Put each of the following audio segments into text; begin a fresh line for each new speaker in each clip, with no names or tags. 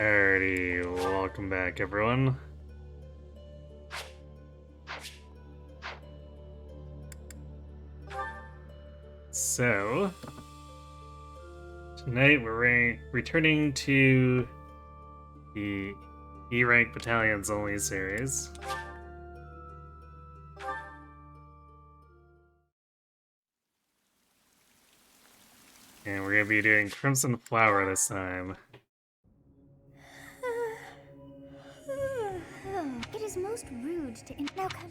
Alrighty, welcome back everyone. So, tonight we're returning to the E-rank battalions only series. And we're going to be doing Crimson Flower this time.
It is most rude to now come.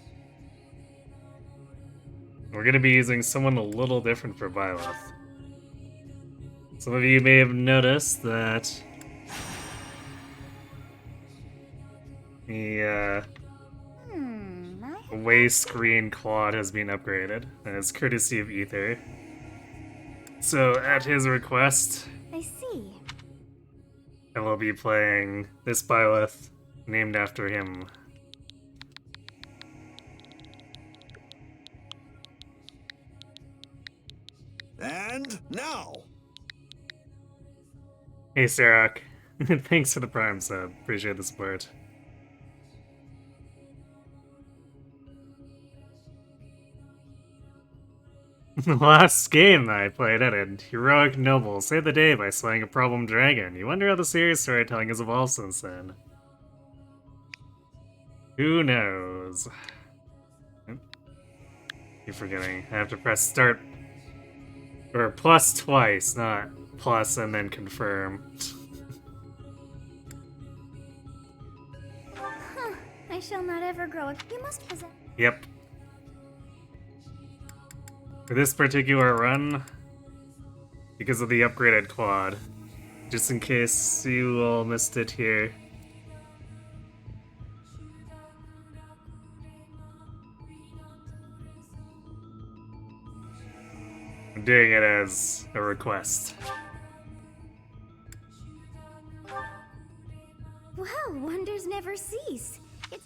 We're going to be using someone a little different for Byleth. Some of you may have noticed that the away screen quad has been upgraded, and it's courtesy of Ether. So, at his request,
I see.
I will be playing this Byleth named after him.
And now!
Hey, Sarok. Thanks for the Prime sub. Appreciate the support. The last game that I played ended. Heroic Noble saved the day by slaying a problem dragon. You wonder how the series storytelling has evolved since then. Who knows? Keep forgetting. I have to press start. Or plus twice, not plus and then confirm.
Huh. I shall not ever grow up. You must possess.
Yep. For this particular run, because of the upgraded quad, just in case you all missed it here. I'm doing it as a request.
Well, wonders never cease. It's...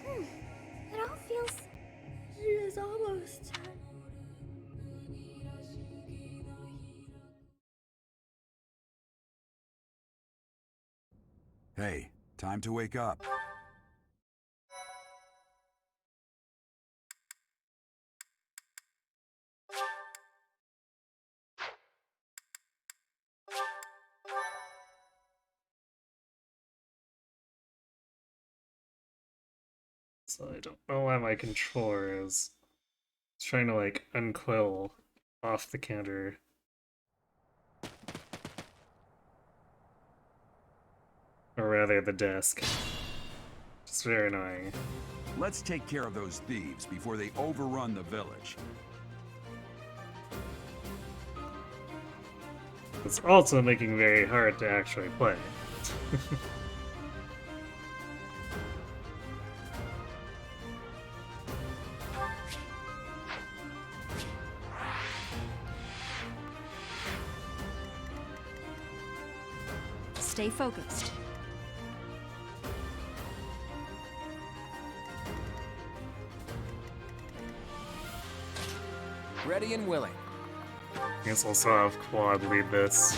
It all feels... It is almost time.
Hey, time to wake up.
So I don't know why my controller is trying to like uncoil off the counter. Or rather the desk. Just very annoying.
Let's take care of those thieves before they overrun the village.
It's also making it very hard to actually play.
Stay focused.
Ready and willing.
I guess I'll also have Quad lead this.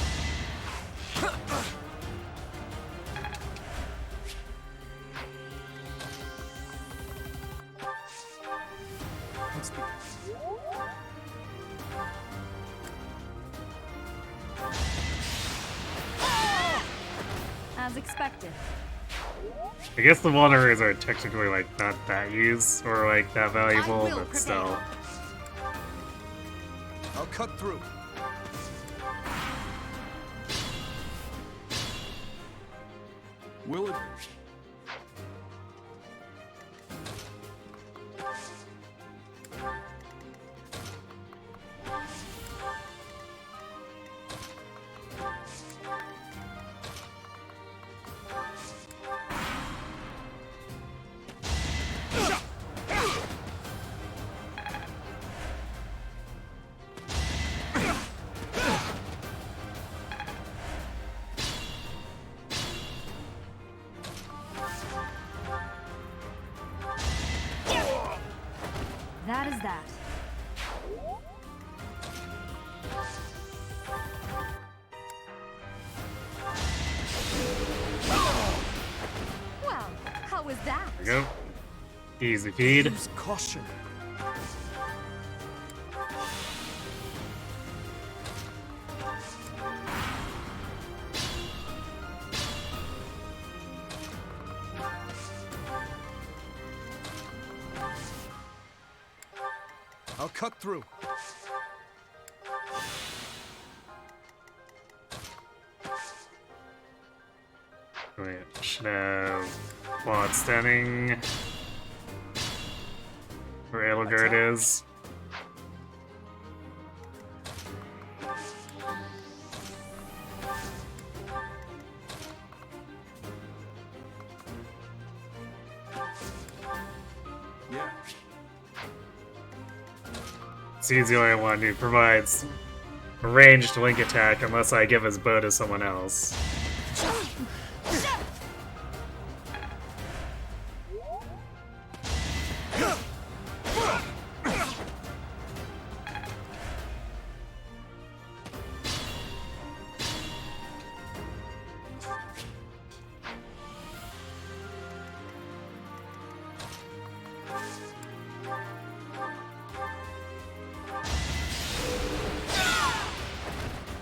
As expected.
I guess the wanderers are technically like not that used or like that valuable, but
prevail.
still.
I'll cut through.
Will it?
was that?
There we go. Easy feed.
Use caution. I'll cut through.
Wait, should have quad standing. Where Edelgard is.
Yeah.
He's the only one who provides a ranged link attack unless I give his bow to someone else.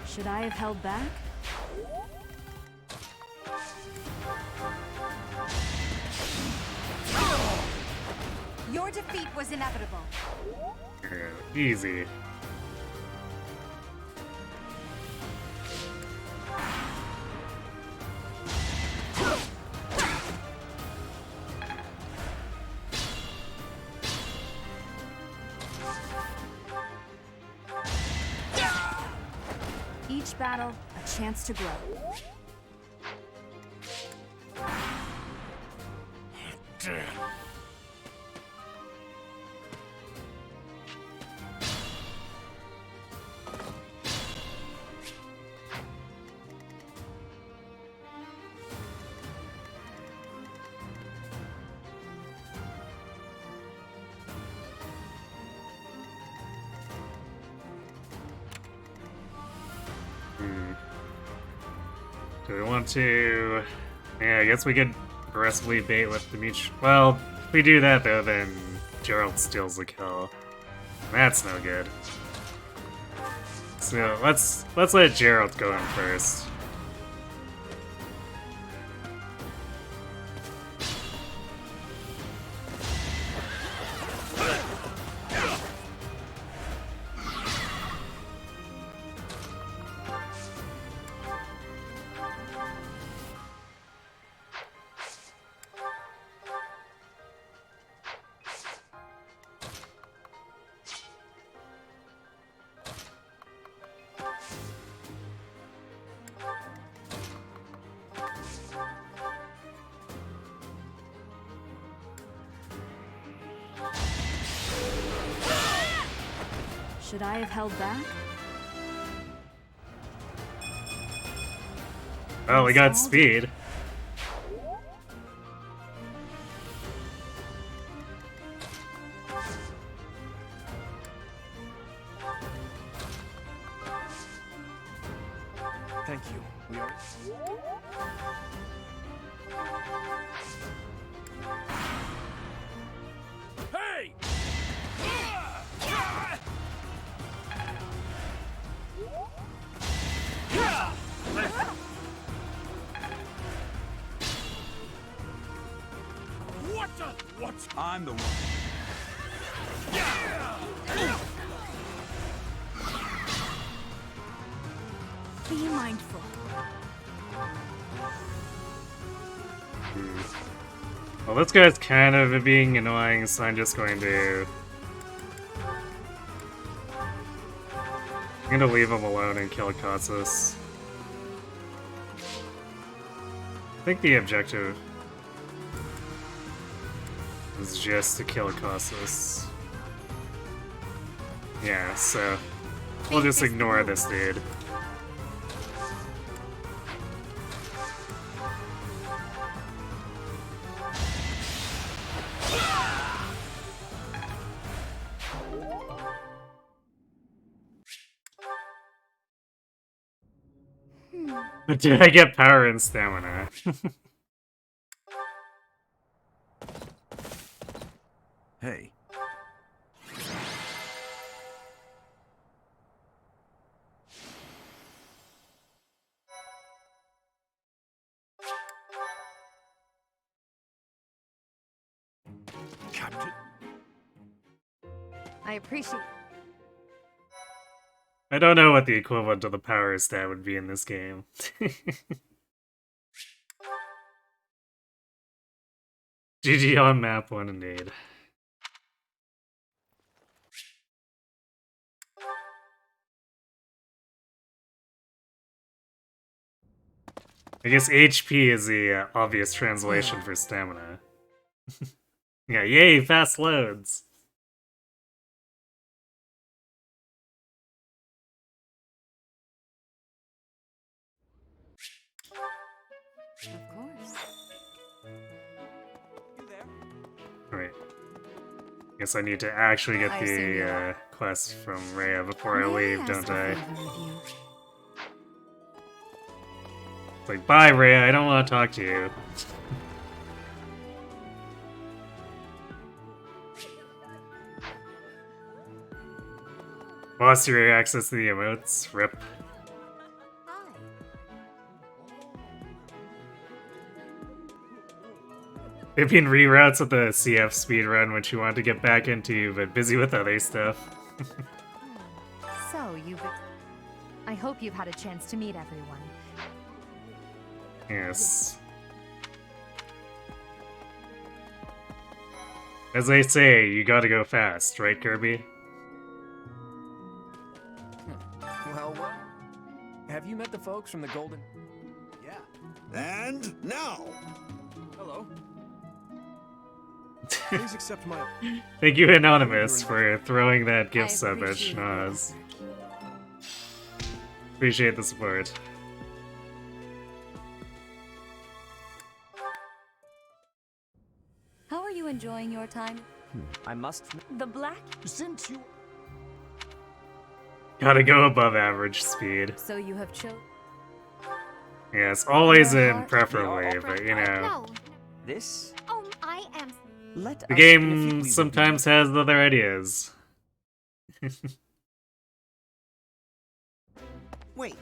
Should I have held back? Your defeat was inevitable.
Easy.
Each battle, a chance to grow.
Do we want to... Yeah, I guess we could aggressively bait with the mutual... Well, if we do that though, then Gerald steals the kill. That's no good. So let's let Gerald go in first.
Should I have held back?
Oh, we got speed.
Thank you. We are. Hey! What?
I'm the one.
Be mindful.
Well, this guy's kind of being annoying, so I'm just going to... I'm gonna leave him alone and kill Katsus. I think the objective is just to kill Katsus. Yeah, so we'll just ignore this dude. But did I get power and stamina?
Hey.
Captain.
I appreciate.
I don't know what the equivalent of the power stat would be in this game. GG on map 1 indeed. I guess HP is the obvious translation for stamina. Yeah, yay, fast loads!
Of course.
You there?
Right. Guess I need to actually get
I assume you
the
are.
quest from Rhea before I
May
leave,
ask
don't
a
I?
favor of you?
It's like, bye Rhea, I don't want to talk to you. Lost your access to the emotes, rip.
Hi.
They've been reroutes of the CF speedrun, which you want to get back into, but busy with other stuff.
So you've. I hope you've had a chance to meet everyone.
Yes. As they say, you gotta go fast, right, Kirby?
Well, well. Have you met the folks from the Golden? Yeah.
And now.
Hello. Please accept my.
Thank you, Anonymous, for throwing that gift
I
sub at
appreciate your
Schnoz.
work.
Appreciate the support.
How are you enjoying your time?
I must.
The black?
Since you.
Gotta go above average speed.
So you have chosen.
Yes, always in
Walhart?
preferably, but you know.
No.
This.
Oh, I am.
Let
The
us
game
beneficially
sometimes has other ideas.
review- Wait.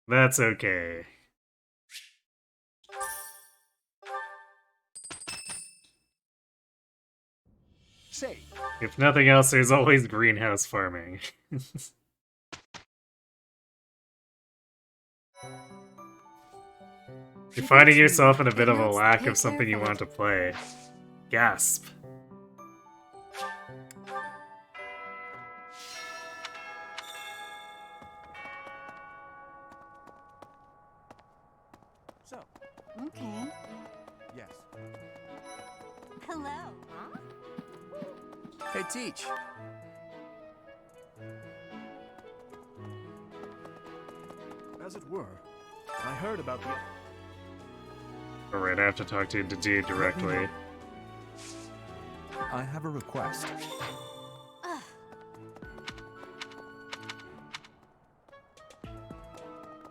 That's okay.
Say.
If nothing else, there's always greenhouse farming. You're finding yourself in a bit of a lack of something you want to play. Gasp.
So.
Okay.
Yes.
Hello, huh?
Hey, Teach. As it were, I heard about the.
Alright, I have to talk to Dude directly.
I have a request.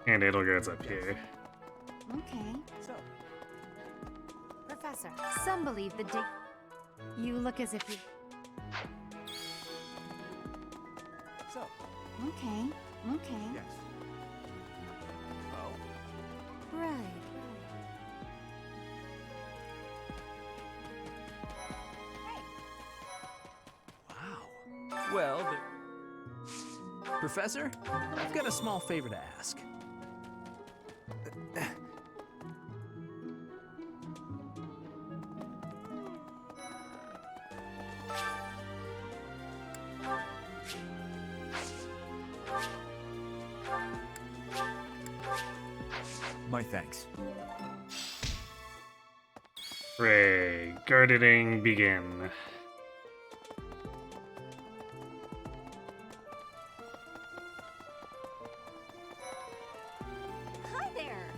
And Edelgard's up here.
Okay.
So.
Professor, some believe the dig. You look as if you.
So.
Okay. Okay.
Yes. Oh.
Right.
Wow. Well, Professor, I've got a small favor to ask.
My thanks.
Hooray. Gardening begin.
Hi there.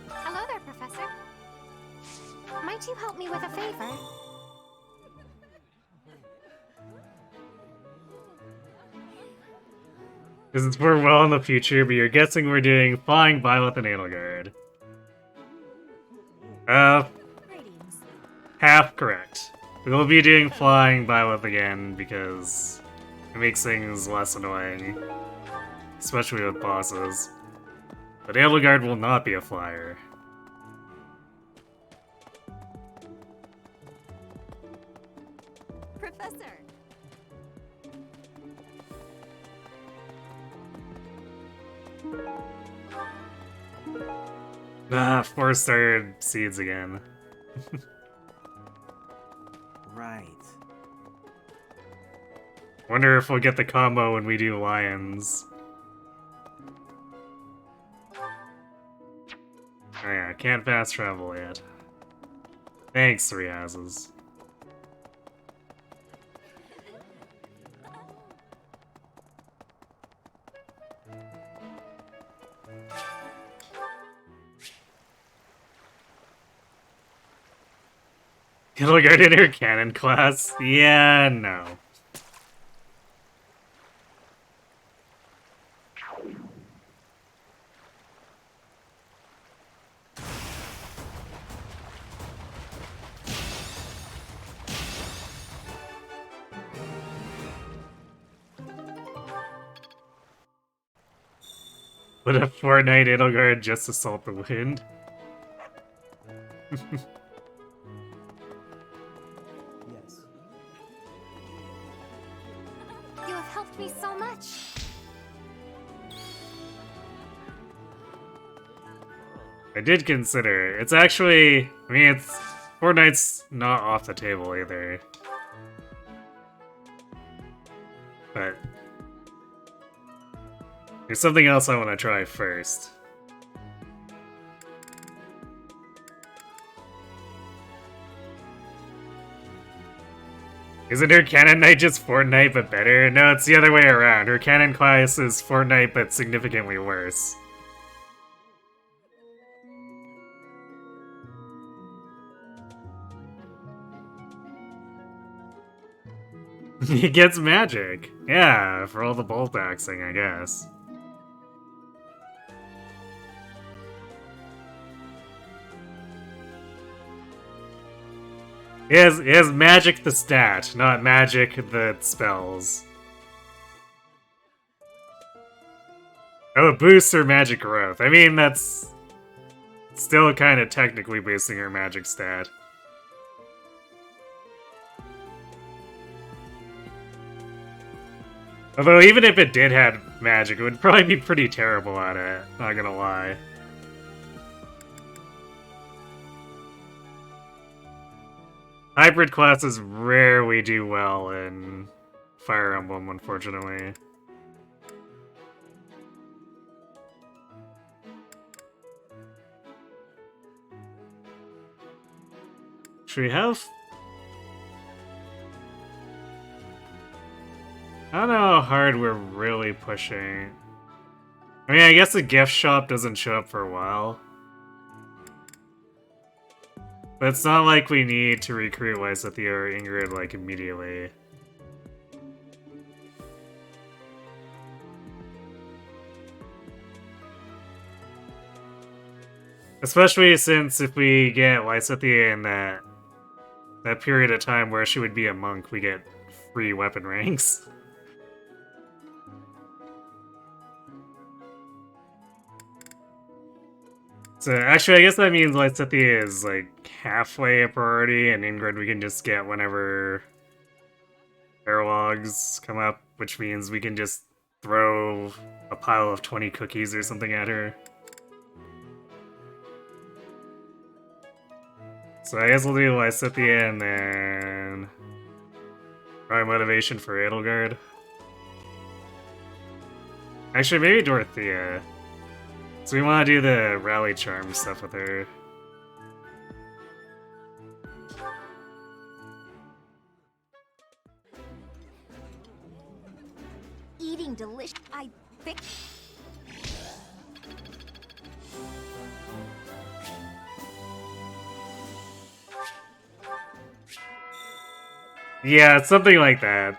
Hello there, Professor. My
Won't you help me with a favor?
This is for well in the future, but you're guessing we're doing flying Byleth and Edelgard.
Greetings.
Half correct. We'll be doing flying Byleth again because it makes things less annoying. Especially with bosses. But Edelgard will not be a flyer.
Professor!
Ah, 4-star seeds again.
Right.
Wonder if we'll get the combo when we do lions. Oh yeah, can't fast travel yet. Thanks, Three Houses. Kindergarten or cannon class? Yeah, no. Would a Fortnite Edelgard just assault the wind?
Yes.
You have helped me so much.
I did consider. It's actually... I mean, it's... Fortnite's not off the table either. But... there's something else I want to try first. Isn't her Canon Knight just Fortnite but better? No, it's the other way around. Her Canon class is Fortnite but significantly worse. He gets magic. Yeah, for all the bolt axing, I guess. He has magic the stat, not magic the spells. Oh, it boosts her magic growth. I mean, that's still kind of technically boosting her magic stat. Although, even if it did have magic, it would probably be pretty terrible at it, not gonna lie. Hybrid classes rarely do well in Fire Emblem, unfortunately. Should we have... I don't know how hard we're really pushing. I mean, I guess the gift shop doesn't show up for a while. But it's not like we need to recruit Lysithea or Ingrid, like, immediately. Especially since if we get Lysithea in that period of time where she would be a monk, we get free weapon ranks. So, actually, I guess that means Lysithea is, like, halfway a priority, and Ingrid we can just get whenever paralogs come up, which means we can just throw a pile of 20 cookies or something at her. So I guess we'll do Lysithea and then... probably motivation for Edelgard. Actually, maybe Dorothea. So we want to do the rally charm stuff with her.
Eating delicious. I think.
Yeah, it's something like that.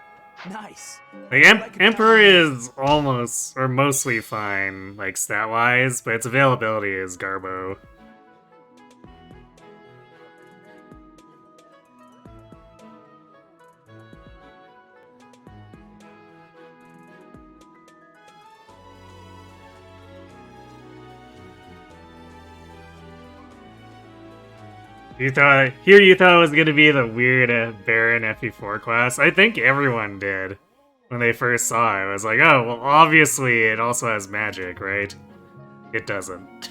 Nice.
Like, Emperor is almost, or mostly fine, like, stat-wise, but its availability is garbo. You thought it was gonna be the weird Baron FE4 class? I think everyone did when they first saw it. It was like, oh, well, obviously it also has magic, right? It doesn't.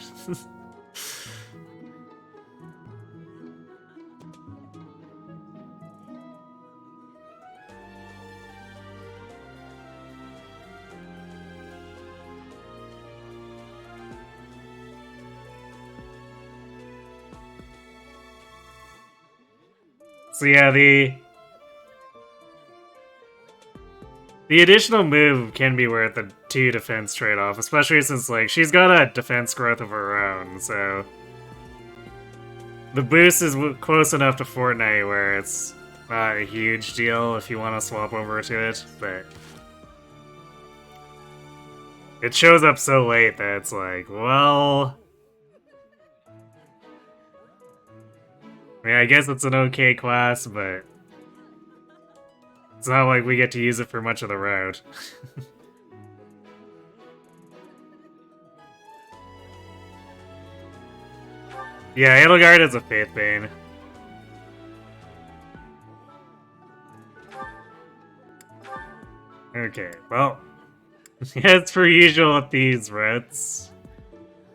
So yeah, the additional move can be worth a 2 defense trade-off, especially since, like, she's got a defense growth of her own, so... The boost is close enough to Fortnite where it's not a huge deal if you want to swap over to it, but... It shows up so late that it's like, well... I mean, I guess it's an okay class, but... It's not like we get to use it for much of the route. Yeah, Edelgard is a Faith Bane. Okay, well... As per usual with these routes,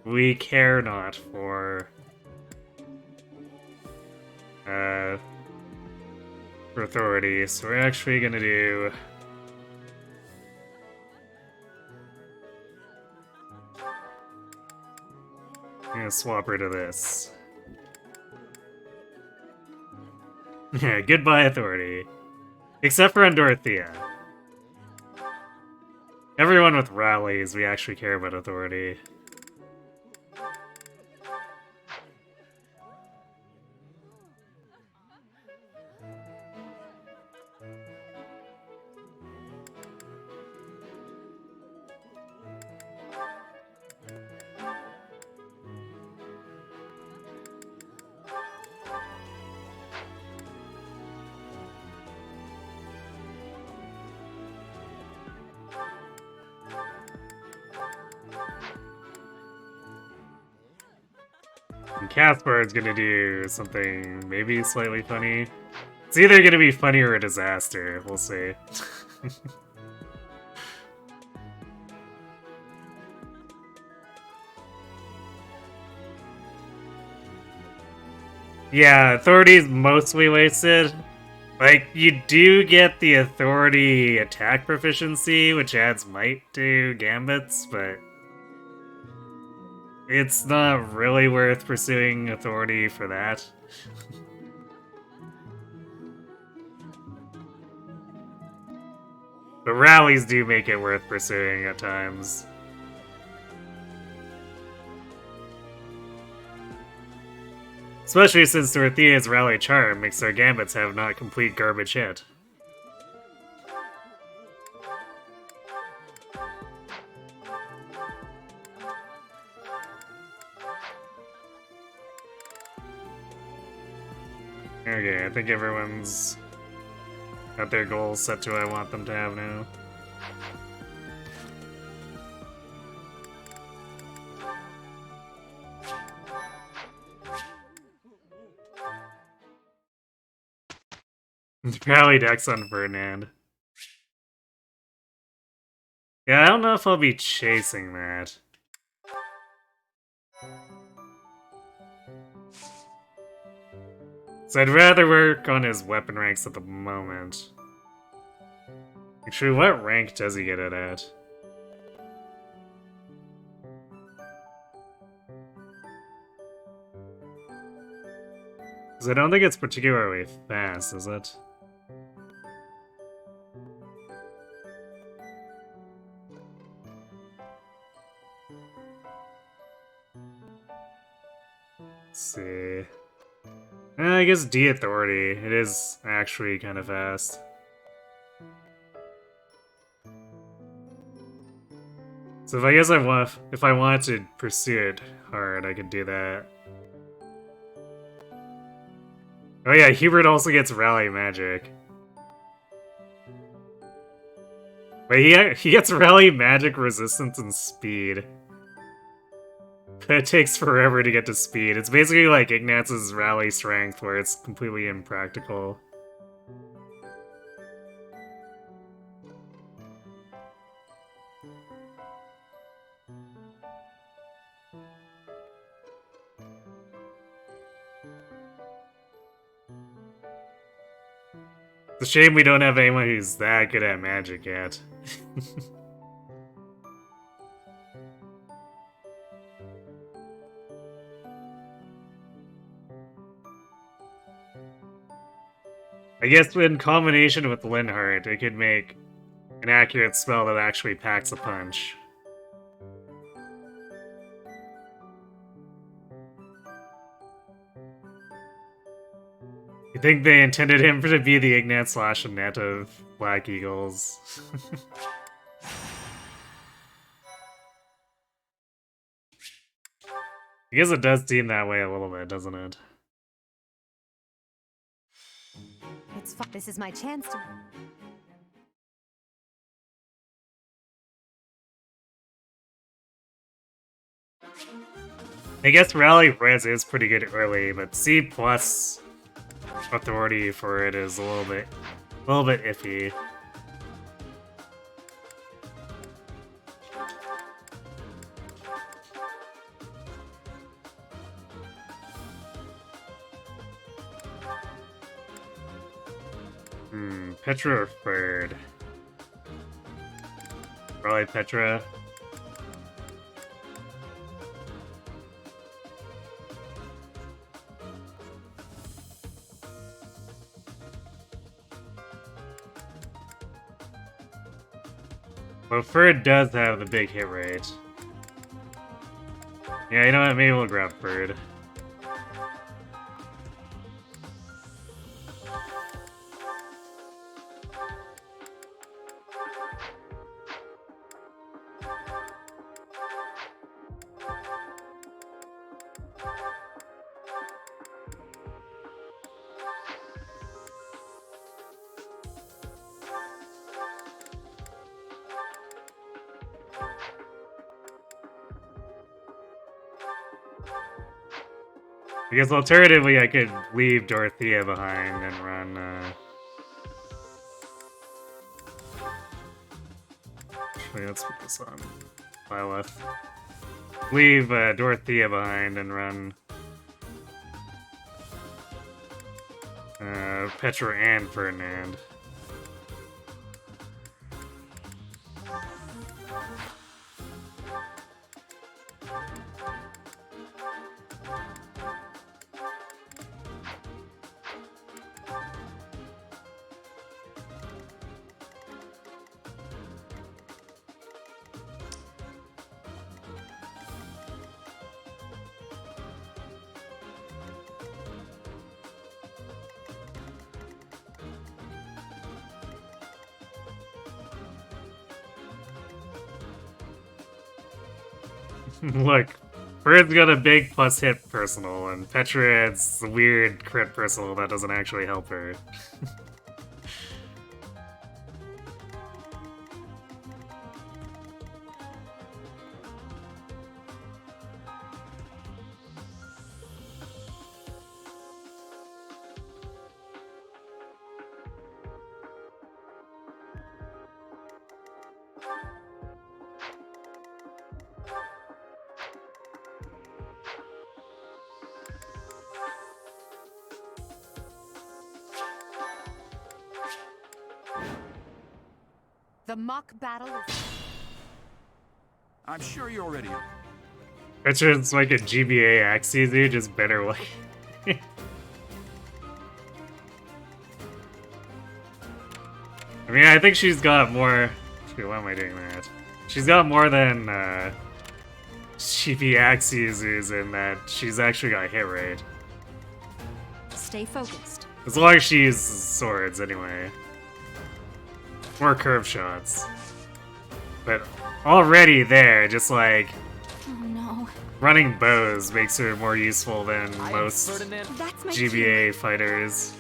we care not for... for authority, so we're actually gonna do... I'm gonna swap her to this. Yeah, goodbye authority. Except for on Dorothea. Everyone with rallies, we actually care about authority. And Caspar is gonna do something maybe slightly funny. It's either gonna be funny or a disaster, we'll see. Yeah, authority's mostly wasted. Like, you do get the authority attack proficiency, which adds might to gambits, but it's not really worth pursuing authority for that. But rallies do make it worth pursuing at times. Especially since Dorothea's rally charm makes their gambits have not complete garbage hit. Okay, I think everyone's got their goals set to what I want them to have now. Rally decks on Ferdinand. Yeah, I don't know if I'll be chasing that. So I'd rather work on his weapon ranks at the moment. Actually, what rank does he get it at? Because I don't think it's particularly fast, is it? Let's see. I guess D Authority. It is actually kind of fast. So if I wanted to pursue it hard, I could do that. Oh yeah, Hubert also gets Rally Magic. Wait, he gets Rally Magic, Resistance, and Speed. But it takes forever to get to Speed. It's basically like Ignaz's Rally Strength, where it's completely impractical. It's a shame we don't have anyone who's that good at magic yet. I guess in combination with Linhardt, it could make an accurate spell that actually packs a punch. You think they intended him to be the Ignat/Annette of Black Eagles? I guess it does seem that way a little bit, doesn't it?
It's fun. This is my chance to.
I guess Rally Res is pretty good early, but C plus authority for it is a little bit iffy. Petra or Ferd? Probably Petra. Well, Ferd does have the big hit rate. Yeah, you know what? Maybe we'll grab Ferd. Because alternatively, I could leave Dorothea behind and run, Wait, let's put this on Byleth. Leave Dorothea behind and run Petra and Ferdinand. Look, Ferd's got a big plus hit personal, and Petra adds the weird crit personal that doesn't actually help her.
The mock battle is.
I'm sure you already.
Petra's like a GBA Axie dude, just better way. I mean, I think she's got more. Wait, why am I doing that? She's got more than GBA Axies in that she's actually got hit rate.
Stay focused.
As long as she uses swords, anyway. More curve shots. But already there, just like
Oh no.
running bows makes her more useful than
I am
most
Ferdinand.
That's my
GBA fighters.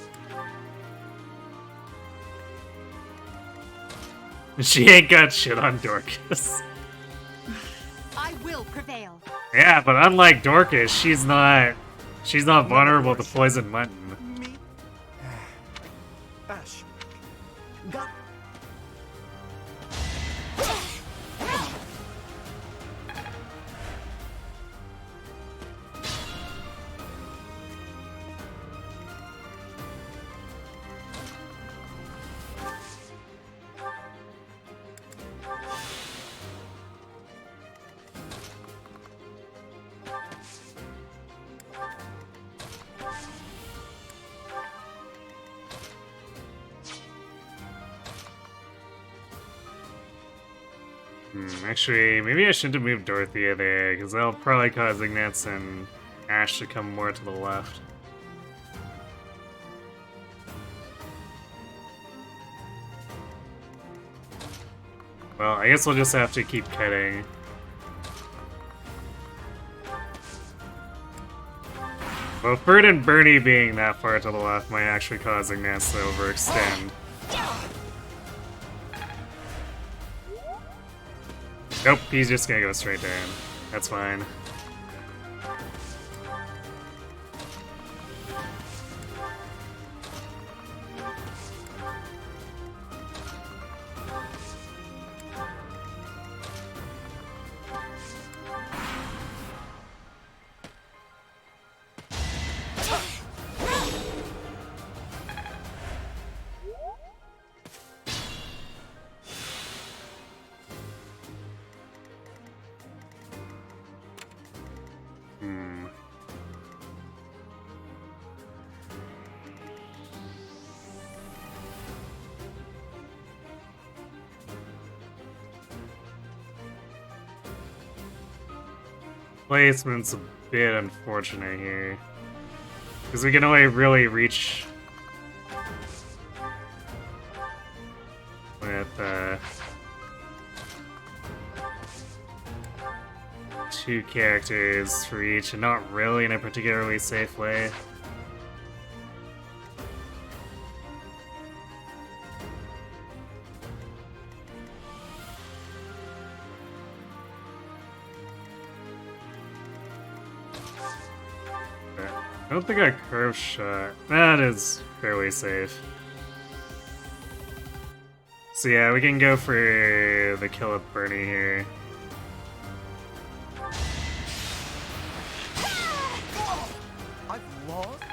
She ain't got shit on Dorcas.
I will prevail.
Yeah, but unlike Dorcas, she's not vulnerable to poison mutton.
Me. Ash. Got.
Actually, maybe I shouldn't have moved Dorothea there, because that'll probably cause Ignatz and Ash to come more to the left. Well, I guess we'll just have to keep cutting. Well, Bert and Bernie being that far to the left might actually cause Ignatz to overextend. Nope, he's just gonna go straight down. That's fine. Placement's a bit unfortunate here. Because we can only really reach with two characters for each, and not really in a particularly safe way. I don't think I curve shot. That is fairly safe. So yeah, we can go for the kill of Bernie here.
I've lost.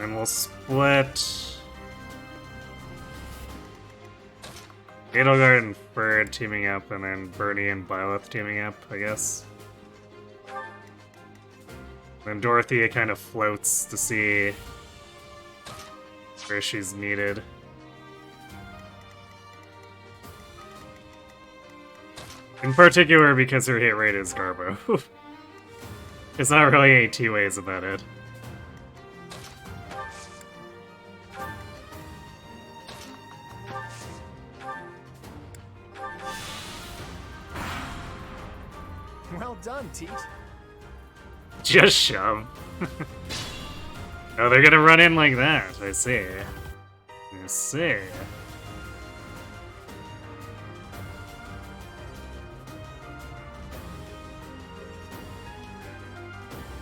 And we'll split Edelgard and Ferd teaming up, and then Bernie and Byleth teaming up, I guess. Then Dorothea kind of floats to see where she's needed. In particular because her hit rate is Garbo. There's not really any two ways about it.
Well done, Teach.
Just shove. Oh, they're gonna run in like that. I see. I see.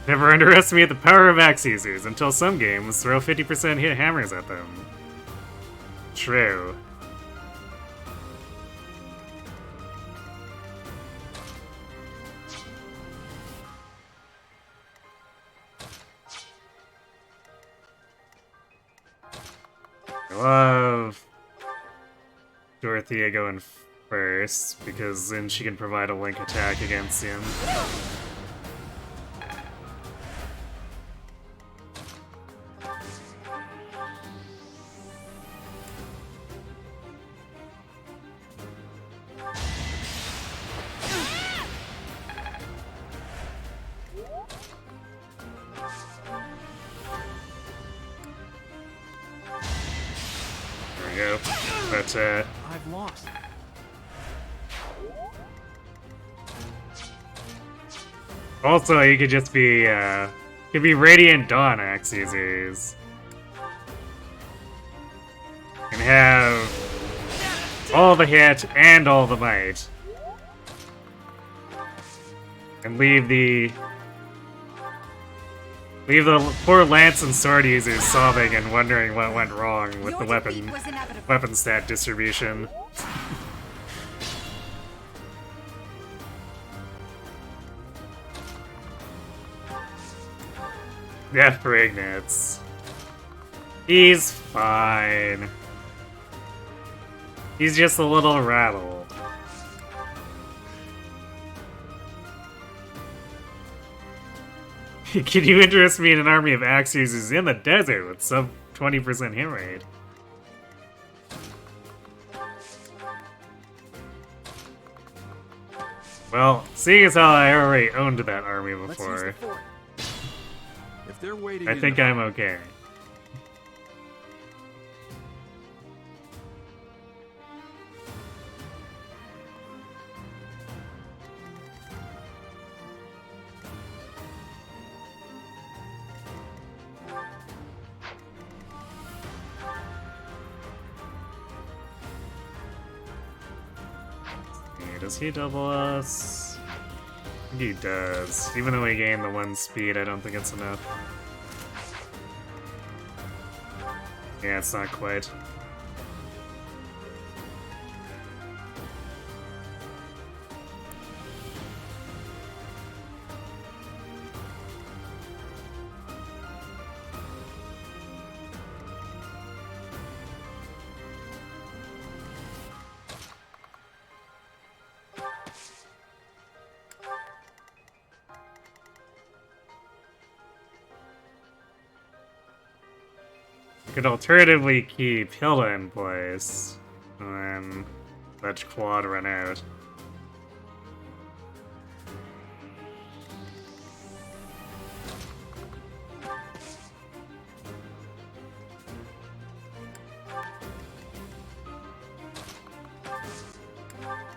Never underestimate the power of axe users until some games throw 50% hit hammers at them. True. I love Dorothea going first, because then she can provide a link attack against him. we go. But,
I've lost.
also, you could just be, could be Radiant Dawn Axes. And have all the hit and all the might. And leave the poor lance and sword users sobbing and wondering what went wrong with the weapon stat distribution. Death for Ignatz. He's fine. He's just a little rattled. Can you interest me in an army of axe users in the desert with sub 20% hit rate? Well, seeing as how I already owned that army before,
If they're waiting
I think I'm okay. Does he double us? I think he does. Even though we gain the 1 speed, I don't think it's enough. Yeah, it's not quite. Could alternatively keep Hilda in place, and then let Claude run out.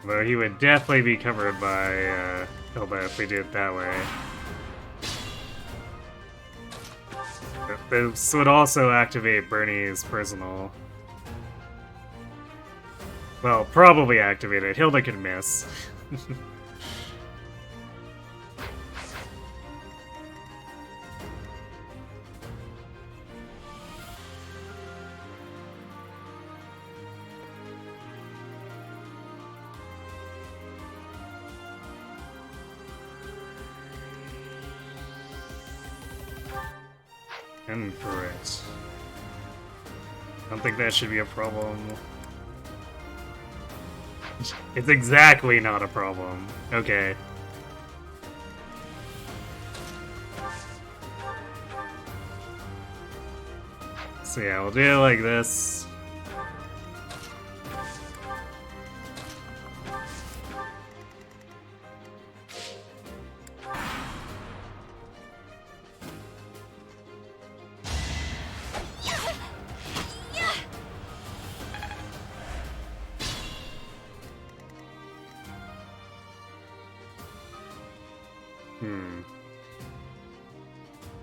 Though he would definitely be covered by Hilda if we did it that way. This would also activate Bernie's personal. Well, probably activate it. Hilda can miss. And Prot. I don't think that should be a problem. It's exactly not a problem. Okay. So yeah, we'll do it like this.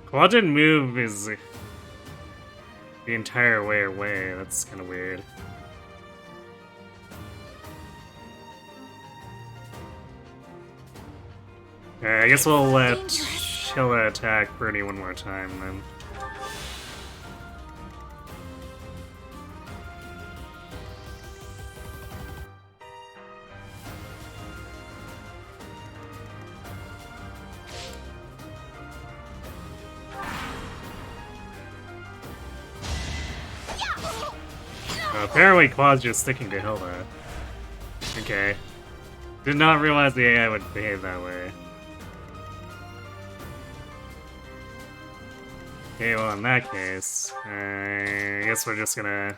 Quadrant move is the entire way away. That's kind of weird. I guess we'll let Hilda attack Bernie one more time then. Apparently Quad's just sticking to Hilda. Okay. Did not realize the AI would behave that way. Okay, well in that case, I guess we're just gonna...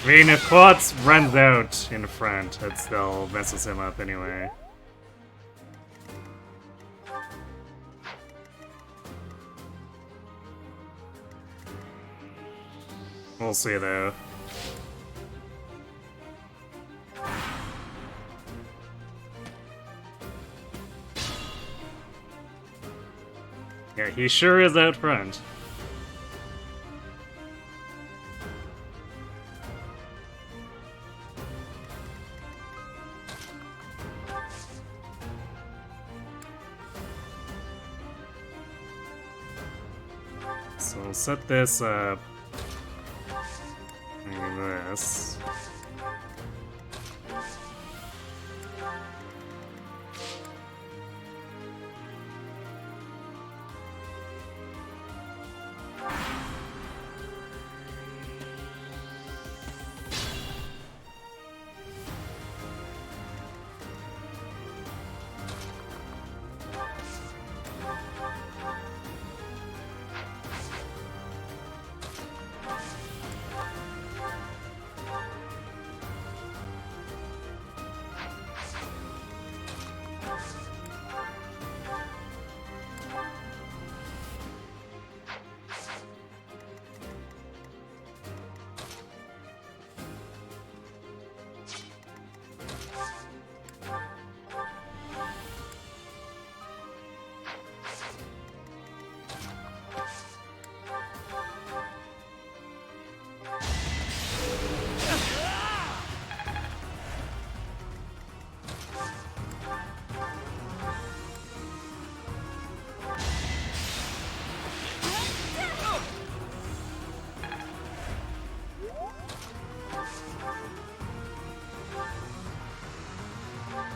I mean, if Quad runs out in front, that still messes him up anyway. We'll see though. Yeah, he sure is out front. So we'll set this up like this.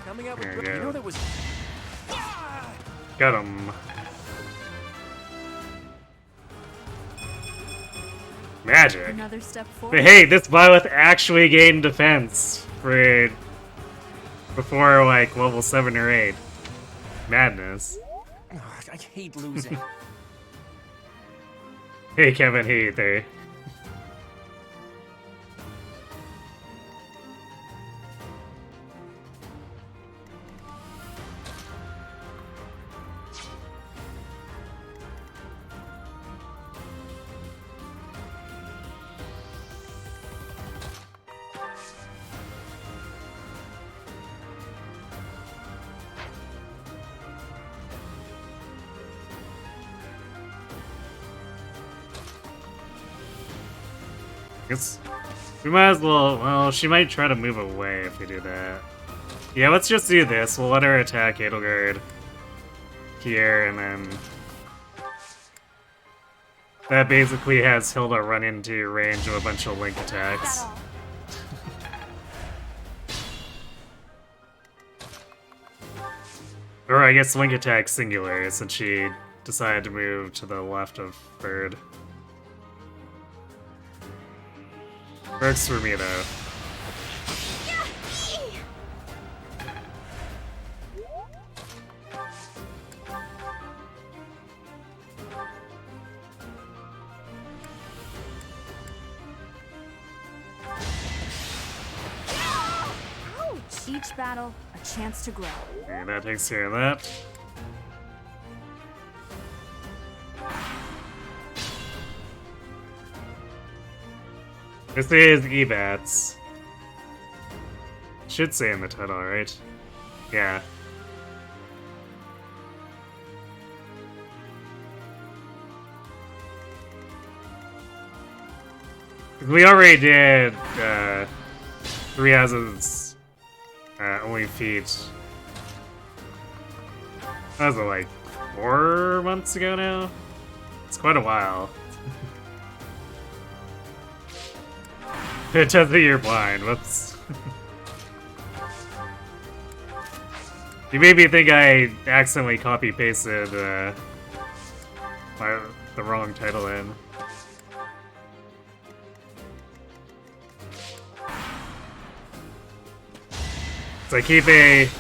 Coming out with
There you
you
go.
know that was
Got him. Magic.
Another step
But
forward.
hey, this Byleth actually gained defense for before like level 7 or 8. Madness.
Ugh, I hate losing.
Hey Kevin, hey there. Guess we might as well she might try to move away if we do that. Yeah, let's just do this. We'll let her attack Edelgard here, and then that basically has Hilda run into range of a bunch of link attacks. Or I guess link attack singular, since she decided to move to the left of Bird. Works for me though.
Each battle, a chance to grow.
Okay, that takes care of that. This is Ebats. Should say in the title, right? Yeah. We already did 3 houses only feet. That was like 4 months ago now? It's quite a while. It says that you're blind. Whoops. You made me think I accidentally copy-pasted the wrong title in. So I keep a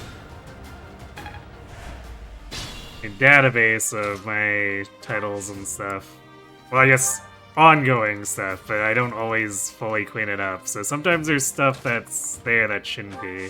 database of my titles and stuff. Well, I guess ongoing stuff, but I don't always fully clean it up. So sometimes there's stuff that's there that shouldn't be.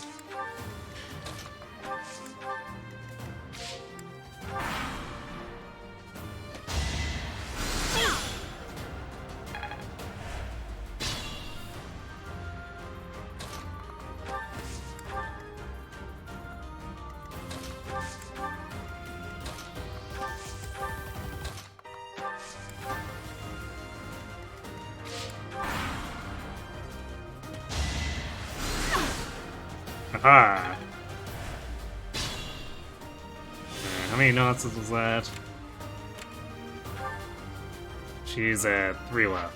Aha! How many nonsense was that? She's at 3 left.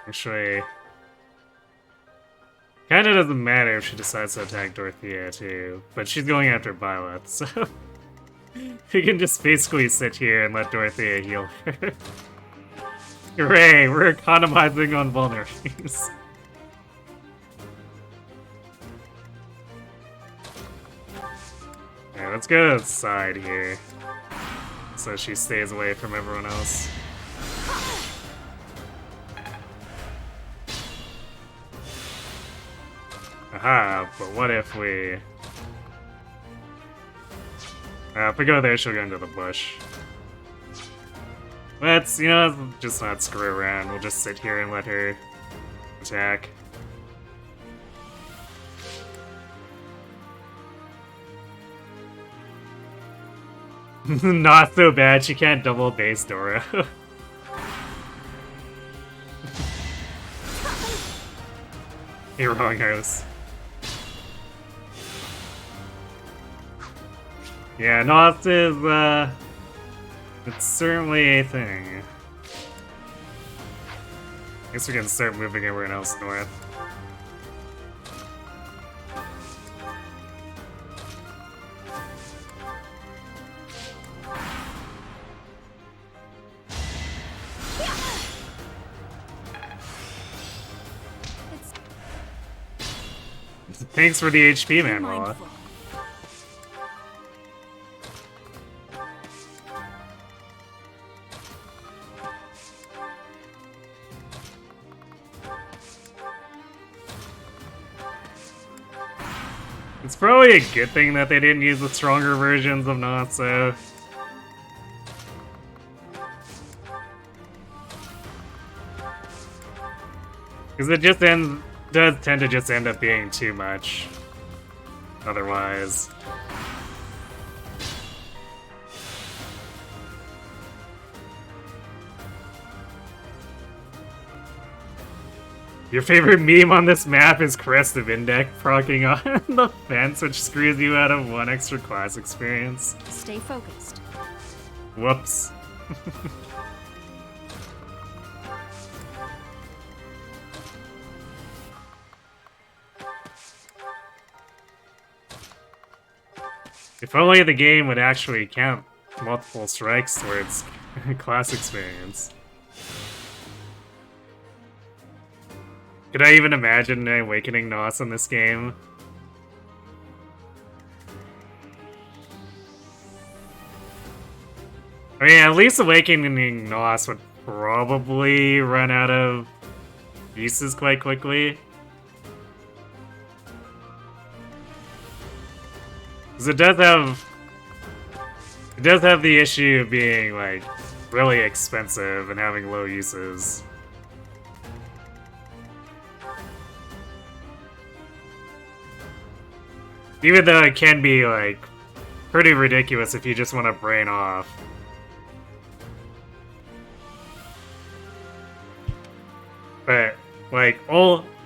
Actually, kinda doesn't matter if she decides to attack Dorothea too, but she's going after Byleth, so we can just basically sit here and let Dorothea heal her. Hooray, we're economizing on vulnerables. Alright, let's go to the side here, so she stays away from everyone else. Aha, but what if we... if we go there, she'll go into the bush. Let's, just not screw around. We'll just sit here and let her attack. Not so bad, she can't double base Dora. You're wrong, house. Yeah, Nos is, it's certainly a thing. I guess we can start moving everyone else north. Thanks for the HP, man, Mala. It's probably a good thing that they didn't use the stronger versions of Natsu. Because it just does tend to just end up being too much. Otherwise. Your favorite meme on this map is Crest of Indec proccing on the fence, which screws you out of 1 extra class experience.
Stay focused.
Whoops. If only the game would actually count multiple strikes towards class experience. Could I even imagine Awakening Nos in this game? I mean, at least Awakening Nos would probably run out of uses quite quickly. Because it does have the issue of being, like, really expensive and having low uses. Even though it can be, like, pretty ridiculous if you just want to brain off. But, like,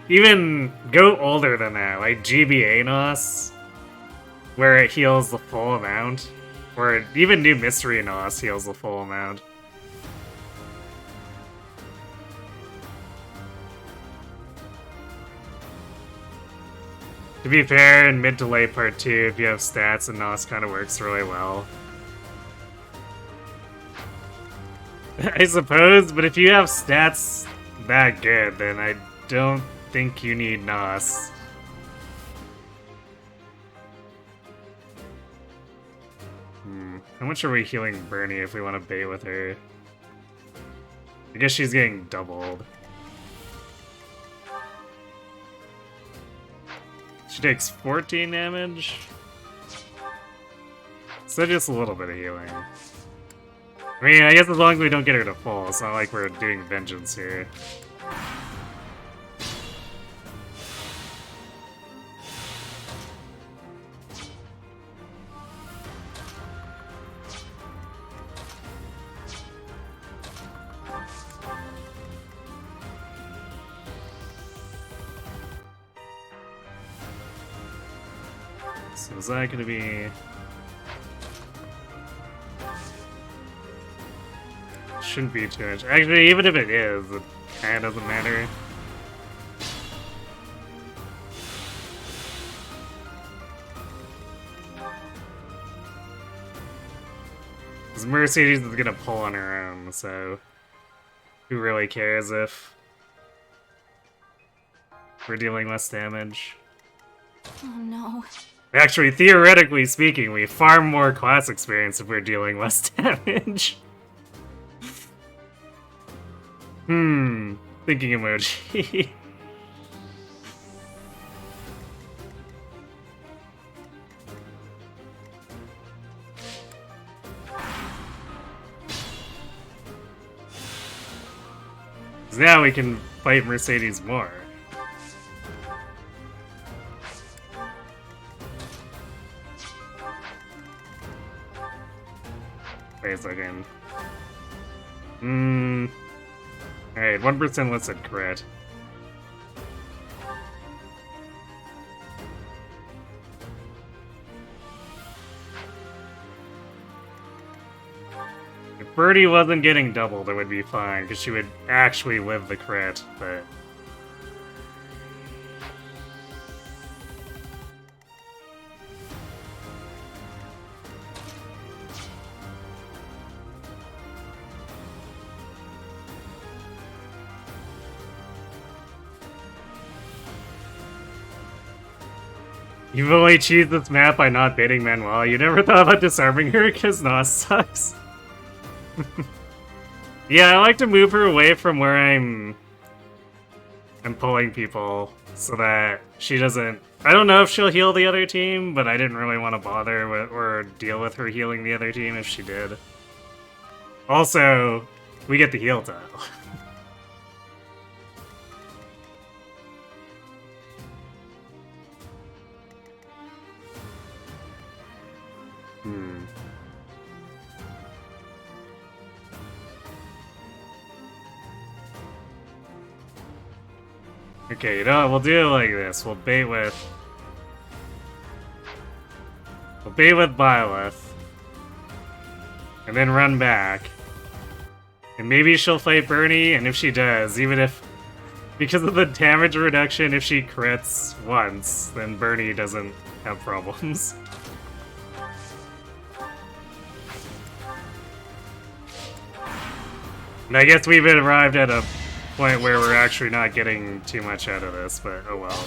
even go older than that, like GBA Nos, where it heals the full amount. Or even New Mystery Nos heals the full amount. To be fair, in mid to late part 2, if you have stats, and Nos kind of works really well. I suppose, but if you have stats that good, then I don't think you need Nos. How much are we healing Bernie if we want to bait with her? I guess she's getting doubled. She takes 14 damage. So just a little bit of healing. I mean, I guess as long as we don't get her to full, it's not like we're doing vengeance here. So is that gonna be... Shouldn't be too much. Actually, even if it is, it kinda doesn't matter. Because Mercedes is gonna pull on her own, so who really cares if we're dealing less damage?
Oh no.
Actually, theoretically speaking, we have far more class experience if we're dealing less damage. Thinking emoji. Now we can fight Mercedes more. Wait a second. Alright, 1% listed crit. If Birdie wasn't getting doubled, it would be fine, because she would actually live the crit, but... You've only cheesed this map by not baiting Manuel. You never thought about disarming her because Nos sucks. Yeah, I like to move her away from where I'm pulling people so that she doesn't... I don't know if she'll heal the other team, but I didn't really want to bother with or deal with her healing the other team if she did. Also, we get the heal tile. Okay, you know what? We'll do it like this. We'll bait with Byleth. And then run back. And maybe she'll fight Bernie, and if she does, even if... Because of the damage reduction, if she crits once, then Bernie doesn't have problems. And I guess we've arrived at a point where we're actually not getting too much out of this, but oh well.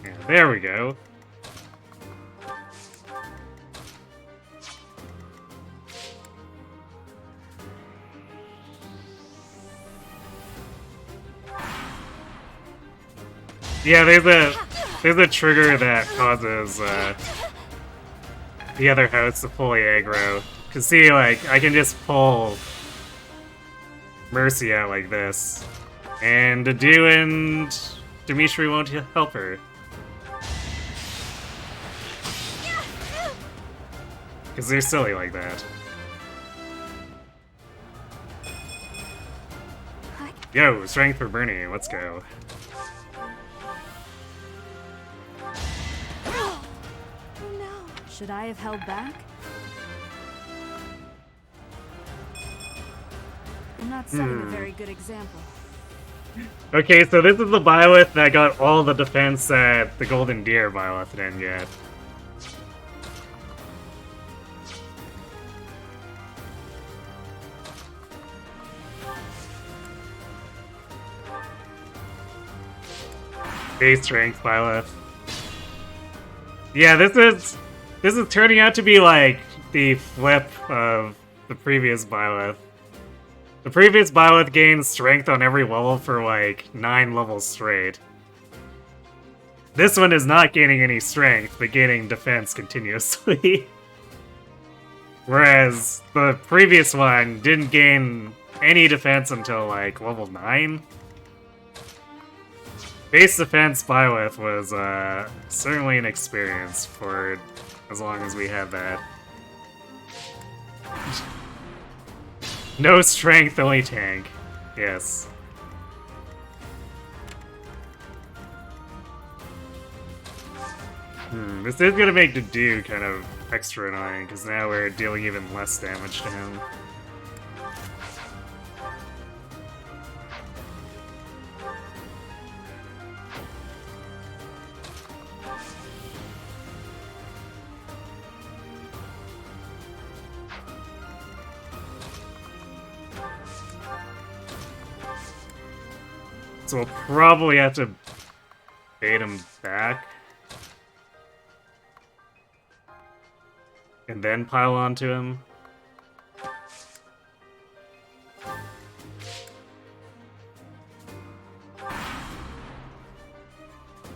Yeah, there we go. Yeah, there's a trigger that causes the other host to fully aggro. Cause see, like, I can just pull Mercy out like this, and Adu and Dimitri won't help her. Cause they're silly like that. Yo, strength for Bernie, let's go.
Should I have held back? I'm not setting a very good example.
Okay, so this is the Byleth that got all the defense that the Golden Deer Byleth didn't get. Base strength Byleth. Yeah, this is turning out to be like the flip of the previous Byleth. The previous Byleth gained strength on every level for like 9 levels straight. This one is not gaining any strength, but gaining defense continuously. Whereas the previous one didn't gain any defense until like level 9. Base defense Byleth was certainly an experience for as long as we have that. No strength, only tank. Yes. This is gonna make the dude kind of extra annoying, because now we're dealing even less damage to him. So we'll probably have to bait him back. And then pile onto him.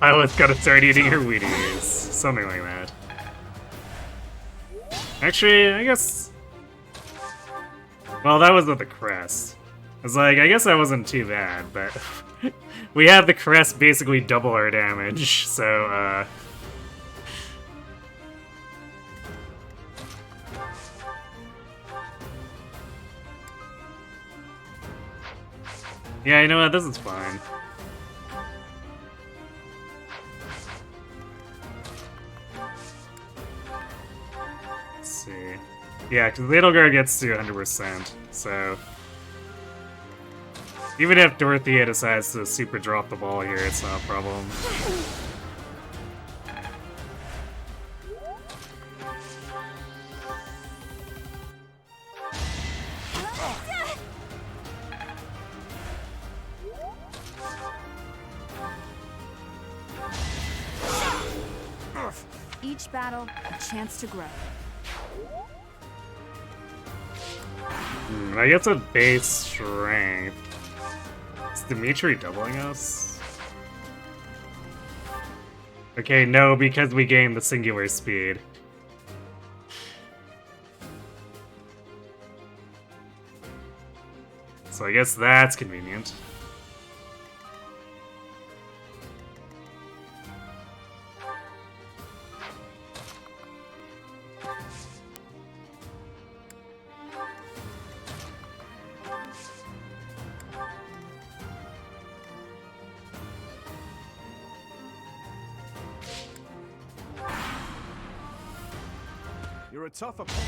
Byleth's gotta start eating her Wheaties. Something like that. Actually, I guess... Well, that was with the crest. I was like, I guess that wasn't too bad, but... we have the crest basically double our damage, so, yeah, you know what? This is fine. Let's see. Yeah, because Edelgard gets to 100%, so... Even if Dorothea decides to super drop the ball here, it's not a problem.
Each battle, a chance to grow.
I guess a base strength. Is Dimitri doubling us? Okay, no, because we gained the singular speed. So I guess that's convenient.
You're a tough opponent.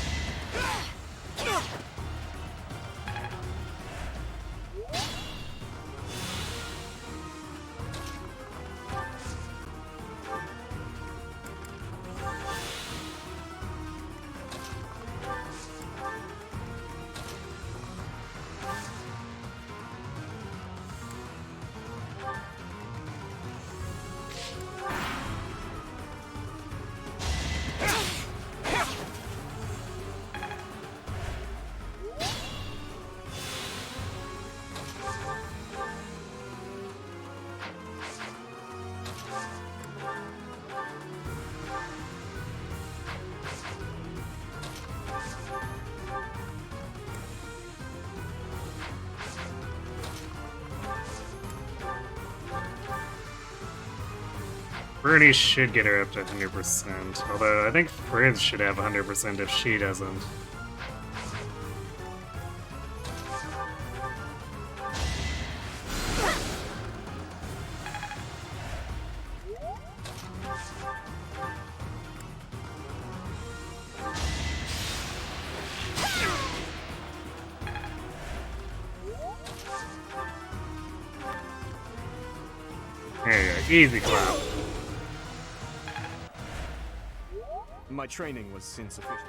Bernie should get her up to 100%, although I think Frizz should have 100% if she doesn't. There you go, easy clap.
My training was insufficient.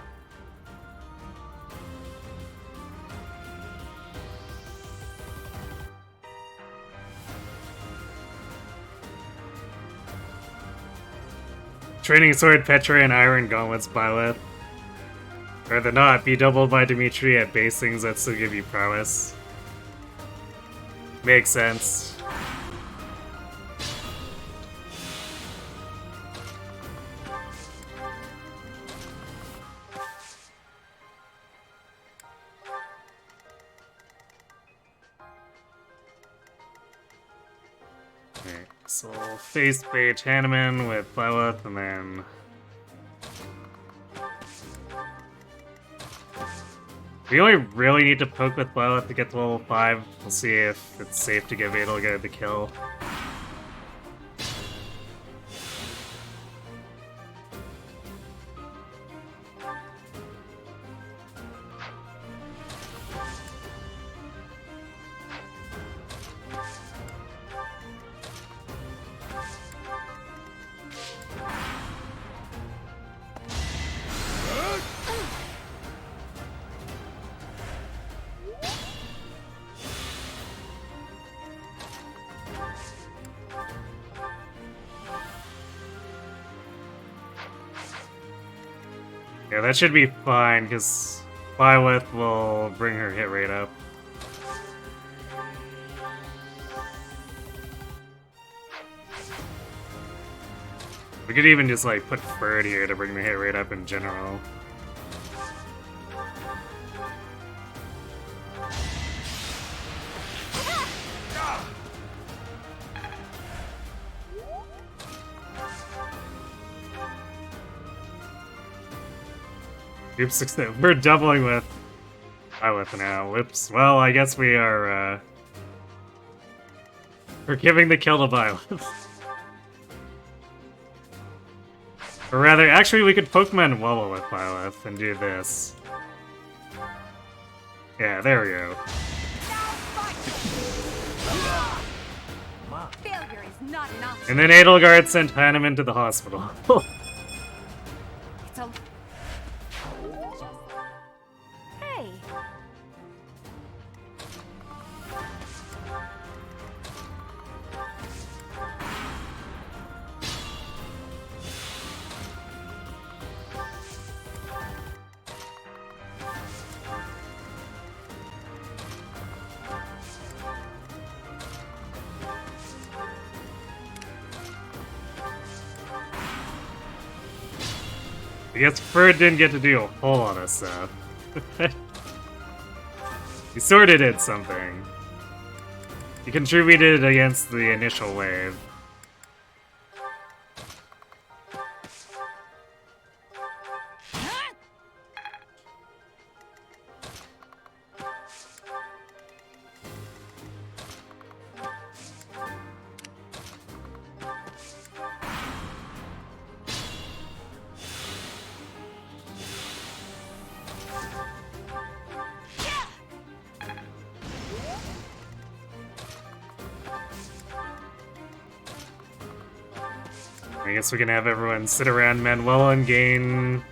Training Sword, Petra, and Iron Gauntlets Byleth. Rather not be doubled by Dimitri at base things that still give you prowess. Makes sense. So face bait Hanneman with Byleth, and then We only really need to poke with Byleth to get to level 5. We'll see if it's safe to give Edelgard the kill. Yeah, that should be fine, because Byleth will bring her hit rate up. We could even just, like, put Bird here to bring the hit rate up in general. Oops, we're doubling with Byleth now. Whoops. Well, I guess we are, we're giving the kill to Byleth. Or rather, actually, we could Pokemon Wobble with Byleth and do this. Yeah, there we go.
Failure is not an option.
And then Edelgard sent Hanem into the hospital.
It's a... Hey.
I guess Bird didn't get to do a whole lot of stuff. He sorta did something. He contributed against the initial wave. I guess we can have everyone sit around Manuela and gain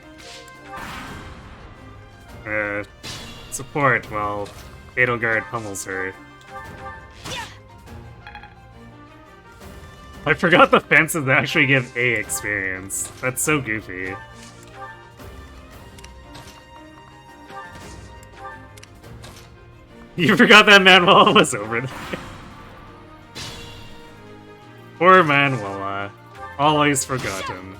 support while Edelgard pummels her. I forgot the fences actually give A experience. That's so goofy. You forgot that Manuela was over there. Poor Manuela. Always forgotten.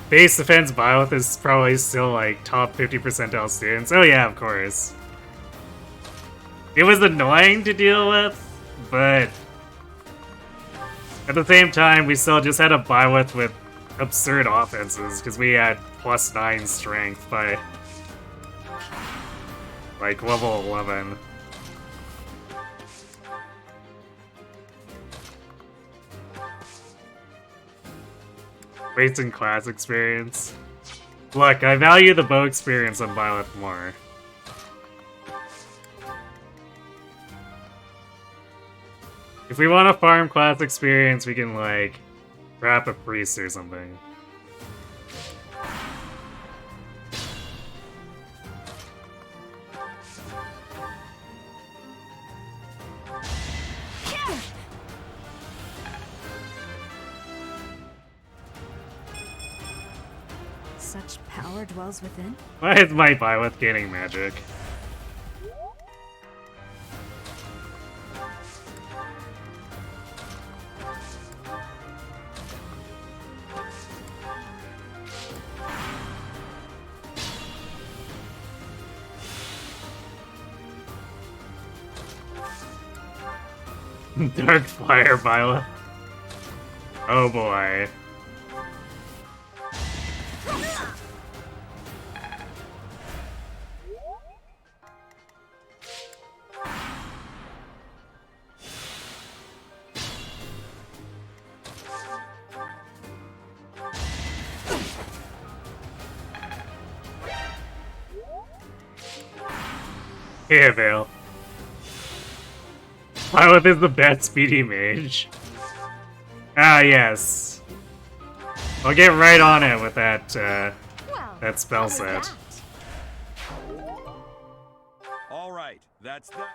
Base defense Byleth is probably still like top 50 percentile students. Oh yeah, of course. It was annoying to deal with, but at the same time, we still just had a Byleth with absurd offenses because we had +9 strength by like level 11. Wasting class experience. Look, I value the bow experience on Byleth more. If we want to farm class experience, we can, like, wrap a priest or something.
Such power dwells within.
Why is my Byleth gaining magic? Dark Fire Byleth. Oh boy. Yeah, Vale. Byleth is the best speedy mage. Ah, yes. I'll get right on it with that,
Well,
that spell
how was
set.
that?
All right, that's that.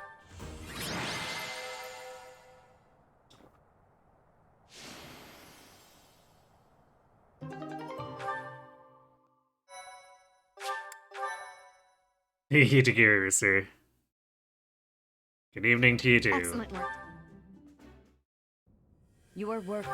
Hitagiri, sir. Good evening to you too.
Excellent work. Your work.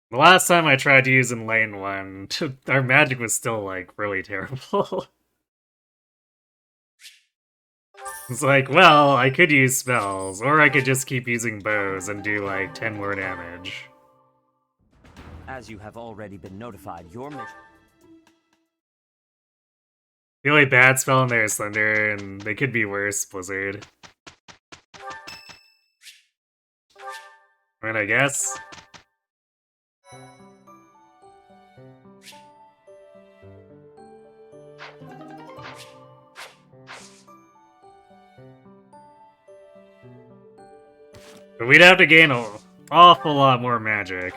The last time I tried to use in lane 1, our magic was still, like, really terrible. It's like, well, I could use spells, or I could just keep using bows and do, like, 10 more damage.
As you have already been notified, your mission.
The only bad spell in there is Thunder, and they could be worse, Blizzard. I mean, I guess. But we'd have to gain an awful lot more magic.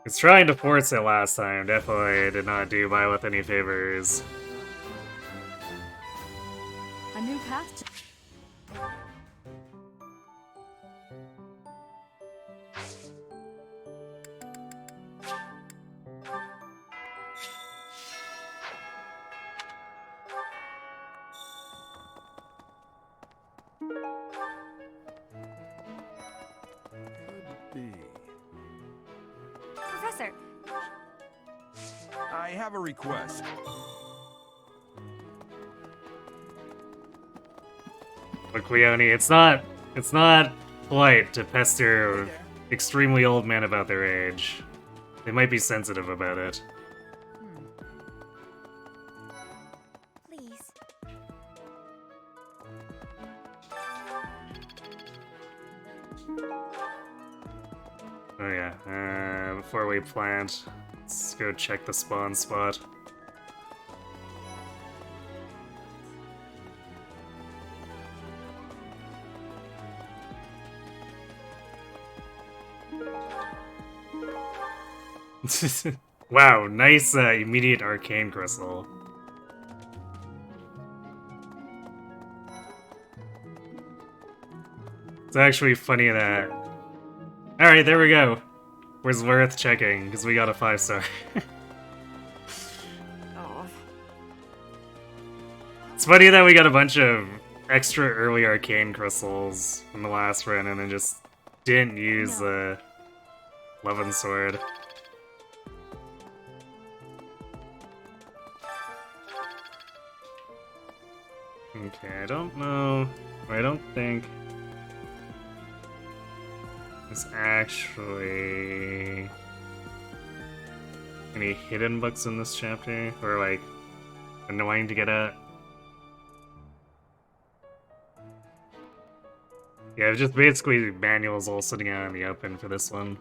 It's trying to force it last time, definitely did not do Byleth any favors.
A new path to...
Could be.
Professor,
I have a request.
Look, Leone, it's not polite to pester extremely old men about their age. They might be sensitive about it.
Please.
Oh yeah, before we plant, let's go check the spawn spot. Wow, nice immediate arcane crystal. It's actually funny that... Alright, there we go. Was worth checking, because we got a 5-star.
Oh.
It's funny that we got a bunch of extra early arcane crystals in the last run and then just didn't use the Levin Sword. Okay, I don't know. I don't think there's actually any hidden books in this chapter, or like annoying to get at. Yeah, it's just basically manuals all sitting out in the open for this one.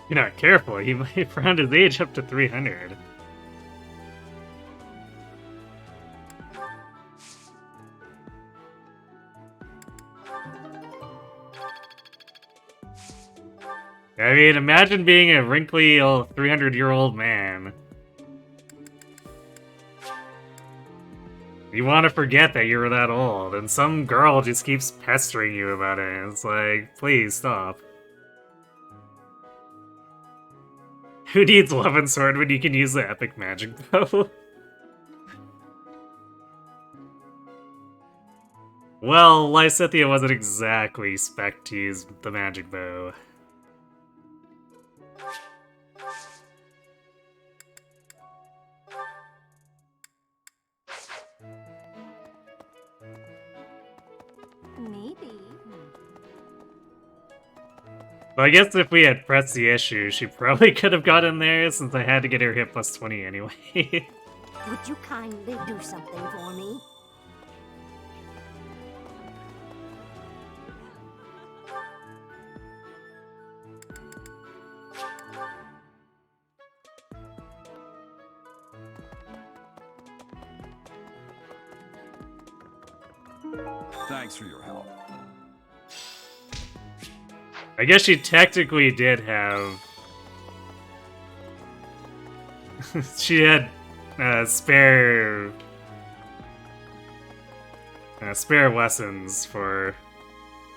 You're not careful, he might round his age up to 300. I mean, imagine being a wrinkly old 300-year-old man. You want to forget that you were that old, and some girl just keeps pestering you about it, and it's like, please stop. Who needs Levin Sword when you can use the epic magic bow? Well, Lysithea wasn't exactly spec to use the magic bow.
Maybe.
Well, I guess if we had pressed the issue, she probably could have gotten there since I had to get her hit plus 20 anyway.
Would you kindly do something for me?
Thanks for your help.
I guess she technically did have... she had spare lessons for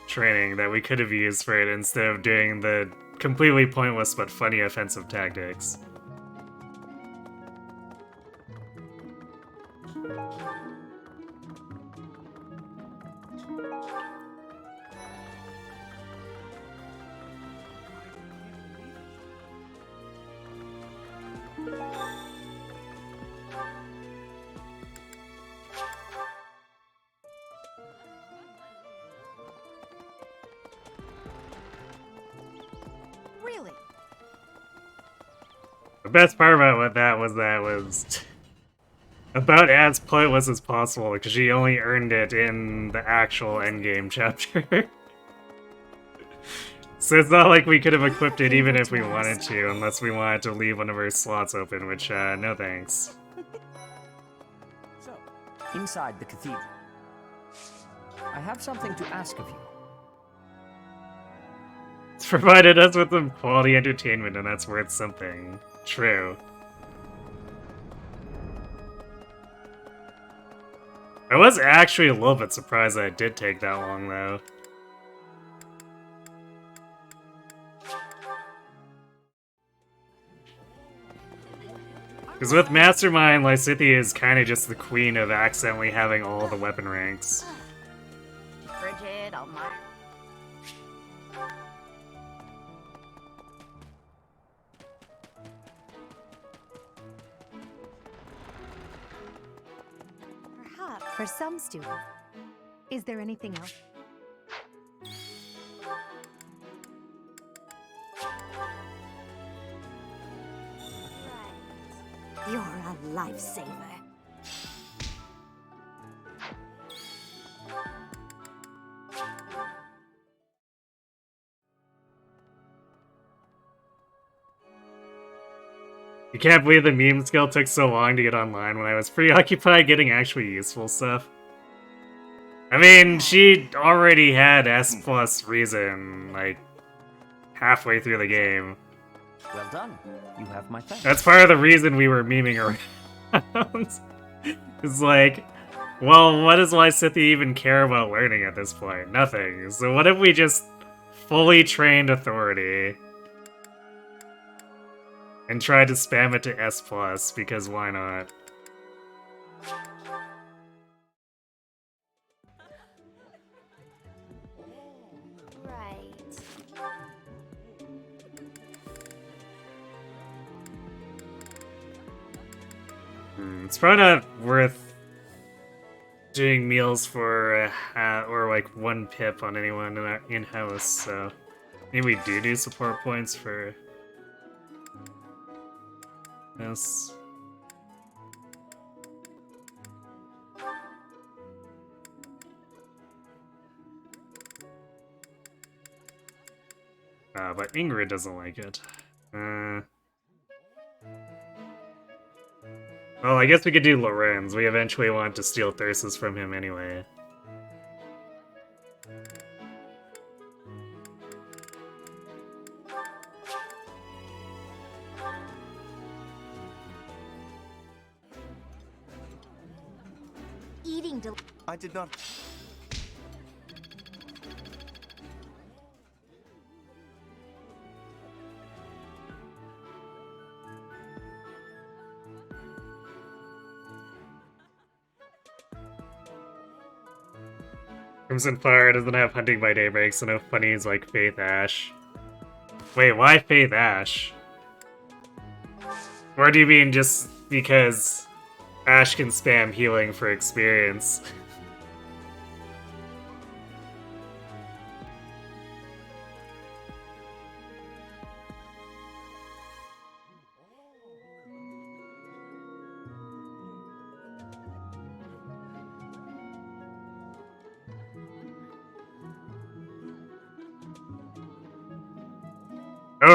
training that we could have used for it instead of doing the completely pointless but funny offensive tactics.
Really?
The best part about that was about as pointless as possible because she only earned it in the actual endgame chapter. So it's not like we could have equipped it even if we wanted to, unless we wanted to leave one of our slots open, which, no thanks.
So, inside the cathedral, I have something to ask of you.
It's provided us with some quality entertainment, and that's worth something. True. I was actually a little bit surprised that it did take that long, though. Because with Mastermind, Lysithea is kind of just the queen of accidentally having all the weapon ranks.
Frigid, oh my.
Perhaps for some students. Is there anything else?
You're a lifesaver.
You can't believe the meme skill took so long to get online when I was preoccupied getting actually useful stuff. I mean, she already had S plus reason, like, halfway through the game.
Well done. You have my thanks.
That's part of the reason we were memeing around. It's like, well, what does Lysithea even care about learning at this point? Nothing. So what if we just fully trained Authority and tried to spam it to S+, because why not?
Right.
It's probably not worth doing meals for, or like 1 pip on anyone in our in-house, so maybe we do support points for this. But Ingrid doesn't like it. Well, I guess we could do Lorenz. We eventually want to steal Thyrsus from him anyway.
Eating
I did not.
Crimson Fire doesn't have Hunting by Daybreak, so no funnies like Faith Ash. Wait, why Faith Ash? Or do you mean just because Ash can spam healing for experience?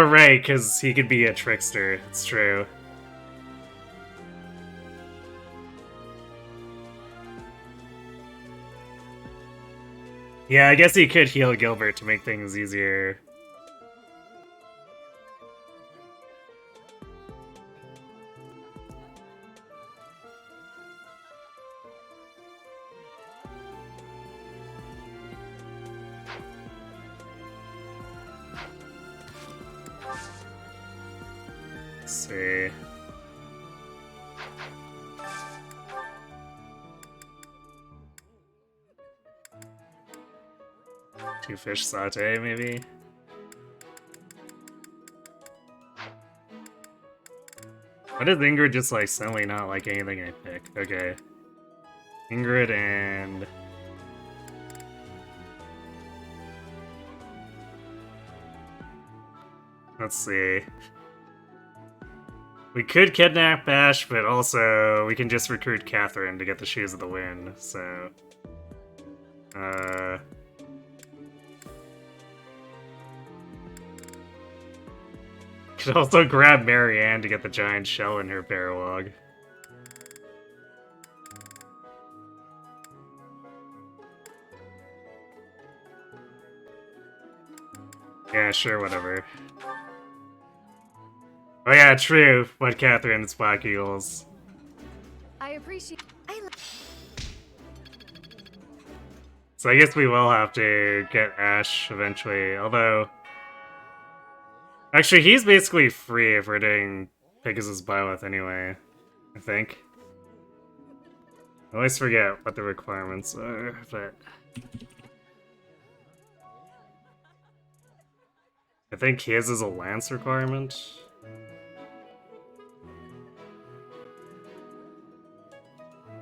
right, because he could be a trickster. It's true. Yeah, I guess he could heal Gilbert to make things easier. Let's see. Two fish saute, maybe? Why does Ingrid just like suddenly not like anything I pick? Okay. Ingrid and... Let's see. We could kidnap Ash, but also we can just recruit Catherine to get the Shoes of the Wind, so... Could also grab Marianne to get the giant shell in her paralog. Yeah, sure, whatever. Oh yeah, true. What Catherine's Black Eagles.
I appreciate.
So I guess we will have to get Ash eventually, although... Actually, he's basically free if we're doing Pegasus Byleth anyway, I think. I always forget what the requirements are, but... I think his is a lance requirement.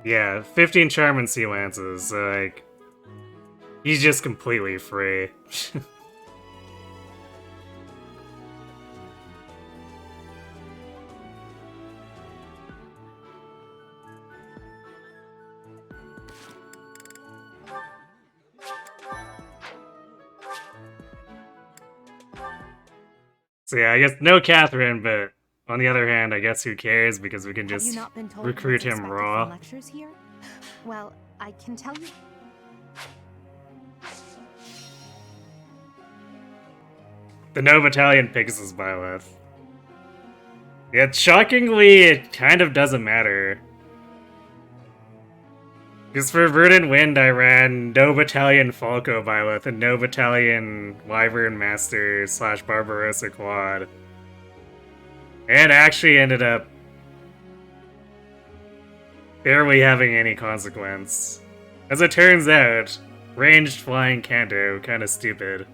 Yeah, 15 charm and sea lances, so like... He's just completely free. So yeah, I guess no Catherine, but on the other hand, I guess who cares because we can
Have you
just
not been told
recruit
what's
him
expected
raw.
from lectures here? Well, I can tell you.
The no battalion Pegasus Byleth. Yet shockingly, it kind of doesn't matter. Because for Verdant Wind, I ran no battalion Falco Byleth and no battalion Wyvern Master / Barbarossa Quad. And actually ended up barely having any consequence. As it turns out, ranged flying Kanto kinda stupid.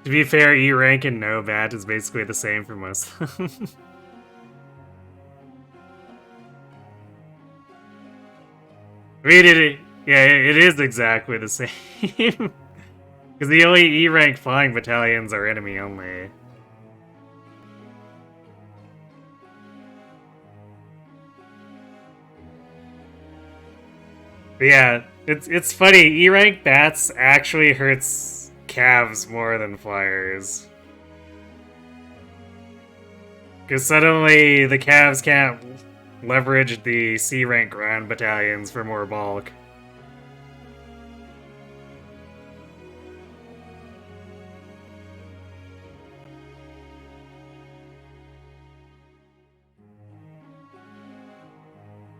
To be fair, E rank and no bat is basically the same for most of them. I mean, it is exactly the same. Because the only E rank flying battalions are enemy only. But yeah, it's funny. E rank bats actually hurts calves more than flyers. Because suddenly the calves can't leverage the C rank ground battalions for more bulk.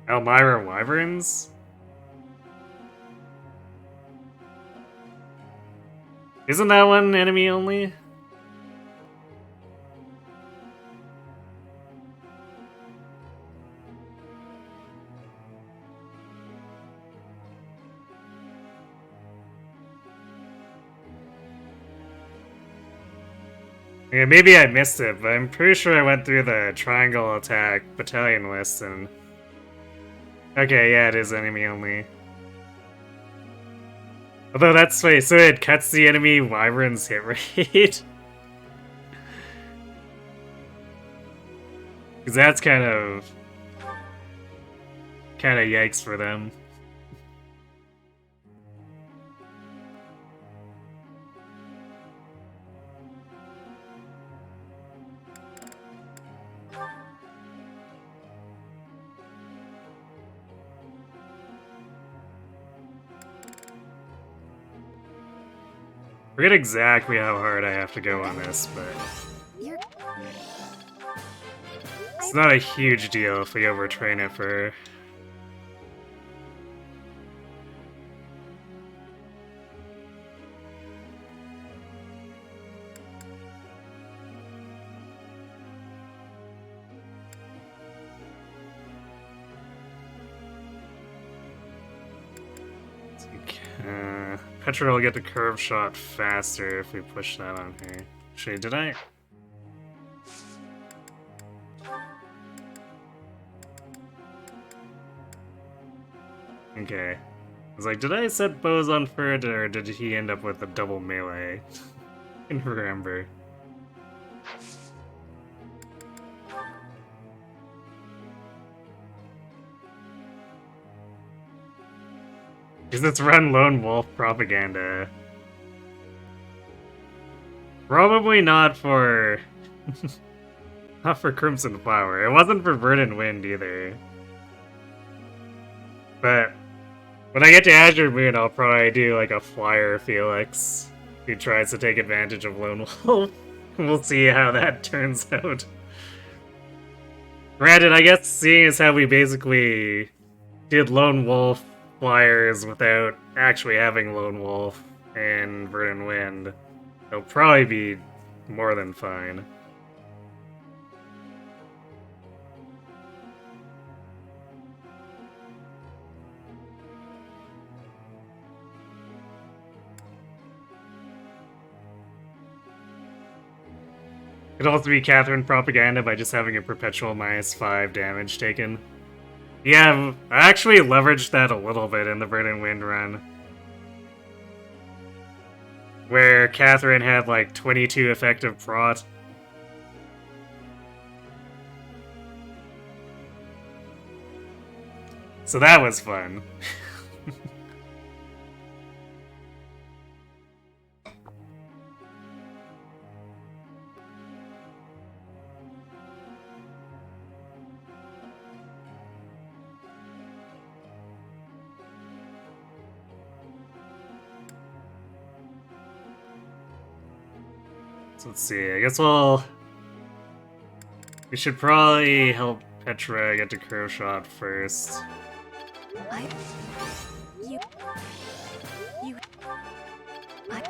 Elmira Wyverns? Isn't that one enemy only? Yeah, maybe I missed it, but I'm pretty sure I went through the triangle attack battalion list and... Okay, yeah, it is enemy only. Although that's funny, so it cuts the enemy Wyvern's hit rate. Because Because that's kind of yikes for them. Forget exactly how hard I have to go on this, but it's not a huge deal if we overtrain it for... Petra will get the curve shot faster if we push that on her. Actually, did I? Okay. I was like, did I set bows on Ferd, or did he end up with a double melee? I can't remember. Because it's run lone wolf propaganda. Probably not for... not for Crimson Flower. It wasn't for Verdant Wind either. But when I get to Azure Moon, I'll probably do like a flyer Felix who tries to take advantage of Lone Wolf. We'll see how that turns out. Granted, I guess seeing as how we basically did Lone Wolf flyers without actually having Lone Wolf and Verdant Wind, it'll probably be more than fine. It'd also be Catherine propaganda by just having a perpetual -5 damage taken. Yeah, I actually leveraged that a little bit in the Verdant Wind run. Where Catherine had like 22 effective prot. So that was fun. So let's see, I guess we should probably help Petra get to curve shot first.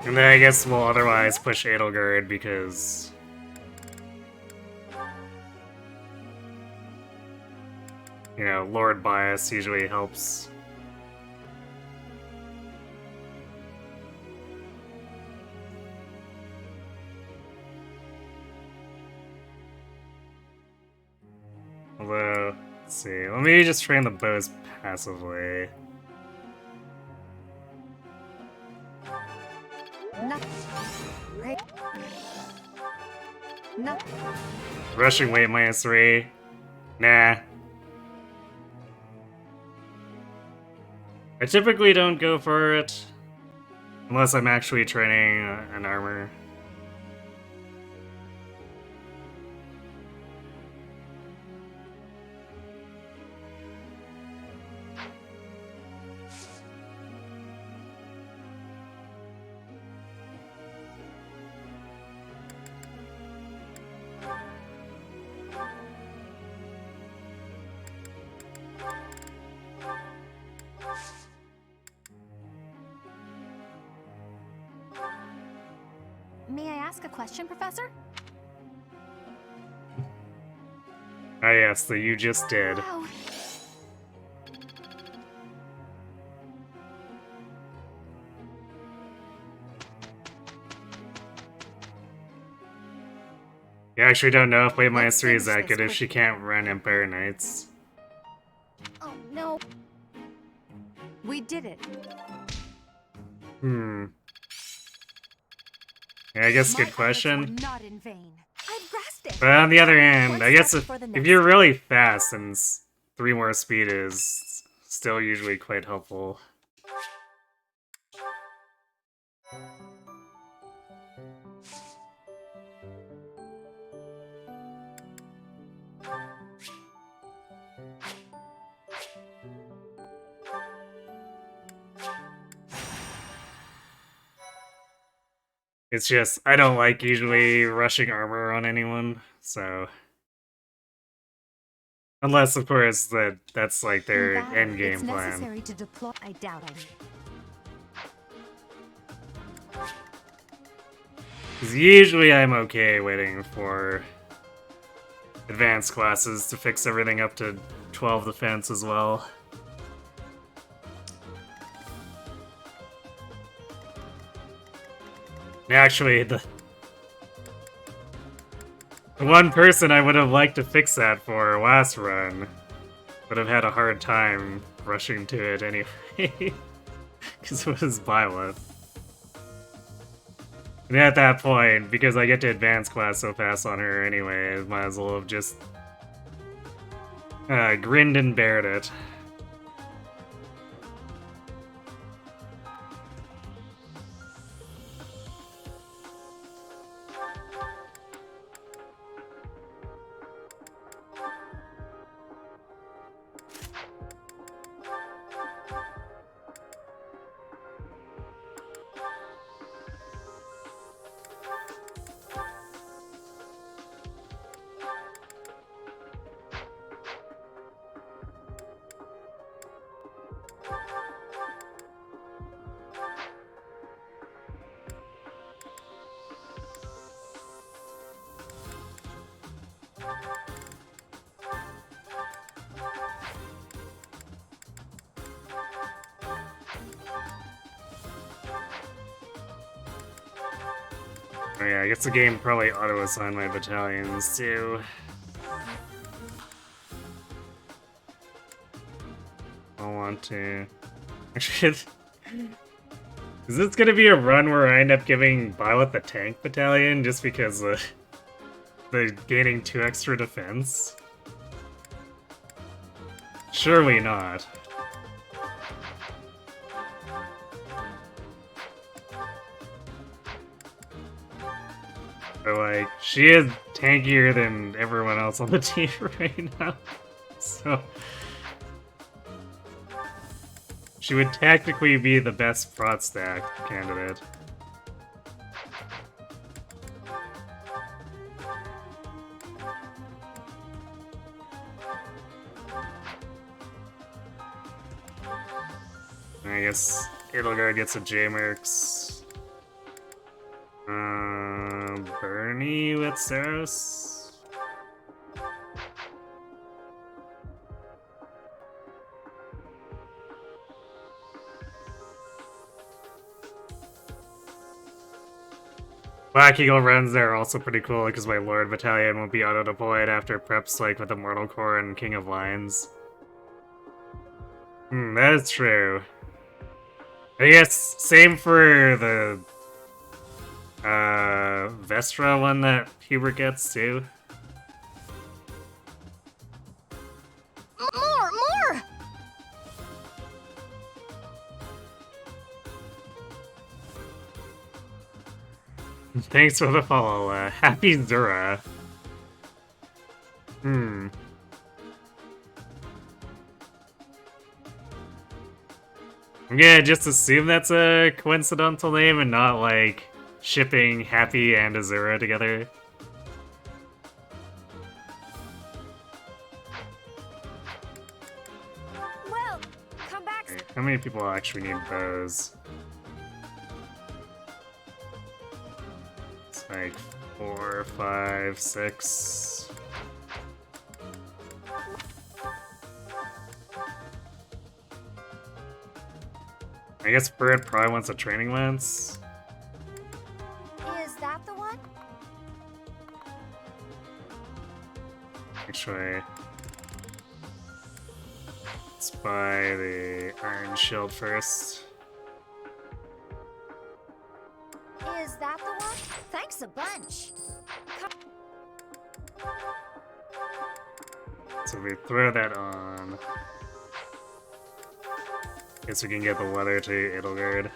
And then I guess we'll otherwise push Edelgard because... you know, Lord Bias usually helps. Although, let's see, let me just train the bows passively. Rushing weight -3. Nah. I typically don't go for it unless I'm actually training an armor.
May I ask a question, Professor?
Ah yes, that you just did.
Wow.
You actually don't know if weight -3 is that good if she can't run Empire Knights.
Oh no. We did it.
Yeah, I guess good
My efforts
question.
were not in vain. I've grasped it.
But on the other hand,
One
I guess
step
if,
before the
if
next
you're
step.
really fast, then 3 more speed is still usually quite helpful. It's just, I don't like usually rushing armor on anyone, so... Unless, of course, that's like their
In battle,
end game
it's
plan.
necessary to deploy. I doubt I need.
Because usually I'm okay waiting for advanced classes to fix everything up to 12 defense as well. Actually, the one person I would have liked to fix that for last run would have had a hard time rushing to it anyway. Because it was Byleth. And at that point, because I get to advance class so fast on her anyway, I might as well have just grinned and bared it. Oh yeah, I guess the game probably auto-assigned my battalions too. I want to... Actually, is this gonna be a run where I end up giving Byleth the tank battalion just because the gaining 2 extra defense? Surely not. But like, she is tankier than everyone else on the team right now. So she would technically be the best prot stack candidate. I guess Edelgard gets a J-Mercs. Bernie with Saros? Black Eagle runs there are also pretty cool because my Lord Battalion won't be auto-deployed after preps like with Immortal Core and King of Lions. That is true. I guess same for the Vestra one that Hubert gets too.
More!
Thanks for the follow, Happy Zura. I'm gonna just assume that's a coincidental name and not like shipping Happy and Azura together.
Well, come back.
Okay, how many people actually need bows? It's like 4, 5, 6. I guess Bird probably wants a training lance.
Is that the one?
Actually, let's buy the Iron Shield first.
Is that the one? Thanks a bunch.
So we throw that on. Guess we can get the letter to Edelgard.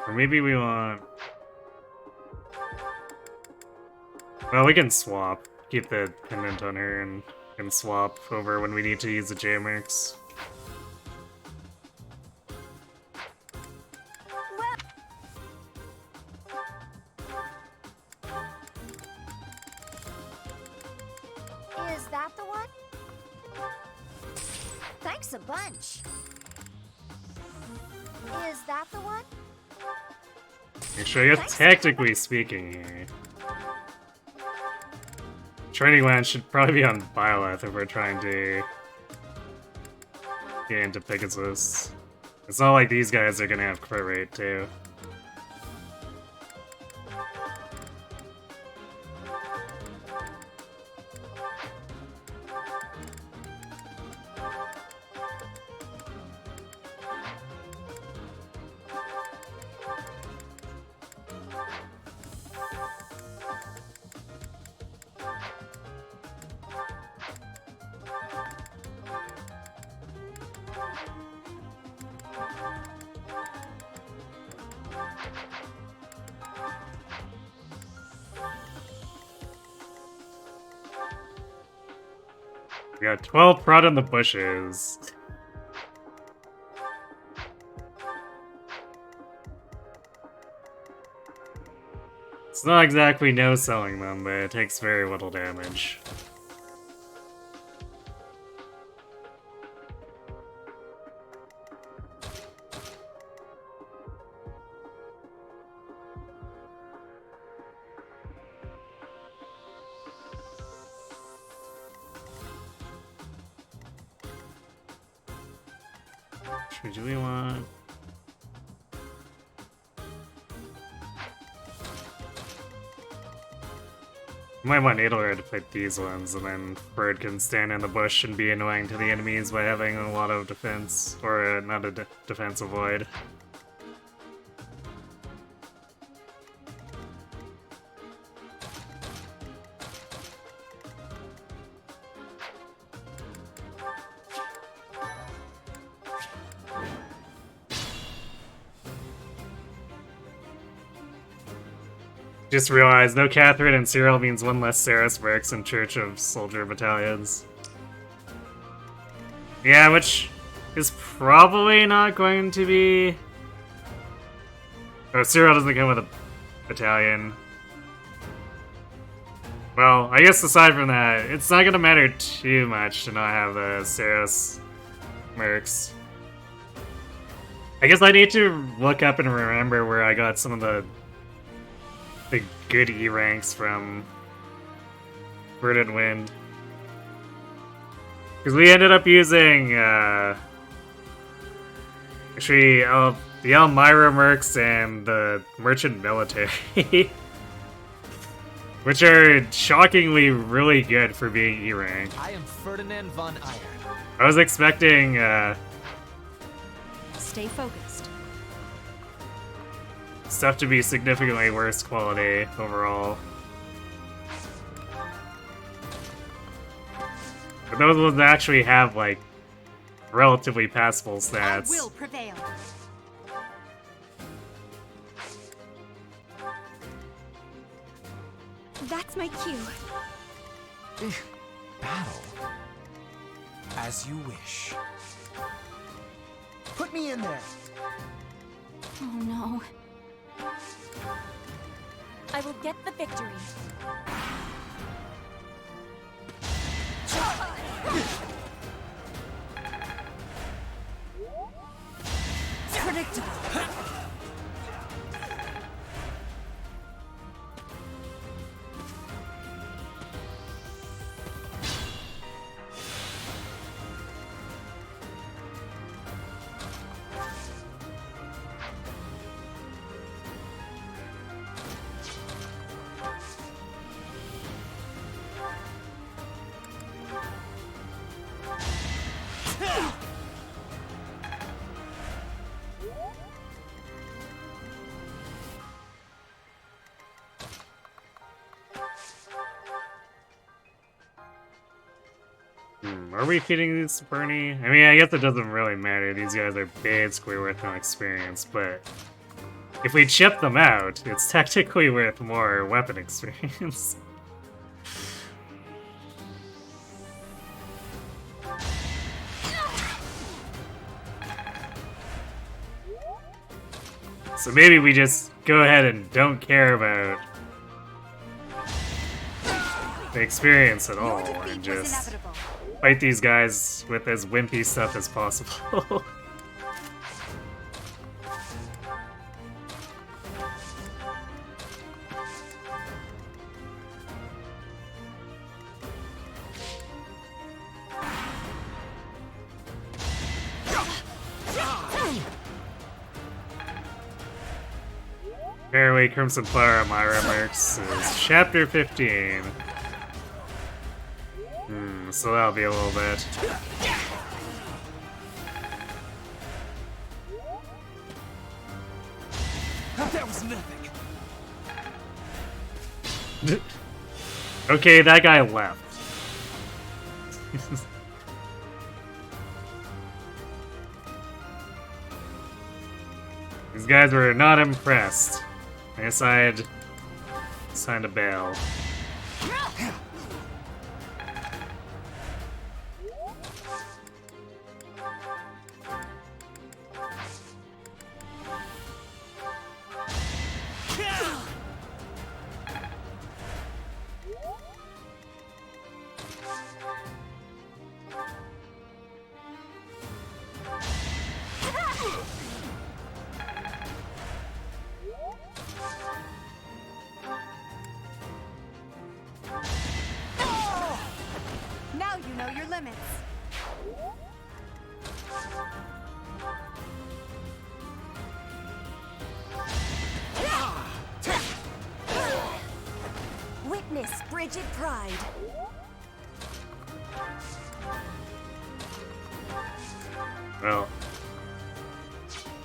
Or maybe we want... Well, we can swap. Keep the pendant on her and swap over when we need to use the J-Mercs.
Is that the one? Thanks a bunch. Is that the one?
Make sure you're tactically speaking here. Training land should probably be on Byleth if we're trying to get into Pegasus. It's not like these guys are gonna have crit rate too. We got 12 prod in the bushes. It's not exactly no selling them, but it takes very little damage. Do we want... Might want Edelgard to pick these ones, and then Bird can stand in the bush and be annoying to the enemies by having a lot of defense, or not a defense avoid. Just realized no Catherine and Cyril means one less Saris Mercs in Church of Soldier battalions. Yeah, which is probably not going to be... Oh, Cyril doesn't come with a battalion. Well, I guess aside from that, it's not going to matter too much to not have the Saris Mercs. I guess I need to look up and remember where I got some of the good E ranks from Verdant Wind. Because we ended up using, actually, the Elmira Mercs and the Merchant Military. Which are shockingly really good for being E rank.
I am Ferdinand von Iron.
I was expecting,
Stay focused.
stuff to be significantly worse quality overall. But those ones actually have, like, relatively passable stats.
I will prevail. That's my cue.
Battle? As you wish. Put me in there!
Oh no. I will get the victory.
Predictable.
Are we feeding these to Bernie? I mean, I guess it doesn't really matter. These guys are basically worth no experience, but if we chip them out, it's technically worth more weapon experience. So maybe we just go ahead and don't care about the experience at all and just fight these guys with as wimpy stuff as possible. Apparently, Crimson Flower on my remarks is Chapter 15. So that'll be a little bit.
That was nothing.
Okay, that guy left. These guys were not impressed. I decided it's time to bail.
Now you know your limits.
Witness frigid pride.
Well,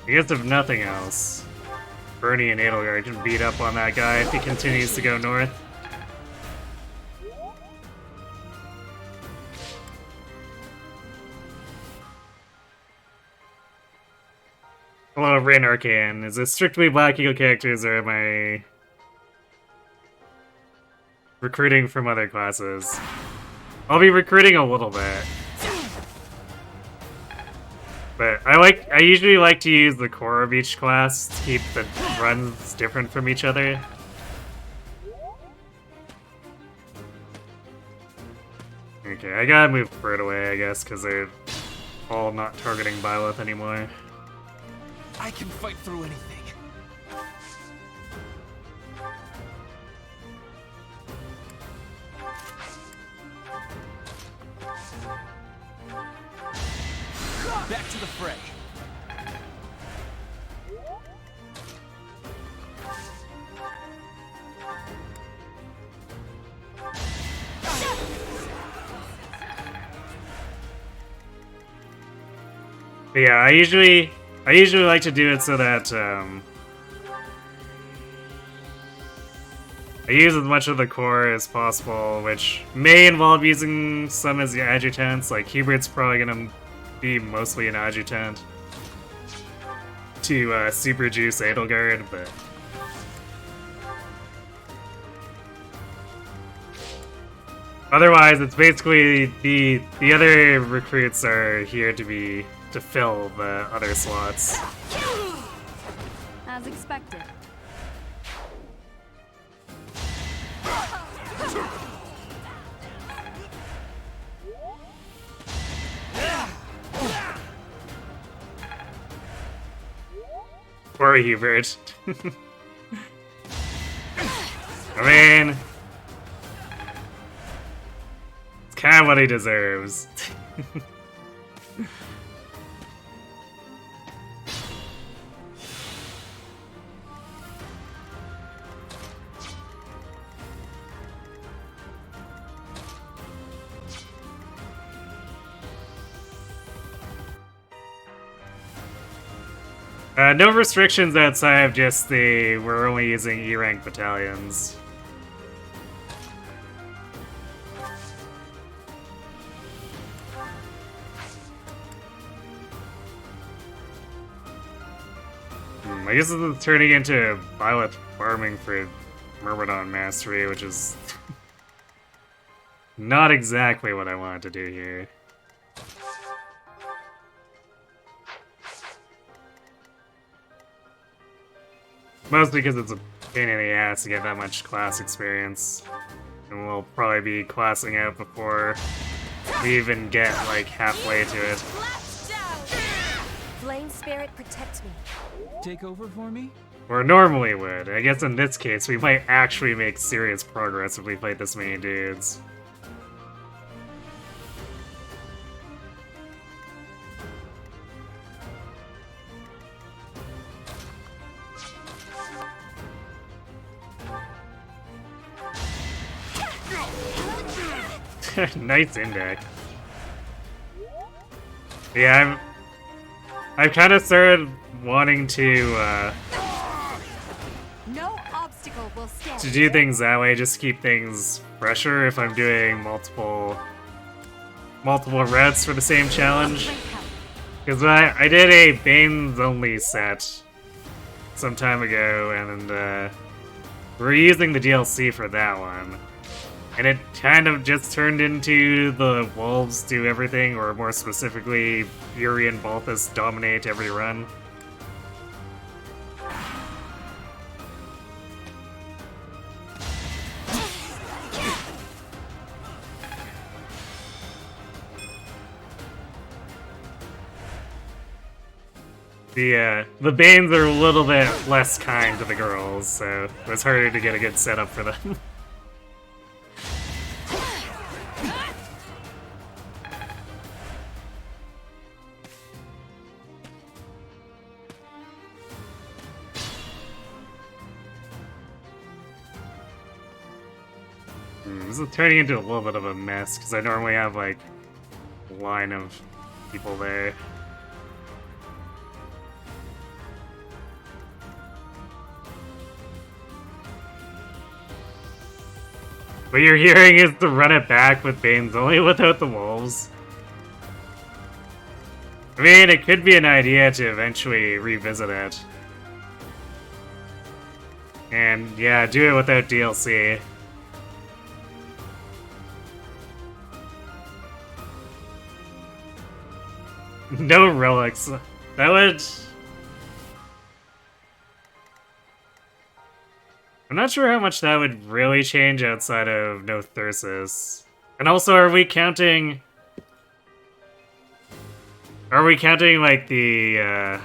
I guess if nothing else, Bernie and Edelgard can beat up on that guy if he continues to go north. Hello, Rin Arcane. Is this strictly Black Eagle characters, or am I recruiting from other classes? I'll be recruiting a little bit. But I usually like to use the core of each class to keep the runs different from each other. Okay, I gotta move Prot away, I guess, because they're all not targeting Byleth anymore.
I can fight through anything. Back to the fray.
But yeah, I usually like to do it so that I use as much of the core as possible, which may involve using some as the adjutants. Like Hubert's probably gonna be mostly an adjutant to super juice Edelgard, but otherwise it's basically the other recruits are here to fill the other slots.
As expected.
Poor Hubert. I mean, it's kind of what he deserves. No restrictions outside of just we're only using E-rank battalions. I guess this is turning into Byleth farming for Myrmidon Mastery, which is not exactly what I wanted to do here. Mostly because it's a pain in the ass to get that much class experience. And we'll probably be classing out before we even get, like, halfway to it.
Flame spirit, protect me.
Take over for me?
Or normally would. I guess in this case, we might actually make serious progress if we fight this many dudes. Nice index. Yeah, I've kind of started wanting to
No obstacle will stand.
do things that way, just keep things fresher if I'm doing multiple routes for the same challenge. Because I did a Bane's only set some time ago, and we're using the DLC for that one. And it kind of just turned into the wolves do everything, or more specifically, Fury and Balthus dominate every run. The Banes are a little bit less kind to the girls, so it was harder to get a good setup for them. This is turning into a little bit of a mess, because I normally have, like, a line of people there. What you're hearing is to run it back with Banes only without the wolves. I mean, it could be an idea to eventually revisit it. And yeah, do it without DLC. No relics. That would... I'm not sure how much that would really change outside of no Thyrsus. And also, are we counting, like, the,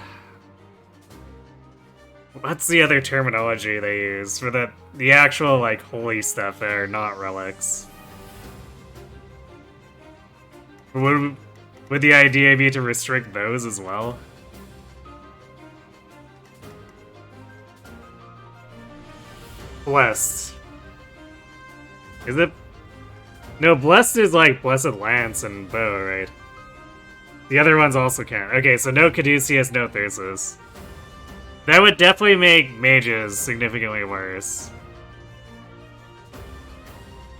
what's the other terminology they use for the actual, like, holy stuff that are not relics? Would the idea be to restrict those as well? Blessed. Is it? No, Blessed is like Blessed Lance and Bow, right? The other ones also count. Okay, so no Caduceus, no Thyrsus. That would definitely make mages significantly worse.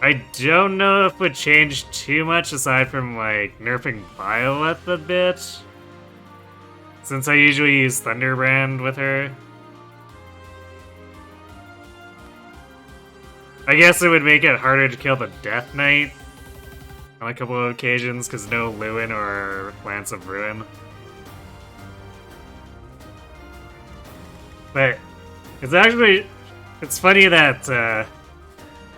I don't know if it would change too much aside from, like, nerfing Byleth a bit. Since I usually use Thunderbrand with her. I guess it would make it harder to kill the Death Knight on a couple of occasions, because no Lewin or Lance of Ruin. But it's funny that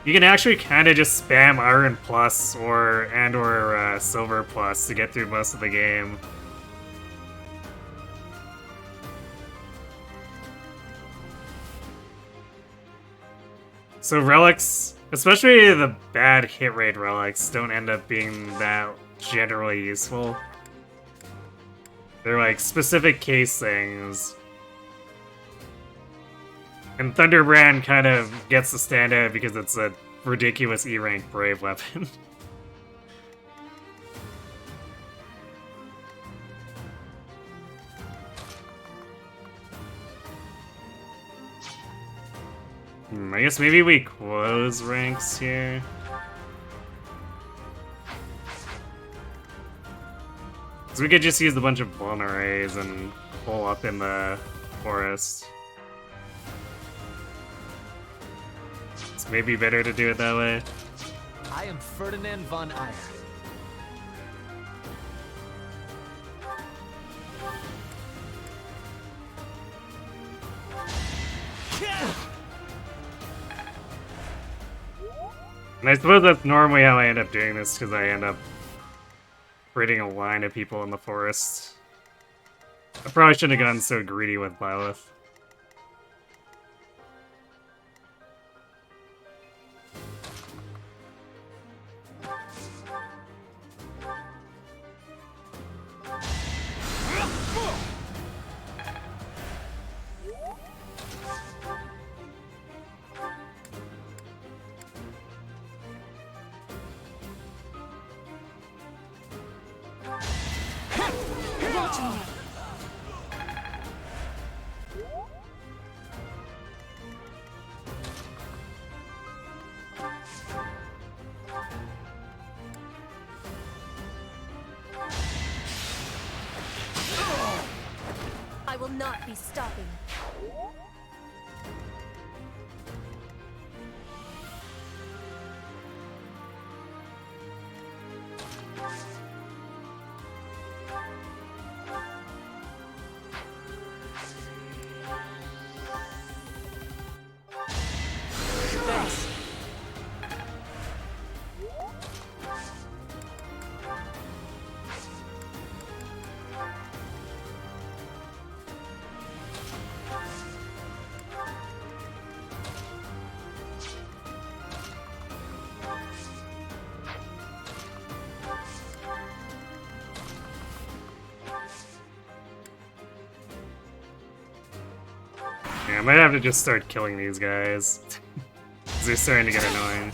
you can actually kind of just spam Iron Plus or Silver Plus to get through most of the game. So relics, especially the bad hit rate relics, don't end up being that generally useful. They're like specific case things. And Thunderbrand kind of gets to stand out because it's a ridiculous E-rank brave weapon. I guess maybe we close ranks here. So we could just use a bunch of vulneraries and pull up in the forest. It's maybe better to do it that way.
I am Ferdinand von Eyre.
And I suppose that's normally how I end up doing this, because I end up creating a line of people in the forest. I probably shouldn't have gotten so greedy with Byleth.
I will not be stopping.
Yeah, I might have to just start killing these guys. 'Cause they're starting to get annoying.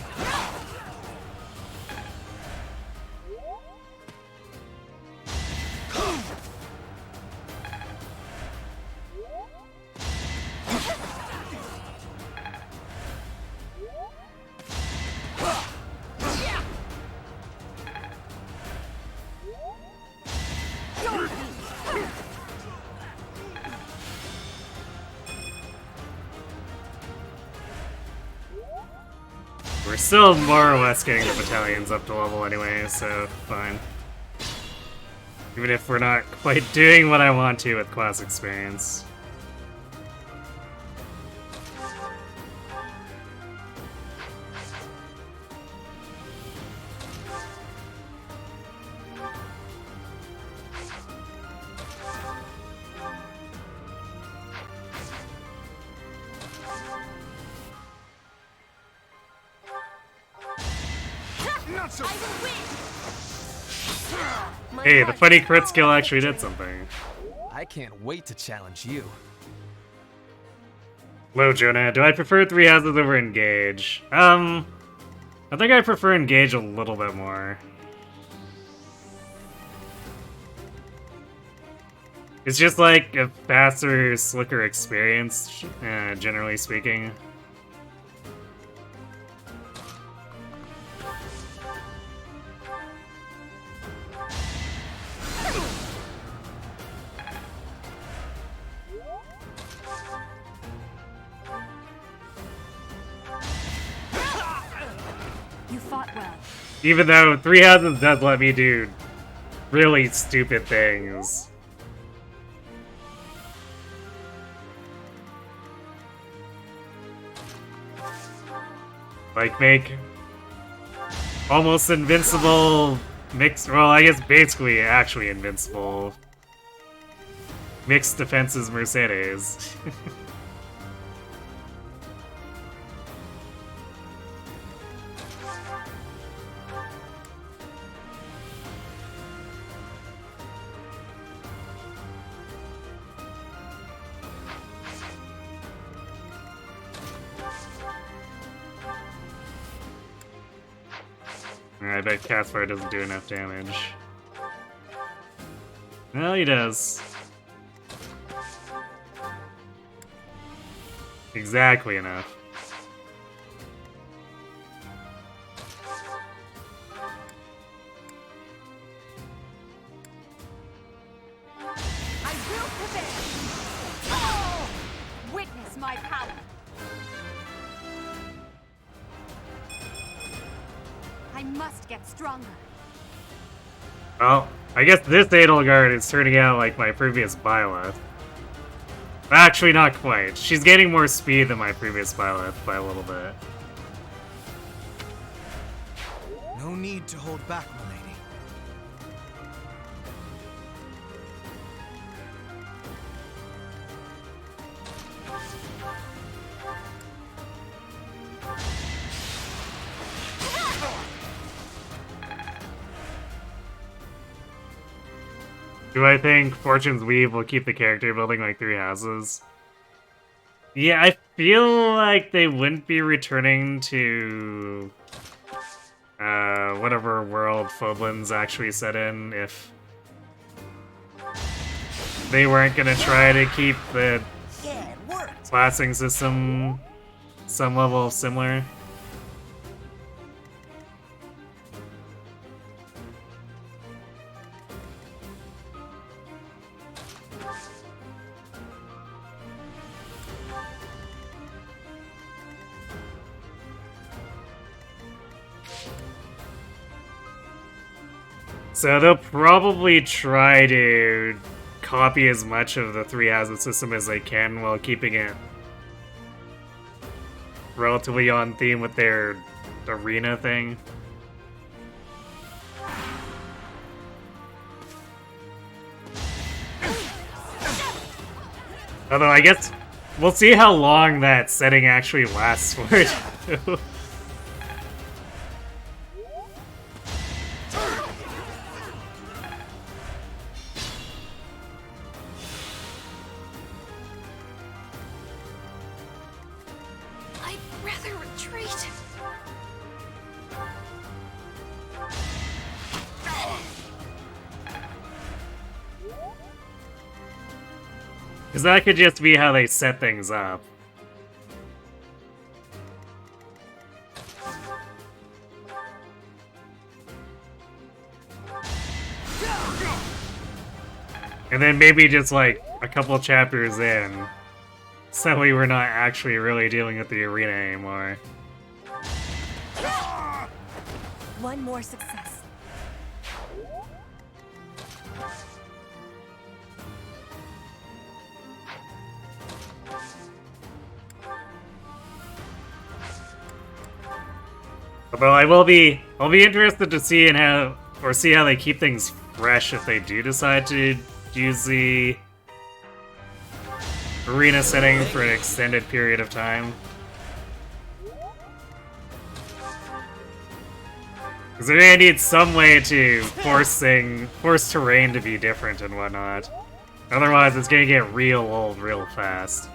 We're still more or less getting the battalions up to level anyway, so fine. Even if we're not quite doing what I want to with class experience.
Not so
I will win. My
Hey, the
heart
funny
is
crit
full
skill
of
actually did
victory.
something.
I can't wait to challenge you.
Hello, Jonah. Do I prefer 3 houses over engage? I think I prefer engage a little bit more. It's just like a faster, slicker experience, generally speaking.
You fought well.
Even though 3 houses does let me do really stupid things. Like make almost invincible mixed, well, I guess basically actually invincible mixed defenses Mercedes. I bet Caspar doesn't do enough damage. Well, he does. Exactly enough.
I will prevail. Oh!
my power. I must get stronger.
Well, I guess this Edelgard is turning out like my previous Byleth. Actually, not quite. She's gaining more speed than my previous Byleth by a little bit.
No need to hold back, my lady.
Do I think Fortune's Weave will keep the character building like 3 houses? Yeah, I feel like they wouldn't be returning to whatever world Phoblin's actually set in if they weren't gonna try to keep the classing system some level of similar. So they'll probably try to copy as much of the 3 hazard system as they can while keeping it relatively on theme with their arena thing. Although I guess we'll see how long that setting actually lasts for. Because that could just be how they set things up. And then maybe just like a couple chapters in, suddenly we're not actually really dealing with the arena anymore.
One more success.
Although I'll be interested to see how they keep things fresh if they do decide to use the arena setting for an extended period of time. Because they're gonna need some way to force terrain to be different and whatnot. Otherwise, it's gonna get real old real fast.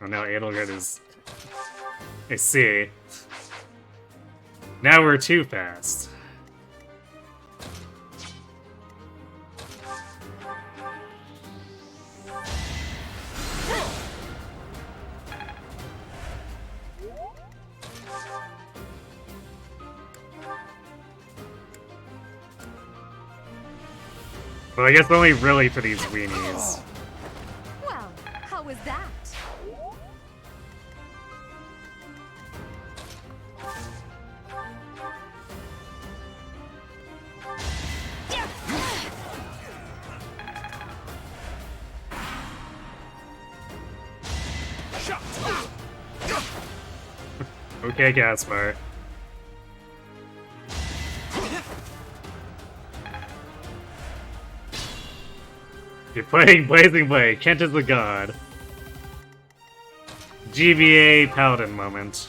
Oh no, Edelgard is... I see. Now we're too fast. Well, I guess only really for these weenies.
Well, how was that?
Okay, Gaspar. You're playing Blazing Blade. Kent is the god. GBA Paladin moment.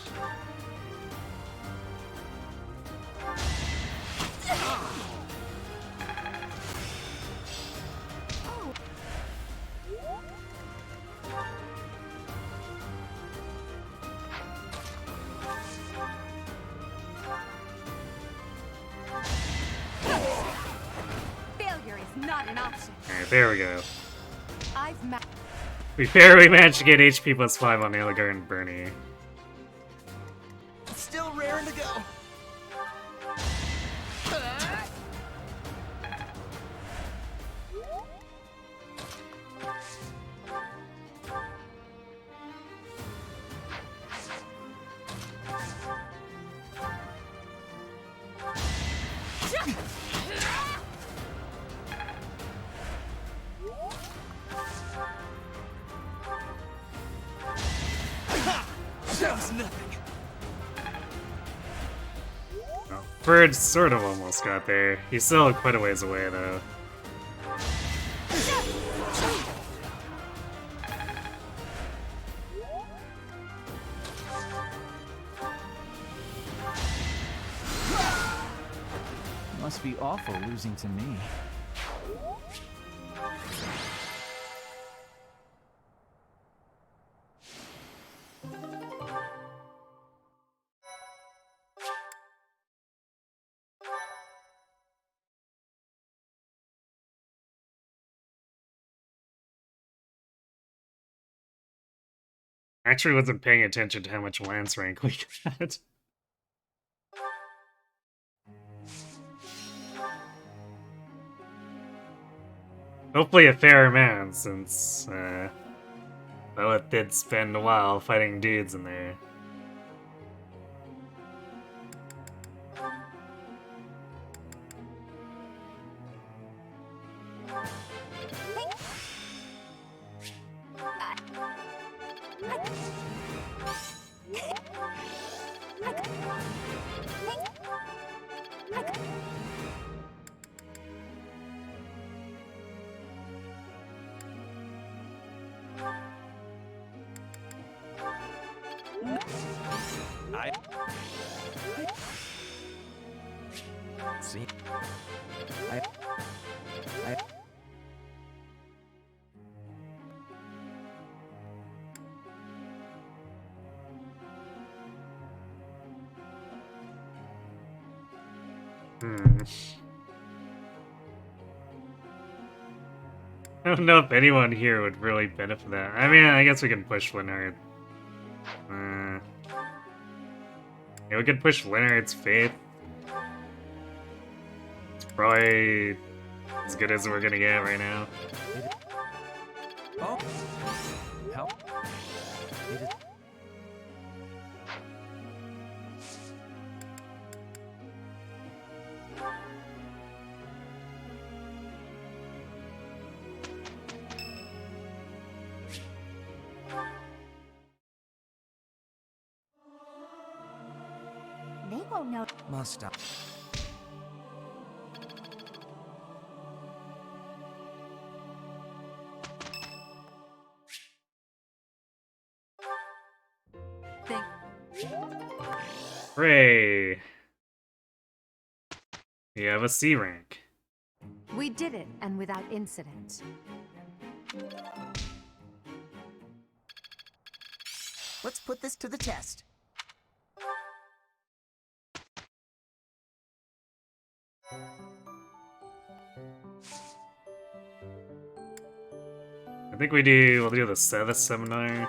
Failure is not an option.
Alright, there we go.
I've
We barely managed to get HP plus 5 on Edelgard and Bernie.
Still raring to go. That was nothing.
Oh, Bird sort of almost got there. He's still quite a ways away, though.
Must be awful losing to me.
Actually wasn't paying attention to how much Lance rank we got. Hopefully a fair amount, since Byleth did spend a while fighting dudes in there.
See?
I don't know if anyone here would really benefit that. I mean, I guess we can push Leonard. Yeah, we could push Leonard's Faith. It's probably as good as we're gonna get right now.
Oh. Help.
They won't know.
Must stop.
Hooray! You have a C rank.
We did it, and without incident.
Let's put this to the test.
I think we'll do the 7th seminar.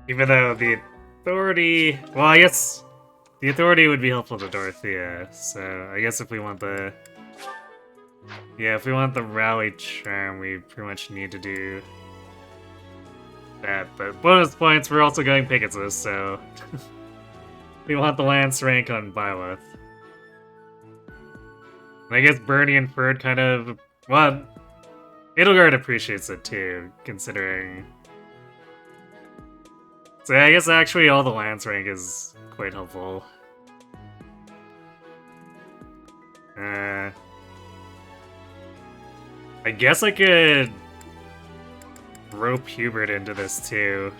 Even though the authority, well, I guess the authority would be helpful to Dorothea, so I guess if we want the, yeah, if we want the rally charm, we pretty much need to do that, but bonus points, we're also going Pegasus, so we want the Lance rank on Byleth. And I guess Bernie and Ferd kind of, well, Edelgard appreciates it too, considering. So I guess actually all the Lance rank is quite helpful. I guess I could rope Hubert into this too.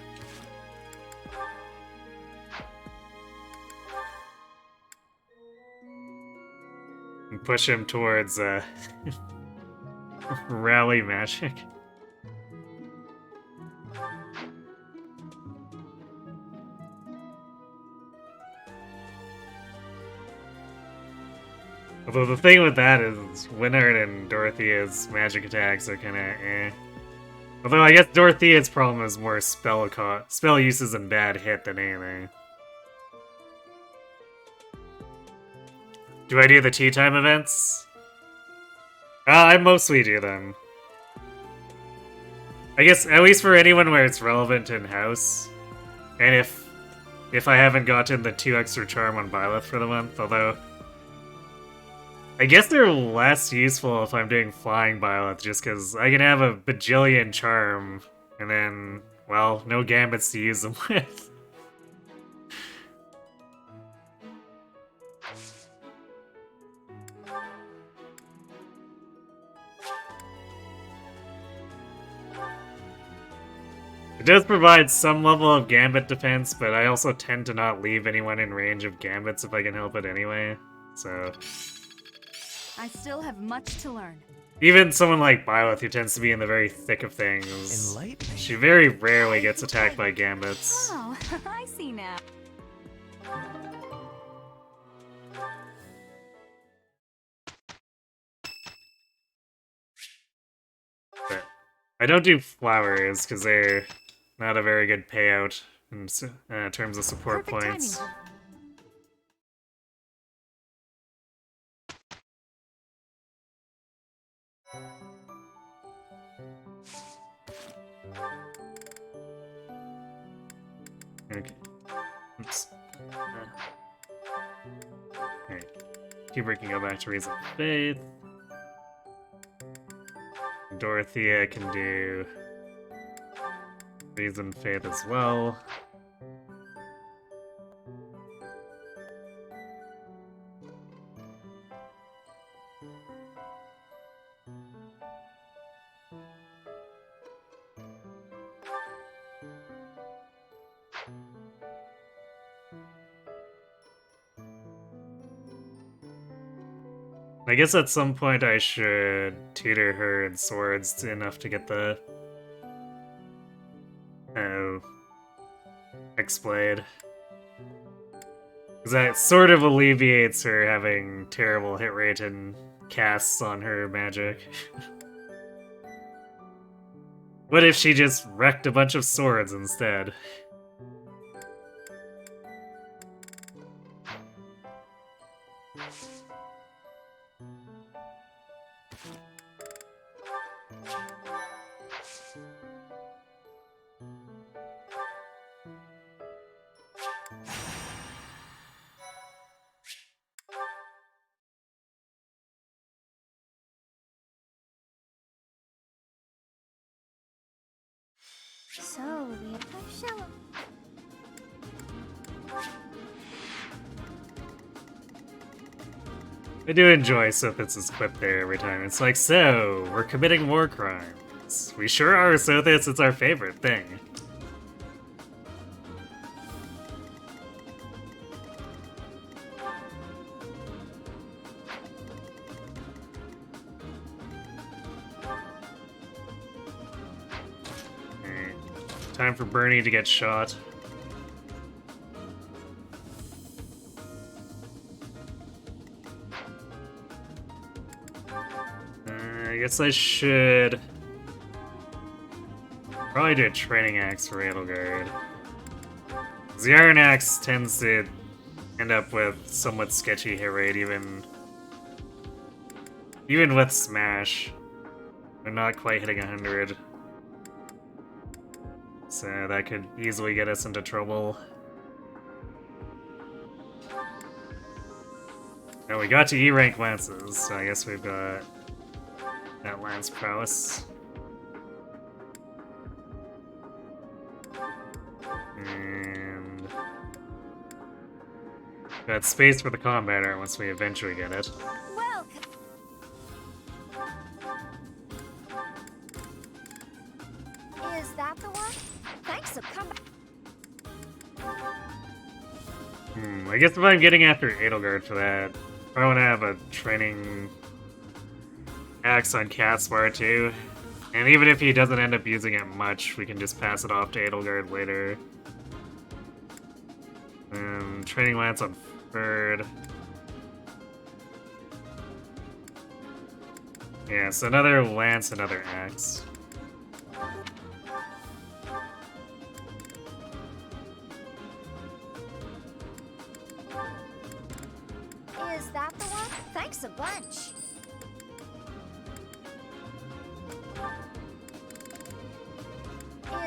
And push him towards rally magic. Although the thing with that is, Winard and Dorothea's magic attacks are kinda eh. Although I guess Dorothea's problem is more spell uses and bad hit than anything. Do I do the tea time events? I mostly do them. I guess, at least for anyone where it's relevant in-house. And if I haven't gotten the 2 extra charm on Byleth for the month, although... I guess they're less useful if I'm doing flying Byleth, just because I can have a bajillion charm, and then, well, no gambits to use them with. It does provide some level of gambit defense, but I also tend to not leave anyone in range of gambits if I can help it anyway, so...
I still have much to learn.
Even someone like Byleth, who tends to be in the very thick of things,
Enlighten me.
she very rarely gets attacked by gambits.
Oh, I see now.
But I don't do flowers, because they're not a very good payout in terms of support
Perfect
points.
timing.
Okay. Oops. Alright. Keeper can go back to Reason of Faith. Dorothea can do Reason Faith as well. I guess at some point I should tutor her in swords enough to get the X-Blade. Because that sort of alleviates her having terrible hit rate and casts on her magic. What if she just wrecked a bunch of swords instead?
So, we have Shallow.
I do enjoy Sothis' quip there every time. It's like, so, we're committing war crimes. We sure are, Sothis, it's our favorite thing. Alright, time for Bernie to get shot. I guess I should probably do a training axe for Edelgard. The Iron Axe tends to end up with somewhat sketchy hit rate, even with Smash. They're not quite hitting 100. So that could easily get us into trouble. Now we got to E-rank lances, so I guess we've got that lance prowess. And got space for the combat art once we eventually get it.
Welcome.
Is that the one? Thanks, so come back.
I guess if I'm getting after Edelgard for that, I want to have a training axe on Caspar too. And even if he doesn't end up using it much, we can just pass it off to Edelgard later. Training lance on Ferd. Yeah, so another lance, another axe.
Is that the one? Thanks a bunch.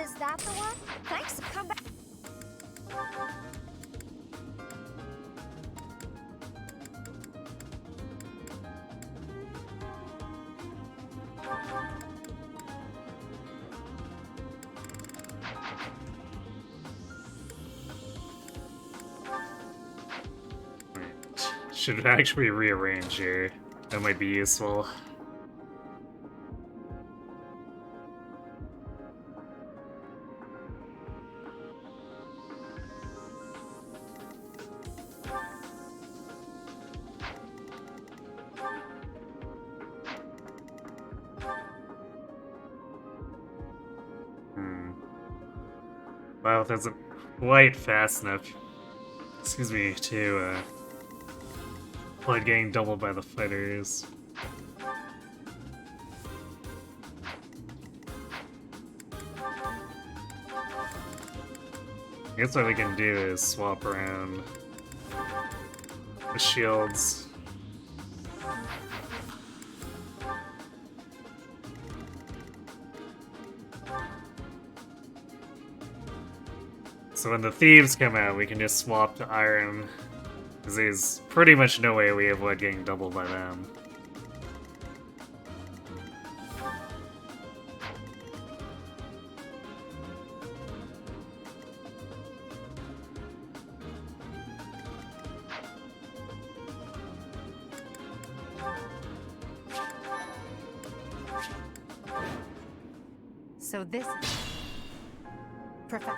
Is that the one? Thanks. Come back.
Should actually rearrange here. That might be useful. Byleth isn't quite fast enough, excuse me, to avoid getting doubled by the fighters. I guess what we can do is swap around the shields. So when the thieves come out, we can just swap to iron, because there's pretty much no way we avoid getting doubled by them.
So this is... Professor.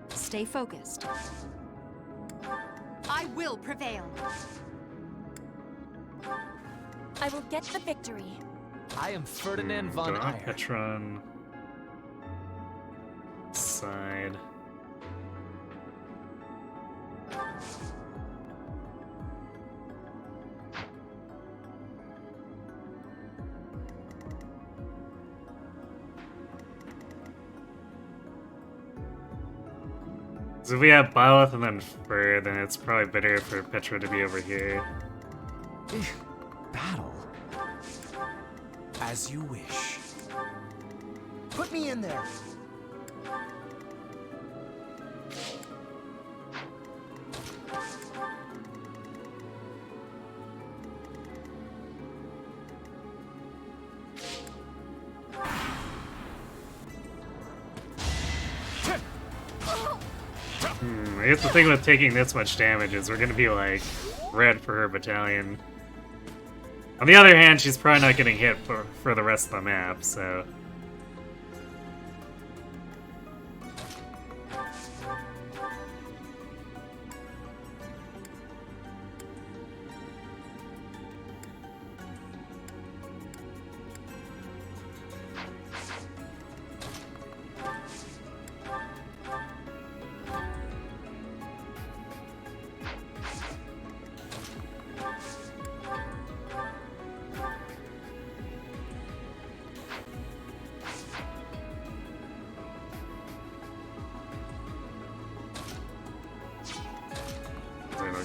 Stay focused.
I will prevail.
I will get the victory.
I am Ferdinand von Eyre.
Pt1 side. So if we have Byleth and then Fur, then it's probably better for Petra to be over here.
Battle.
As you wish.
Put me in there.
I guess the thing with taking this much damage is we're gonna be like red for her battalion. On the other hand, she's probably not getting hit for the rest of the map, so...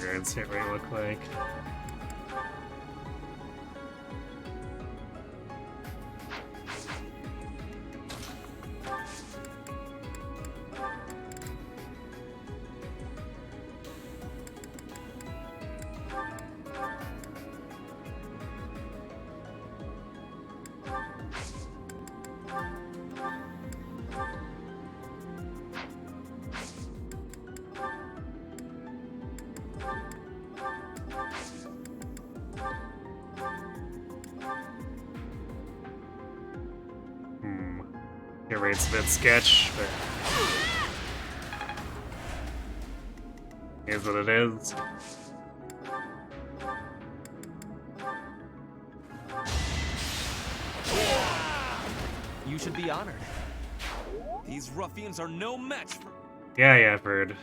Guards hit rate look like. Hit rate's a bit sketch, but here's what it is.
You should be honored.
These ruffians are no match for...
Yeah, I've heard.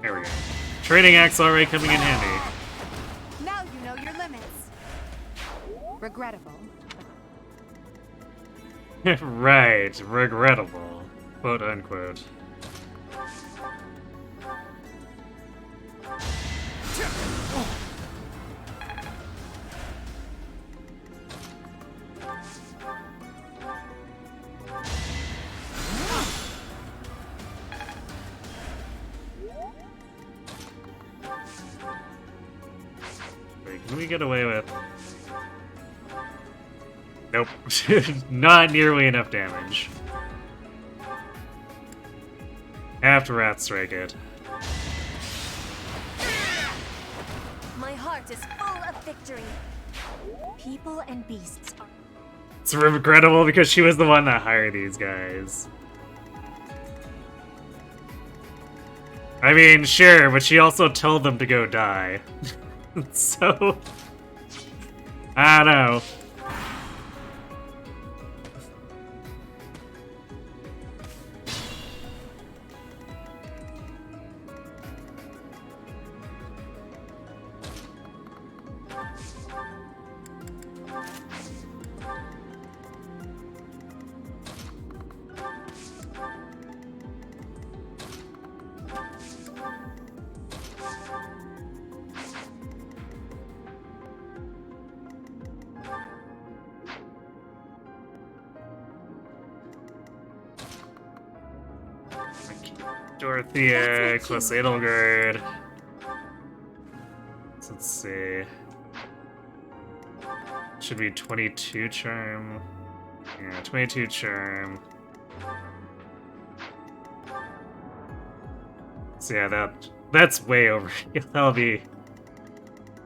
There we go. Training axe already coming in handy.
Now you know your limits. Regrettable.
Right, regrettable. Quote unquote. Wait, can we get away with... Nope. Not nearly enough damage. Have to Wrath Strike it.
My heart is full of victory. People and beasts are.
It's regrettable because she was the one that hired these guys. I mean, sure, but she also told them to go die. So... I don't know. Dorothea, close Edelgard. Let's see. Should be 22 charm. Yeah, 22 charm. So yeah, that's way over. That'll be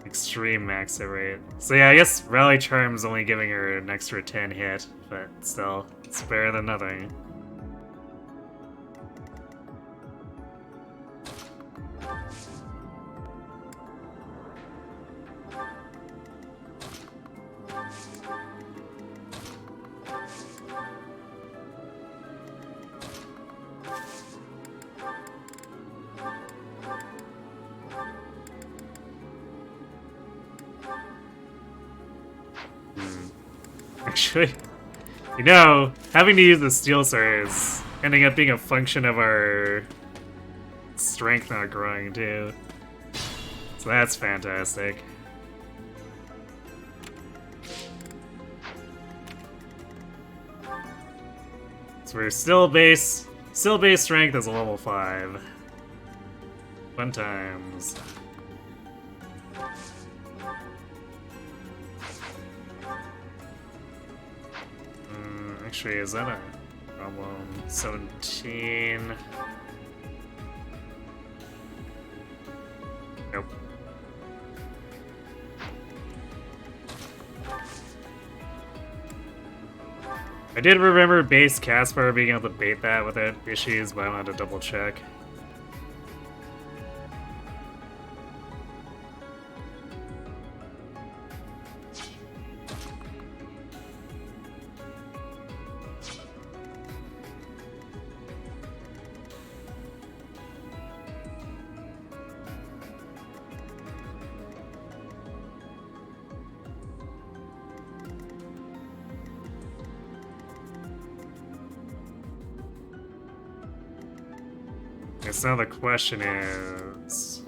extreme max hit rate. So yeah, I guess Rally Charm's only giving her an extra 10 hit, but still, it's better than nothing. Actually, you know, having to use the Steel Sword is ending up being a function of our strength not growing too. So that's fantastic. So we're still base strength as a level 5. Fun times. Actually, is that a problem? 17. Nope. I did remember base Caspar being able to bait that without issues, but I wanted to double check. Guess now the question is...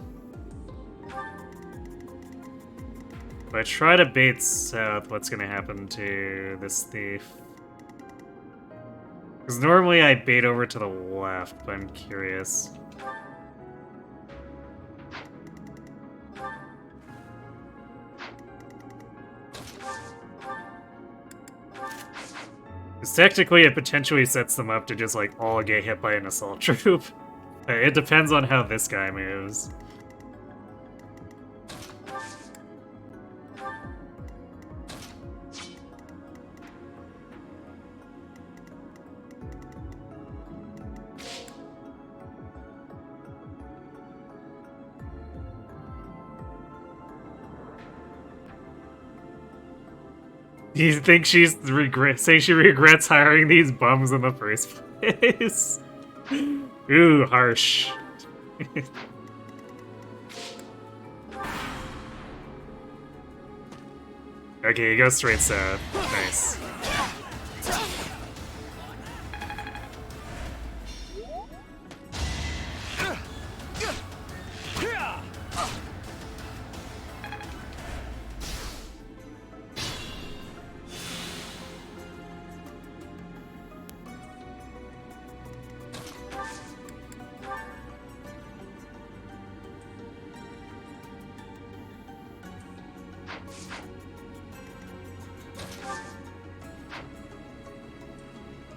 if I try to bait south, what's gonna happen to this thief? Because normally I bait over to the left, but I'm curious. Because technically it potentially sets them up to just like all get hit by an assault troop. It depends on how this guy moves. Do you think she's saying she regrets hiring these bums in the first place? Ooh, harsh. Okay, you go straight south. Nice.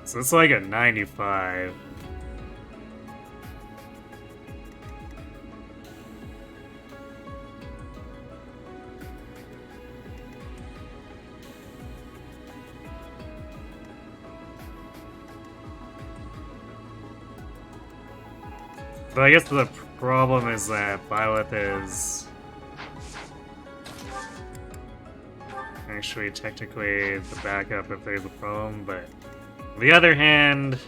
So it's like a 95. But I guess the problem is that Byleth is actually technically the backup if there's a problem, but on the other hand,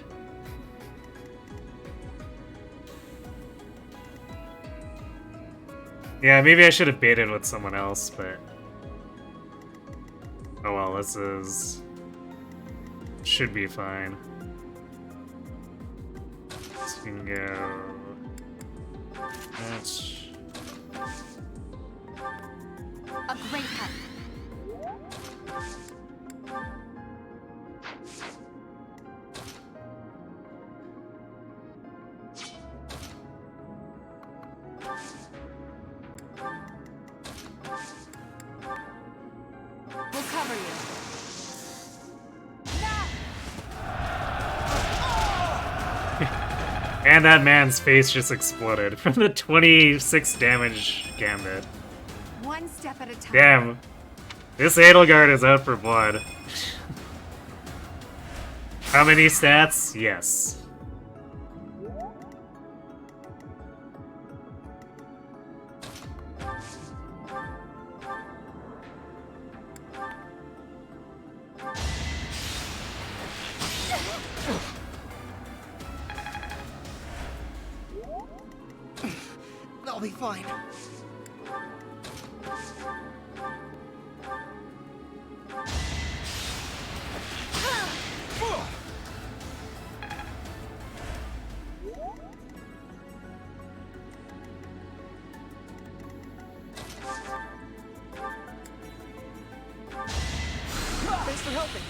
yeah, maybe I should have baited with someone else, but oh well, this is should be fine. So we can go. That's
A great help. We'll cover you.
and that man's face just exploded from the 26 damage gambit.
One step at a time.
Damn. This Edelgard is out for blood. How many stats? Yes.
I'll be fine. Thanks for helping.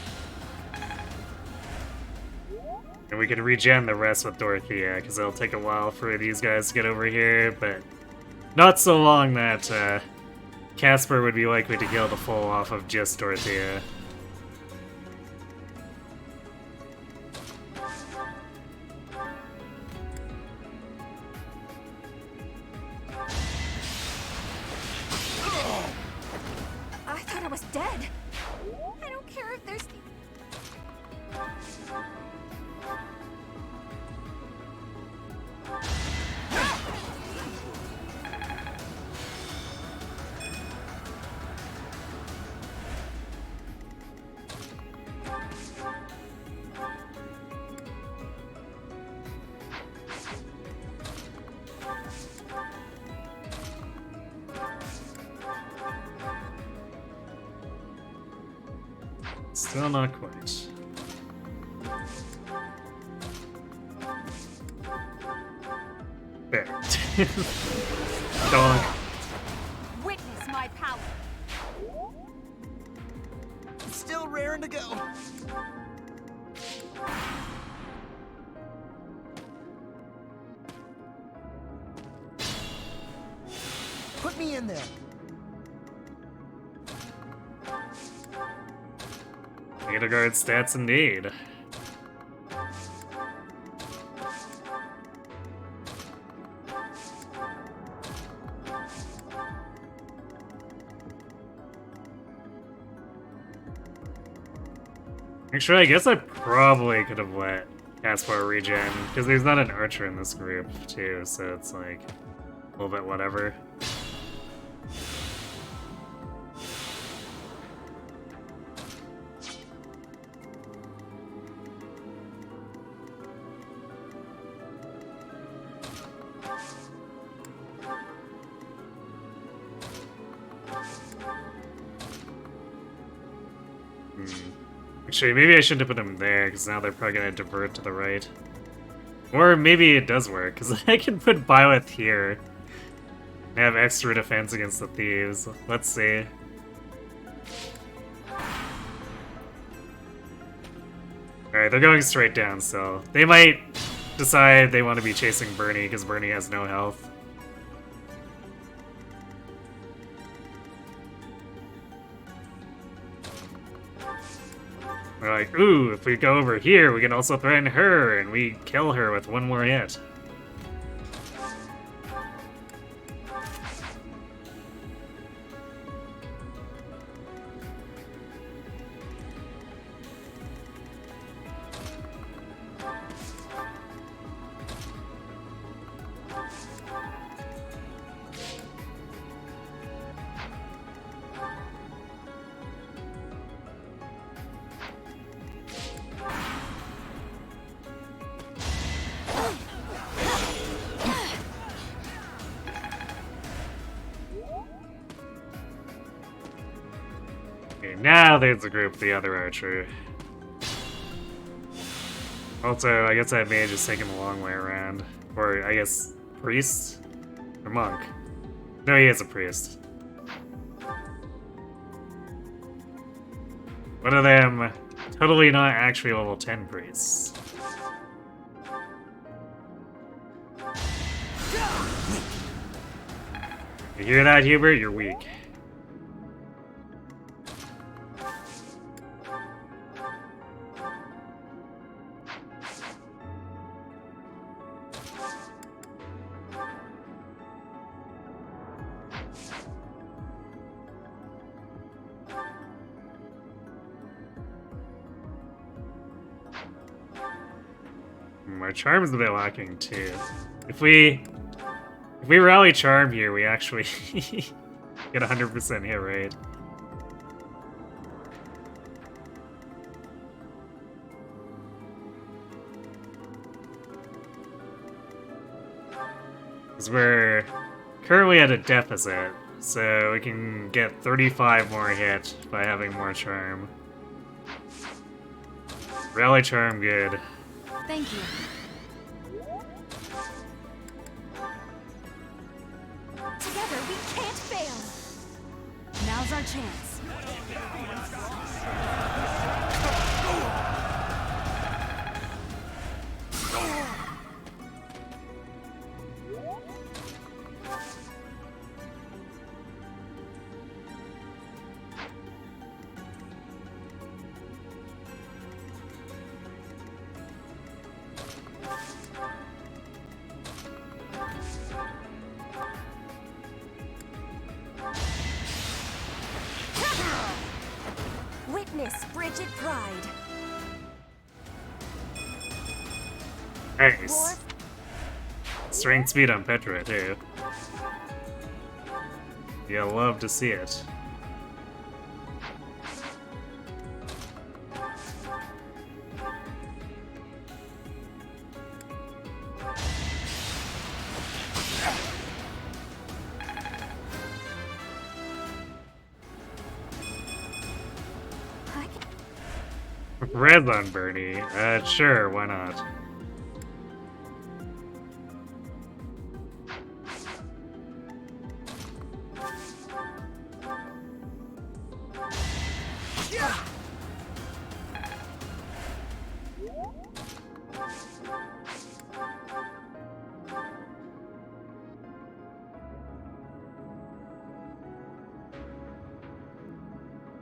And we can regen the rest with Dorothea, because it'll take a while for these guys to get over here, but not so long that Casper would be likely to kill the full off of just Dorothea.
I thought I was dead. I don't care if there's...
Still not quite. There. Dog.
Witness my power.
Still raring to go. Put me in there.
Edelgard stats indeed. Actually, I guess I probably could have let Caspar regen, because there's not an archer in this group, too, so it's like a little bit whatever. Actually, maybe I shouldn't have put them there, because now they're probably going to divert to the right. Or maybe it does work, because I can put Byleth here and have extra defense against the thieves. Let's see. Alright, they're going straight down, so they might decide they want to be chasing Bernie, because Bernie has no health. They're like, ooh, if we go over here, we can also threaten her, and we kill her with one more hit. Okay, now there's the group, the other archer. Also, I guess that mage is taking the long way around. Or, I guess, priest? Or monk? No, he is a priest. One of them, totally not actually level 10 priests. You hear that, Hubert? You're weak. My charm is a bit lacking too. If we rally charm here, we actually get 100% hit rate. Because we're currently at a deficit, so we can get 35 more hit by having more charm. Rally charm, good.
Thank you. Together we can't fail. Now's our chance.
Witness frigid pride.
Nice. Strength speed on Petra too. Yeah, love to see it. Red on Bernie. Sure, why not?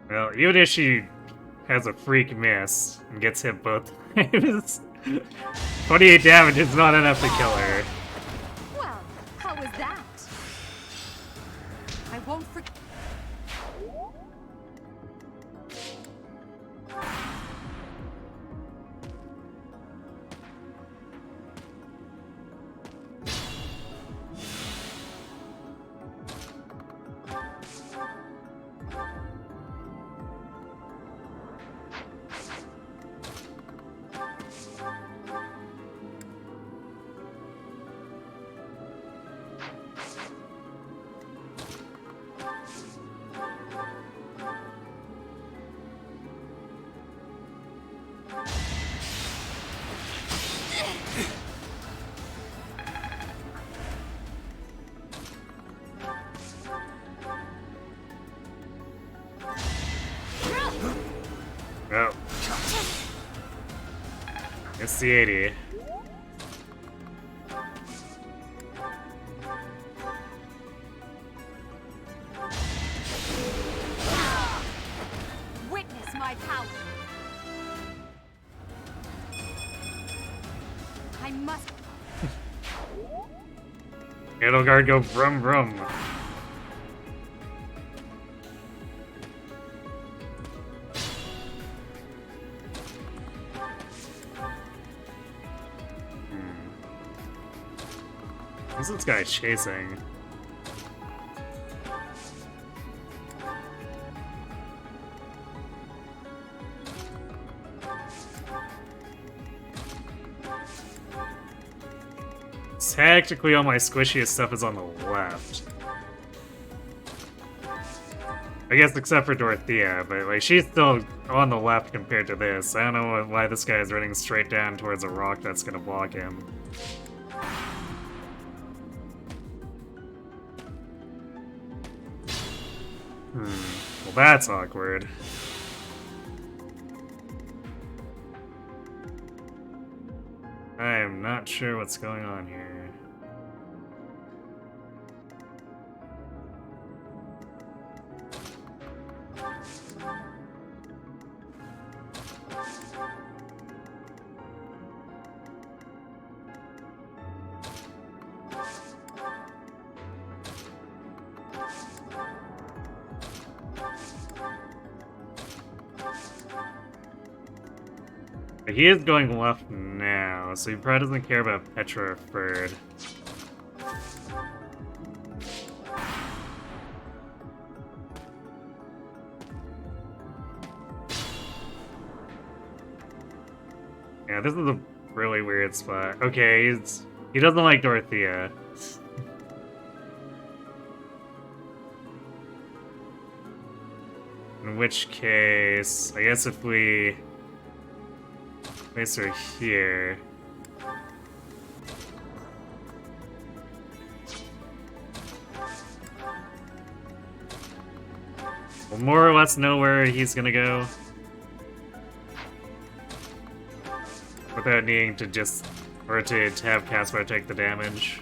Well, even if she has a freak miss and gets hit both times, 28 damage is not enough to kill her.
Well, how was that? I won't forget.
It's the 80.
Witness my power. I must.
Edelgard go brum brum. Who's this guy chasing? Technically, all my squishiest stuff is on the left. I guess except for Dorothea, but like she's still on the left compared to this. I don't know why this guy is running straight down towards a rock that's gonna block him. Well, that's awkward. I am not sure what's going on here. He is going left now, so he probably doesn't care about Petra third. Yeah, this is a really weird spot. Okay, he doesn't like Dorothea. In which case, I guess if we place her here. We'll more or less know where he's gonna go. Without needing to just, or to have Caspar take the damage.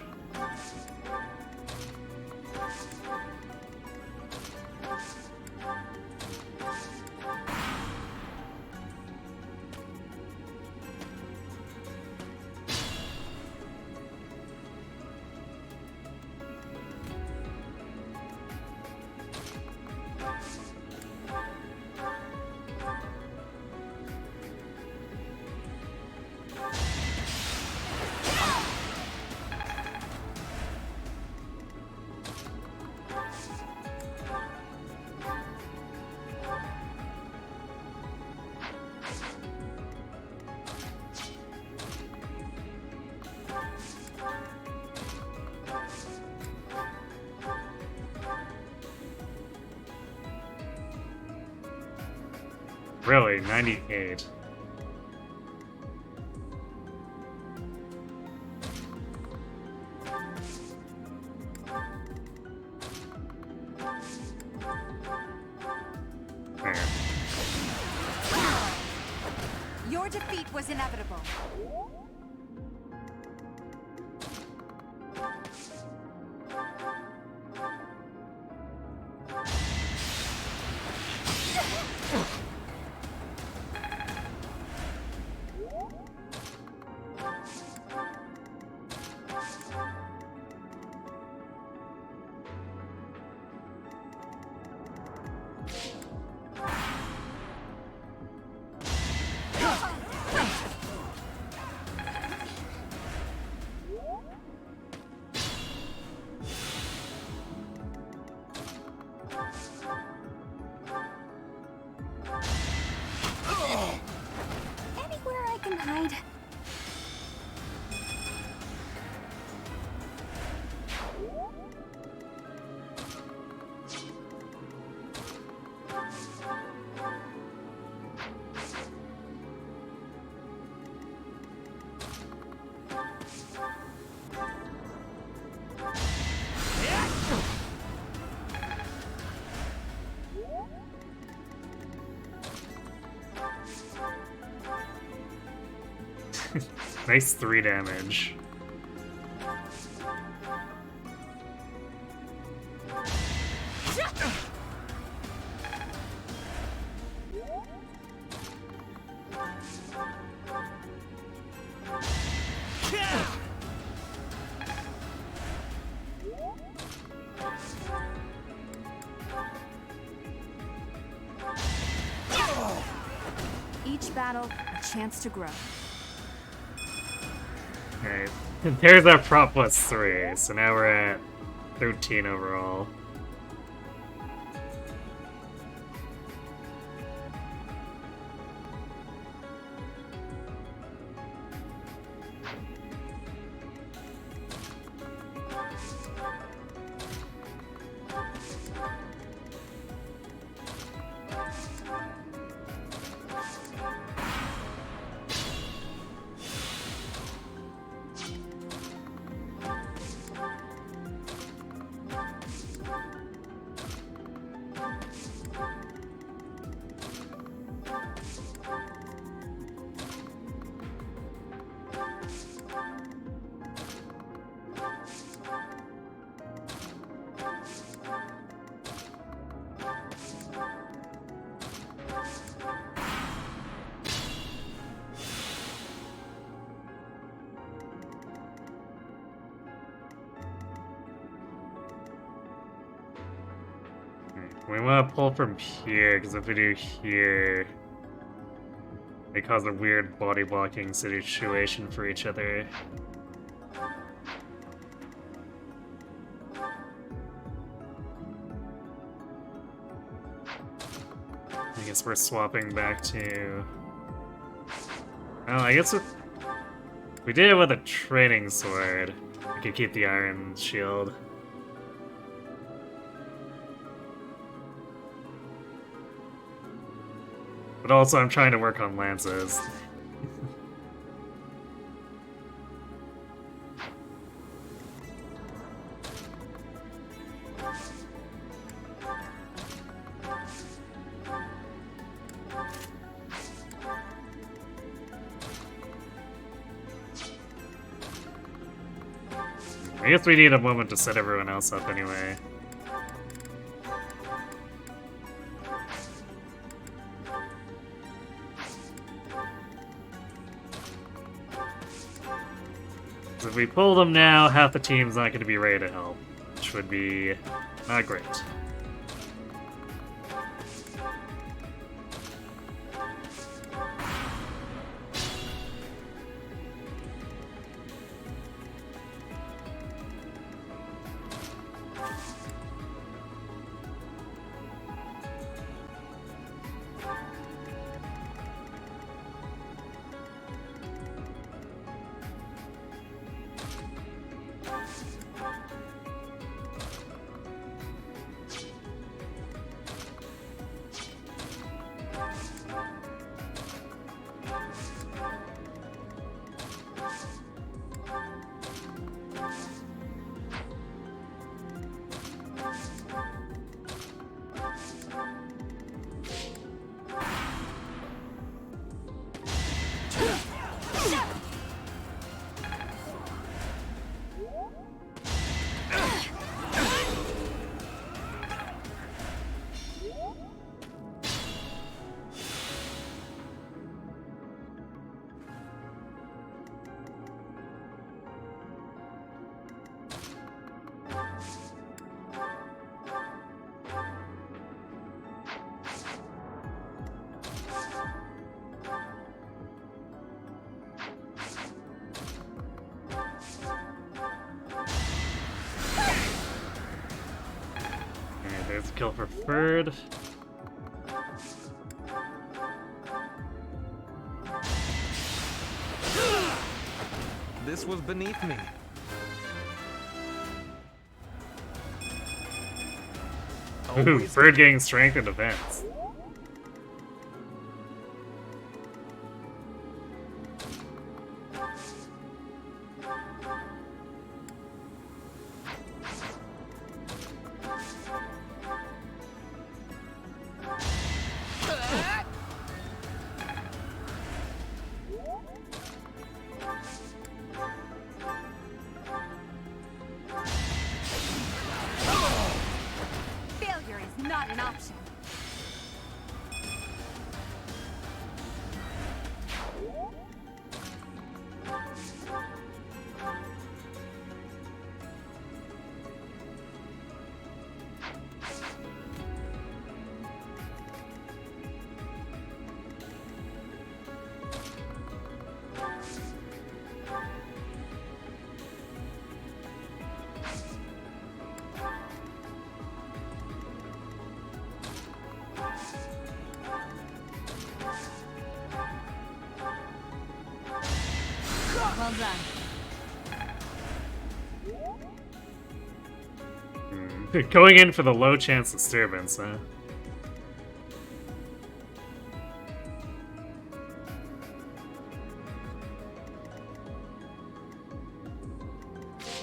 Really, 98. There.
Your defeat was inevitable. Anywhere I can hide.
Nice 3 damage.
Each battle, a chance to grow.
Alright, there's our prop +3, so now we're at 13 overall. We want to pull from here, because if we do here, they cause a weird body blocking situation for each other. I guess we're swapping back to... Oh, I guess if we did it with a training sword, we could keep the iron shield. But also, I'm trying to work on lances. I guess we need a moment to set everyone else up anyway. If we pull them now, half the team's not going to be ready to help, which would be not great. There's a kill for Ferd.
This was beneath me.
Ooh, Ferd getting strength and defense.
Well done.
Going in for the low chance disturbance, huh?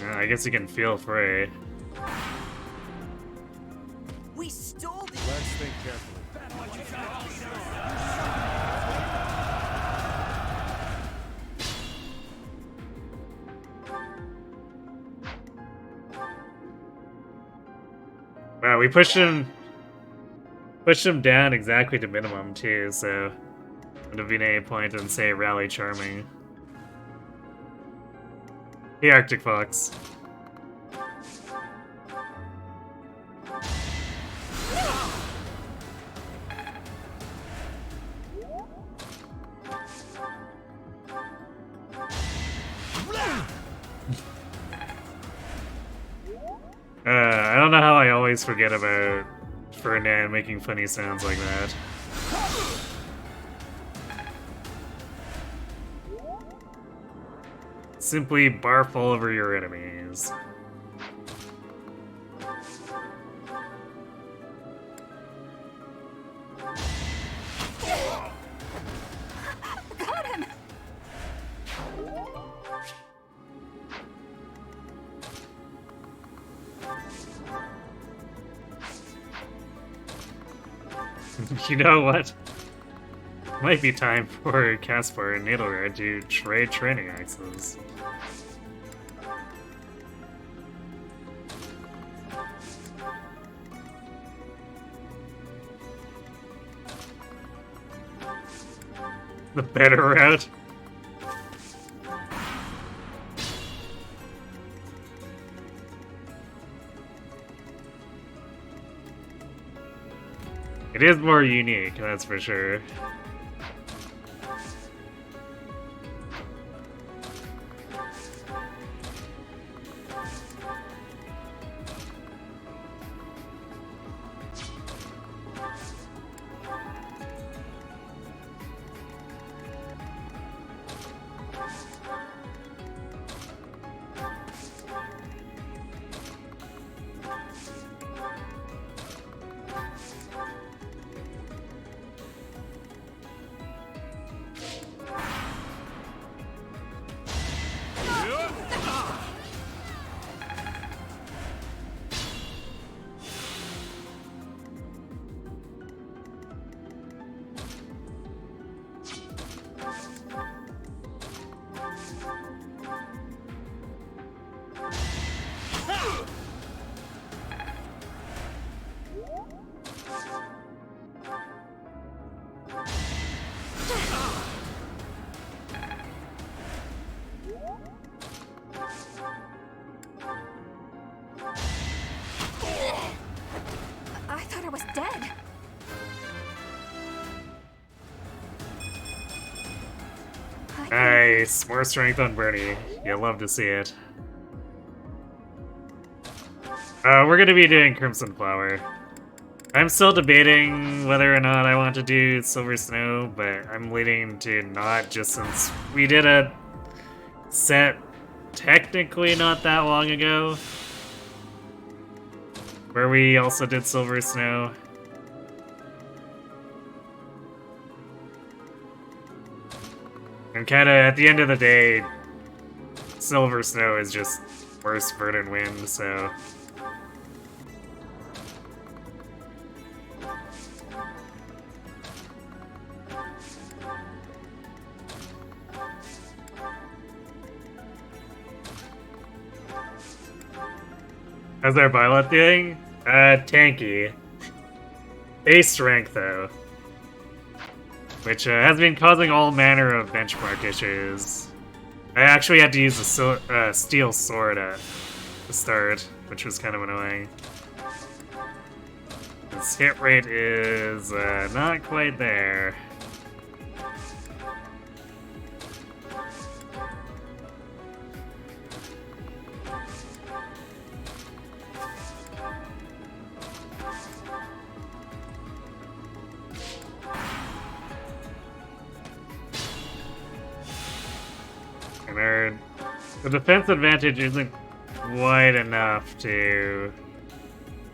I guess you can feel free.
We stole the.
Let's think carefully.
Wow, we pushed him down exactly to minimum too, so would have been a point in say Rally Charming. The Arctic Fox. I don't know how I always forget about Ferdinand making funny sounds like that. Simply barf all over your enemies.
Got him!
You know what? Might be time for Caspar and Nadelgard to trade training axes. The better route? It is more unique, that's for sure.
I thought I was dead.
Nice! More strength on Bernie. You love to see it. We're gonna be doing Crimson Flower. I'm still debating whether or not I want to do Silver Snow, but I'm leaning to not, just since we did a set technically not that long ago where we also did Silver Snow. And kinda, at the end of the day, Silver Snow is just worse Verdant Wind, so... How's our Byleth doing? Tanky. A strength, though. Which has been causing all manner of benchmark issues. I actually had to use a steel sword at the start, which was kind of annoying. His hit rate is not quite there. And The defense advantage isn't quite enough to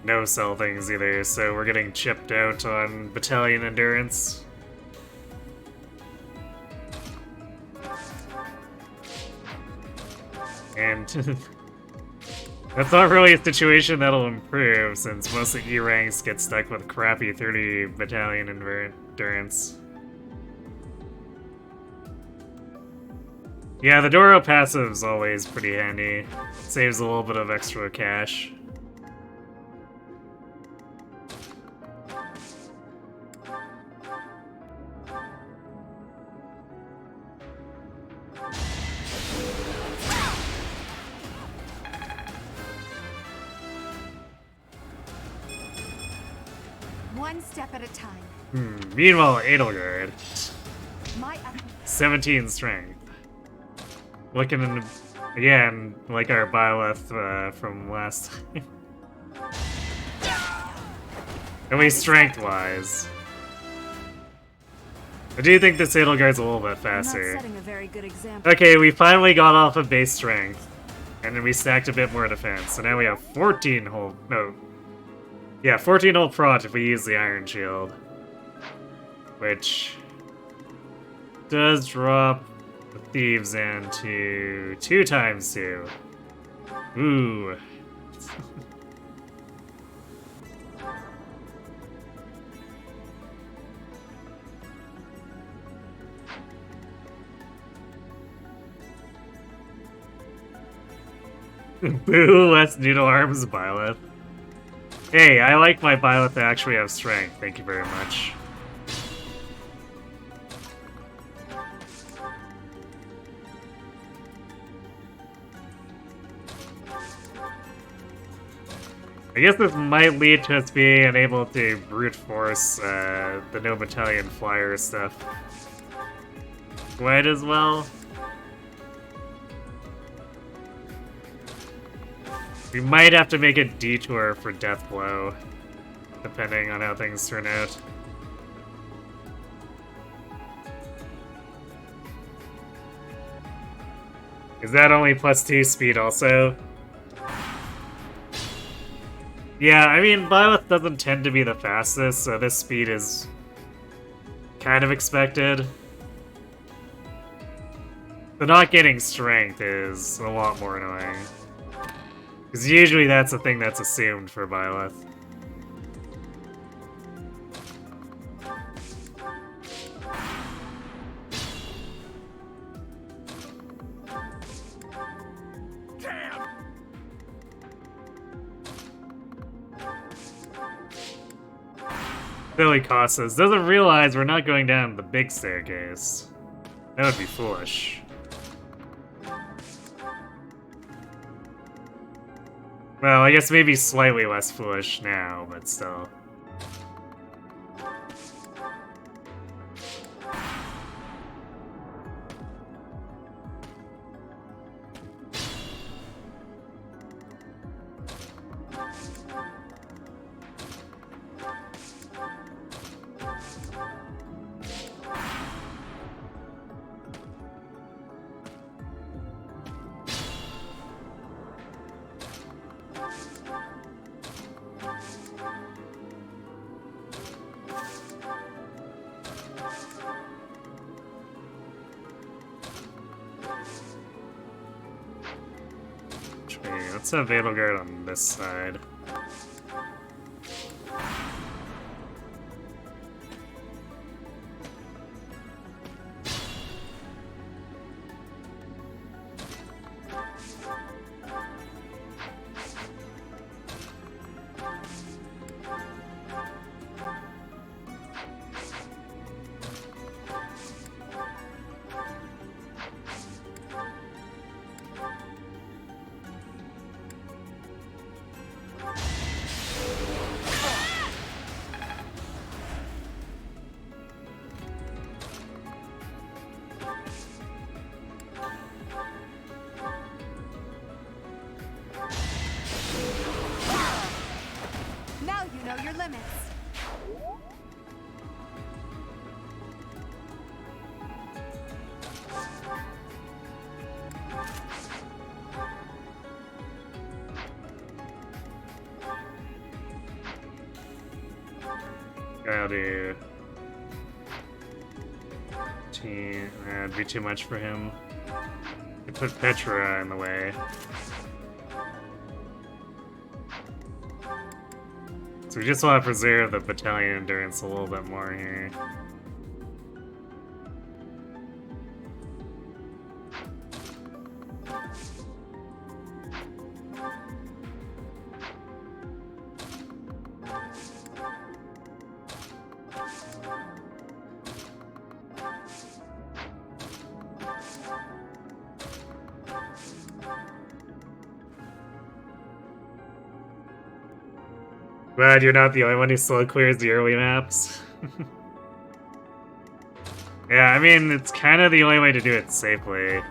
no-sell things either, so we're getting chipped out on battalion endurance. And that's not really a situation that'll improve, since most of the E ranks get stuck with crappy 30 battalion endurance. Yeah, the Doro passive's always pretty handy. Saves a little bit of extra cash.
One step at a time.
Meanwhile, Edelgard.
My
17 strength. Looking in, again, like our Byleth from last time. At least strength-wise. I do think this Edelgard's a little bit faster.
Not setting a very good example.
Okay, we finally got off of base strength. And then we stacked a bit more defense. So now we have 14 whole... No. Yeah, 14 whole prot if we use the Iron Shield. Which does drop the thieves into 2 times 2. Ooh. Boo, less noodle arms, Byleth. Hey, I like my Byleth to actually have strength. Thank you very much. I guess this might lead to us being able to brute force the no battalion flyer stuff quite as well. We might have to make a detour for Death Blow, depending on how things turn out. Is that only +2 speed also? Yeah, I mean, Byleth doesn't tend to be the fastest, so this speed is kind of expected. But not getting strength is a lot more annoying. Because usually that's the thing that's assumed for Byleth. Billy Costas doesn't realize we're not going down the big staircase. That would be foolish. Well, I guess maybe slightly less foolish now, but still. Let's have Edelgard on this side. That'll do. That'd be too much for him. I put Petra in the way. So we just want to preserve the battalion endurance a little bit more here. Glad you're not the only one who slow clears the early maps. Yeah, I mean, it's kind of the only way to do it safely.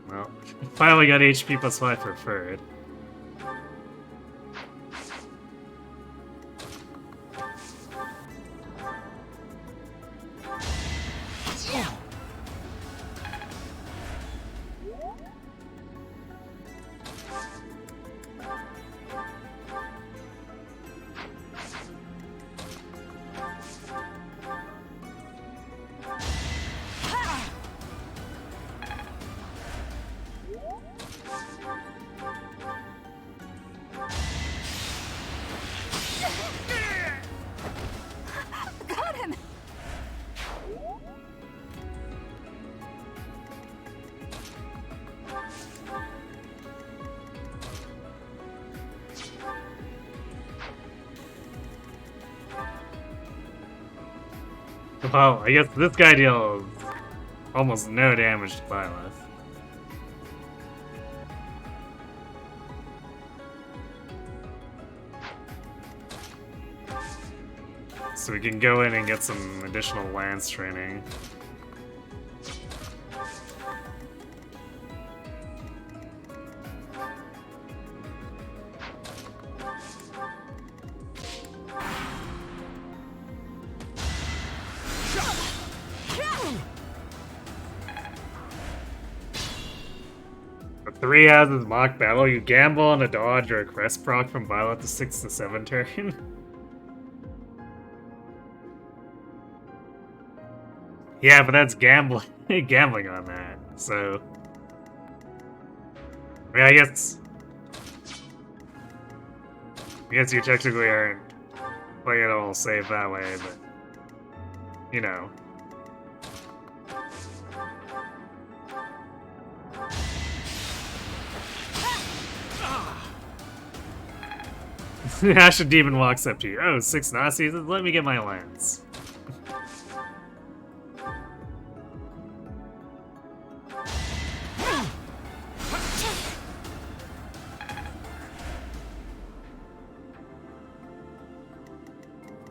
Well, finally got HP plus 5 for Ferd.
Got him!
Well, I guess this guy deals almost no damage to Byleth. So we can go in and get some additional lance training. For 3 houses mock battle, you gamble on a dodge or a crest proc from Byleth to 6 to 7 turn. Yeah, but that's gambling on that, so... I mean, I guess you technically aren't playing it all safe that way, but... You know. Ashen Demon walks up to you. Oh, 6 Nazis? Let me get my lance.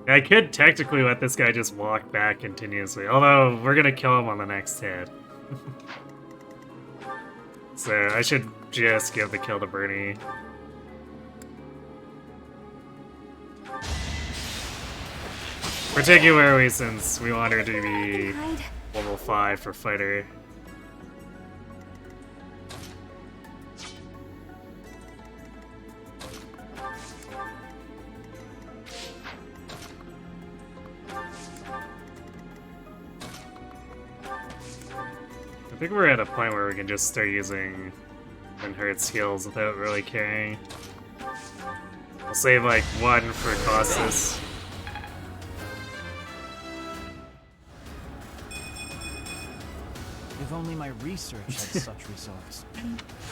I could technically let this guy just walk back continuously, although we're gonna kill him on the next hit. So I should just give the kill to Bernie. Particularly since we want her to be level 5 for fighter. I think we're at a point where we can just start using Walhart's heals without really caring. I'll save like 1 for Costas.
If only my research had such results.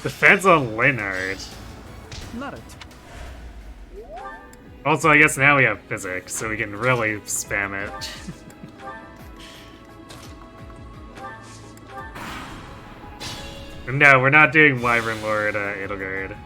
Defense on Walhart.
Not a
Also, I guess now we have physics, so we can really spam it. No, we're not doing Wyvern Lord Edelgard.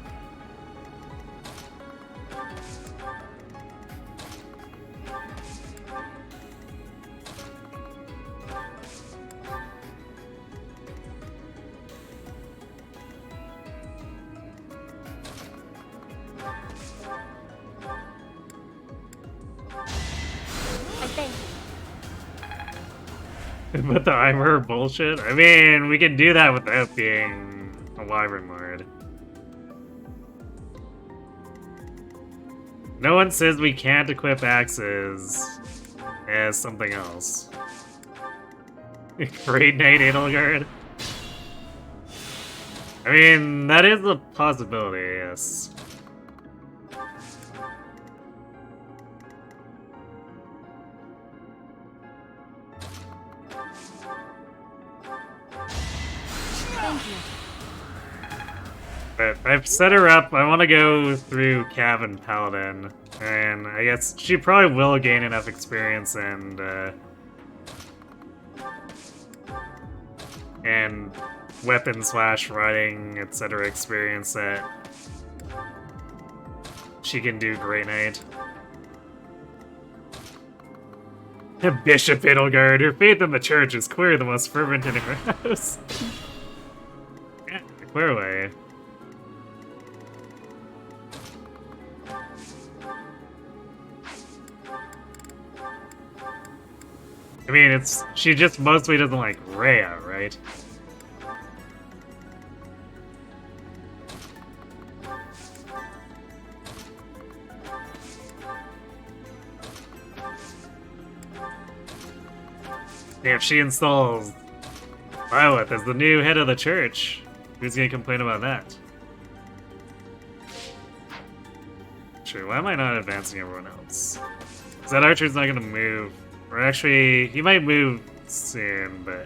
But the I'm her bullshit? I mean, we can do that without being a wyvern lord. No one says we can't equip axes as something else. Great Knight Edelgard? I mean, that is a possibility, yes.
Thank you.
But I've set her up. I want to go through Cav and Paladin. And I guess she probably will gain enough experience and weapon slash riding, etc. experience that she can do Great Knight. Bishop Edelgard, her faith in the church is clearly the most fervent in her house. Yeah, clearly. I mean, she just mostly doesn't like Rhea, right? If she installs Byleth as the new head of the church, who's gonna complain about that? Sure, why am I not advancing everyone else? Because that archer's not gonna move. Or actually, he might move soon, but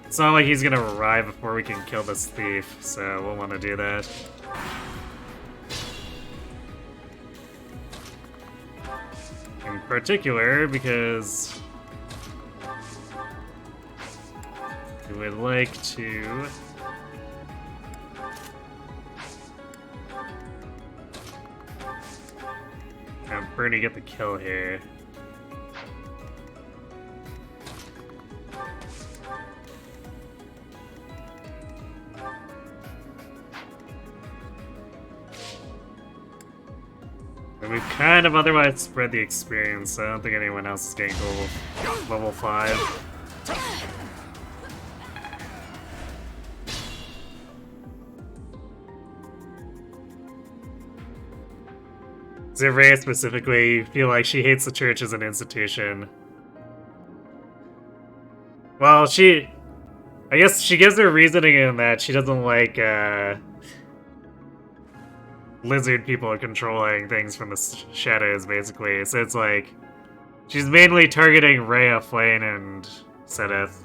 it's not like he's gonna arrive before we can kill this thief, so we'll want to do that. In particular, because we would like to have Bernie get the kill here. And we've kind of otherwise spread the experience, so I don't think anyone else is getting to level 5. Rhea specifically, you feel like she hates the church as an institution. Well, I guess she gives her reasoning in that she doesn't like, lizard people controlling things from the shadows, basically. So it's like, she's mainly targeting Rhea, Flane, and Sedith.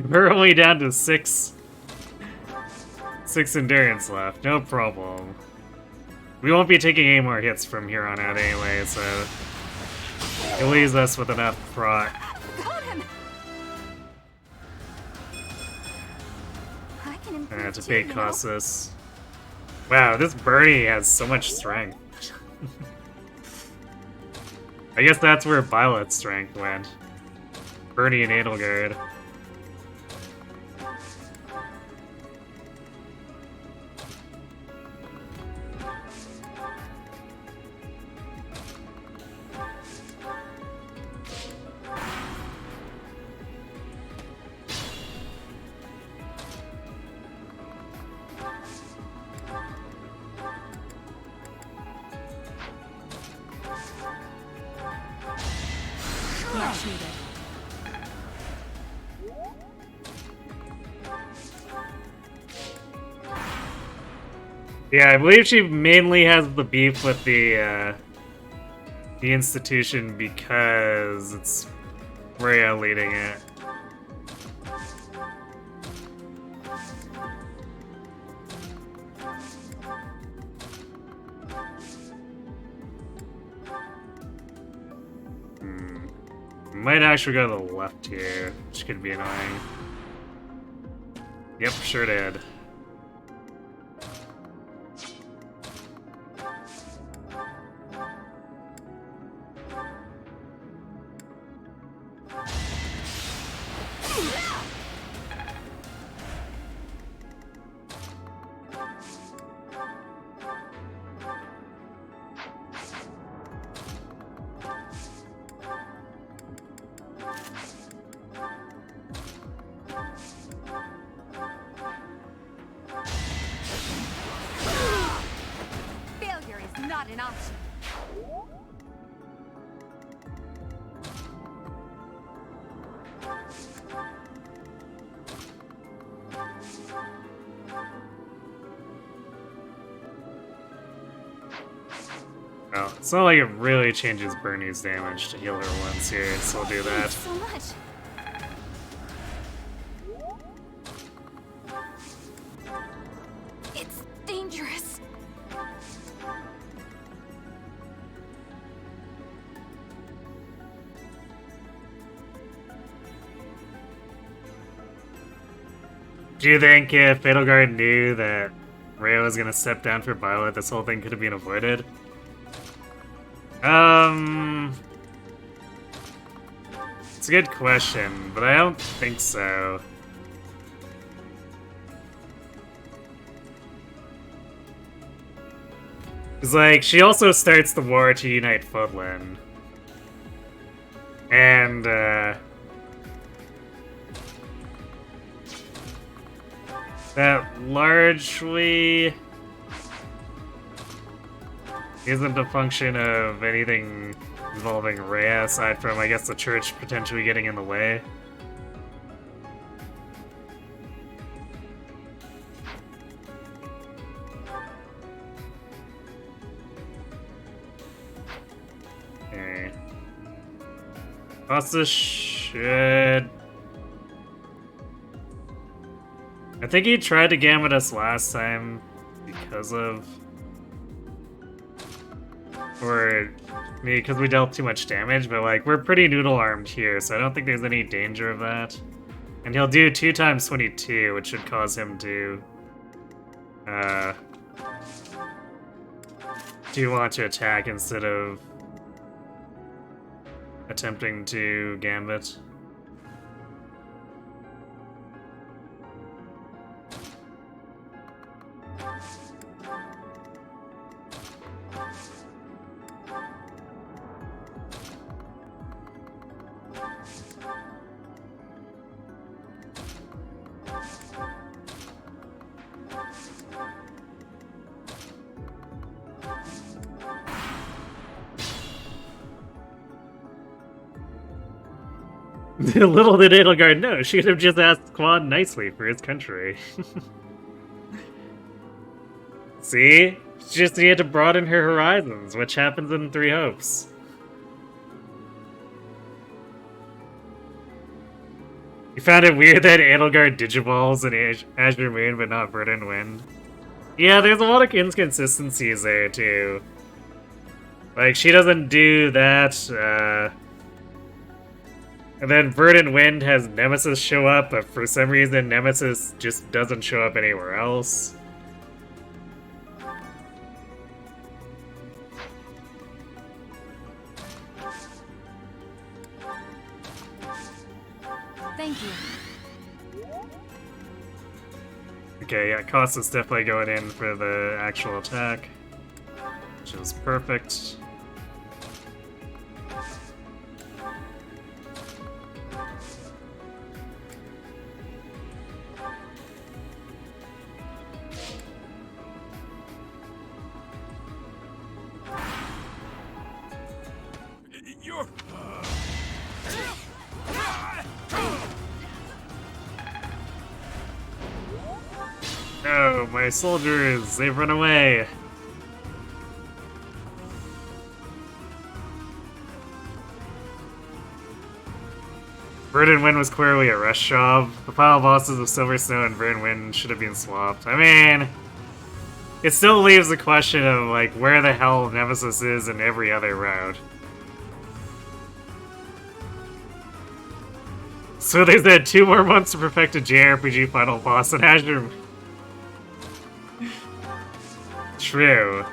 We're only down to 6 endurance left, no problem. We won't be taking any more hits from here on out anyway, so it leaves us with enough prot.
Got him. I can improve
To
too,
pay
you know?
Cossus. Wow, this Bernie has so much strength. I guess that's where Byleth's strength went. Bernie and Edelgard.
Much needed.
Yeah, I believe she mainly has the beef with the institution because it's Rhea leading it. might actually go to the left here, which could be annoying. Yep, sure did.
Failure is not an option.
Well, it's not like it really changes Bernie's damage to heal her once here, so we'll do that.
So much. It's dangerous.
Do you think if Edelgard knew that Rhea was gonna step down for Byleth, this whole thing could have been avoided? It's a good question, but I don't think so. Cause like, she also starts the war to unite Fodlan. And, that largely isn't a function of anything involving Rhea, aside from, I guess, the church potentially getting in the way. Okay. Costa should... I think he tried to gambit us last time because of... Or maybe because we dealt too much damage, but like, we're pretty noodle-armed here, so I don't think there's any danger of that. And he'll do 2 times 22, which should cause him to... do want to attack instead of attempting to gambit. Little did Edelgard know, she could have just asked Quad nicely for his country. See? She just needed to broaden her horizons, which happens in 3 Hopes. You found it weird that Edelgard digivolves in Azure Moon but not Verdant Wind? Yeah, there's a lot of inconsistencies there too. Like, she doesn't do that, and then Verdant Wind has Nemesis show up, but for some reason Nemesis just doesn't show up anywhere else.
Thank you.
Okay, yeah, Costa's definitely going in for the actual attack, which is perfect. No, my soldiers, they've run away. Verdant Wind was clearly a rush job. The final bosses of Silver Snow and Verdant Wind should have been swapped. I mean, it still leaves the question of, like, where the hell Nemesis is in every other route. So they said 2 more months to perfect a JRPG final boss in Azure. True.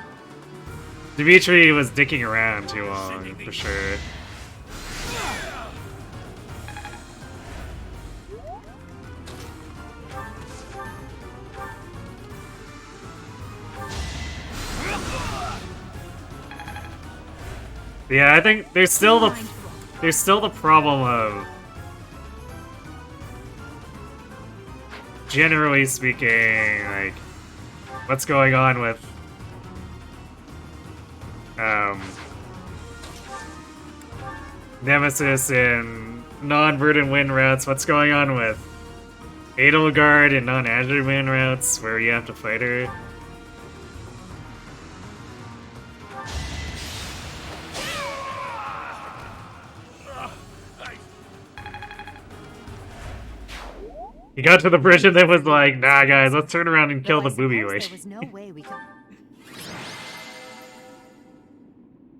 Dimitri was dicking around too long, for sure. Yeah, I think there's still the problem of, generally speaking, like, what's going on with Nemesis and non-Verdant Wind routes, what's going on with Edelgard and non-Azure Wind routes, where you have to fight her. He got to the bridge and then was like, nah guys, let's turn around and kill the booby lady.
There was no way we could...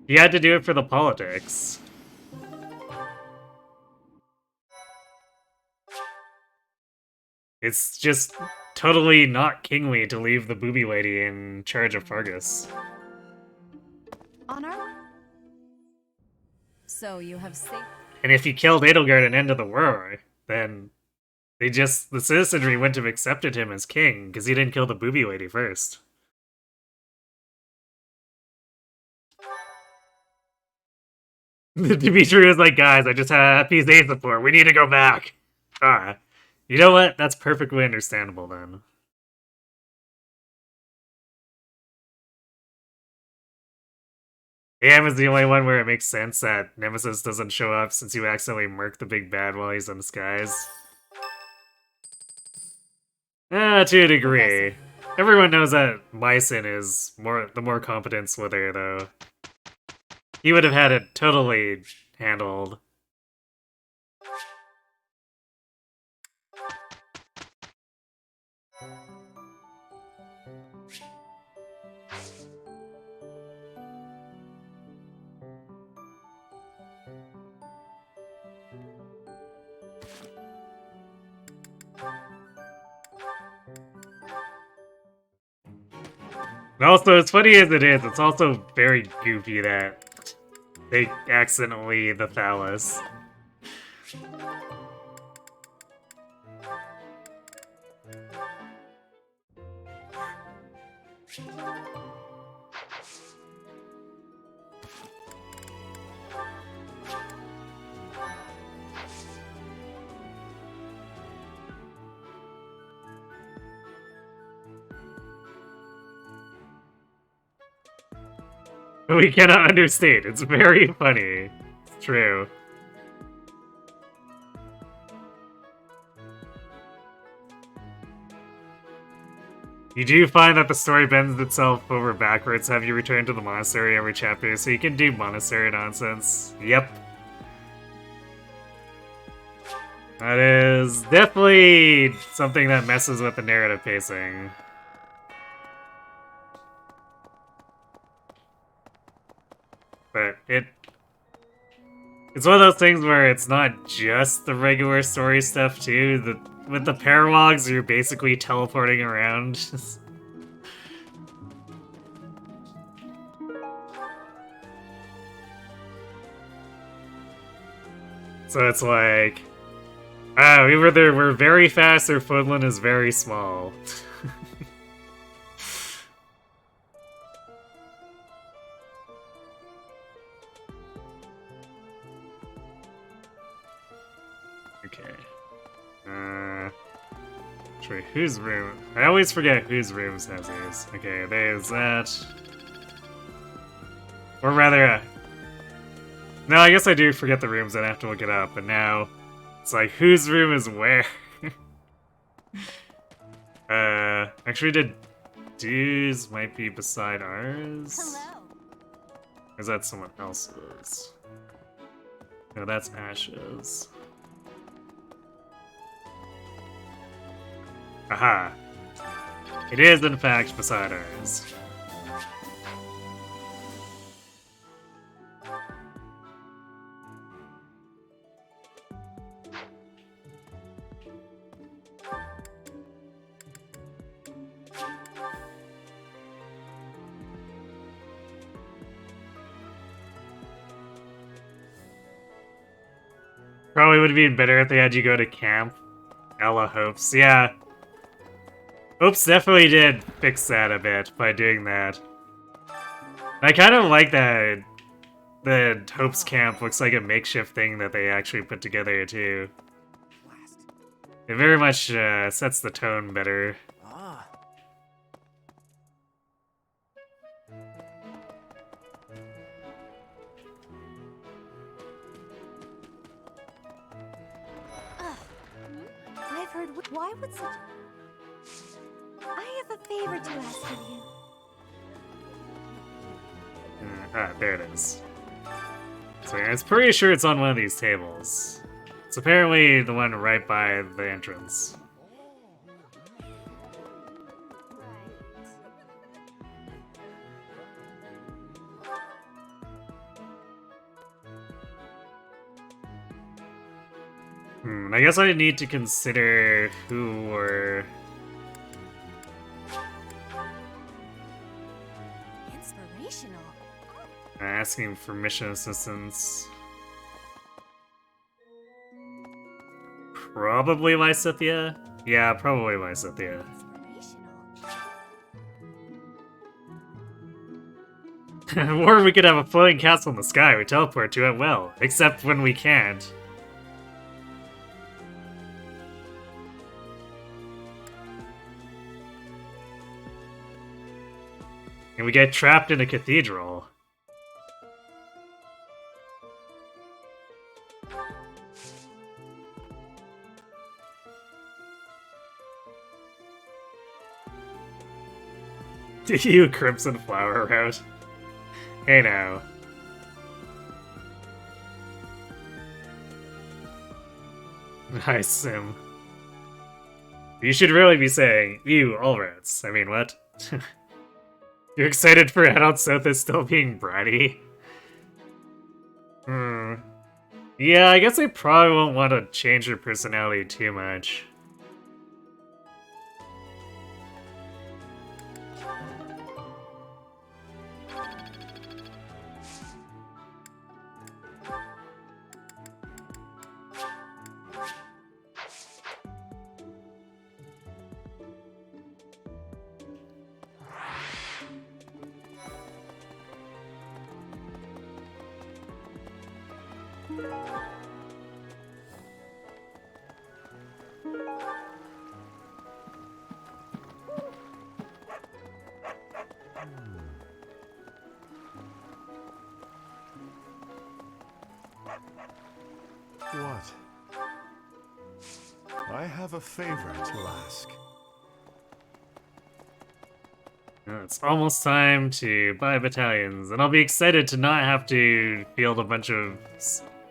He had to do it for the politics. It's just totally not kingly to leave the booby lady in charge of Fargus.
On our... So you have saved...
And if he killed Edelgard and ended the war, then the citizenry wouldn't have accepted him as king, because he didn't kill the booby lady first. Dimitri was like, guys, I just had PSA support, we need to go back. Ah. You know what? That's perfectly understandable then. AM is the only one where it makes sense that Nemesis doesn't show up since you accidentally murk the big bad while he's in disguise. To a degree. Everyone knows that Mycin is the more competent Slither, though. He would have had it totally handled. And also, as funny as it is, it's also very goofy that they accidentally the phallus. We cannot understate. It's very funny. It's true. You do find that the story bends itself over backwards, have you return to the monastery every chapter, so you can do monastery nonsense. Yep. That is definitely something that messes with the narrative pacing. But it's one of those things where it's not just the regular story stuff too. With the paralogs, you're basically teleporting around. So it's like, either we're very fast or Foodland is very small. Okay. Whose room? I always forget whose rooms has these. Okay, there's that. Or rather, no, I guess I do forget the rooms and I have to look it up, but now it's like, whose room is where? Actually, did Dues might be beside ours?
Hello.
Or is that someone else's? No, that's Ash's. Aha! It is, in fact, beside ours. Probably would have been better if they had you go to camp. Ella Hopes. Yeah. Hopes definitely did fix that a bit by doing that. I kind of like that the Hopes camp looks like a makeshift thing that they actually put together too. It very much sets the tone better.
Ah.
I've heard. Why would such? I have a favor to ask of you.
There it is. So yeah, I was pretty sure it's on one of these tables. It's apparently the one right by the entrance. I guess I need to consider who were...
Inspirational.
asking for mission assistance. Probably Lysithia? Yeah, probably Lysithia. Or we could have a floating castle in the sky. We teleport to it well. Except when we can't. And we get trapped in a cathedral. You Crimson Flower Route. Hey now. Nice sim. You should really be saying, you all routes. I mean, what? You're excited for Adult Sothis still being bratty? Yeah, I guess I probably won't want to change her personality too much.
What? I have a favor to ask.
It's almost time to buy battalions, and I'll be excited to not have to field a bunch of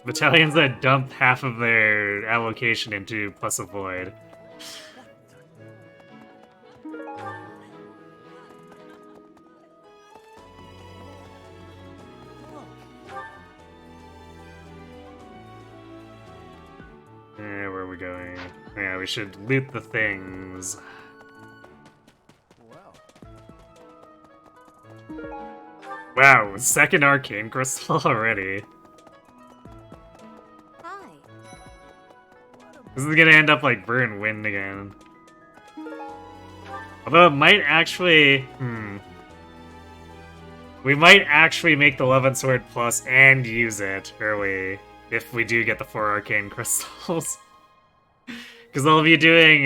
battalions that dump half of their allocation into plus a void. Where are we going? Yeah, we should loot the things. Wow, second arcane crystal already.
Hi.
This is gonna end up like Burn Wind again. Although it might actually... We might actually make the 11 Sword Plus and use it early if we do get the 4 arcane crystals. Because I'll be doing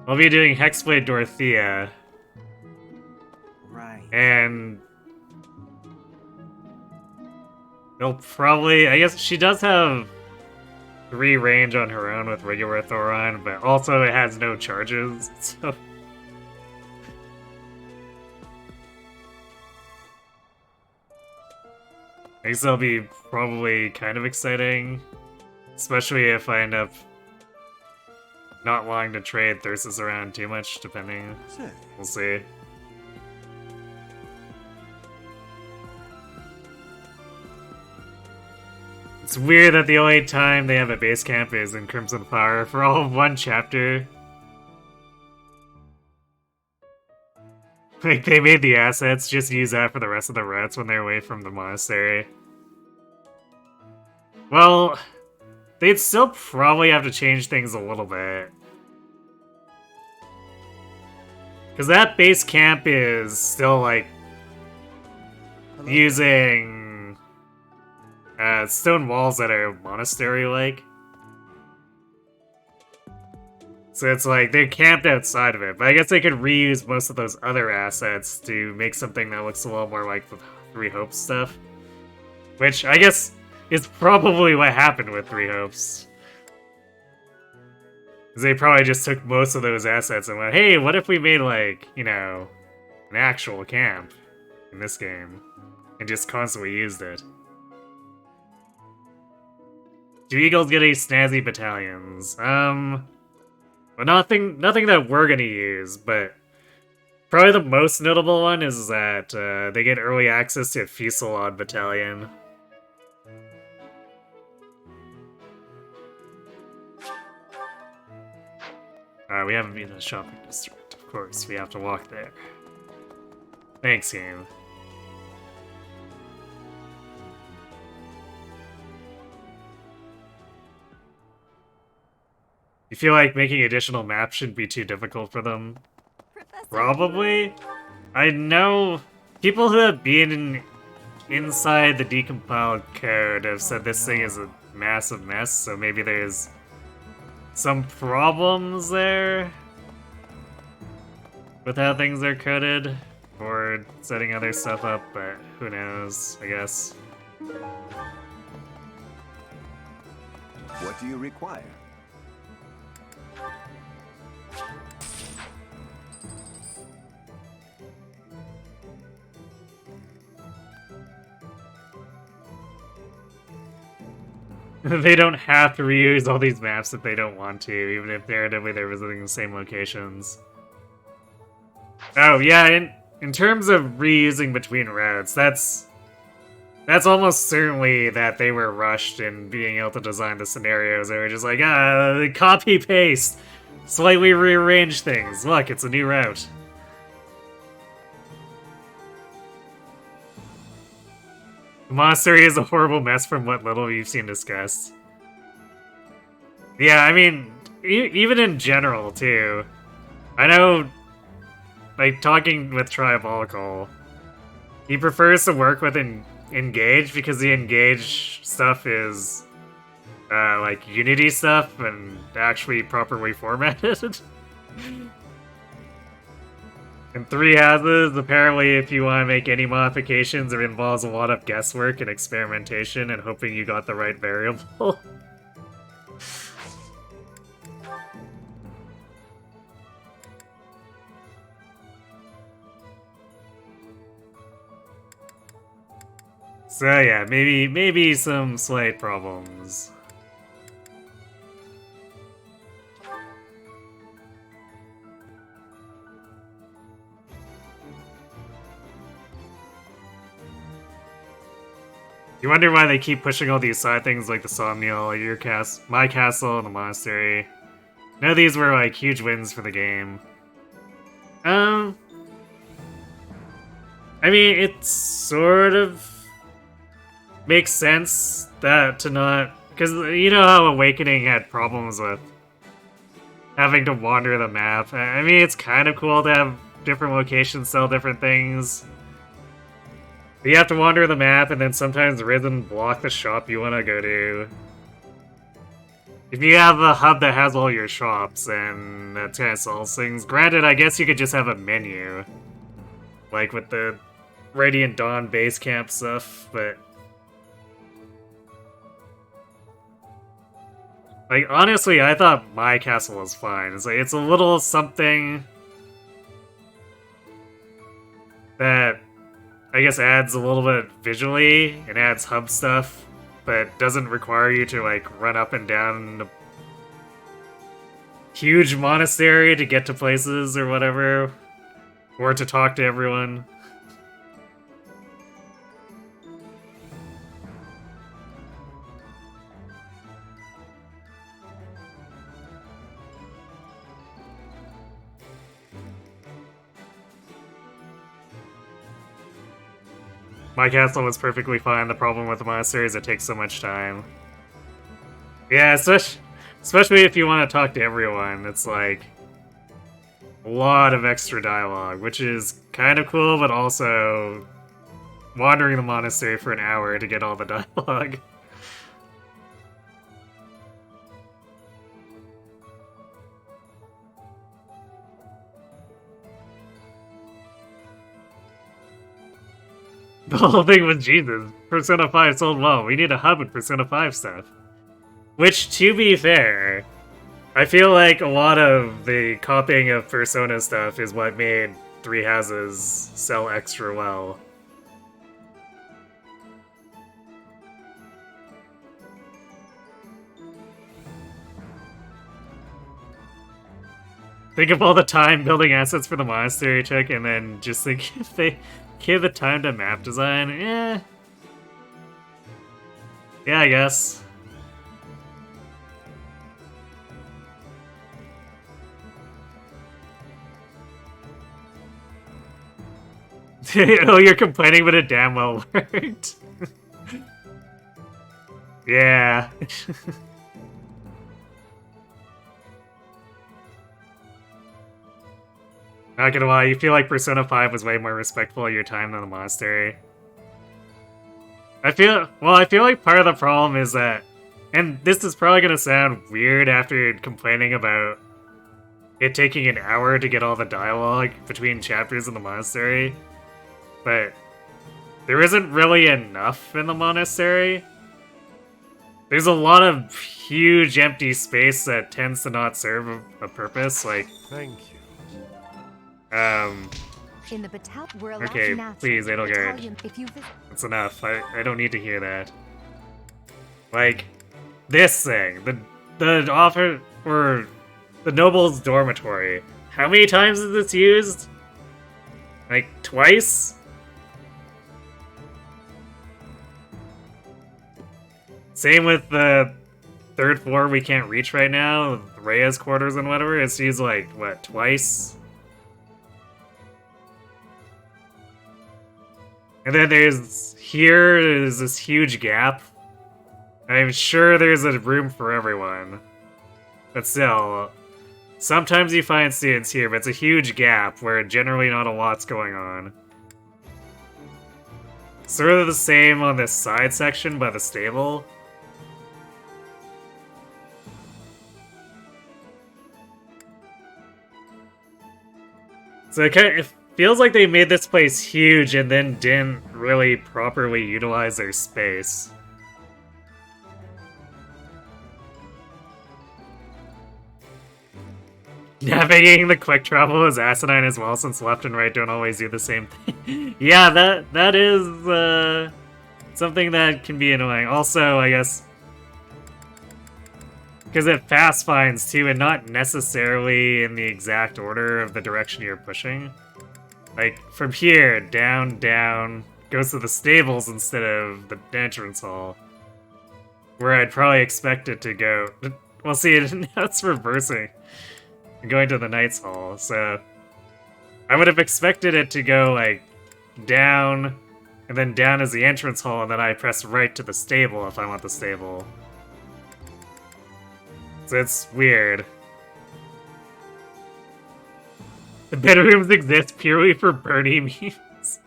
Hexblade Dorothea.
Right.
And they'll probably... I guess she does have 3 range on her own with regular Thoron, but also it has no charges, so... I guess that'll be probably kind of exciting. Especially if I end up not wanting to trade Thyrsus around too much, depending. We'll see. It's weird that the only time they have a base camp is in Crimson Flower for all of 1 chapter. Like, they made the assets, just use that for the rest of the routes when they're away from the monastery. Well, they'd still probably have to change things a little bit. Because that base camp is still, like, using stone walls that are monastery-like. So it's like, they're camped outside of it. But I guess they could reuse most of those other assets to make something that looks a little more like the Three Hopes stuff. Which, I guess, is probably what happened with Three Hopes. Because they probably just took most of those assets and went, hey, what if we made, like, you know, an actual camp in this game? And just constantly used it. Do Eagles get any snazzy battalions? Well, nothing that we're gonna use, but probably the most notable one is that they get early access to a Fusillade battalion. We haven't been in the shopping district, of course. We have to walk there. Thanks, game. You feel like making additional maps shouldn't be too difficult for them? Probably. I know people who have been inside the decompiled code have said this thing is a massive mess, so maybe there's some problems there with how things are coded or setting other stuff up, but who knows, I guess.
What do you require?
They don't have to reuse all these maps if they don't want to, even if narratively they're visiting the same locations. Oh yeah, in terms of reusing between routes, that's almost certainly that they were rushed in being able to design the scenarios. They were just like, copy paste, slightly rearrange things. Look, it's a new route. The monastery is a horrible mess from what little you've seen discussed. Yeah, I mean, even in general, too. I know, like, talking with Triabolical, he prefers to work with Engage because the Engage stuff is, like, Unity stuff and actually properly formatted. And 3 houses, apparently if you want to make any modifications, it involves a lot of guesswork and experimentation and hoping you got the right variable. So yeah, maybe some slight problems. You wonder why they keep pushing all these side things like the Somnial, my castle, and the monastery. None of these were like huge wins for the game. I mean, it sort of makes sense that to not, because you know how Awakening had problems with having to wander the map. I mean, it's kind of cool to have different locations sell different things. But you have to wander the map, and then sometimes Rhythm block the shop you want to go to. If you have a hub that has all your shops, and that kind of solves things. Granted, I guess you could just have a menu. Like with the Radiant Dawn base camp stuff, but... like, honestly, I thought my castle was fine. It's like, it's a little something that I guess adds a little bit visually and adds hub stuff, but doesn't require you to like run up and down a huge monastery to get to places or whatever, or to talk to everyone. My castle was perfectly fine. The problem with the monastery is it takes so much time. Yeah, especially if you want to talk to everyone, it's like a lot of extra dialogue, which is kind of cool, but also wandering the monastery for an hour to get all the dialogue. The whole thing with Jesus. Persona 5 sold well. We need a hub with Persona 5 stuff. Which, to be fair, I feel like a lot of the copying of Persona stuff is what made Three Houses sell extra well. Think of all the time building assets for the monastery took, and then just think if they gave the time to map design, yeah, I guess. Oh, you're complaining, but it damn well worked. Yeah. Not gonna lie, you feel like Persona 5 was way more respectful of your time than the monastery. I feel like part of the problem is that, and this is probably gonna sound weird after complaining about it taking an hour to get all the dialogue between chapters in the monastery, but there isn't really enough in the monastery. There's a lot of huge empty space that tends to not serve a purpose, like...
Thank you.
In the battalion, we're allowed
Okay,
to naturally
please, Edelgard.
if you visit.
That's enough. I don't need to hear that. Like, this thing. The offer... or... the Noble's Dormitory. How many times is this used? Like, twice? Same with the third floor we can't reach right now, with Rhea's quarters and whatever. It's used like, what, twice? And then there's this huge gap. I'm sure there's a room for everyone. But still, sometimes you find students here, but it's a huge gap where generally not a lot's going on. Sort of the same on this side section by the stable. So it feels like they made this place huge and then didn't really properly utilize their space. Navigating the quick travel is asinine as well, since left and right don't always do the same thing. Yeah, that is something that can be annoying. Also, I guess, because it fast finds too, and not necessarily in the exact order of the direction you're pushing. Like, from here, down, goes to the stables instead of the entrance hall. Where I'd probably expect it to go. Well, see, now it's reversing. Going to the Knights Hall, so... I would have expected it to go, like, down, and then down is the entrance hall, and then I press right to the stable if I want the stable. So it's weird. The bedrooms exist purely for Bernie memes.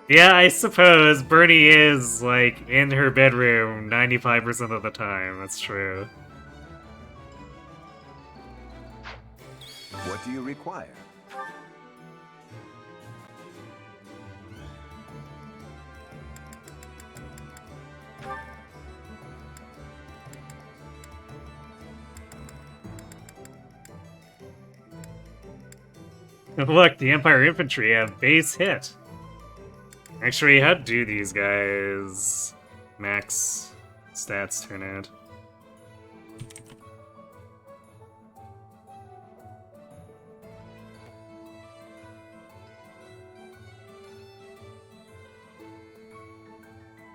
Yeah, I suppose Bernie is, like, in her bedroom 95% of the time. That's true.
What do you require?
Look, the Empire Infantry have base hit. Actually, how do these guys max stats turn out?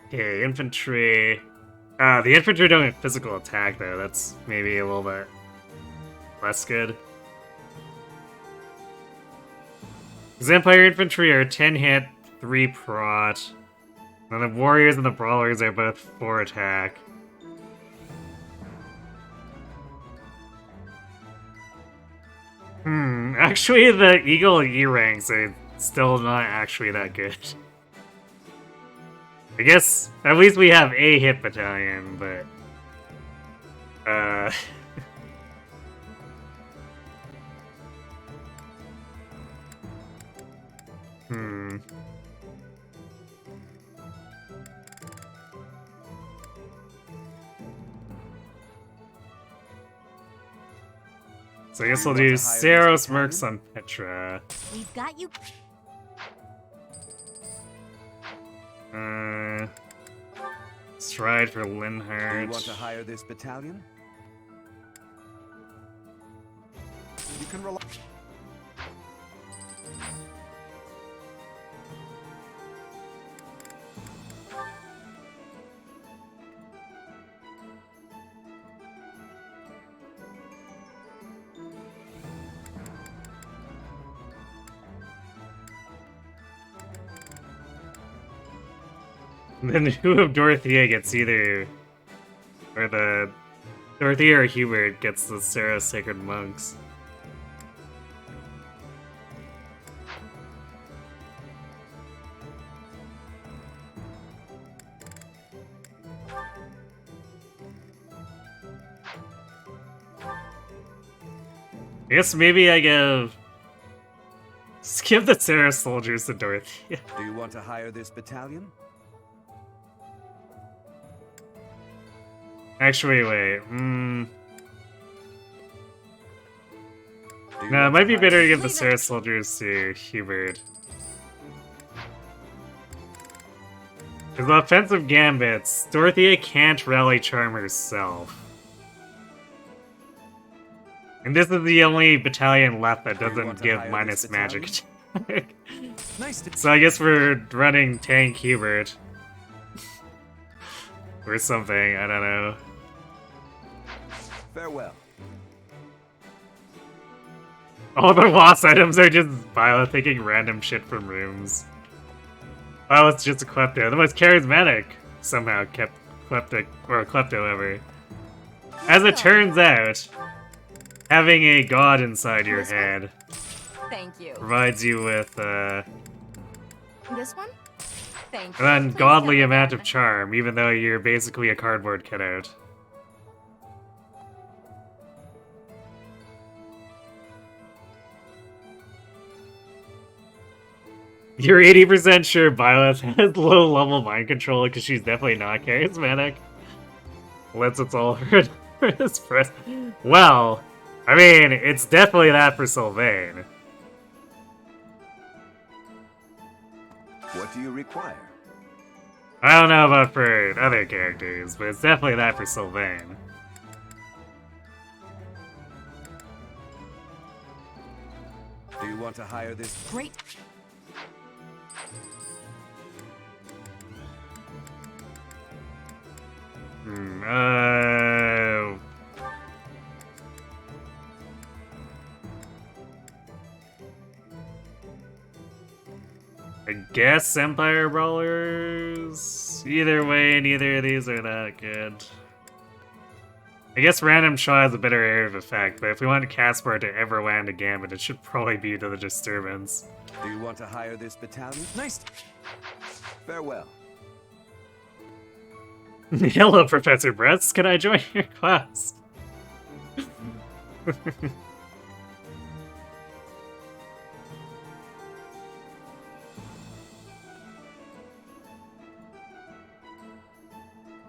Okay, infantry. The infantry don't have physical attack though. That's maybe a little bit less good. Because Empire Infantry are 10 hit, 3 prot. And the warriors and the brawlers are both 4 attack. Actually the Eagle E ranks are still not actually that good. I guess at least we have a hit battalion, but So I guess we'll do Saros Mercs on Petra.
We've got you.
Do
Stride for
you
Linhart.
want to hire this battalion? You can rely.
Then who of Dorothea gets either, or the Dorothea or Hubert gets the Sarah Sacred Monks. I guess maybe I skip the Sarah soldiers to Dorothea.
Do you want to hire this battalion?
Actually, wait.
Do you
No, it
want
might be
hire-
better to give the Sarah soldiers to Hubert. Because the offensive gambits, Dorothea can't rally charm herself. And this is the only battalion left that
Do you
doesn't
want to
give
hire
minus
this
magic
battalion?
attack.
Nice to
So I guess we're running Tank Hubert. Or something, I don't know.
Farewell.
All the lost items are just Byleth taking random shit from rooms. Byleth's just a Klepto. The most charismatic somehow kept Klepto, or Klepto ever. As it turns out, having a god inside your head
Thank you.
provides you with
This one? Thank
an
you.
ungodly
Please
amount
don't
of charm, even though you're basically a cardboard cutout. You're 80% sure Byleth has low-level mind control because she's definitely not charismatic. Unless it's all her press. Well, I mean, it's definitely that for Sylvain.
What do you require?
I don't know about for other characters, but it's definitely that for Sylvain.
Do you want to hire this?
Great.
I guess Empire Brawlers? Either way, neither of these are that good. I guess Random Shaw has a better area of effect, but if we want Caspar to ever land a gambit, it should probably be to the Disturbance.
Do you want to hire this battalion?
nice.
Farewell.
Hello, Professor Bretz. Can I join your class?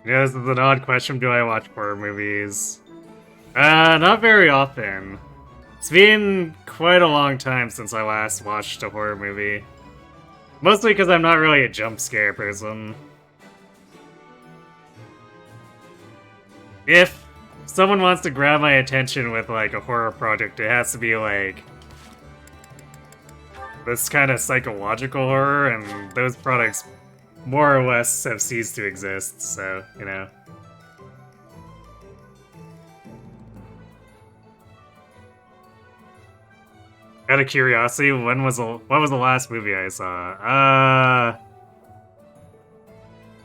Yeah, this is an odd question. Do I watch horror movies? Not very often. It's been quite a long time since I last watched a horror movie. Mostly because I'm not really a jump scare person. If someone wants to grab my attention with, like, a horror project, it has to be, like, this kind of psychological horror, and those products more or less have ceased to exist, so, you know. Out of curiosity, what was the last movie I saw?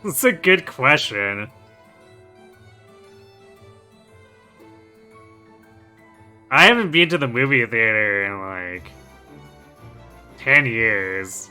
That's a good question. I haven't been to the movie theater in like 10 years.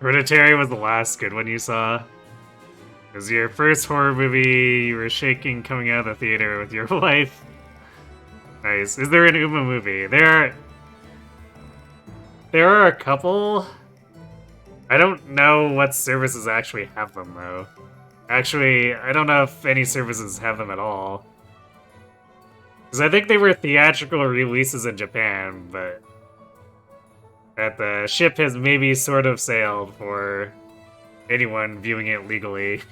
Hereditary was the last good one you saw. It was your first horror movie. You were shaking coming out of the theater with your wife. Nice. Is there an Uma movie? There are a couple. I don't know what services actually have them though. Actually, I don't know if any services have them at all. Because I think they were theatrical releases in Japan, but that the ship has maybe sort of sailed for anyone viewing it legally.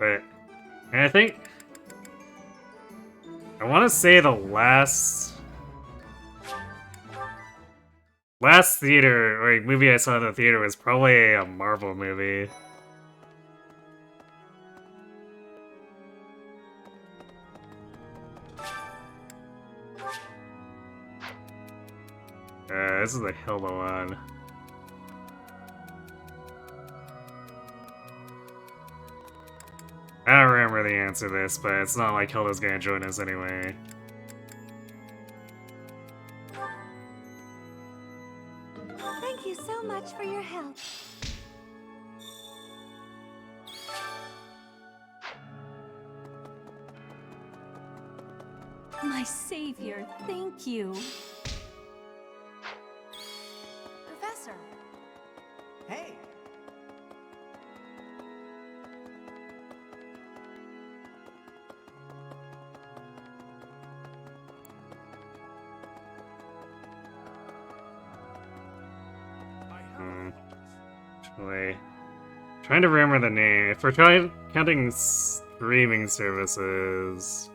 But, and I think, I want to say the last theater, or movie I saw in the theater was probably a Marvel movie. This is the Hilda one. I don't remember the answer to this, but it's not like Hilda's gonna join us anyway.
Thank you so much for your help.
My savior, thank you.
Professor. Hey.
Actually, trying to remember the name. If we're counting streaming services.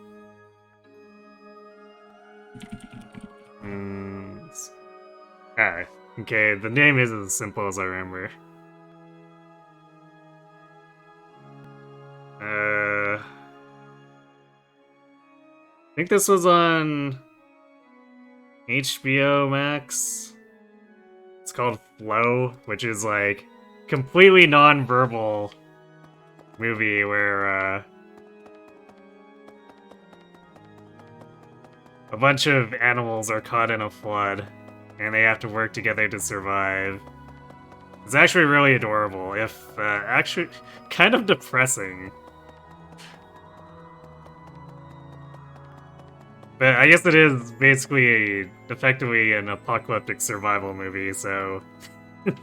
Okay, the name isn't as simple as I remember. I think this was on HBO Max. It's called Flow, which is like completely non-verbal movie where a bunch of animals are caught in a flood and they have to work together to survive. It's actually really adorable, if actually kind of depressing. But I guess it is basically effectively an apocalyptic survival movie, so there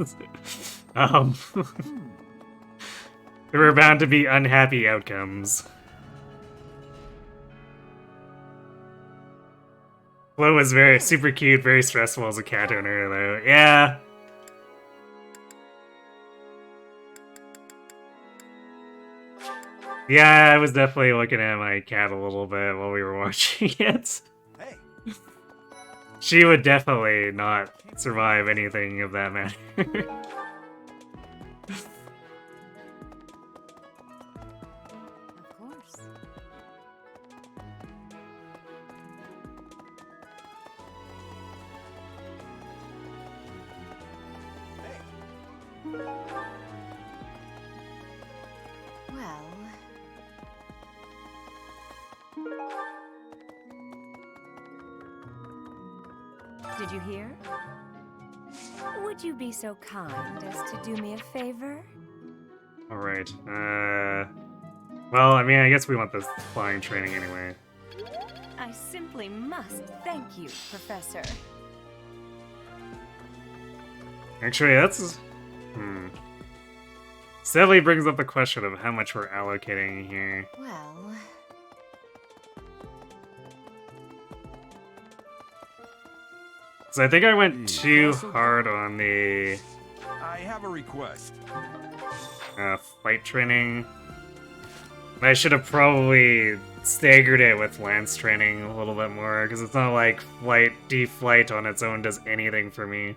were bound to be unhappy outcomes. Flo was very super cute, very stressful as a cat owner, though. Yeah. Yeah, I was definitely looking at my cat a little bit while we were watching it.
Hey.
She would definitely not survive anything of that matter.
Of course.
Well,
Did you hear? Would you be so kind as to do me a favor?
Alright, well, I mean, I guess we want this flying training anyway.
I simply must thank you, Professor.
Actually, that's... Sadly brings up the question of how much we're allocating here.
well.
So I think I went too hard on the
I have a request.
flight training. I should have probably staggered it with lance training a little bit more, because it's not like deflight on its own does anything for me.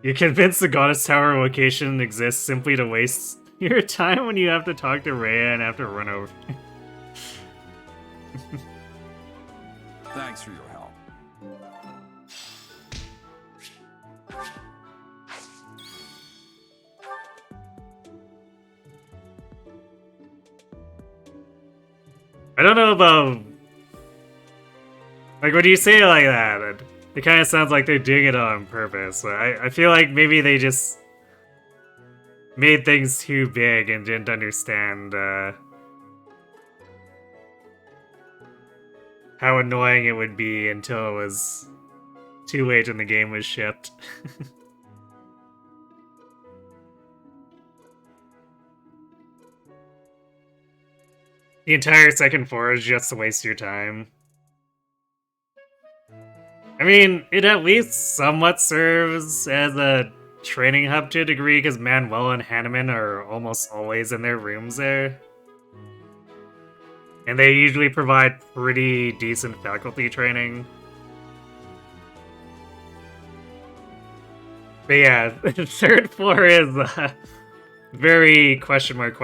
You convinced the Goddess Tower location exists simply to waste your time when you have to talk to Rhea and have to run over.
Thanks for your help.
I don't know about... Like, when you say it like that, it kind of sounds like they're doing it on purpose. I feel like maybe they just made things too big and didn't understand how annoying it would be until it was too late and the game was shipped. The entire second floor is just to waste your time. I mean, it at least somewhat serves as a training hub to a degree, because Manuel and Hanneman are almost always in their rooms there. And they usually provide pretty decent faculty training. But yeah, the third floor is very question mark.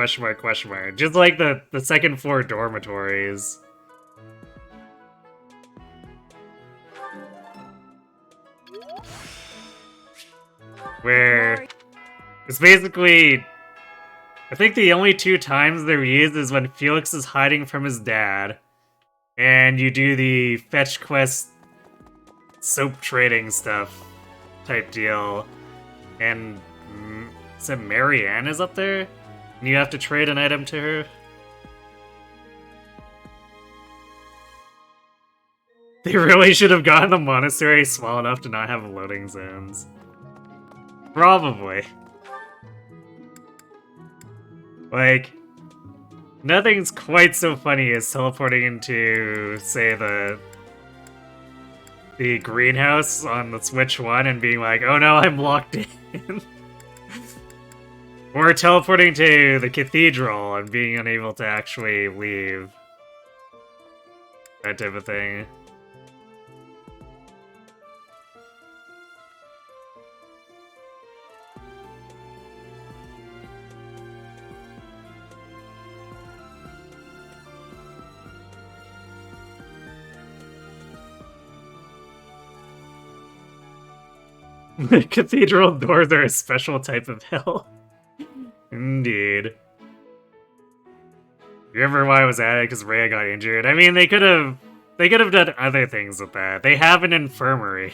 Just like the second floor dormitories. Where it's basically, I think the only two times they're used is when Felix is hiding from his dad, and you do the fetch quest soap trading stuff type deal, and is it Marianne is up there? And you have to trade an item to her? They really should have gotten the monastery small enough to not have loading zones. Probably. Like, nothing's quite so funny as teleporting into, say, the greenhouse on the Switch 1 and being like, oh no, I'm locked in. Or teleporting to the cathedral and being unable to actually leave. That type of thing. The cathedral doors are a special type of hell. Indeed. You remember why I was at it? Because Rhea got injured. I mean, they could have done other things with that. They have an infirmary.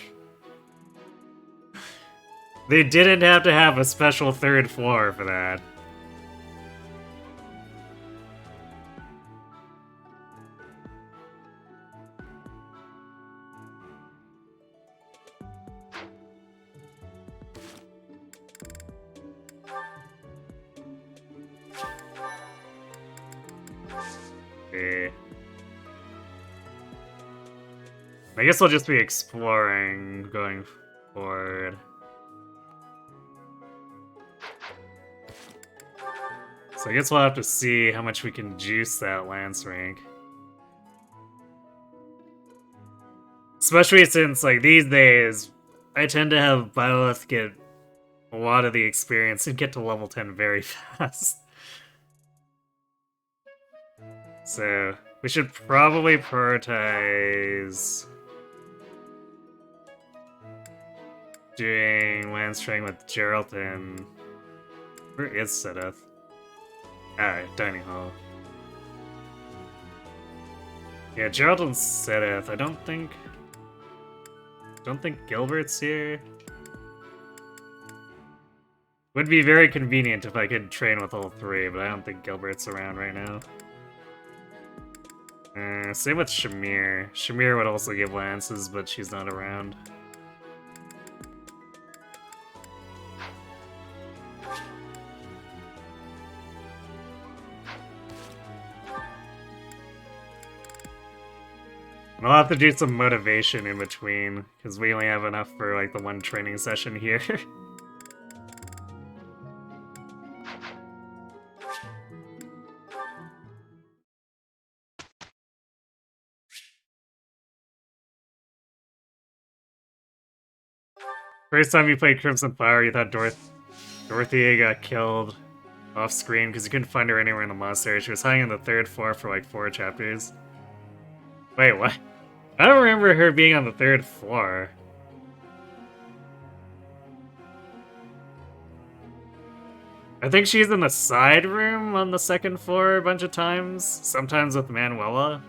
They didn't have to have a special third floor for that. I guess we'll just be exploring going forward. So I guess we'll have to see how much we can juice that lance rank. Especially since, like, these days, I tend to have Byleth get a lot of the experience and get to level 10 very fast. So, we should probably prioritize doing lance training with Geraldton. Where is Sedith? Alright, dining hall. Yeah, Geraldton's Sedith. I don't think Gilbert's here. Would be very convenient if I could train with all three, but I don't think Gilbert's around right now. Same with Shamir. Shamir would also give lances, but she's not around. And I'll have to do some motivation in between, because we only have enough for like the one training session here. First time you played Crimson Fire, you thought Dorothea got killed off screen because you couldn't find her anywhere in the monastery. She was hiding on the 3rd floor for like 4 chapters. Wait, what? I don't remember her being on the 3rd floor. I think she's in the side room on the 2nd floor a bunch of times, sometimes with Manuela.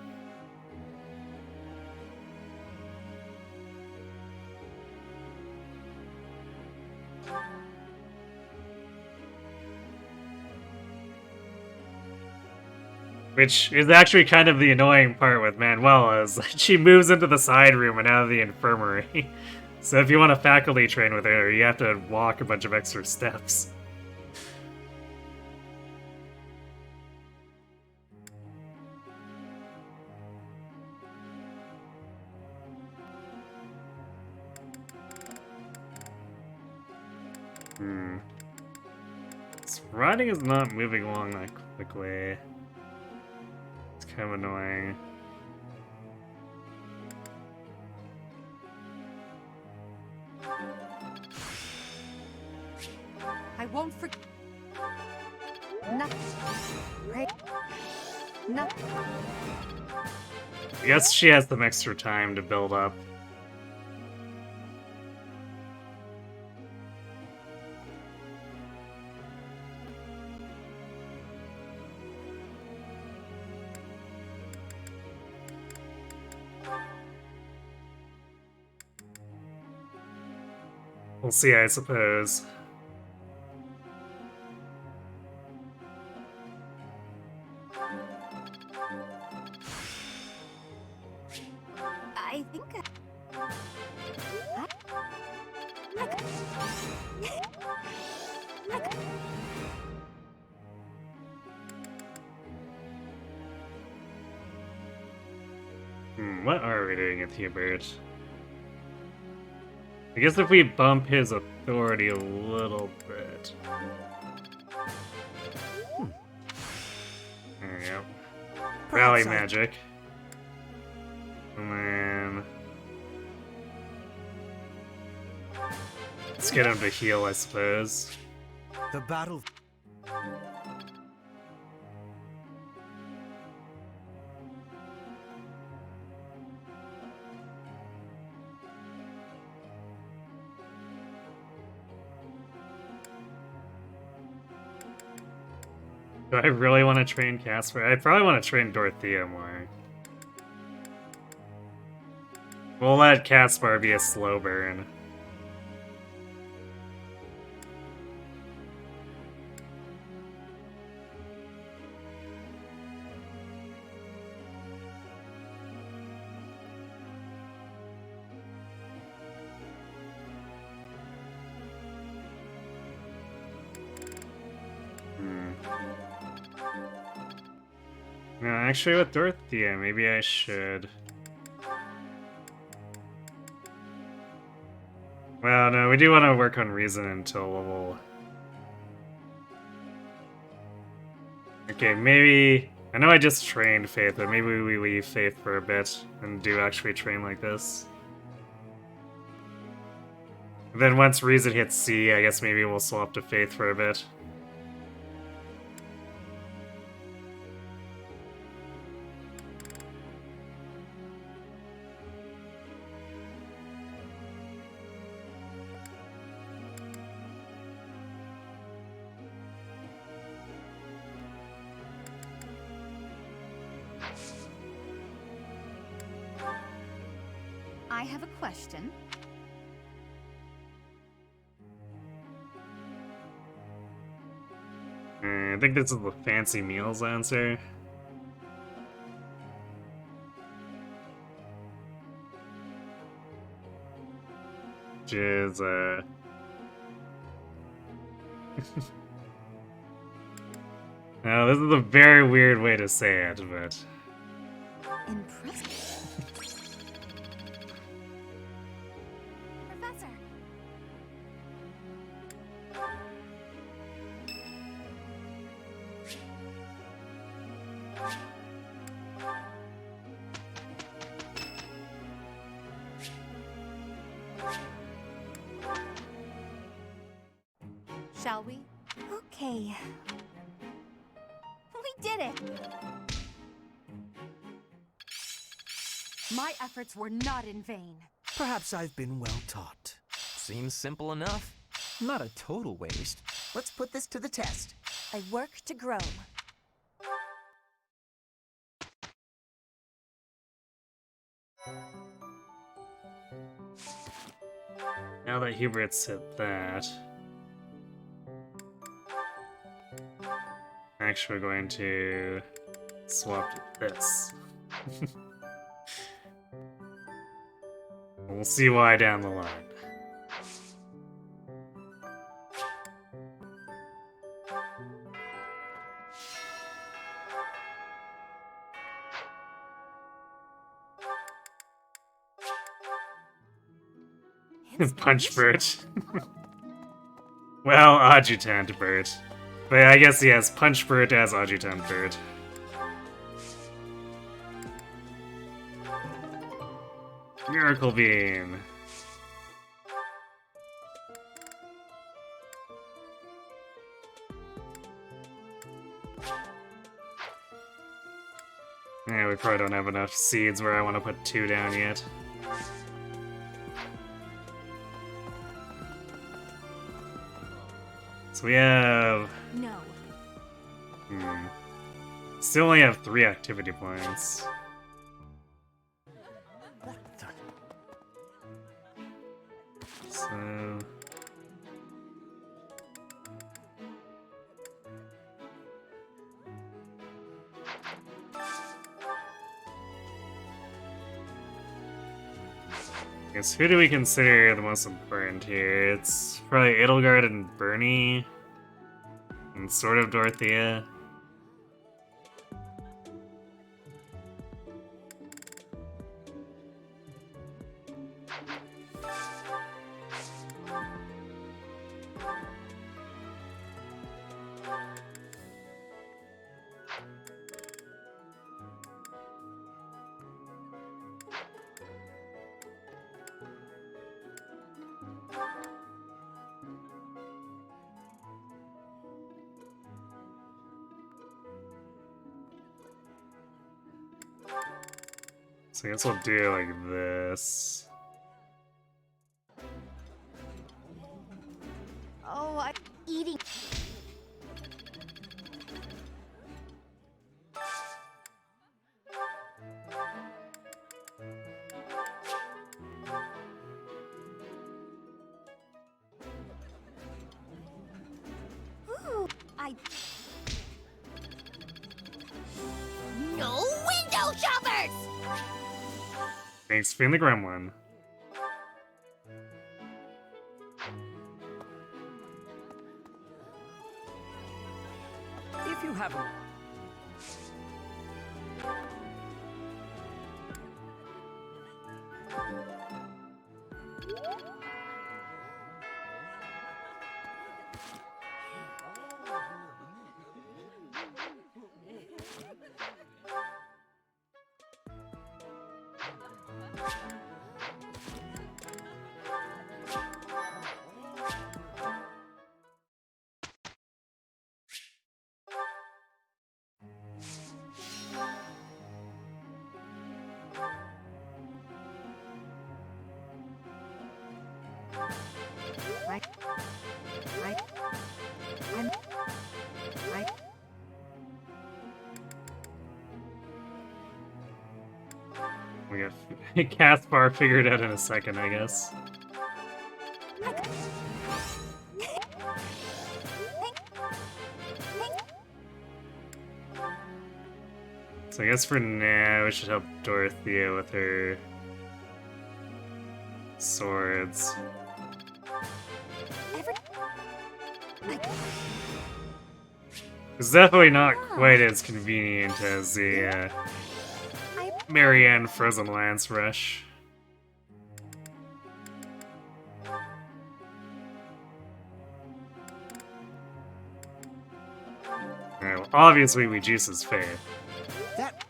Which is actually kind of the annoying part with Manuela, is that she moves into the side room and out of the infirmary. So if you want to faculty train with her, you have to walk a bunch of extra steps. This writing is not moving along that quickly. It's kind of annoying.
I won't forget. Nothing. Right? Nothing.
I guess she has some extra time to build up. We'll see, I suppose.
I think
What are we doing with Hubert? I guess if we bump his authority a little bit. There we go. Rally magic. And then... let's get him to heal, I suppose.
The battle.
Do I really want to train Casper? I probably want to train Dorothea more. We'll let Caspar be a slow burn. No, actually with Dorothea, maybe I should. Well, no, we do want to work on reason until level... okay, maybe... I know I just trained Faith, but maybe we leave Faith for a bit and do actually train like this. And then once reason hits C, I guess maybe we'll swap to Faith for a bit.
I have a question.
I think this is the fancy meals answer. Which is, no, this is a very weird way to say it, but...
Impressive. Shall we?
Okay. We did it!
My efforts were not in vain.
Perhaps I've been well taught.
Seems simple enough.
Not a total waste. Let's put this to the test.
I work to grow.
Now that Hubert's hit that, actually we're going to swap this. We'll see why down the line. Punch Bert. Well, Adjutant Bert. But I guess he has Punch Bert as Adjutant Bert. Miracle Beam. Yeah, we probably don't have enough seeds where I want to put 2 down yet. So we have...
No.
Still only have 3 activity points. So... I guess who do we consider the most important here? It's probably Edelgard and Bernie. And sort of Dorothea. So I guess we'll do like this.
Oh, I'm eating. Ooh, No window shoppers!
Thanks for being the gremlin.
If you haven't...
We got Caspar figured out in a second, I guess. So I guess for now we should help Dorothea with her swords. It's definitely not quite as convenient as the Marianne Frozen Lance Rush. Alright, well, obviously we juice his faith.
That...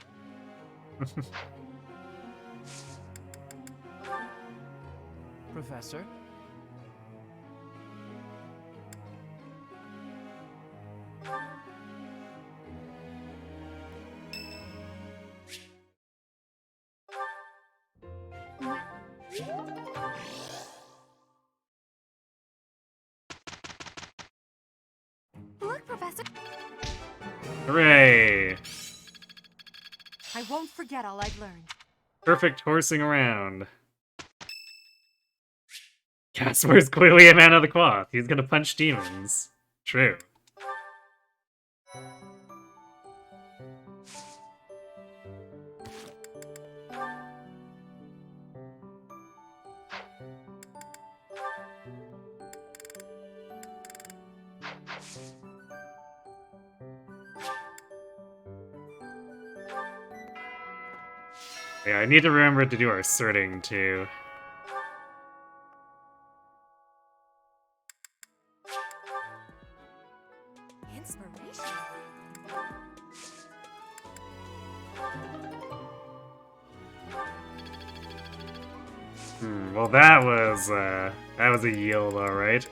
Professor?
forget all I've learned.
Perfect horsing around. Casper's clearly a man of the cloth. He's gonna punch demons. True. Yeah, I need to remember to do our sorting too.
Inspiration.
Well, that was a yield, all right.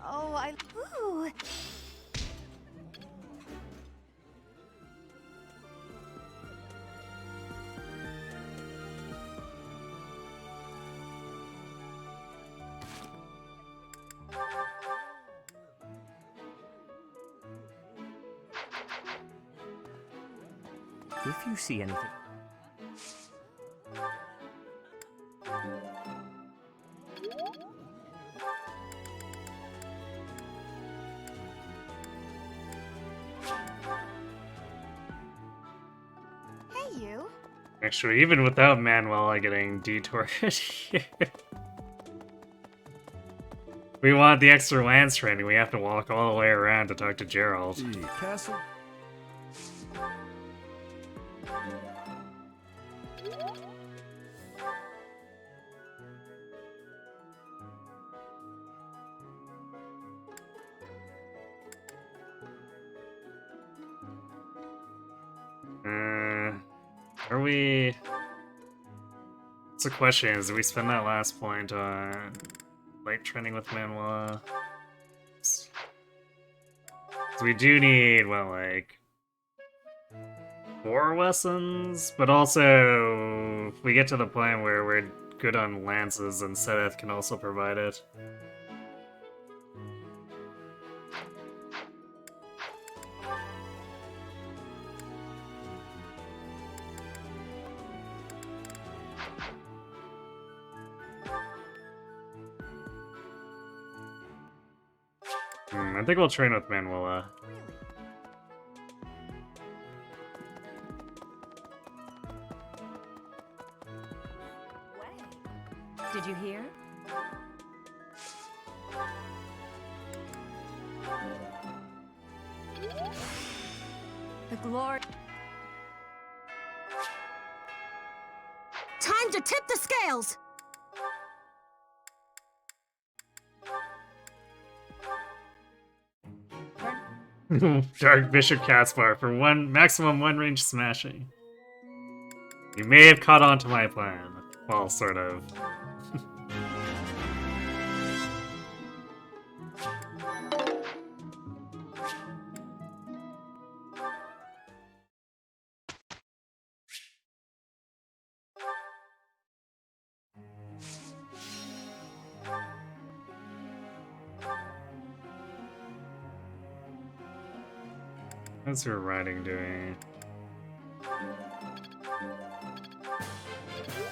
Oh, ooh.
If you see anything...
Hey, you.
Actually, even without Manuela getting detoured here. We want the extra lance training, we have to walk all the way around to talk to Gerald.
The castle?
Are we... What's the question is, do we spend that last point on light training with Manuela? So we do need, well, like... 4 lessons? But also, if we get to the point where we're good on lances, and Seth can also provide it. I think we'll train with Manuela.
Did you hear?
The glory.
Time to tip the scales!
Dark Bishop Caspar for maximum one range smashing. You may have caught on to my plan. Well, sort of. How's your riding doing?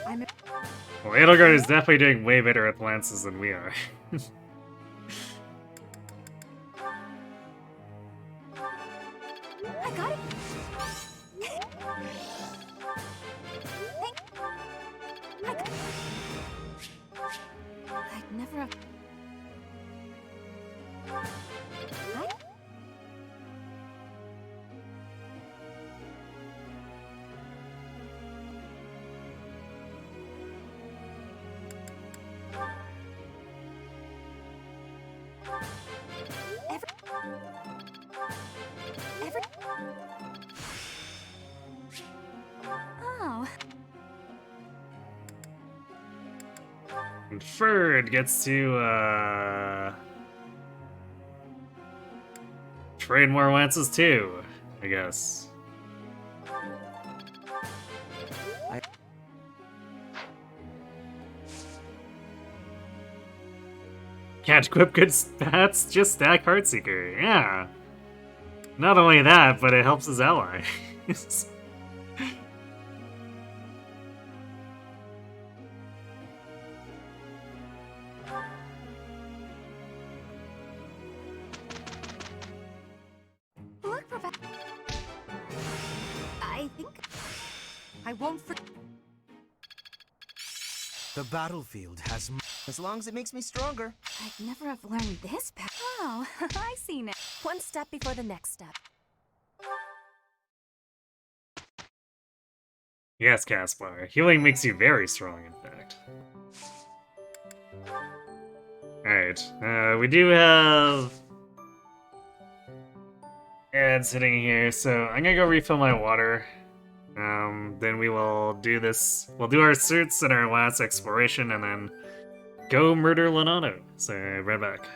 Well, Edelgard is definitely doing way better at lances than we are.
I got it. I'd never have.
Oh.
And Ferd gets to, trade more lances too, I guess. Can't equip good stats, just stack Heartseeker. Yeah. Not only that, but it helps his ally.
Look, Professor. I think I won't forget.
The battlefield has... As long as it makes me stronger.
I'd never have learned this path.
Oh, I see now.
One step before the next step.
Yes, Caspar. Healing makes you very strong, in fact. Alright, we do have ads sitting here, so I'm gonna go refill my water. Then we will do this. We'll do our certs in our last exploration, and then go murder Lenato. So, right back.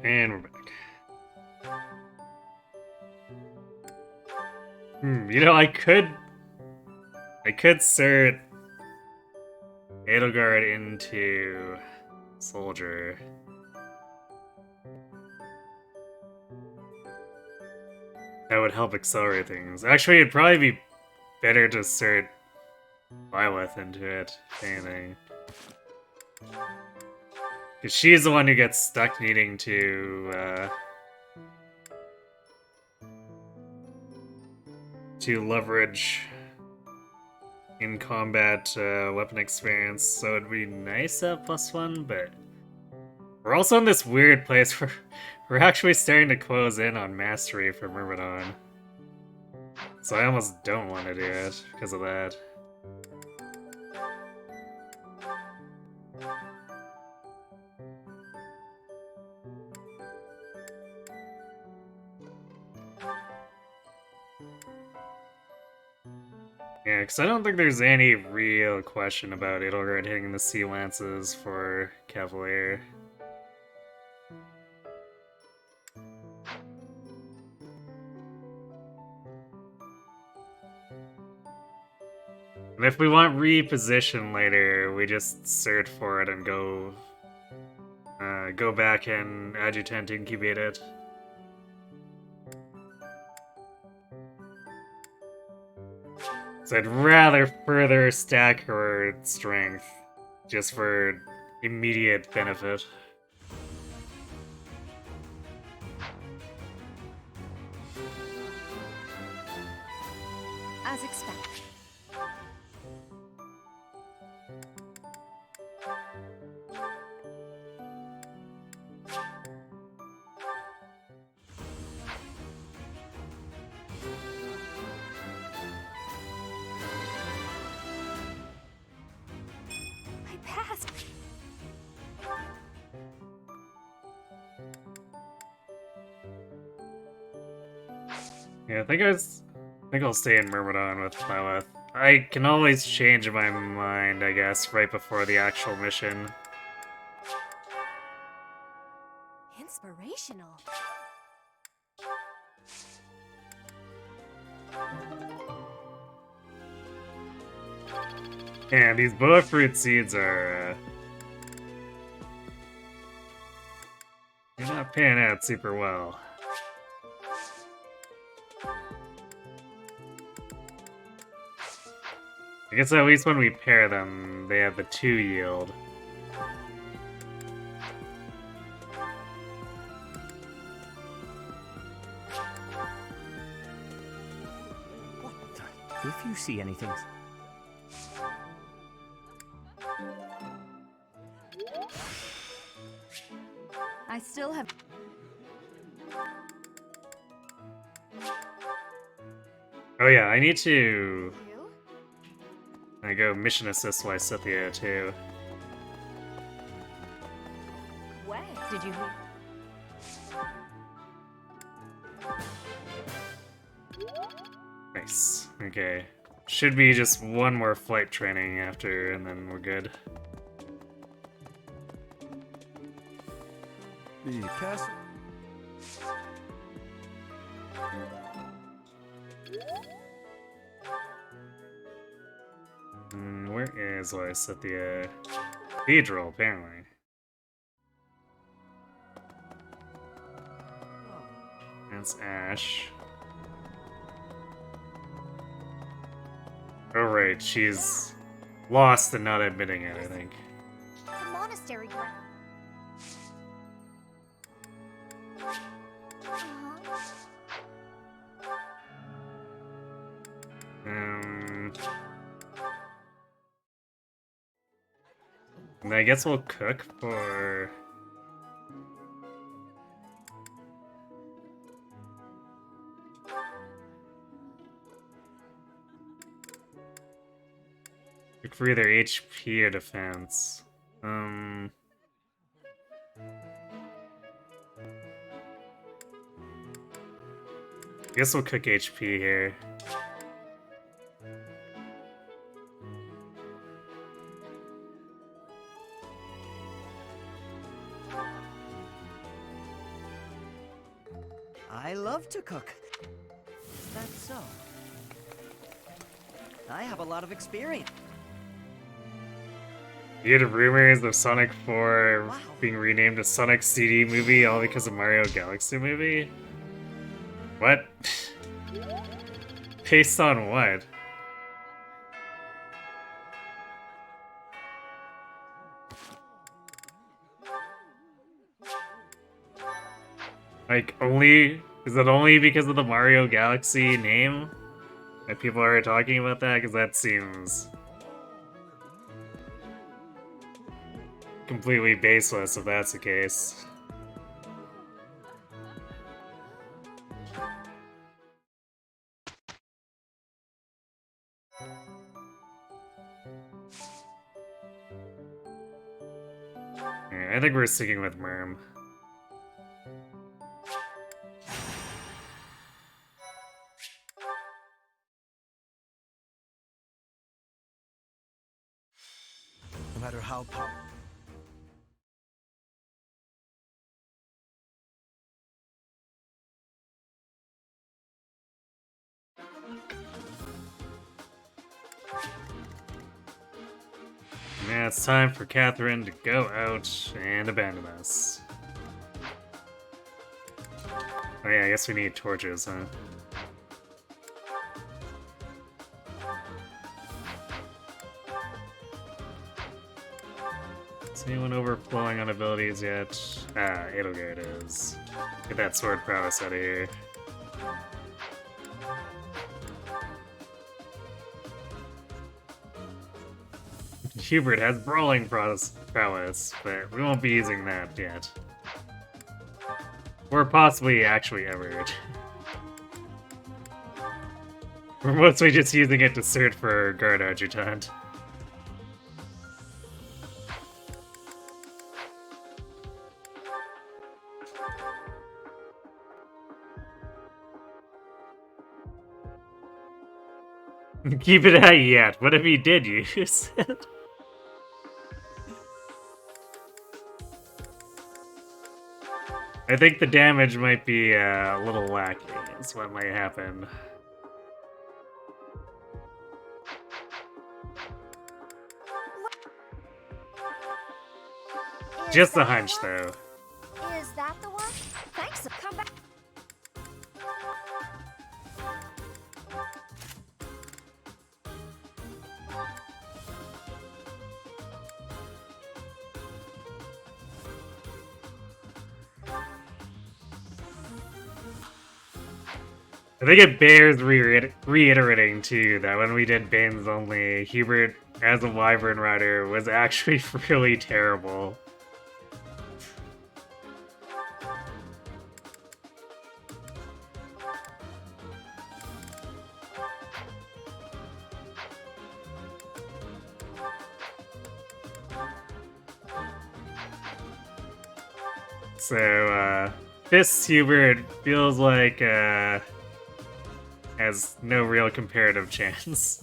And we're back. You know, I could cert Edelgard into soldier. That would help accelerate things. Actually, it'd probably be better to insert Byleth into it, if anything. Because she's the one who gets stuck needing to leverage in combat weapon experience, so it'd be nice to have +1, but we're also in this weird place where we're actually starting to close in on mastery for Myrmidon. So I almost don't want to do it because of that. Yeah, because I don't think there's any real question about Edelgard hitting the Sea Lances for Cavalier. And if we want reposition later, we just search for it and go back and adjutant incubate it. So I'd rather further stack her strength, just for immediate benefit.
As expected.
Yeah, I think I'll stay in Myrmidon with Byleth. I can always change my mind, I guess, right before the actual mission.
Inspirational.
Yeah, these boa fruit seeds are they're not panning out super well. I guess at least when we pair them, they have the 2 yield.
If you see anything...
I still have...
Oh yeah, I need to... I go mission assist Lysithia too.
Way. Did you hear?
Nice. Okay. Should be just one more flight training after, and then we're good.
The castle.
Where is Lysithia? Cathedral, apparently. That's Ash. Oh right, she's lost and not admitting it, I think.
The monastery ground.
And I guess we'll cook for... Cook for either HP or defense. I guess we'll cook HP here.
I love to cook. Is that so? I have a lot of experience.
You had rumors of Sonic 4 being renamed a Sonic CD movie all because of Mario Galaxy movie? What? Based on what? Like, only... Is it only because of the Mario Galaxy name that people are talking about that? Because that seems... completely baseless if that's the case. Yeah, I think we're sticking with Merm.
No matter how powerful.
Now it's time for Catherine to go out and abandon us. Oh yeah, I guess we need torches, huh? Is anyone overflowing on abilities yet? Ah, Edelgard is. Get that sword prowess out of here. Hubert has brawling prowess, but we won't be using that yet. Or possibly actually ever. We're mostly just using it to search for guard adjutant. Keep it at yet. What if he did use it? I think the damage might be a little lacking, is what might happen. Just a hunch, though.
Is that the one? Thanks. Come back.
I think it bears reiterating, too, that when we did Bane's Only, Hubert, as a Wyvern Rider, was actually really terrible. So, this Hubert feels like, has no real comparative chance.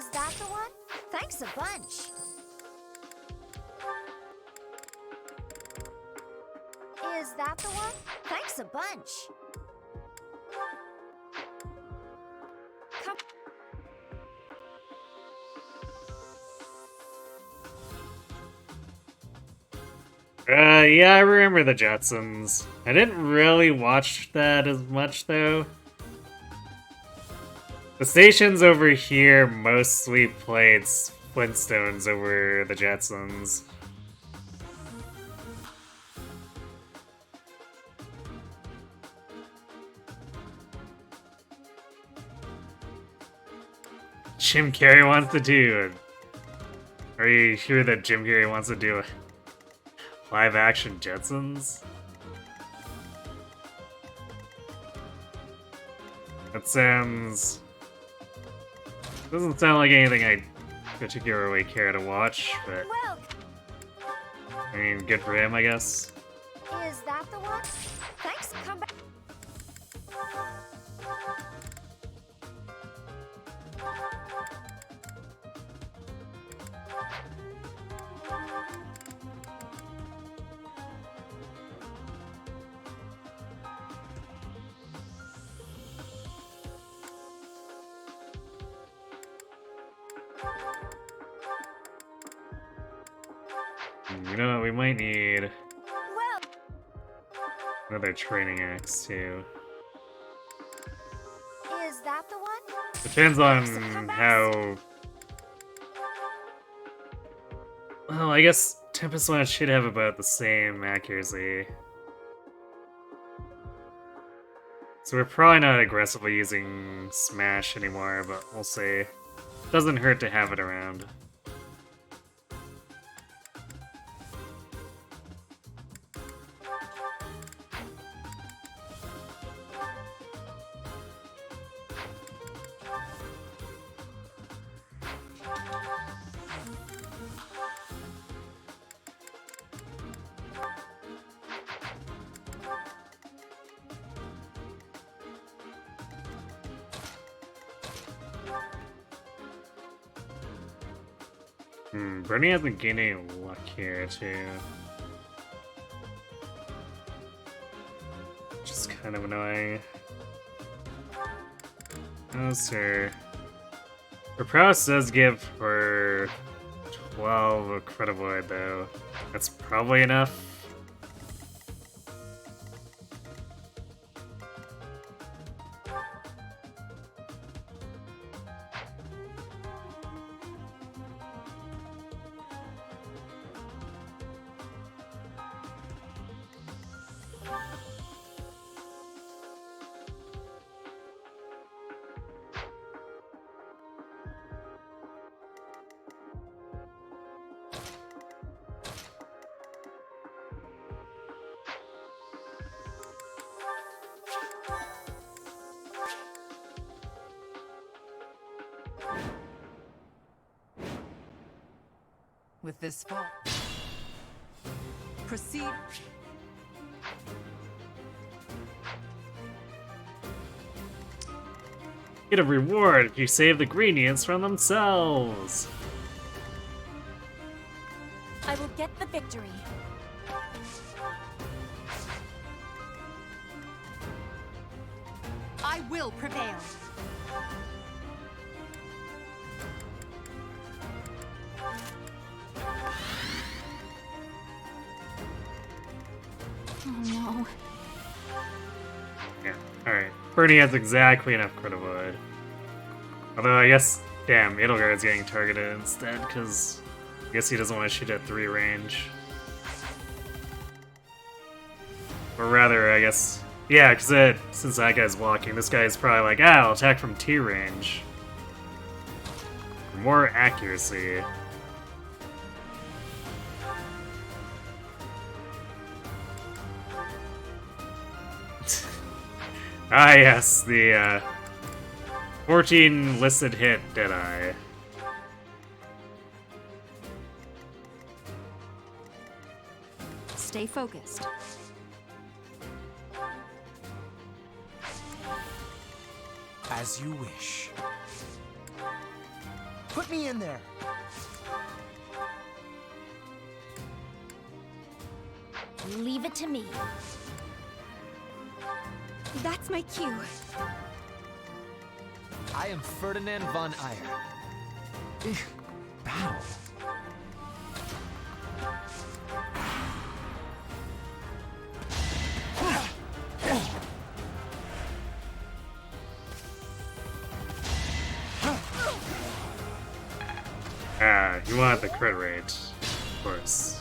Is that the one? Thanks a bunch. Is that the one? Thanks a bunch. Come.
Yeah, I remember the Jetsons. I didn't really watch that as much, though. The stations over here mostly played Flintstones over the Jetsons. Jim Carrey wants to do it. Are you sure that Jim Carrey wants to do a live-action Jetsons? That sounds... doesn't sound like anything I'd particularly care to watch, but
Well,
I mean, good for him, I guess.
is that the one? Thanks, come back.
You know what, we might need
Well,
another training axe, too.
is that the one?
Depends on how... Well, I guess Tempest One should have about the same accuracy. So we're probably not aggressively using Smash anymore, but we'll see. Doesn't hurt to have it around. Bernie hasn't gained any luck here, too. Which is kind of annoying. How's her... Her prowess does give her 12 of credit void, though. That's probably enough.
With this fall, proceed.
Get a reward if you save the ingredients from themselves.
I will get the victory.
I will prevail.
Oh no.
Yeah, alright. Bernie has exactly enough credit void. Although I guess, damn, Edelgard's getting targeted instead, because I guess he doesn't want to shoot at 3 range. Or rather, I guess, yeah, because since that guy's walking, this guy's probably like, I'll attack from T range. For more accuracy. Ah yes, the 14 listed hit Deadeye.
Stay focused.
As you wish. Put me in there.
Leave it to me. That's my cue.
I am Ferdinand von Eyre.
Battle.
Ah, you want the crit rate, of course.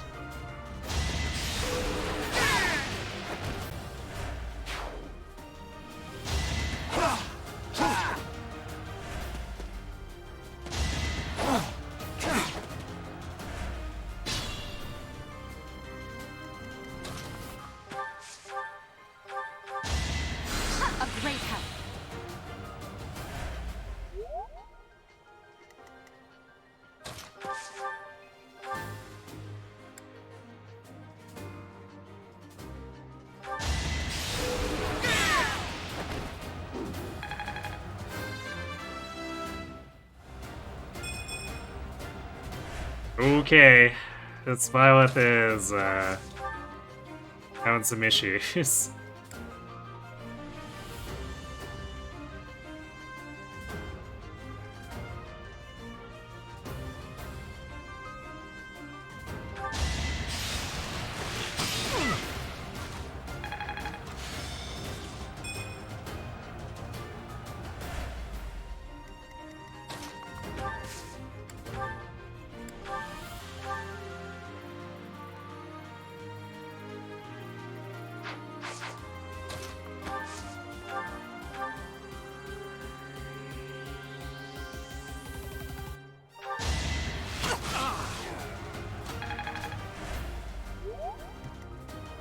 A great help.
Okay, this Byleth is having some issues.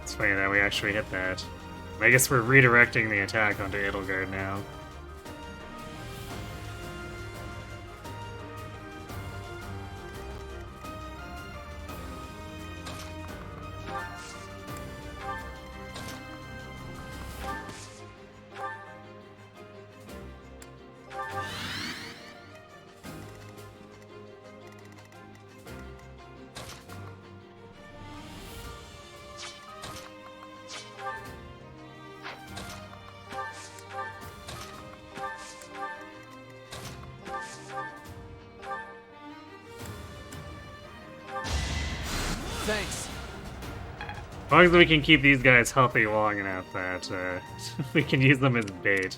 It's funny that we actually hit that. I guess we're redirecting the attack onto Edelgard now.
Thanks.
As long as we can keep these guys healthy long enough that we can use them as bait.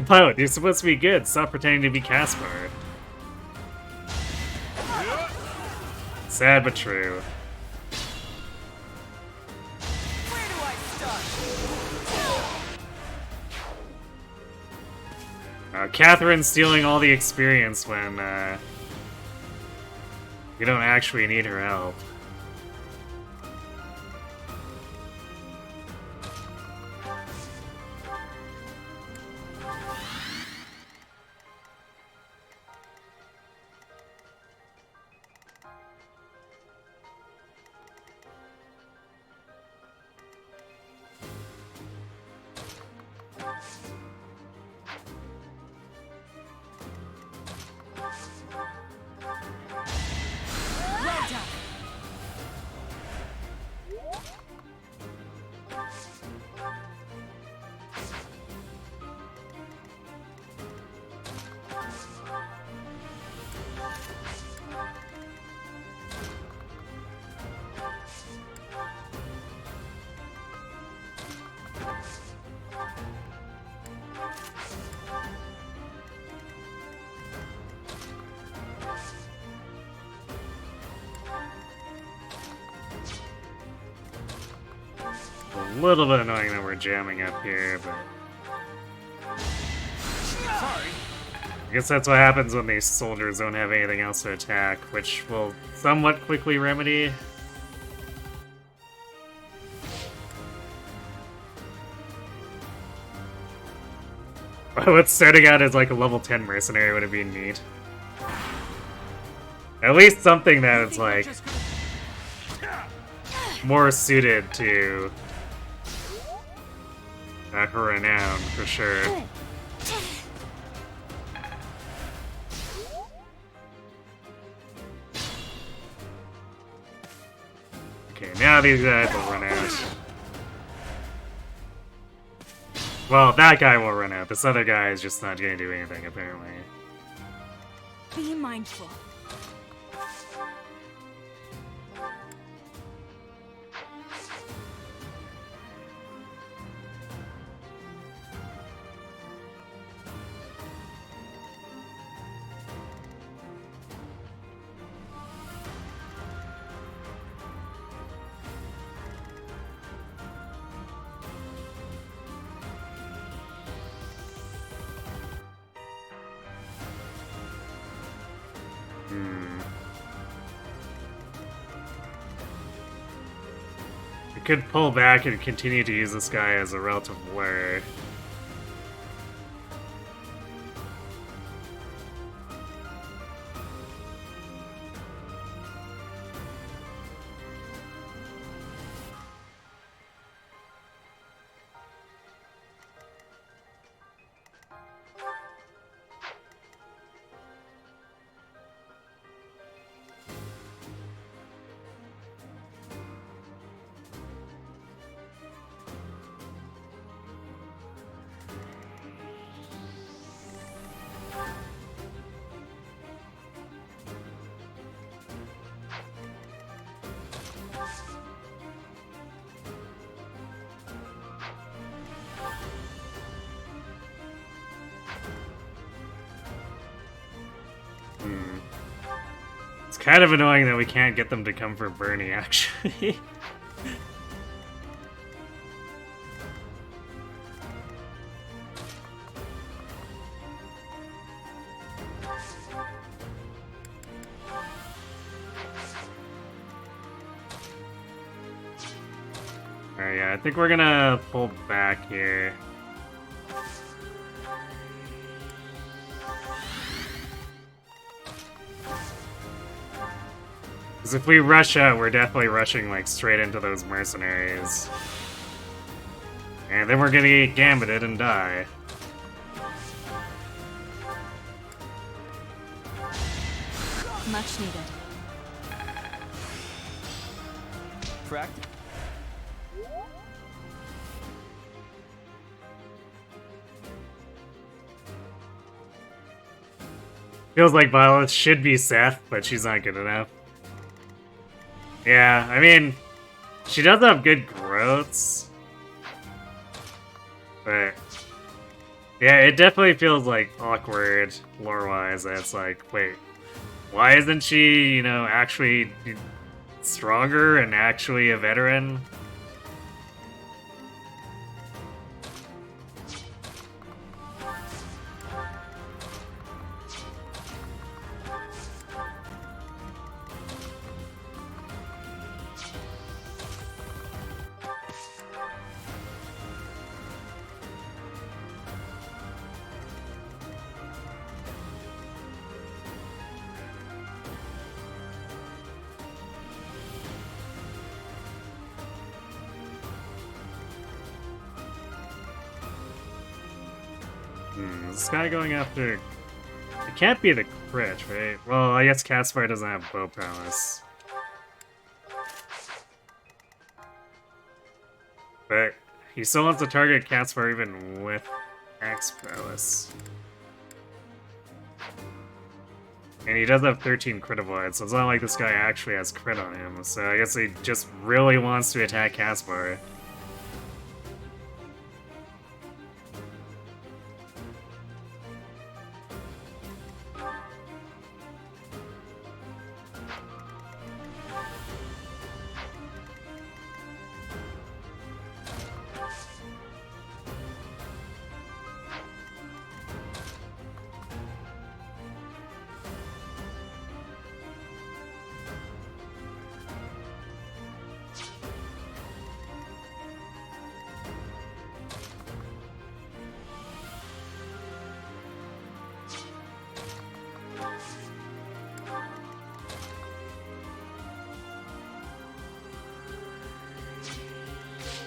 Pilot, you're supposed to be good. Stop pretending to be Caspar. Sad but true.
Where do I start?
Catherine's stealing all the experience when you don't actually need her help. A little bit annoying that we're jamming up here, but I guess that's what happens when these soldiers don't have anything else to attack, which will somewhat quickly remedy. What's starting out as like a level 10 mercenary would have been neat. At least something that is like more suited to her renown, for sure. Okay, now these guys will run out. Well, that guy will run out. This other guy is just not going to do anything, apparently.
Be mindful.
We could pull back and continue to use this guy as a relative blur. kind of annoying that we can't get them to come for Bernie, actually. Alright, yeah, I think we're gonna pull back here. Because if we rush out, we're definitely rushing, like, straight into those mercenaries. And then we're gonna get gambited and die.
Much needed.
Practice.
Feels like Byleth should be Seth, but she's not good enough. Yeah, I mean, she does have good growths. But, yeah, it definitely feels, like, awkward lore-wise. That it's like, wait, why isn't she, you know, actually stronger and actually a veteran? This guy going after... It can't be the crit, right? Well, I guess Caspar doesn't have bow prowess. But he still wants to target Caspar even with axe prowess. And he does have 13 crit avoid, so it's not like this guy actually has crit on him. So I guess he just really wants to attack Caspar.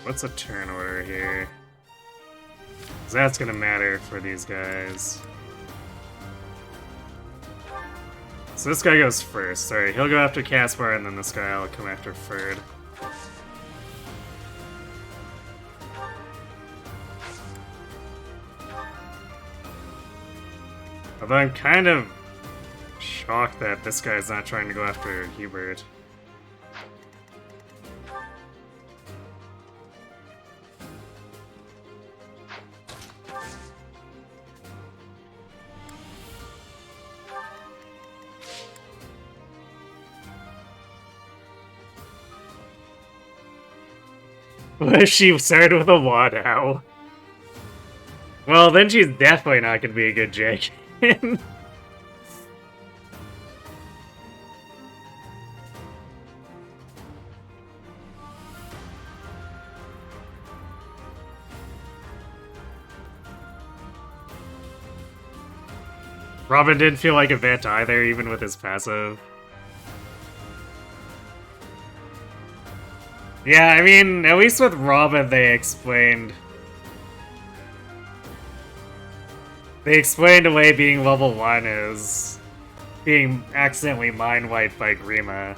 What's a turn order here? 'Cause that's gonna matter for these guys. So this guy goes first. Sorry, he'll go after Caspar, and then this guy will come after Ferd. Although I'm kind of shocked that this guy's not trying to go after Hubert. What if she started with a Wadao? Well, then she's definitely not going to be a good Jake. Robin didn't feel like a vet either, even with his passive. Yeah, I mean, at least with Robin they explained away being level 1 is being accidentally mind-wiped by Grima.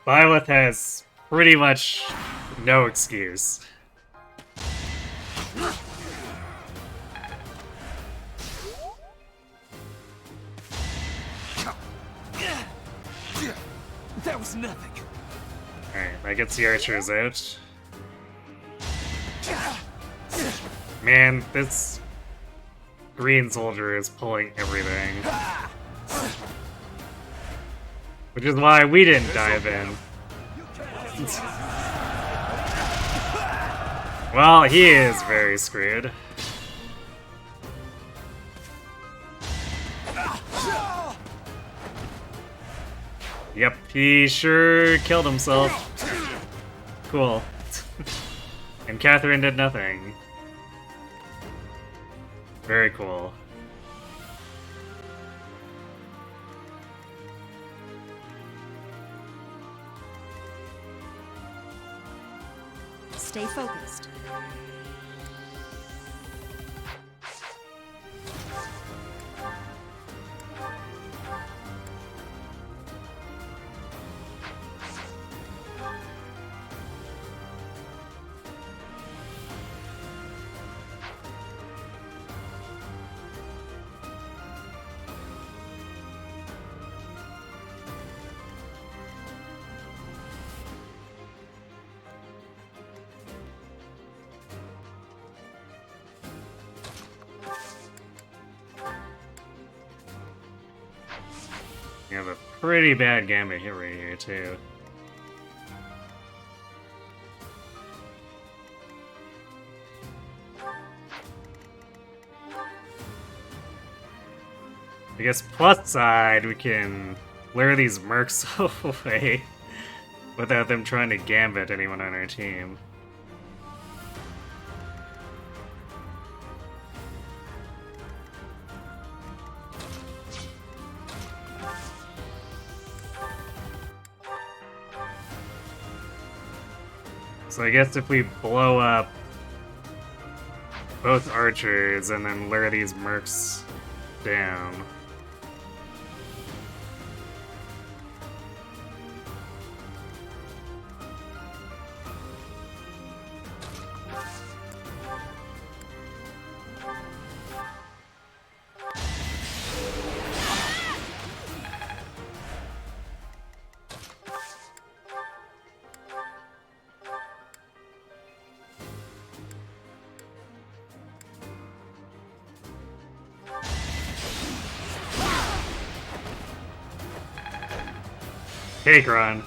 Byleth has pretty much no excuse.
That was nothing.
Alright, that gets the archers out. Man, this green soldier is pulling everything. Which is why we didn't dive in. Well, he is very screwed. Yep, he sure killed himself. Cool. And Catherine did nothing. Very cool.
Stay focused.
You have a pretty bad gambit hit right here, too. I guess plus side, we can lure these mercs away without them trying to gambit anyone on our team. So I guess if we blow up both archers and then lure these mercs down. Cake run.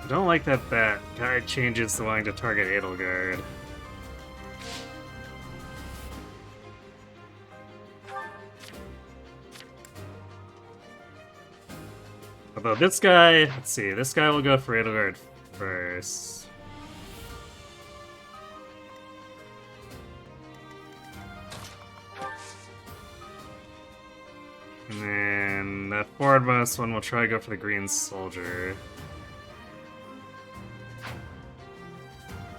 I don't like that that guy changes to wanting to target Edelgard. Although this guy, let's see, this guy will go for Edelgard first. And then that forwardmost one will try to go for the green soldier.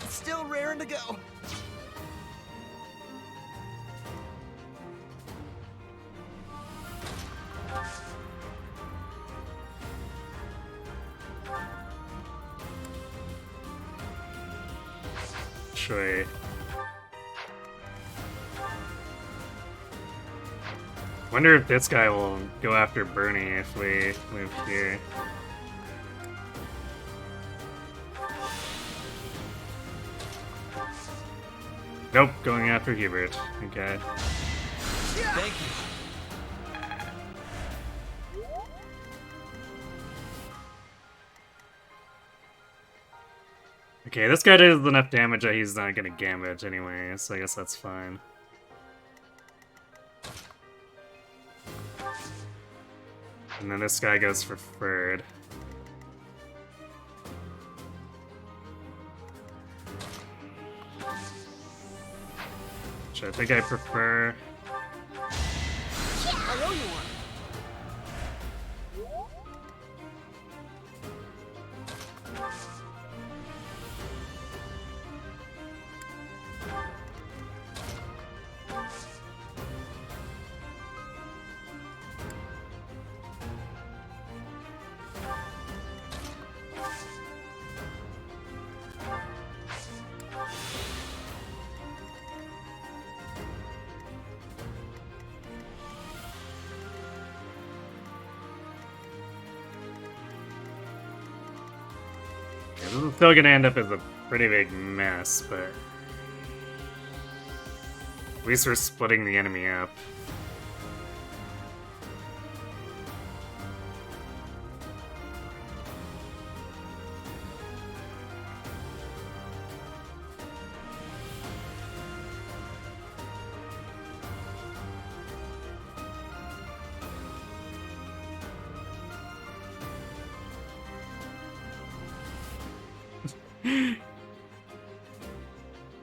Still raring to go.
Shui. Wonder if this guy will go after Bernie if we move here. Nope, going after Hubert. Okay.
Thank you.
I Okay, this guy does enough damage that he's not gonna gambit anyway, so I guess that's fine. And then this guy goes for third. Which I think I prefer.
I owe you one.
This is still gonna end up as a pretty big mess, but at least we're splitting the enemy up.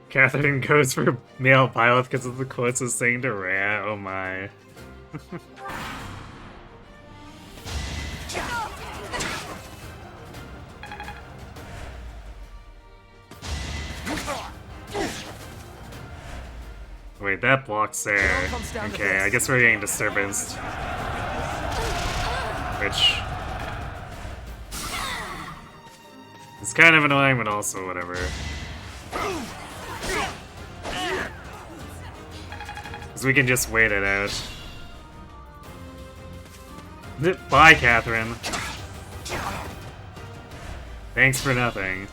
Catherine goes for male Byleth because it's the closest thing to Rhea. Oh my. Wait, that blocks there. Okay, I guess we're getting disturbance. Which is kind of annoying, but also whatever. Because we can just wait it out. Bye, Catherine. Thanks for nothing.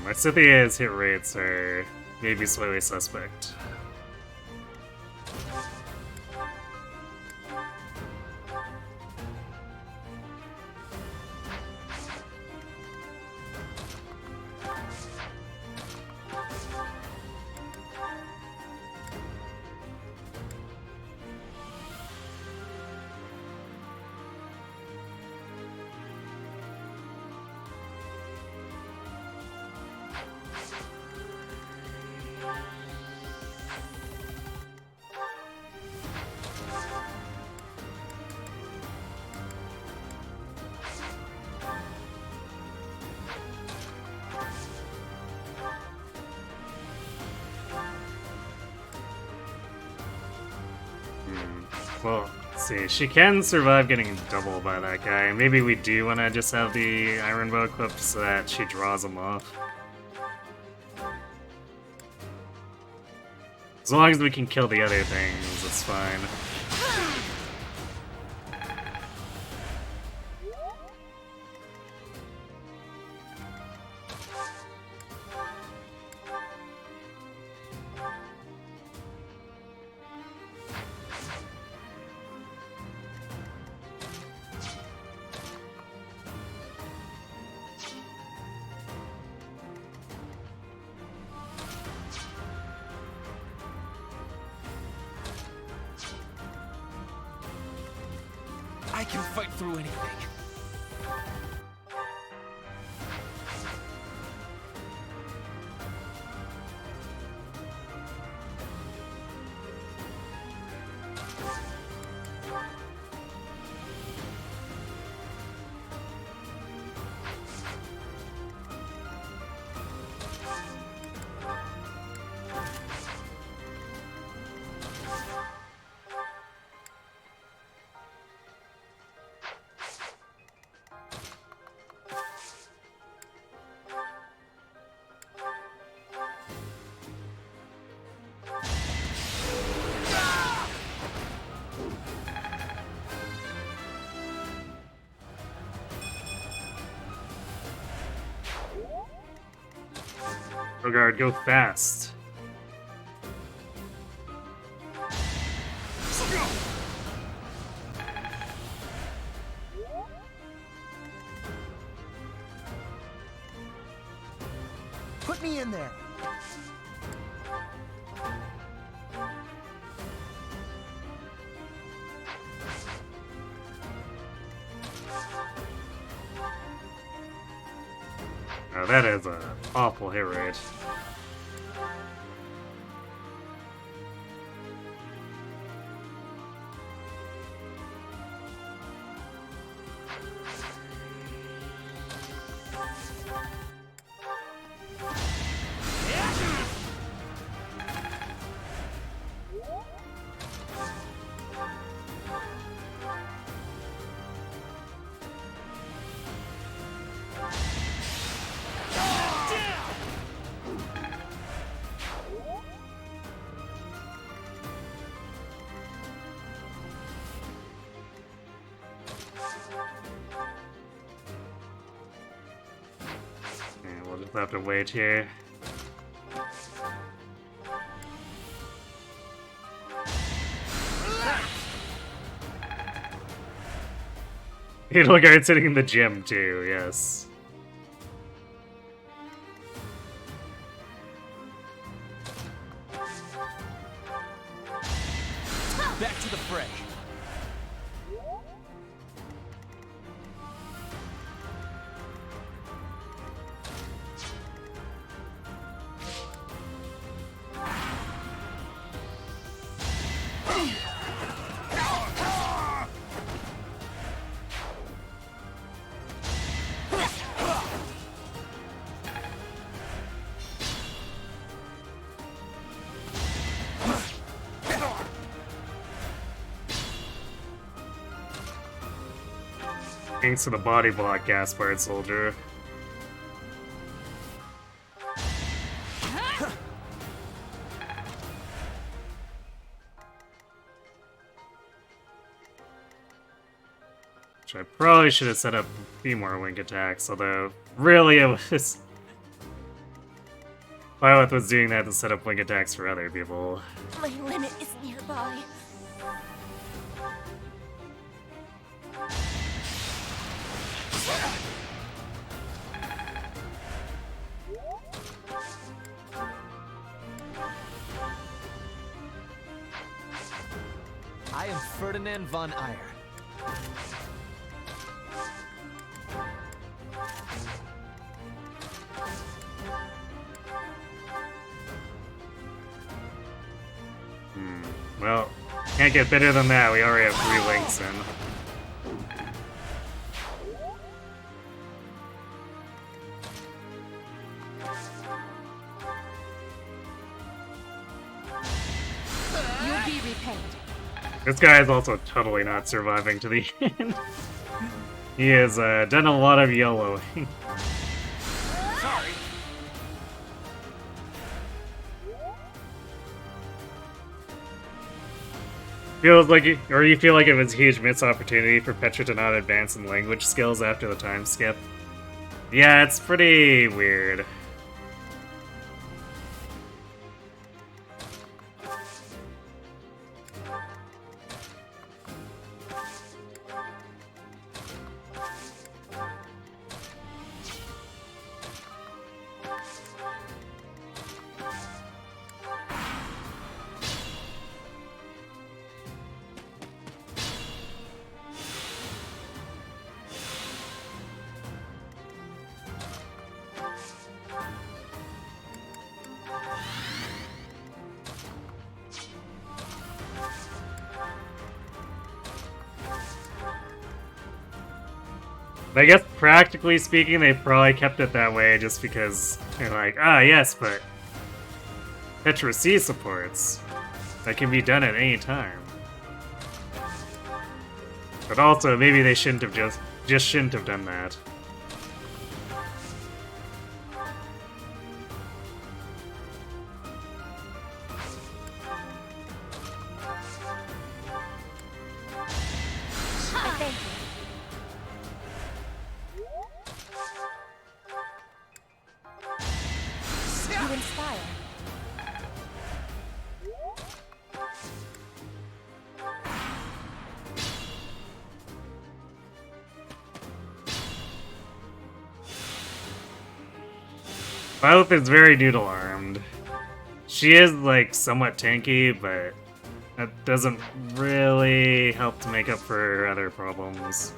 Our Scythia's hit rates are maybe slightly suspect. Well, let's see. She can survive getting doubled by that guy. Maybe we do want to just have the Iron Bow equipped so that she draws him off. As long as we can kill the other things, it's fine.
I can fight through anything.
Walhart, go fast.
Put me in there.
Now that is an awful hit rate. We'll just have to wait here. Walhart's sitting in the gym too, yes.
Back to the fray.
Thanks to the body block, Gaspard Soldier. Which I probably should have set up a few more wing attacks, although really it was... Byleth was doing that to set up wing attacks for other people.
My limit is nearby.
I am Ferdinand von Eyre.
Well, can't get better than that. We already have 3 links in.
You'll be repaid.
This guy is also totally not surviving to the end. He has done a lot of YOLOing.
Sorry.
Feels like, or you feel like it was a huge missed opportunity for Petra to not advance in language skills after the time skip. Yeah, it's pretty weird. I guess practically speaking, they probably kept it that way just because they're like, ah, yes, but Petra C supports. That can be done at any time. But also, maybe they shouldn't have just shouldn't have done that.
to inspire.
Byleth is very noodle armed. She is like somewhat tanky, but that doesn't really help to make up for her other problems.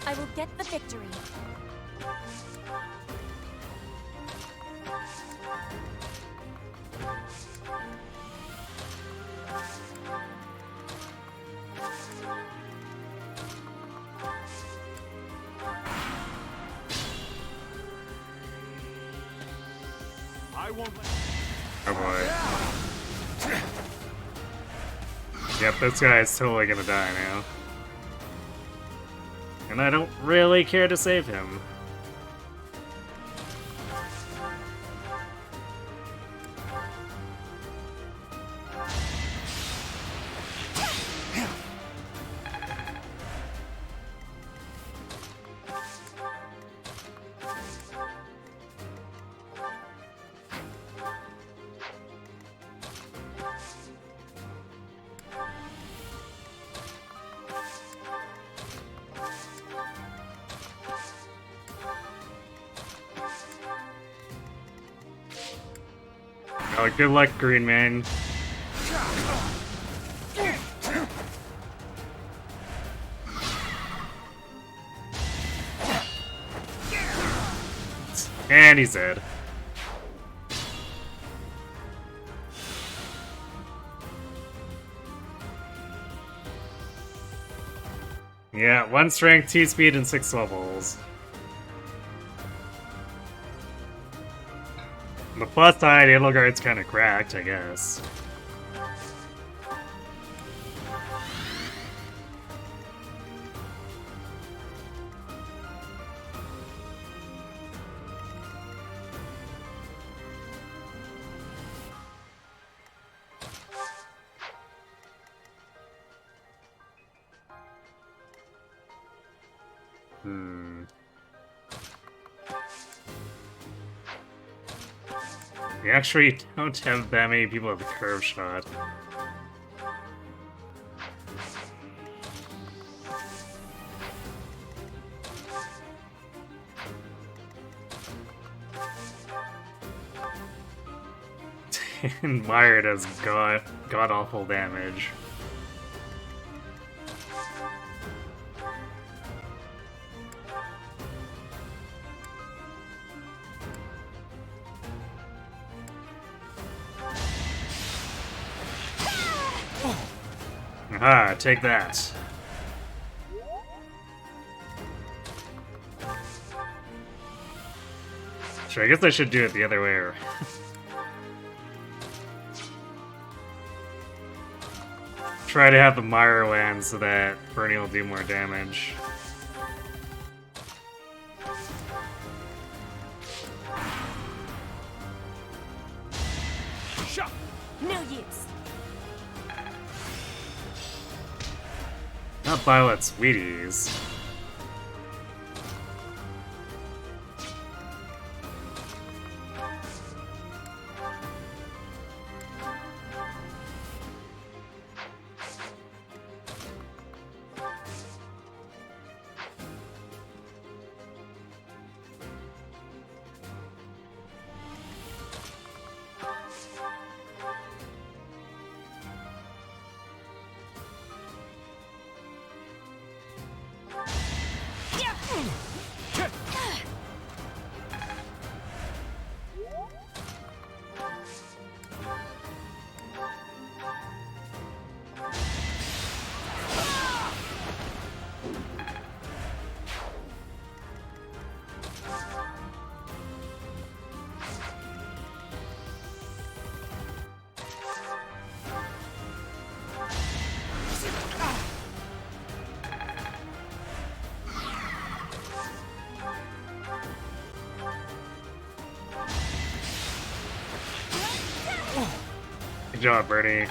I will get the victory.
I won't let...
Oh boy. Yep, this guy is totally gonna die now. And I don't really care to save him. Oh, good luck, Green Man. And he's dead. Yeah, 1 strength, 2 speed, and 6 levels. On the plus side, Edelgard's kind of cracked, I guess. We actually don't have that many people with a curve shot. And Wired does god-awful damage. Aha, take that. Sure, I guess I should do it the other way around. Try to have the Mire land so that Bernie will do more damage.
No use.
Not Byleth's Wheaties. Good job, Bernie.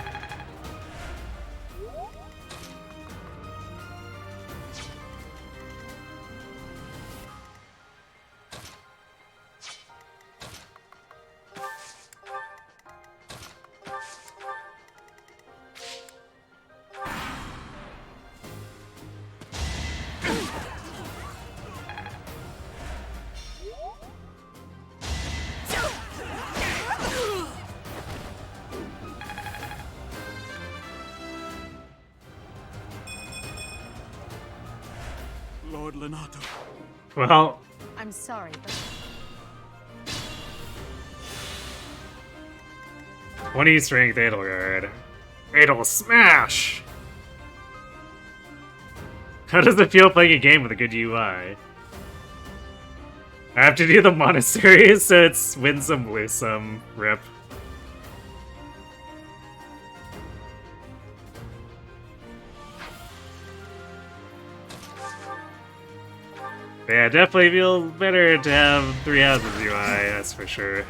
Lord Lenato.
Well,
I'm sorry, but
20 strength Edelgard. Edel smash! How does it feel playing a game with a good UI? I have to do the monastery, so it's win some, lose some. Rip. Yeah, it definitely feels better to have 3 houses UI, that's for sure.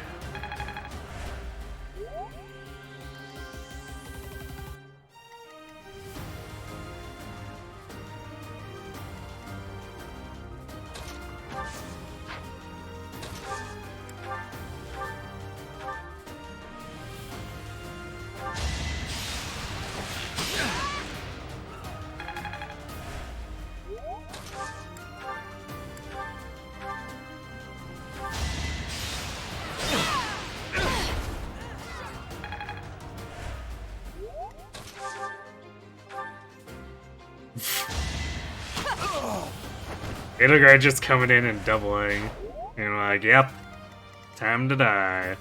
Edelgard just coming in and doubling. And like, yep, time to die.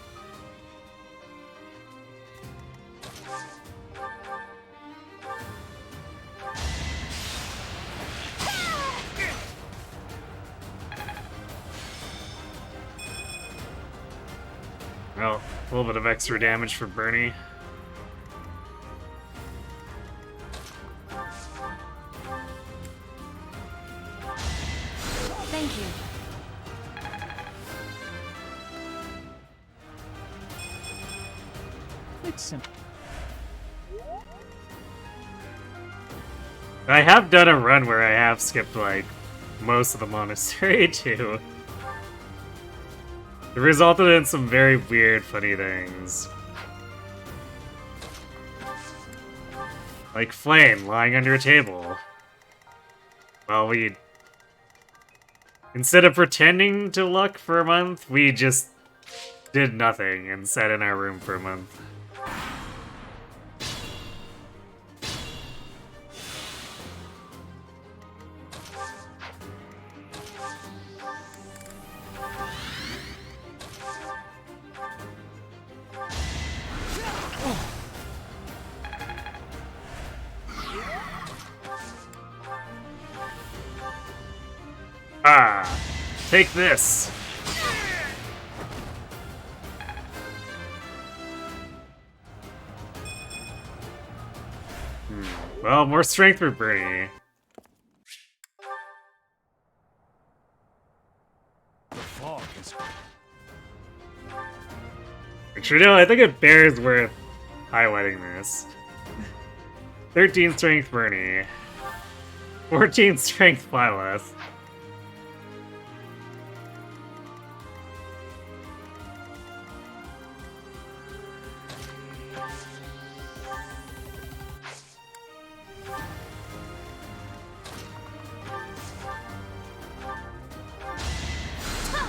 Well, a little bit of extra damage for Bernie.
Thank you.
It's simple.
I have done a run where I have skipped, like, most of the monastery, too. It resulted in some very weird, funny things. Like Flame lying under a table. Well, instead of pretending to luck for a month, we just did nothing and sat in our room for a month. Ah! Take this! Well, more strength for Bernie.
The fog is...
Actually, no, I think it bears worth highlighting this. 13 strength Bernie. 14 strength Byleth.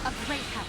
a great help.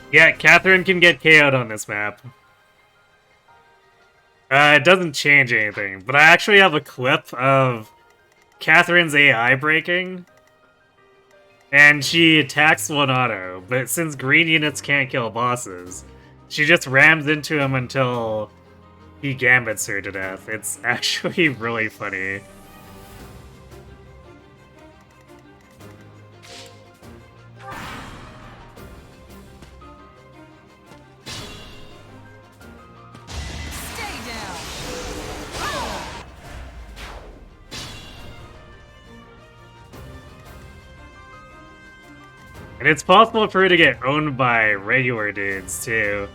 Yeah, Catherine can get KO'd on this map. It doesn't change anything, but I actually have a clip of Catherine's AI breaking, and she attacks one auto, but since green units can't kill bosses, she just rams into him until he gambits her to death. It's actually really funny. And it's possible for her to get owned by regular dudes, too.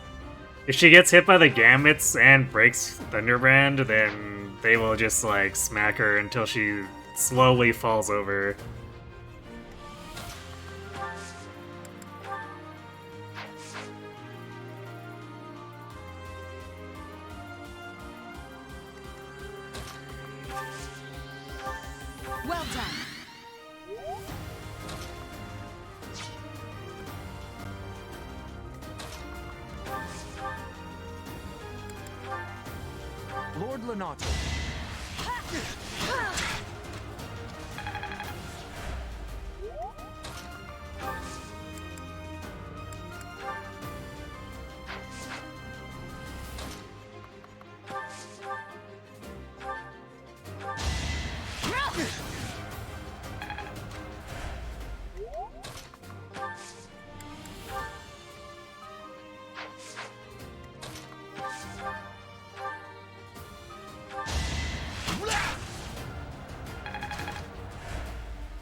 If she gets hit by the Gambits and breaks Thunderbrand, then they will just, like, smack her until she slowly falls over.
Well done.
Lord Lenato.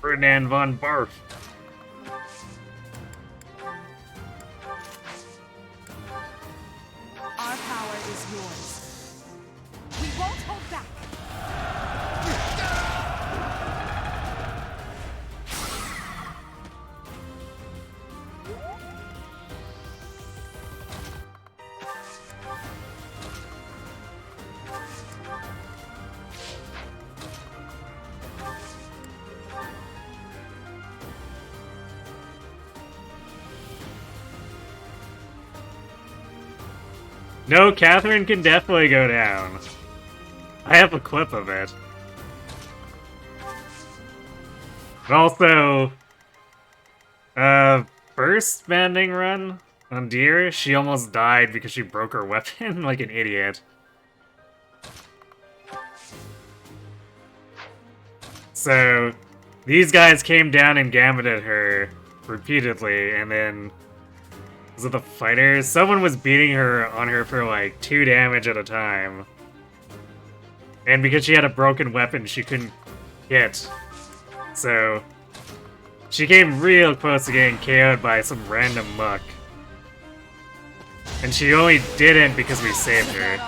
Ferdinand von Barf.
Our power is yours. We won't hold back.
No, Catherine can definitely go down. I have a clip of it. But also, first Maddening run on Deer, she almost died because she broke her weapon like an idiot. So, these guys came down and gambited her repeatedly, and then... Was it the fighters? Someone was beating her on her for like 2 damage at a time. And because she had a broken weapon, she couldn't hit. So, she came real close to getting KO'd by some random muck. And she only didn't because we saved her.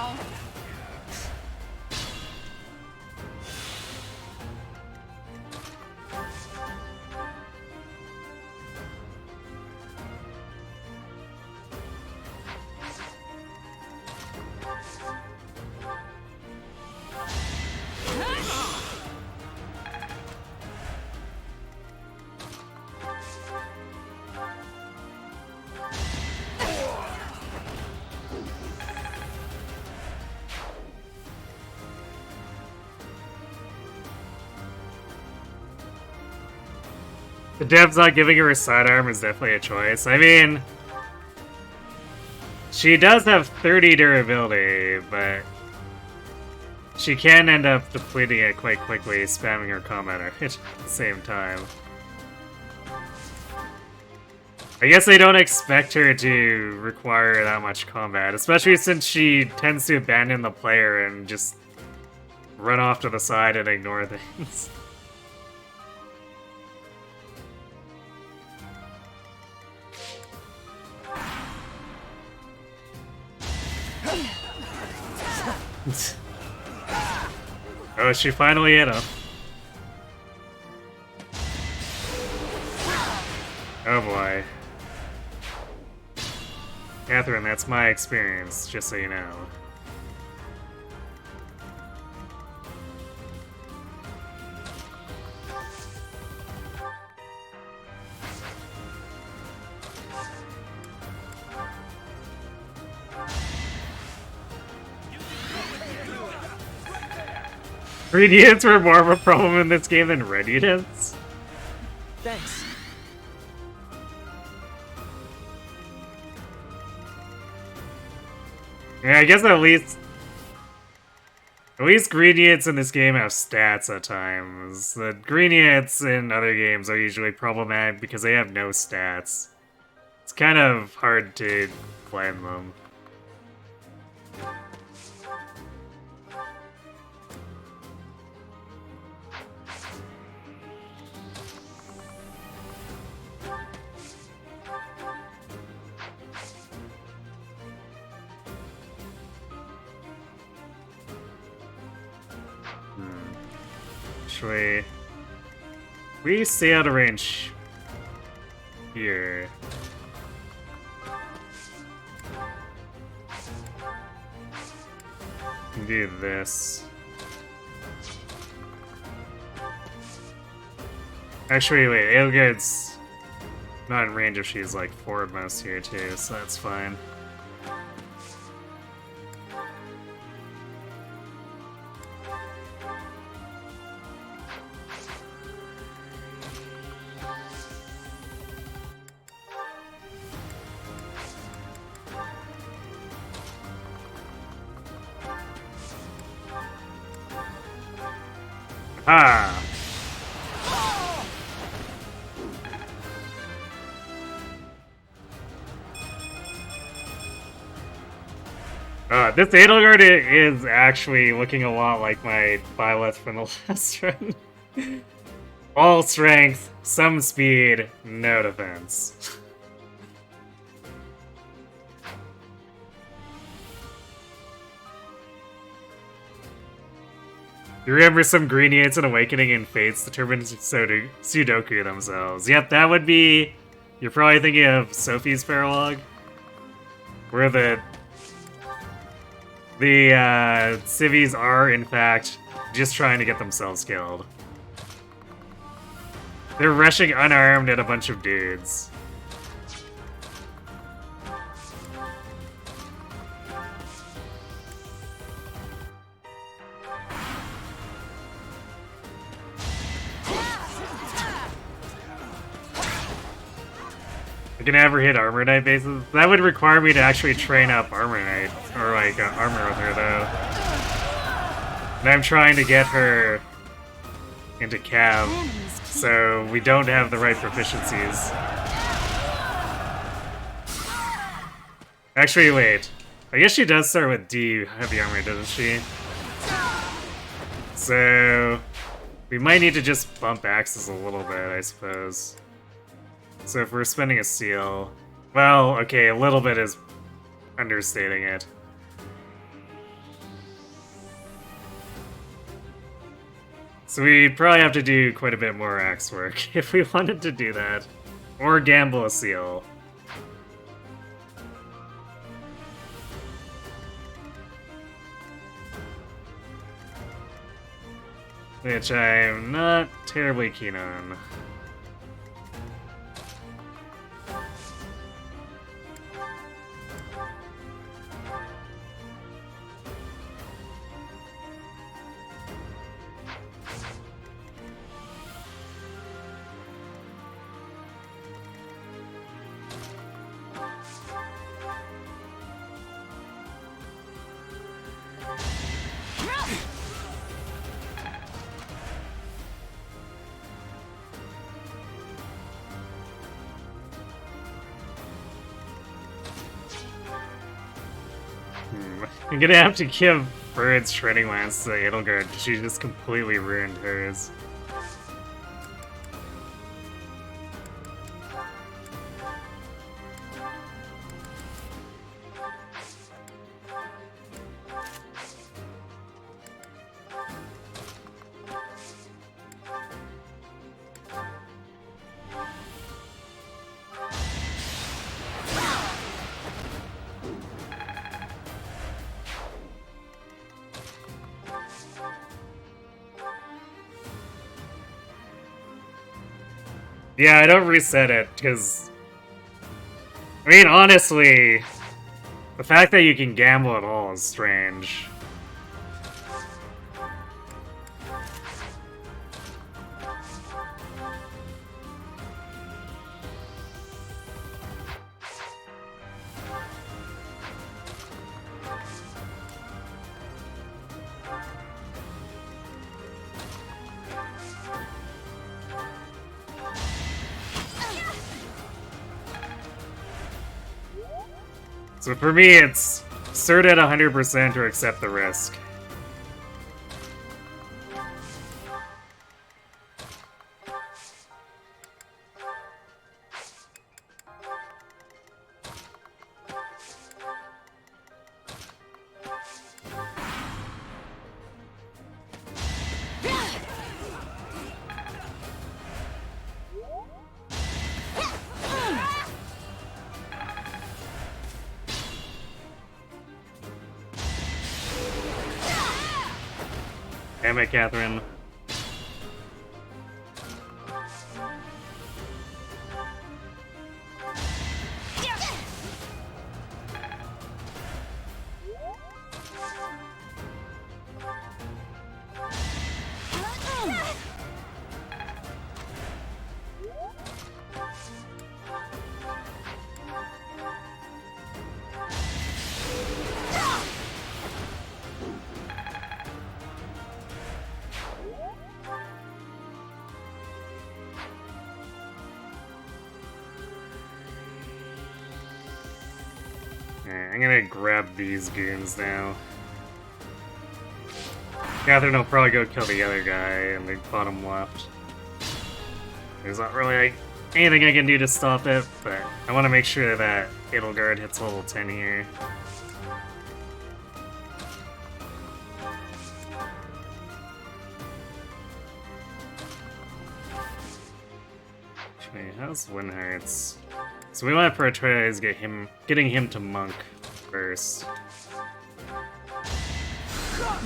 The devs not giving her a sidearm is definitely a choice. I mean, she does have 30 durability, but she can end up depleting it quite quickly, spamming her combat at the same time. I guess they don't expect her to require that much combat, especially since she tends to abandon the player and just run off to the side and ignore things. Oh, she finally hit him. Oh boy. Catherine, that's my experience, just so you know. Green units were more of a problem in this game than red units.
Thanks.
Yeah, I guess at least green units in this game have stats at times. The green units in other games are usually problematic because they have no stats. It's kind of hard to blame them. Actually, we stay out of range here. Can do this. Actually, wait, Aelgard's not in range if she's like forward most here too, so that's fine. Ah. This Edelgard is actually looking a lot like my Byleth from the last run. All strength, some speed, no defense. You remember some green units in Awakening and Fates determined Sudoku themselves. Yep, that would be... You're probably thinking of Sophie's Paralog? Where the civvies are, in fact, just trying to get themselves killed. They're rushing unarmed at a bunch of dudes. I can never hit Armor Knight bases. That would require me to actually train up Armor Knight, or like armor with her though. And I'm trying to get her into Cav, so we don't have the right proficiencies. Actually, wait. I guess she does start with D heavy armor, doesn't she? So we might need to just bump axes a little bit, I suppose. So if we're spending a seal... Well, okay, a little bit is understating it. So we'd probably have to do quite a bit more axe work if we wanted to do that. Or gamble a seal. Which I'm not terribly keen on. I'm gonna have to give Bird's Shredding Lance to Edelgard because she just completely ruined hers. Yeah, I don't reset it, because... I mean, honestly, the fact that you can gamble at all is strange. So for me, it's cert at 100% or accept the risk. Damn it, Catherine. I'm gonna grab these goons now. Catherine will probably go kill the other guy in the bottom left. There's not really like anything I can do to stop it, but I want to make sure that Edelgard hits level 10 here. Wait, how's Walhart's? So we want to prioritize getting him to monk first.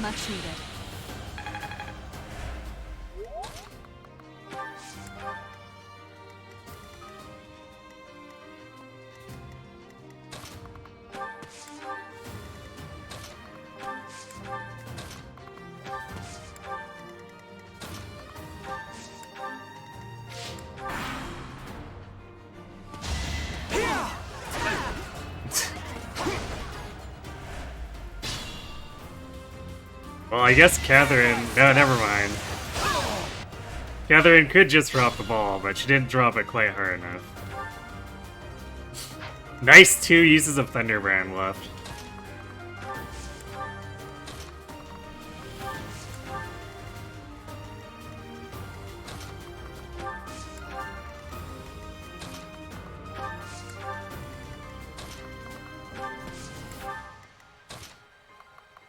Much needed.
Well, I guess Catherine... No, never mind. Catherine could just drop the ball, but she didn't drop it quite hard enough. Nice 2 uses of Thunderbrand left.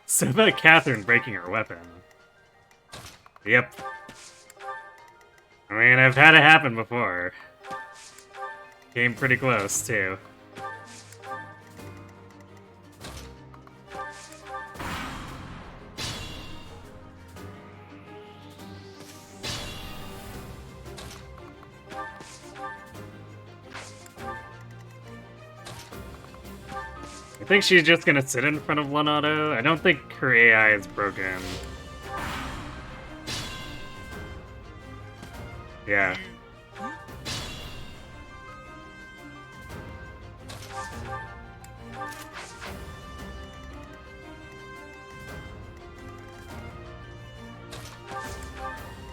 So about Catherine breaking her weapon. Yep. I mean, I've had it happen before. Came pretty close, too. I think she's just gonna sit in front of one auto. I don't think her AI is broken. Yeah.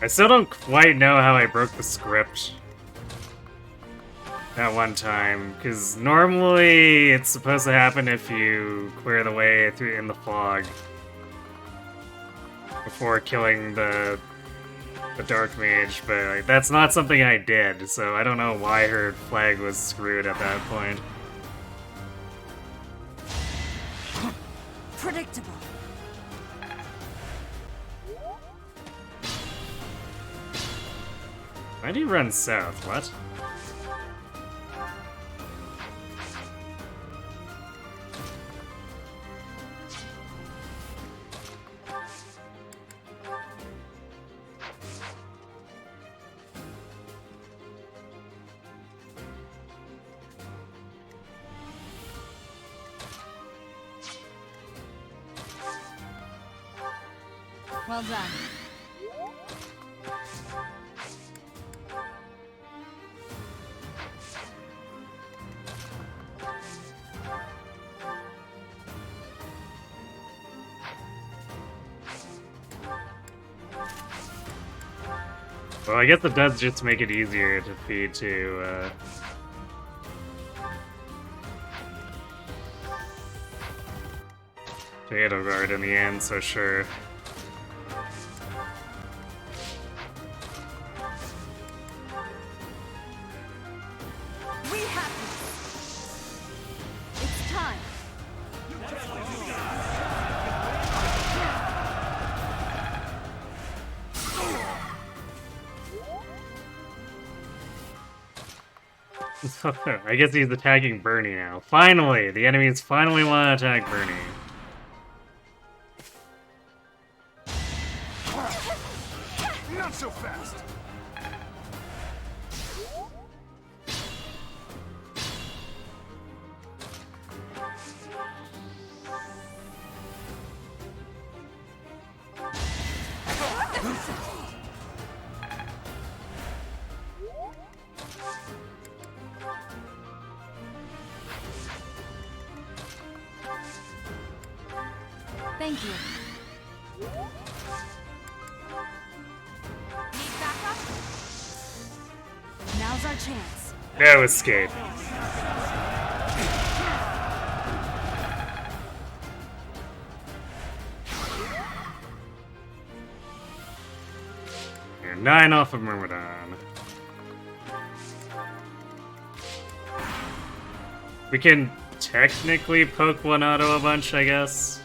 I still don't quite know how I broke the script that one time, because normally it's supposed to happen if you clear the way through in the fog before killing the Dark Mage, but like, that's not something I did, so I don't know why her flag was screwed at that point.
Predictable.
Why do you run south? What?
Well done.
Well, I guess it does just make it easier to feed to, the Edelgard in the end, so sure.
We have this. It's time.
I guess he's attacking Bernie now. Finally! The enemies finally want to attack Bernie.
Not so fast!
Thank you. Need backup? Now's our chance.
No escape. And 9 off of Myrmidon. We can technically poke one auto a bunch, I guess.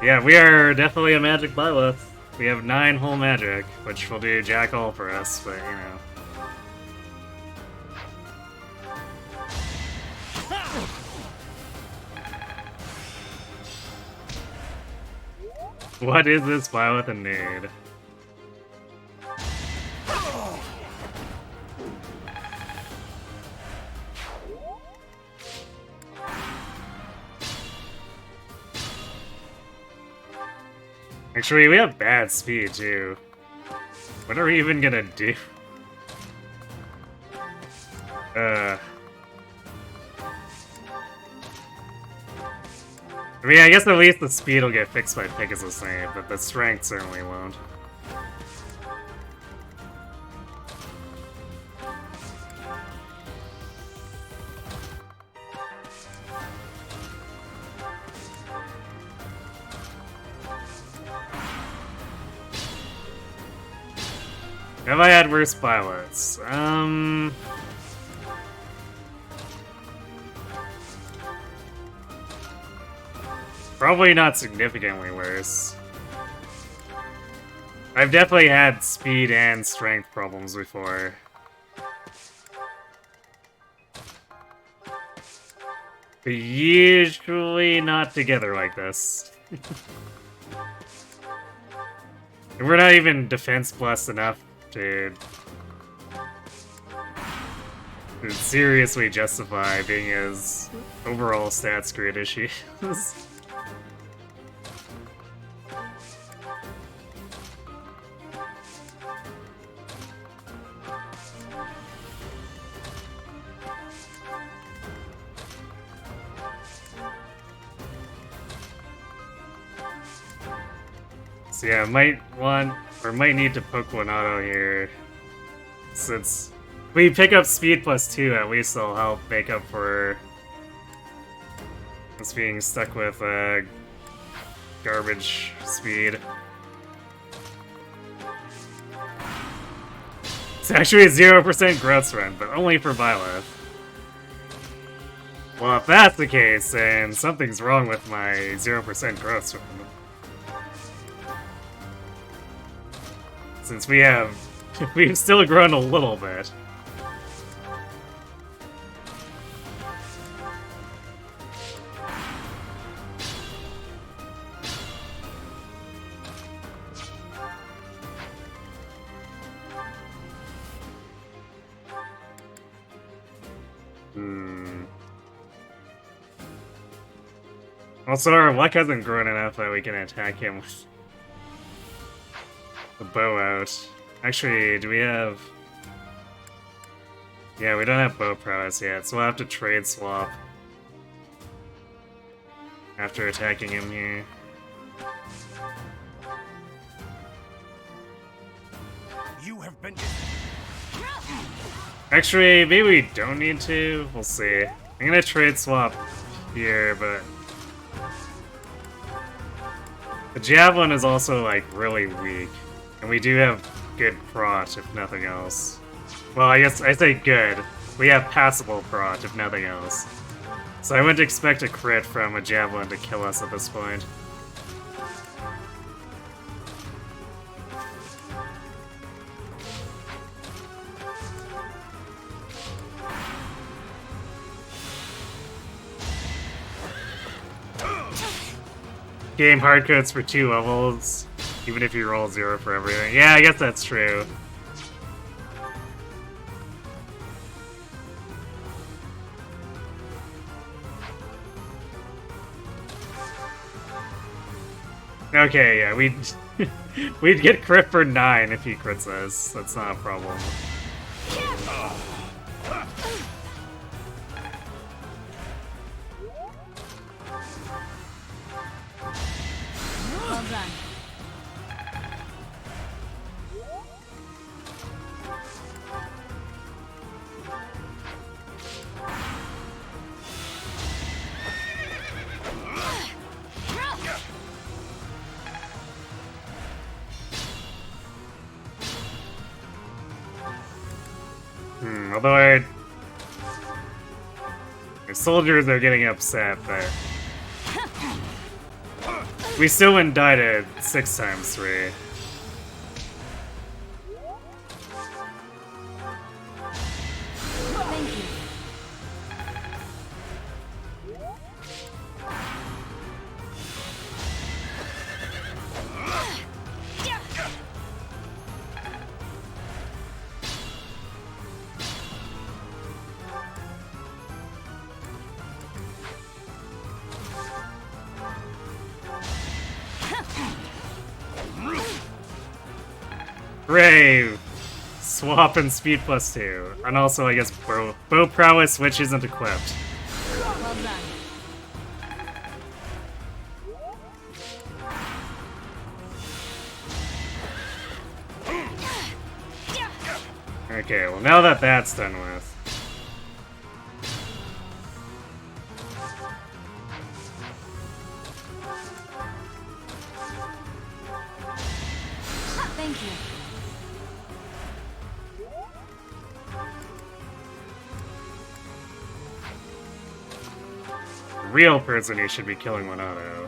Yeah, we are definitely a magic Byleth. We have 9 whole magic, which will do jack all for us, but you know. What is this Byleth in need? Actually, we have bad speed, too. What are we even gonna do? I mean, I guess at least the speed will get fixed by Pegasus Name, but the strength certainly won't. Have I had worse Byleths? Probably not significantly worse. I've definitely had speed and strength problems before. But usually not together like this. And we're not even defense plus enough to seriously justify being as overall stats great as she is. So yeah, might need to poke one auto here. Since we pick up speed plus 2, at least they'll help make up for us being stuck with garbage speed. It's actually a 0% growth run, but only for Byleth. Well, if that's the case, then something's wrong with my 0% growth run. Since we've still grown a little bit. Also, our luck hasn't grown enough that we can attack him with the bow out. Actually, do we have... Yeah, we don't have bow prowess yet, so we'll have to trade swap after attacking him here. Actually, maybe we don't need to. We'll see. I'm gonna trade swap here, but the javelin is also like really weak, and we do have good prot if nothing else. Well, I guess I say good. We have passable prot if nothing else. So I wouldn't expect a crit from a javelin to kill us at this point. Game hardcodes for 2 levels, even if you roll 0 for everything. Yeah, I guess that's true. Okay, yeah, we'd get crit for 9 if he crits us. That's not a problem.
Well done.
Although the soldiers are getting upset, but we still wouldn't die to 6 times 3.
Thank you.
Hooray! Swap and speed +2. And also, I guess, bow prowess, which isn't equipped.
Well done.
Okay, well now that that's done with.
Thank you.
The real person who should be killing Lonato.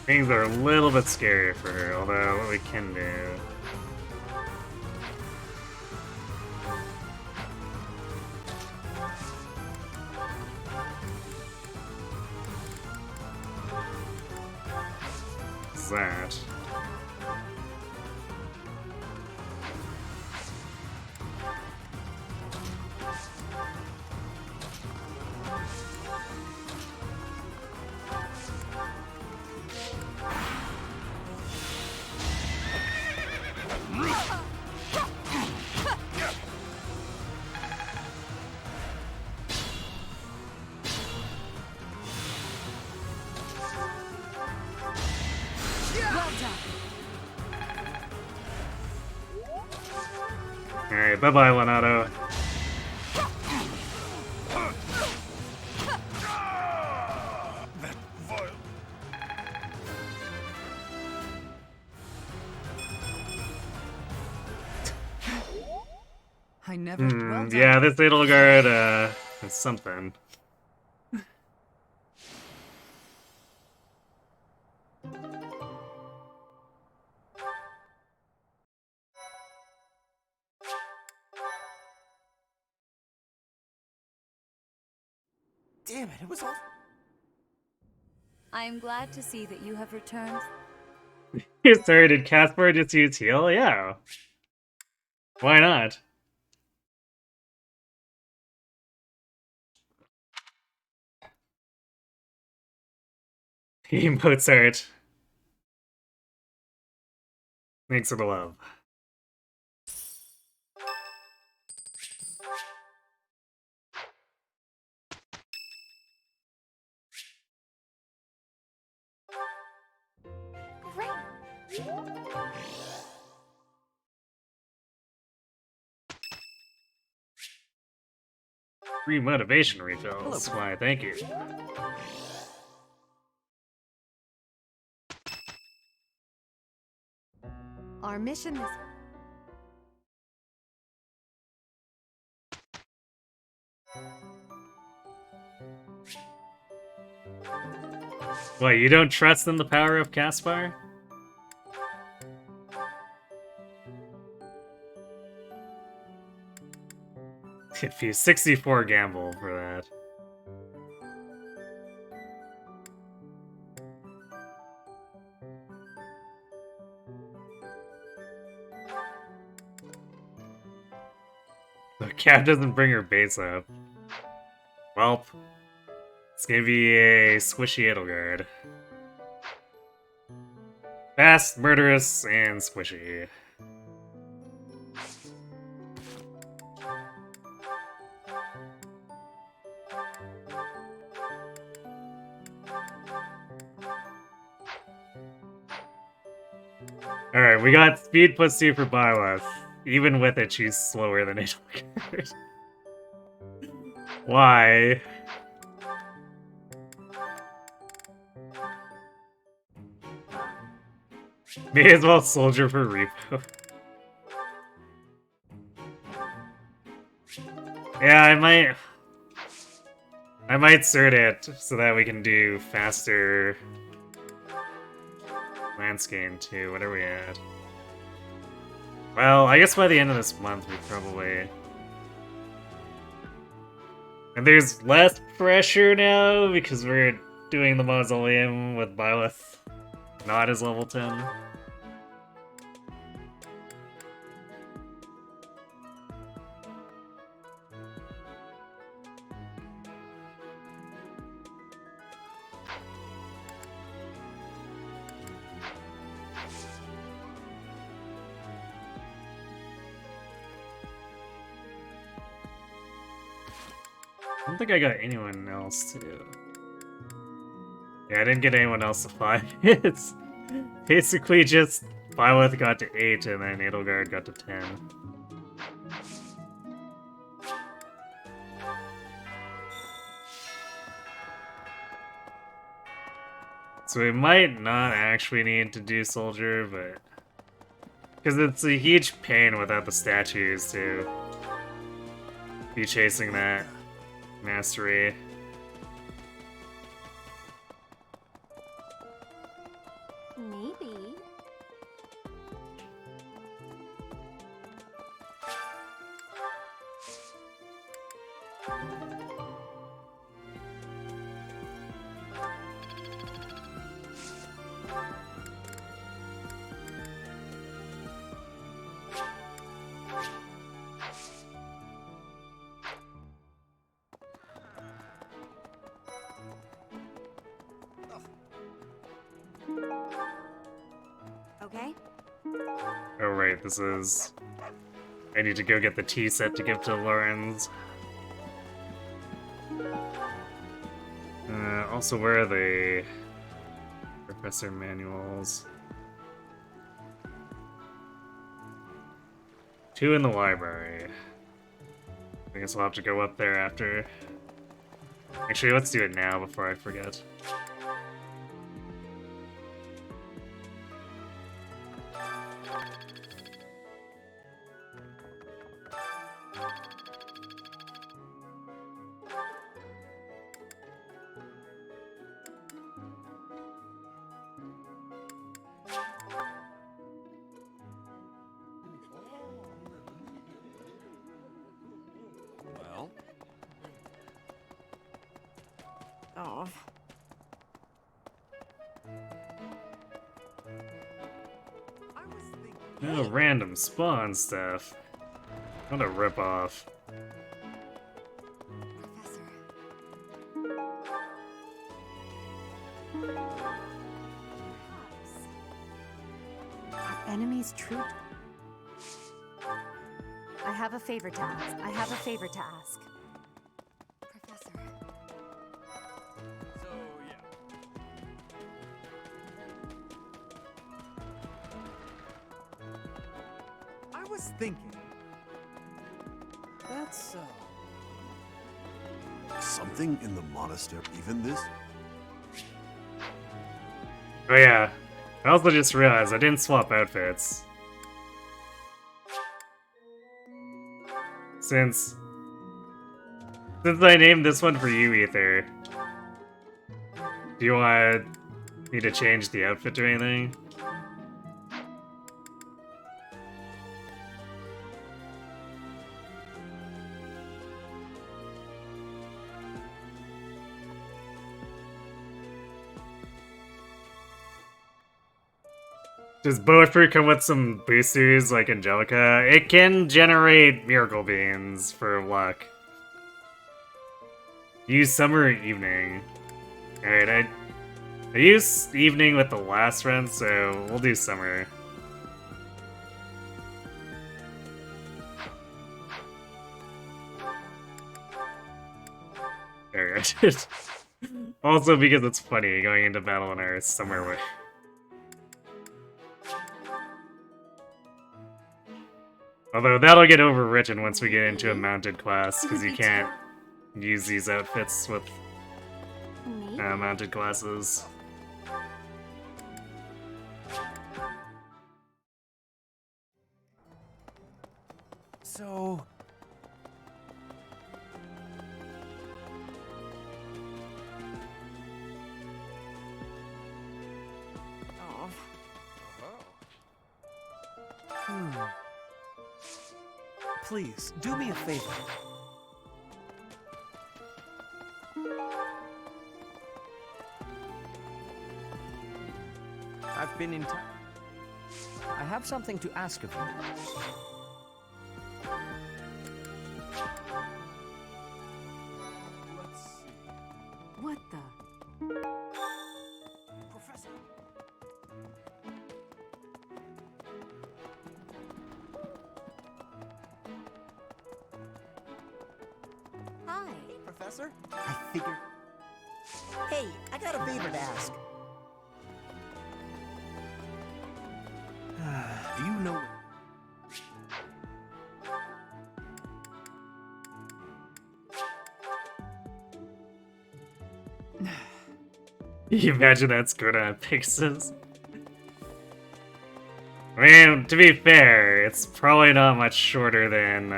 Things are a little bit scary for her, although what we can do. Is that?
Well done.
Alright, bye-bye, Lonato.
I never. Well done.
Yeah, this Edelgard, is something.
Damn it, it was all...
I am glad to see that you have returned.
Sorry, did Casper just use heal? Yeah. Why not? Mozart. Thanks for the love. Free motivation refills. Why, thank you.
Our mission this...
What, you don't trust in the power of Caspar? If you 64 gamble for that. The cat doesn't bring her base up. Welp. It's gonna be a squishy Edelgard. Fast, murderous, and squishy. Alright, we got speed +2 for Byleth. Even with it, she's slower than Edelgard. Why? May as well soldier for repo. Yeah, I might cert it so that we can do faster landscape too. What are we at? Well, I guess by the end of this month we probably... And there's less pressure now because we're doing the mausoleum with Byleth not as level 10. I don't think I got anyone else to... Yeah, I didn't get anyone else to 5 hits. Basically just Byleth got to 8 and then Edelgard got to 10. So we might not actually need to do Soldier, but... Because it's a huge pain without the statues to be chasing that mastery.
Maybe. Okay.
Oh right, this is... I need to go get the tea set to give to Lorenz. Also, where are the professor manuals? 2 in the library. I guess we'll have to go up there after. Actually, let's do it now before I forget.
Oh.
Oh, random spawn stuff. What a ripoff.
Our enemy's true. I have a favor to ask. I have a favor to ask.
Professor.
was thinking. That's
Something in the monastery, even this?
Oh yeah, I also just realized I didn't swap outfits. Since I named this one for you, Ether, do you want me to change the outfit or anything? Does Bulletproof come with some boosters like Angelica? It can generate miracle beans for luck. Use summer or evening. Alright, I used evening with the last run, so we'll do summer. There we go. Also because it's funny going into battle in our summer way. Although that'll get overwritten once we get into a mounted class, because you can't use these outfits with mounted classes.
so.
Please, do me a favor.
I've been in touch. I have something to ask of you.
Let's see.
What the?
Professor.
Hi.
Hey, Professor. I figured. Hey, I got a favor to ask. Do you know?
You imagine that's good on Peasants? I mean, to be fair, it's probably not much shorter than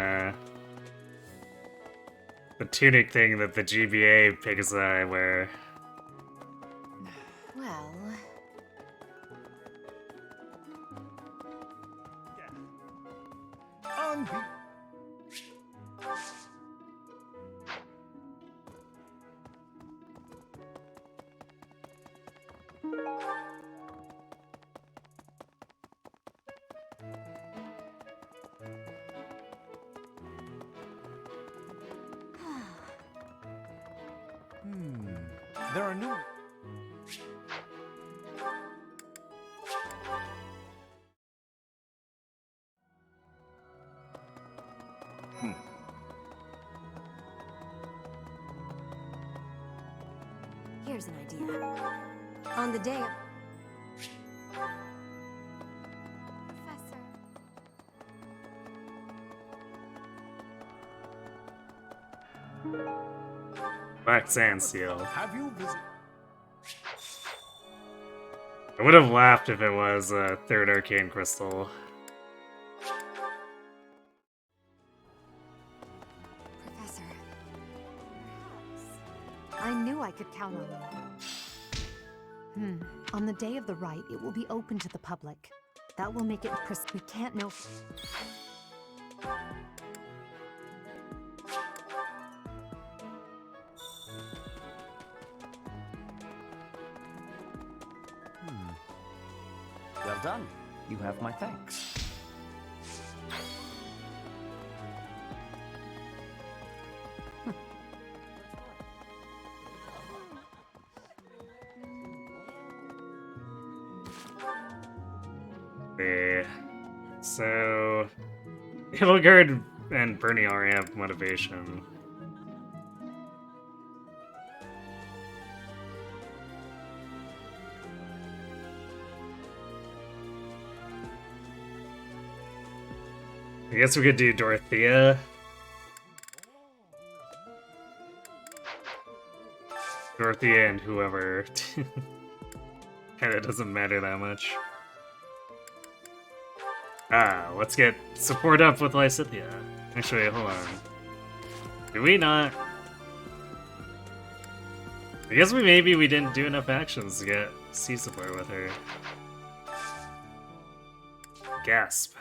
the tunic thing that the GBA Pegasus wear.
Well,
There are new.
here's an idea. On the day of... Professor.
Black Sand Seal.
Have you visited?
I would have laughed if it was a third arcane crystal.
Professor.
I knew I could count on you. On the day of the rite, it will be open to the public. That will make it we can't know.
Well done. You have my thanks.
So, Hildegard and Bernie already have motivation. I guess we could do Dorothea. Dorothea and whoever. And it doesn't matter that much. Let's get support up with Lysithea. Actually, hold on. Did we not? I guess maybe we didn't do enough actions to get C support with her. Gasp.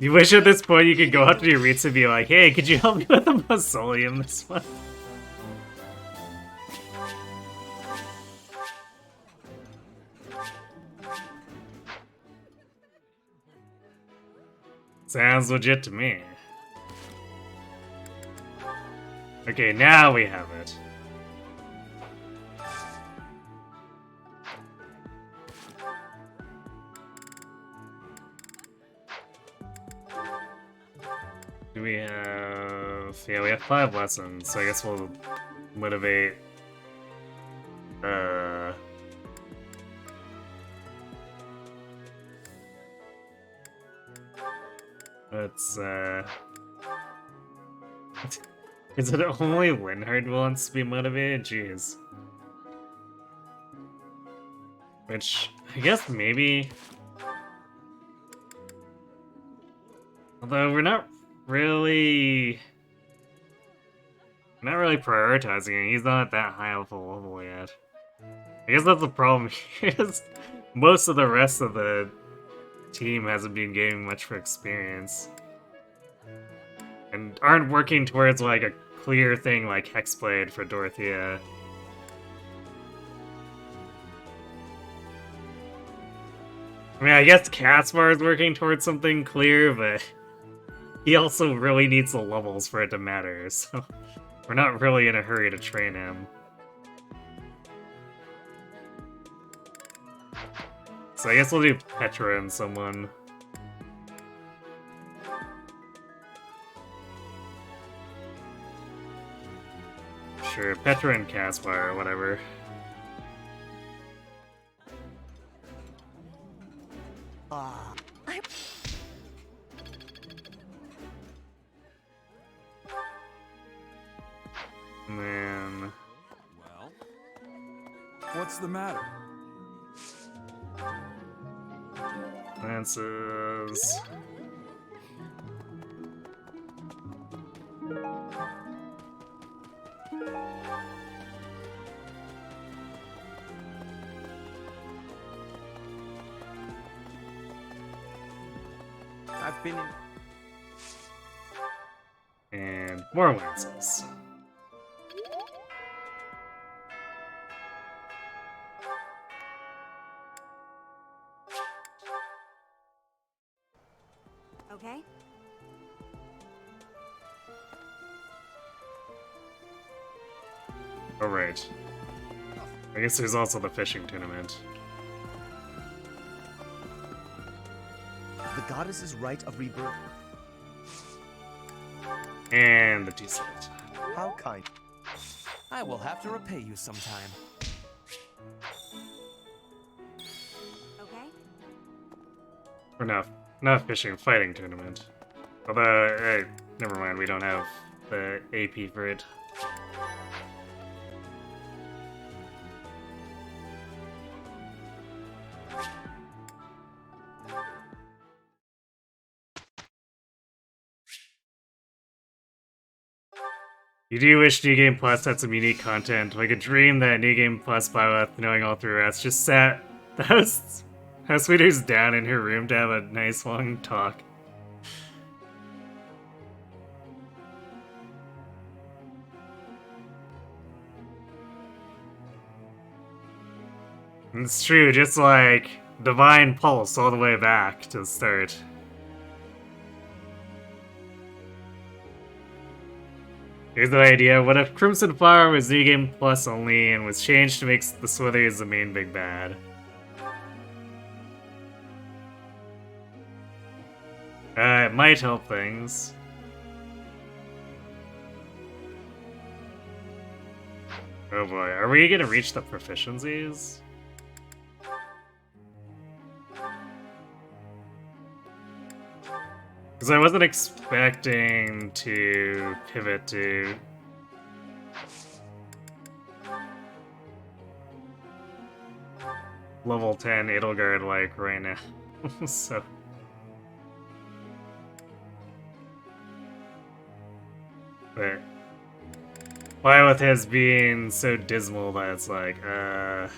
You wish at this point you could go up to your Ritz and be like, hey, could you help me with the mausoleum this one? Sounds legit to me. Okay, now we have it. Do we have... Yeah, we have 5 lessons, so I guess we'll motivate... Let's, Is it only Linhard wants to be motivated? Jeez. Which, I guess maybe... Although we're not really prioritizing it. He's not at that high of a level yet. I guess that's the problem here, is most of the rest of the team hasn't been gaining much for experience. And aren't working towards like a clear thing like Hexblade for Dorothea. I mean, I guess Caspar is working towards something clear, but he also really needs the levels for it to matter, so we're not really in a hurry to train him. So I guess we'll do Petra and someone. Sure, Petra and Caspar or whatever. Man.
Well, what's the matter?
Lances.
I've been in...
And more lances.
Okay.
Alright. I guess there's also the fishing tournament.
The goddess's rite of rebirth.
And the T-set.
How kind.
I will have to repay you sometime.
Okay.
Or not fishing, fighting tournament. Although, never mind, we don't have the AP for it. You do wish New Game Plus had some unique content, like a dream that New Game Plus Byleth, knowing all through us, just sat the house leaders down in her room to have a nice long talk. And it's true, just like Divine Pulse all the way back to the start. Here's the idea: what if Crimson Flower was New Game Plus only and was changed to make the Swithers the main big bad? It might help things. Oh boy, are we gonna reach the proficiencies? Because I wasn't expecting to pivot to level 10 Edelgard like right now. So but Byleth has been so dismal that it's like,
I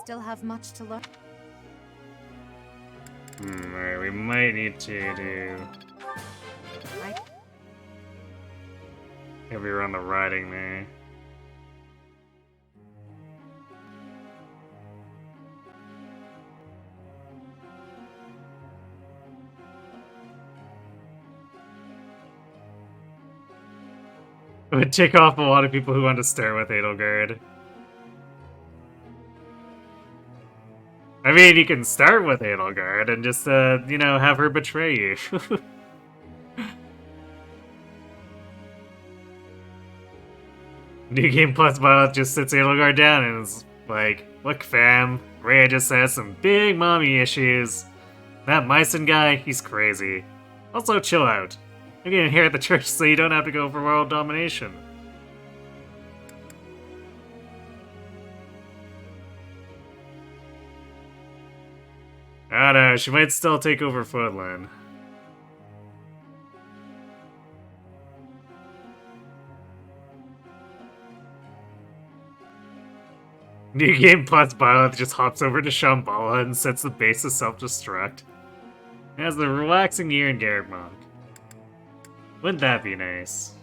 still have much to learn.
Alright, we might need to do heavy run the riding there. It would tick off a lot of people who want to start with Edelgard. I mean, you can start with Edelgard and just, you know, have her betray you. New Game Plus Byleth just sits Edelgard down and is like, look fam, Rhea just has some big mommy issues. That Mycen guy, he's crazy. Also, chill out. I'm gonna inherit the church so you don't have to go for world domination. I don't know, she might still take over Footland. New Game Plus Byleth just hops over to Shambhala and sets the base to self-destruct. It has the relaxing year in Garrett Monk. Wouldn't that be nice?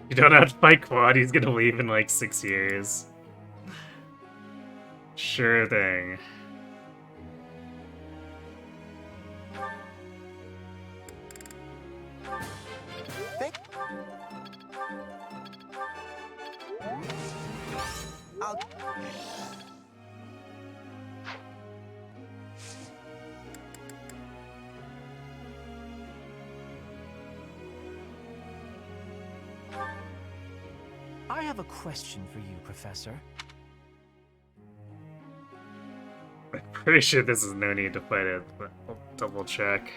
You don't have to fight Quad, he's gonna leave in like 6 years. Sure thing.
I have a question for you, Professor.
I'm pretty sure this is no need to fight it, but I'll double check.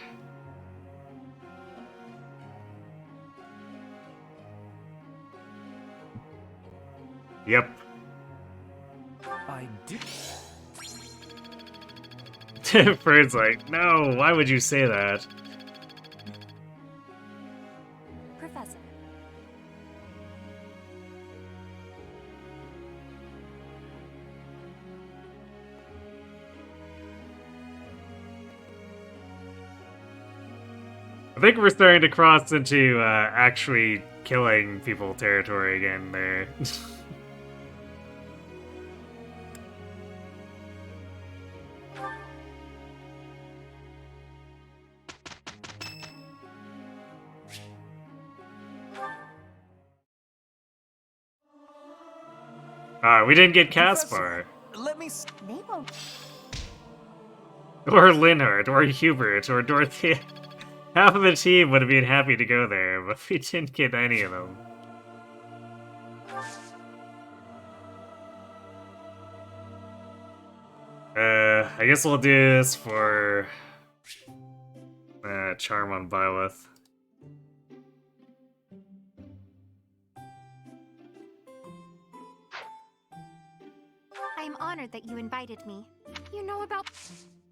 Yep.
I do.
Ferd's like, no, why would you say that?
Professor.
I think we're starting to cross into actually killing people territory again there. We didn't get Caspar.
Let me.
Or Linhardt, or Hubert, or Dorothea. Half of the team would have been happy to go there, but we didn't get any of them. I guess we'll do this for Charm on Byleth.
I am honored that you invited me.
You know about...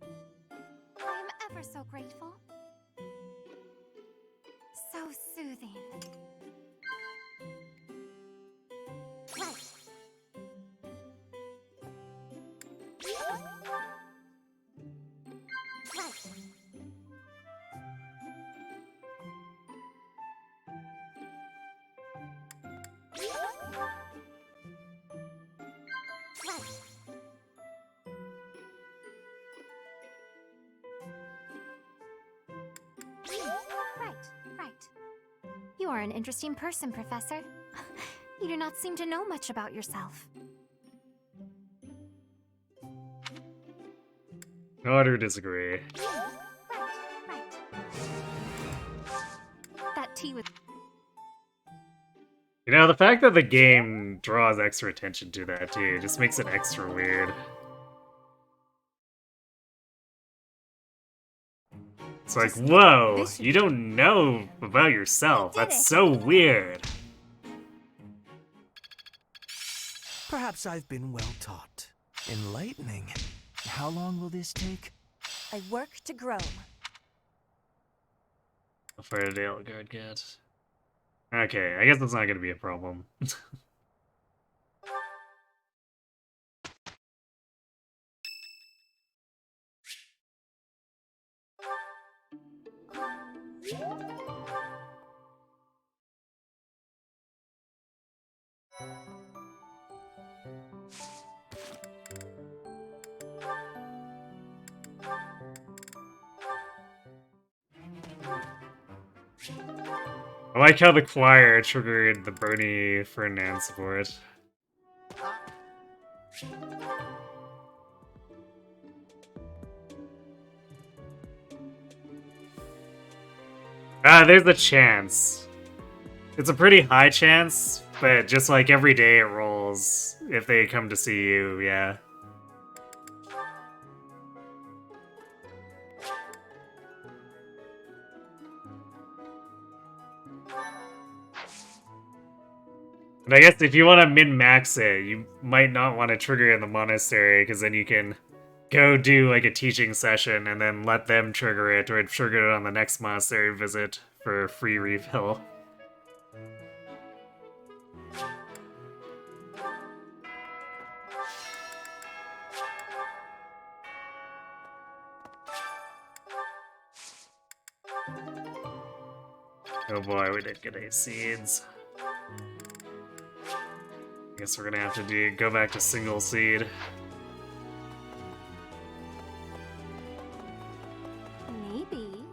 I am ever so grateful. So soothing. Right. Right. You are an interesting person, Professor. You do not seem to know much about yourself.
Not to disagree.
Right. That tea with...
You know, the fact that the game draws extra attention to that too just makes it extra weird. It's like, whoa, you don't know about yourself. That's so weird.
Perhaps I've been well taught. Enlightening. How long will this take?
I work to grow.
How far did the Elgard get? Okay, I guess that's not gonna be a problem. I like how the choir triggered the Bernie Ferdinand support. Ah, there's a chance. It's a pretty high chance, but just like every day it rolls if they come to see you, yeah. And I guess if you want to min-max it, you might not want to trigger in the monastery, because then you can go do like a teaching session and then let them trigger it, or trigger it on the next monastery visit for free refill. Oh boy, we did get 8 seeds. I guess we're gonna have to go back to single seed.
Maybe.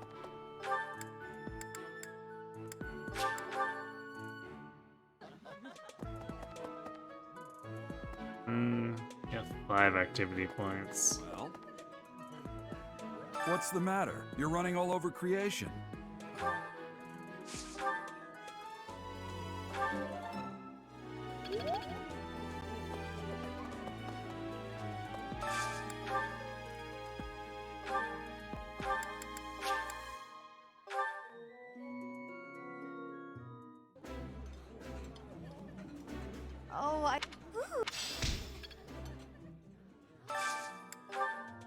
Got 5 activity points.
Well, what's the matter? You're running all over creation.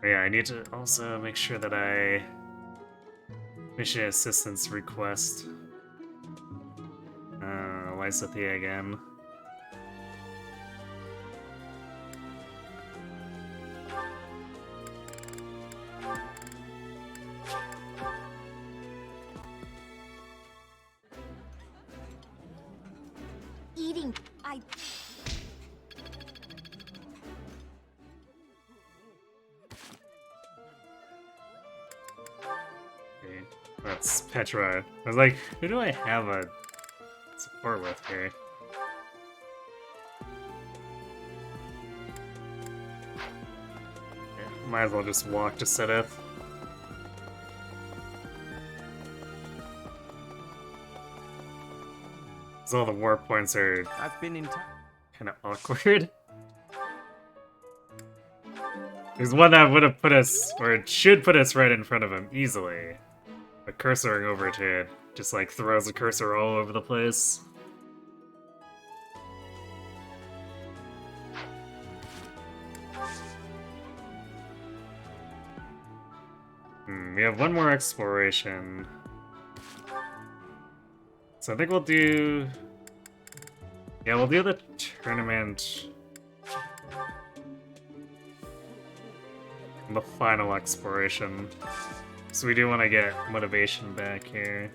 Yeah, I need to also make sure that I mission assistance request Lysithea again.
Eating.
Okay, that's Petra. I was like, who do I have a support with here? Yeah, might as well just walk to Sitheth. So all the warp points are
I've been in
kind of awkward. There's one that would have put us, or it should put us right in front of him easily. But cursoring over to it just like throws a cursor all over the place. We have one more exploration. So I think we'll do... Yeah, we'll do the tournament... the final exploration. So we do want to get motivation back here.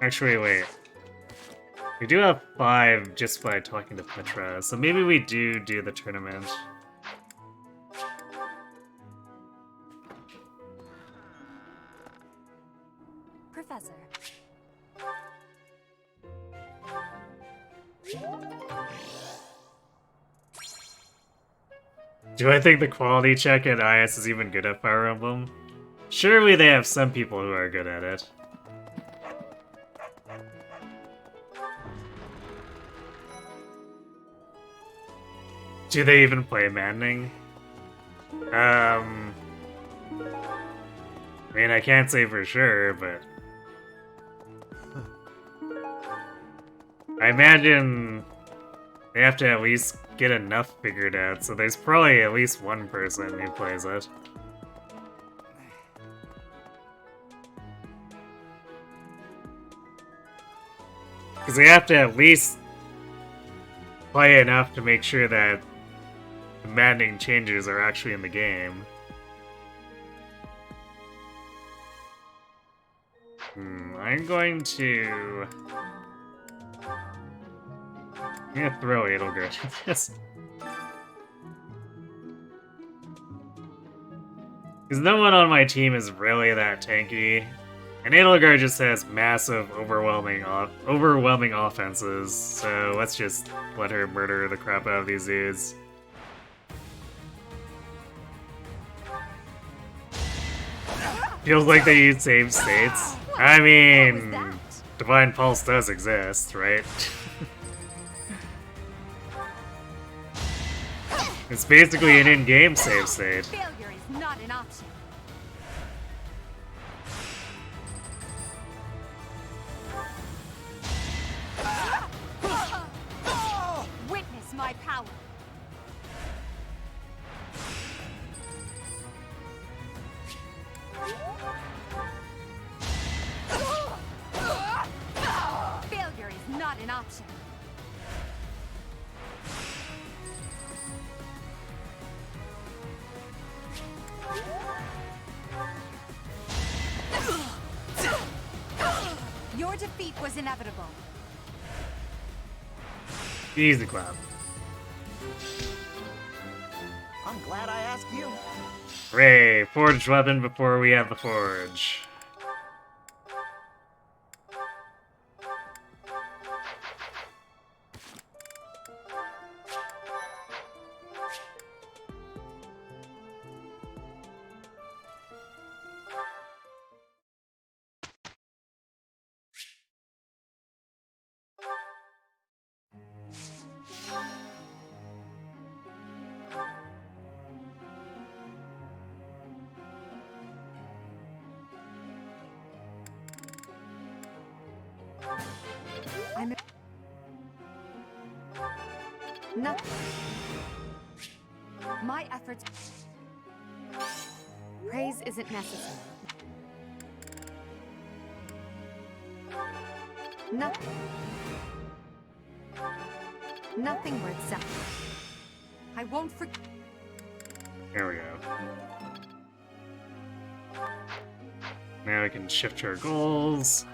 Actually, wait. We do have 5 just by talking to Petra, so maybe we do the tournament.
Professor.
Do I think the quality check at IS is even good at Fire Emblem? Surely they have some people who are good at it. Do they even play Maddening? I mean, I can't say for sure, but... I imagine they have to at least get enough figured out, so there's probably at least one person who plays it. Because they have to at least play enough to make sure that the maddening changes are actually in the game. I'm going to... I'm gonna throw Edelgard at this. Because no one on my team is really that tanky. And Edelgard just has massive, overwhelming offenses, so let's just let her murder the crap out of these dudes. Feels like they use same states. I mean, Divine Pulse does exist, right? It's basically an in-game save state.
Failure is not an option. Witness my power. Failure is not an option. Your defeat was inevitable.
Easy clap.
I'm glad I asked you.
Hooray! Forged weapon before we have the forge.
No. My efforts... Praise isn't necessary. Nothing. Nothing worth saying. I won't forget.
There we go. Now we can shift to our goals.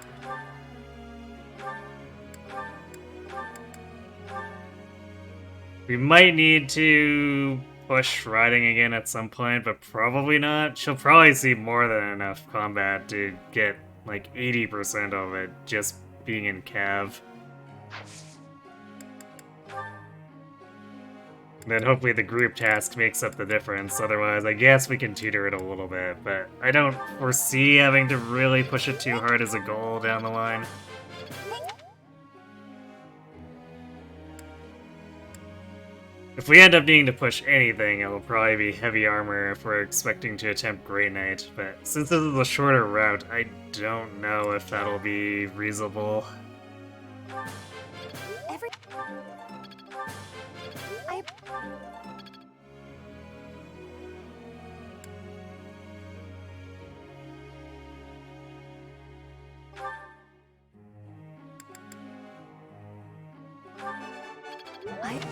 We might need to push riding again at some point, but probably not. She'll probably see more than enough combat to get like 80% of it just being in Cav. Then hopefully the group task makes up the difference, otherwise I guess we can tutor it a little bit, but I don't foresee having to really push it too hard as a goal down the line. If we end up needing to push anything, it'll probably be heavy armor if we're expecting to attempt Grey Knight, but since this is a shorter route, I don't know if that'll be reasonable. And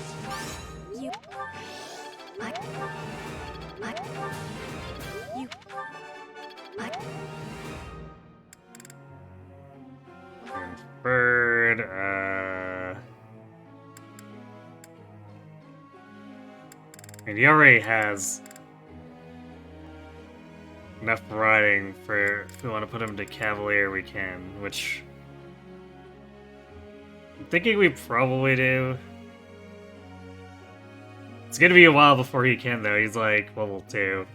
bird, and he already has enough riding for, if we want to put him to Cavalier, we can, which I'm thinking we probably do. It's gonna be a while before he can, though. He's like level 2.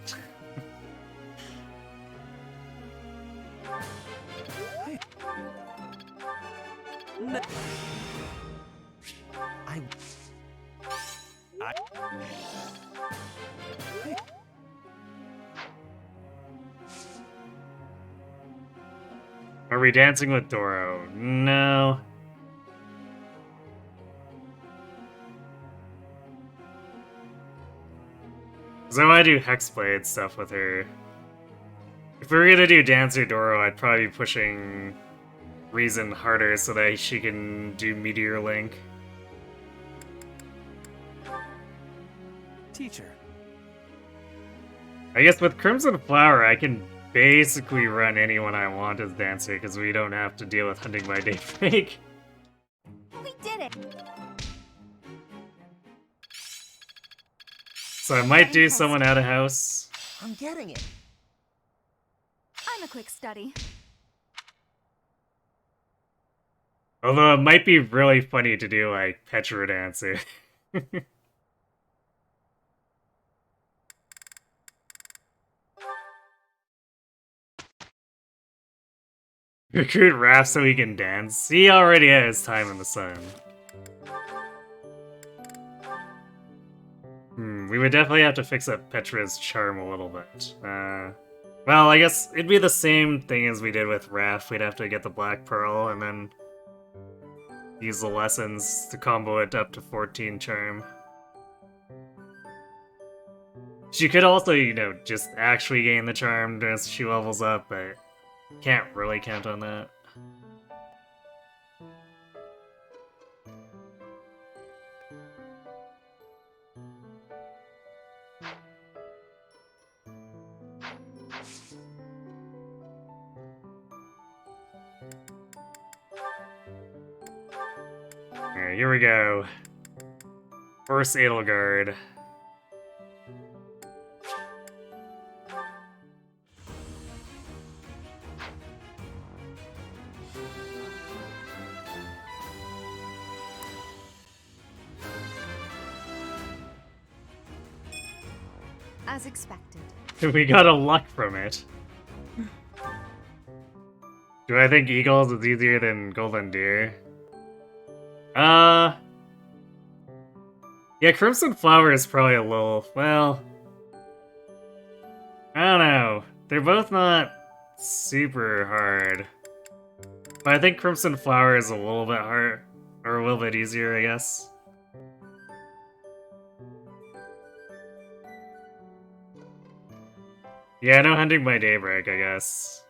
Are we dancing with Doro? No. So I might do Hexblade stuff with her. If we were gonna do Dancer Doro, I'd probably be pushing Reason harder so that she can do Meteor Link.
Teacher.
I guess with Crimson Flower, I can basically run anyone I want as Dancer because we don't have to deal with Hunting by Daybreak.
We did it!
So I might do someone out of house.
I'm getting it.
I'm a quick study.
Although it might be really funny to do like Petra Dancer. Recruit Raph so he can dance. He already has time in the sun. We would definitely have to fix up Petra's charm a little bit. Well, I guess it'd be the same thing as we did with Raph. We'd have to get the Black Pearl and then use the lessons to combo it up to 14 charm. She could also, you know, just actually gain the charm as she levels up, but can't really count on that. Alright, here we go. First Edelgard.
As expected.
We got a luck from it. Do I think Eagles is easier than Golden Deer? Yeah, Crimson Flower is probably a little, well, I don't know. They're both not super hard. But I think Crimson Flower is a little bit hard, or a little bit easier, I guess. Yeah, no Hunting by Daybreak, I guess.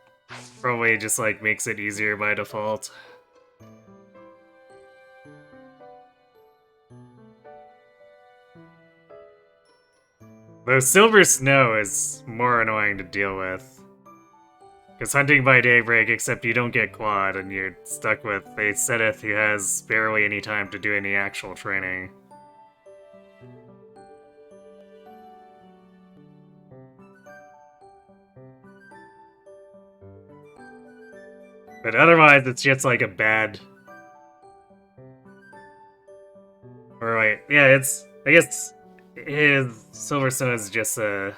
Probably just, like, makes it easier by default. Though Silver Snow is more annoying to deal with. Because Hunting by Daybreak, except you don't get quad, and you're stuck with a Seteth who has barely any time to do any actual training. But otherwise, it's just like a bad... Or wait, yeah, it's... I guess his Silver Snow is just a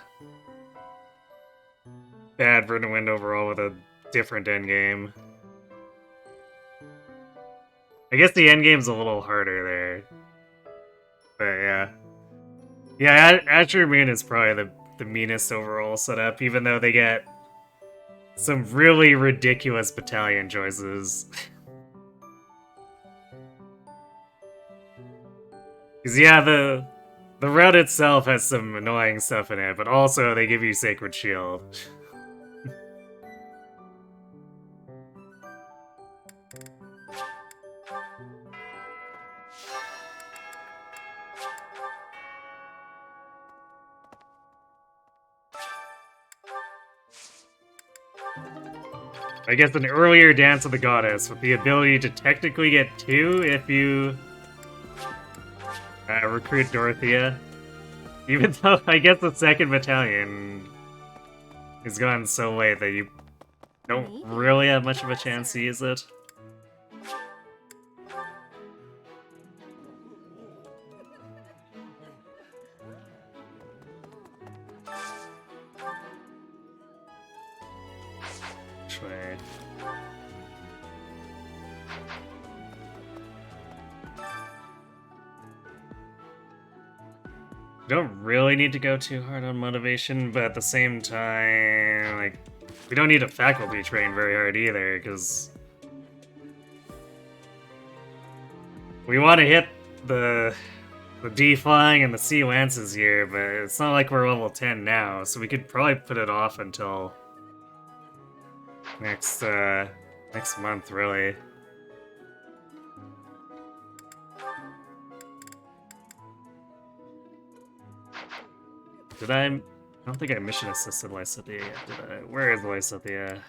bad Burn and Wind overall with a different endgame. I guess the endgame's a little harder there. But yeah. Yeah, Azure Moon is probably the meanest overall setup, even though they get some really ridiculous battalion choices. Because yeah, the route itself has some annoying stuff in it, but also they give you Sacred Shield. I guess an earlier Dance of the Goddess with the ability to technically get 2 if you recruit Dorothea. Even though I guess the 2nd battalion is gone so late that you don't really have much of a chance to use it. Which way? We don't really need to go too hard on motivation, but at the same time, like, we don't need to faculty train very hard either, because we want to hit the D flying and the C lances here, but it's not like we're level 10 now, so we could probably put it off until next month, really. I don't think I mission assisted Lysithea yet, did I? Where is Lysithea?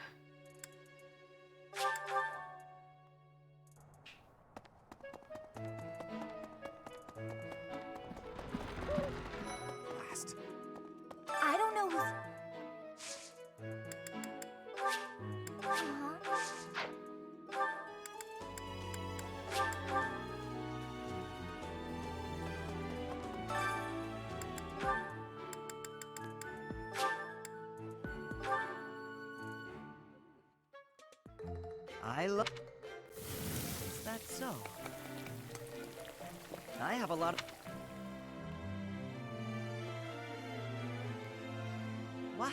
I don't know who's...
I love... Is that so? I have a lot of... Wow.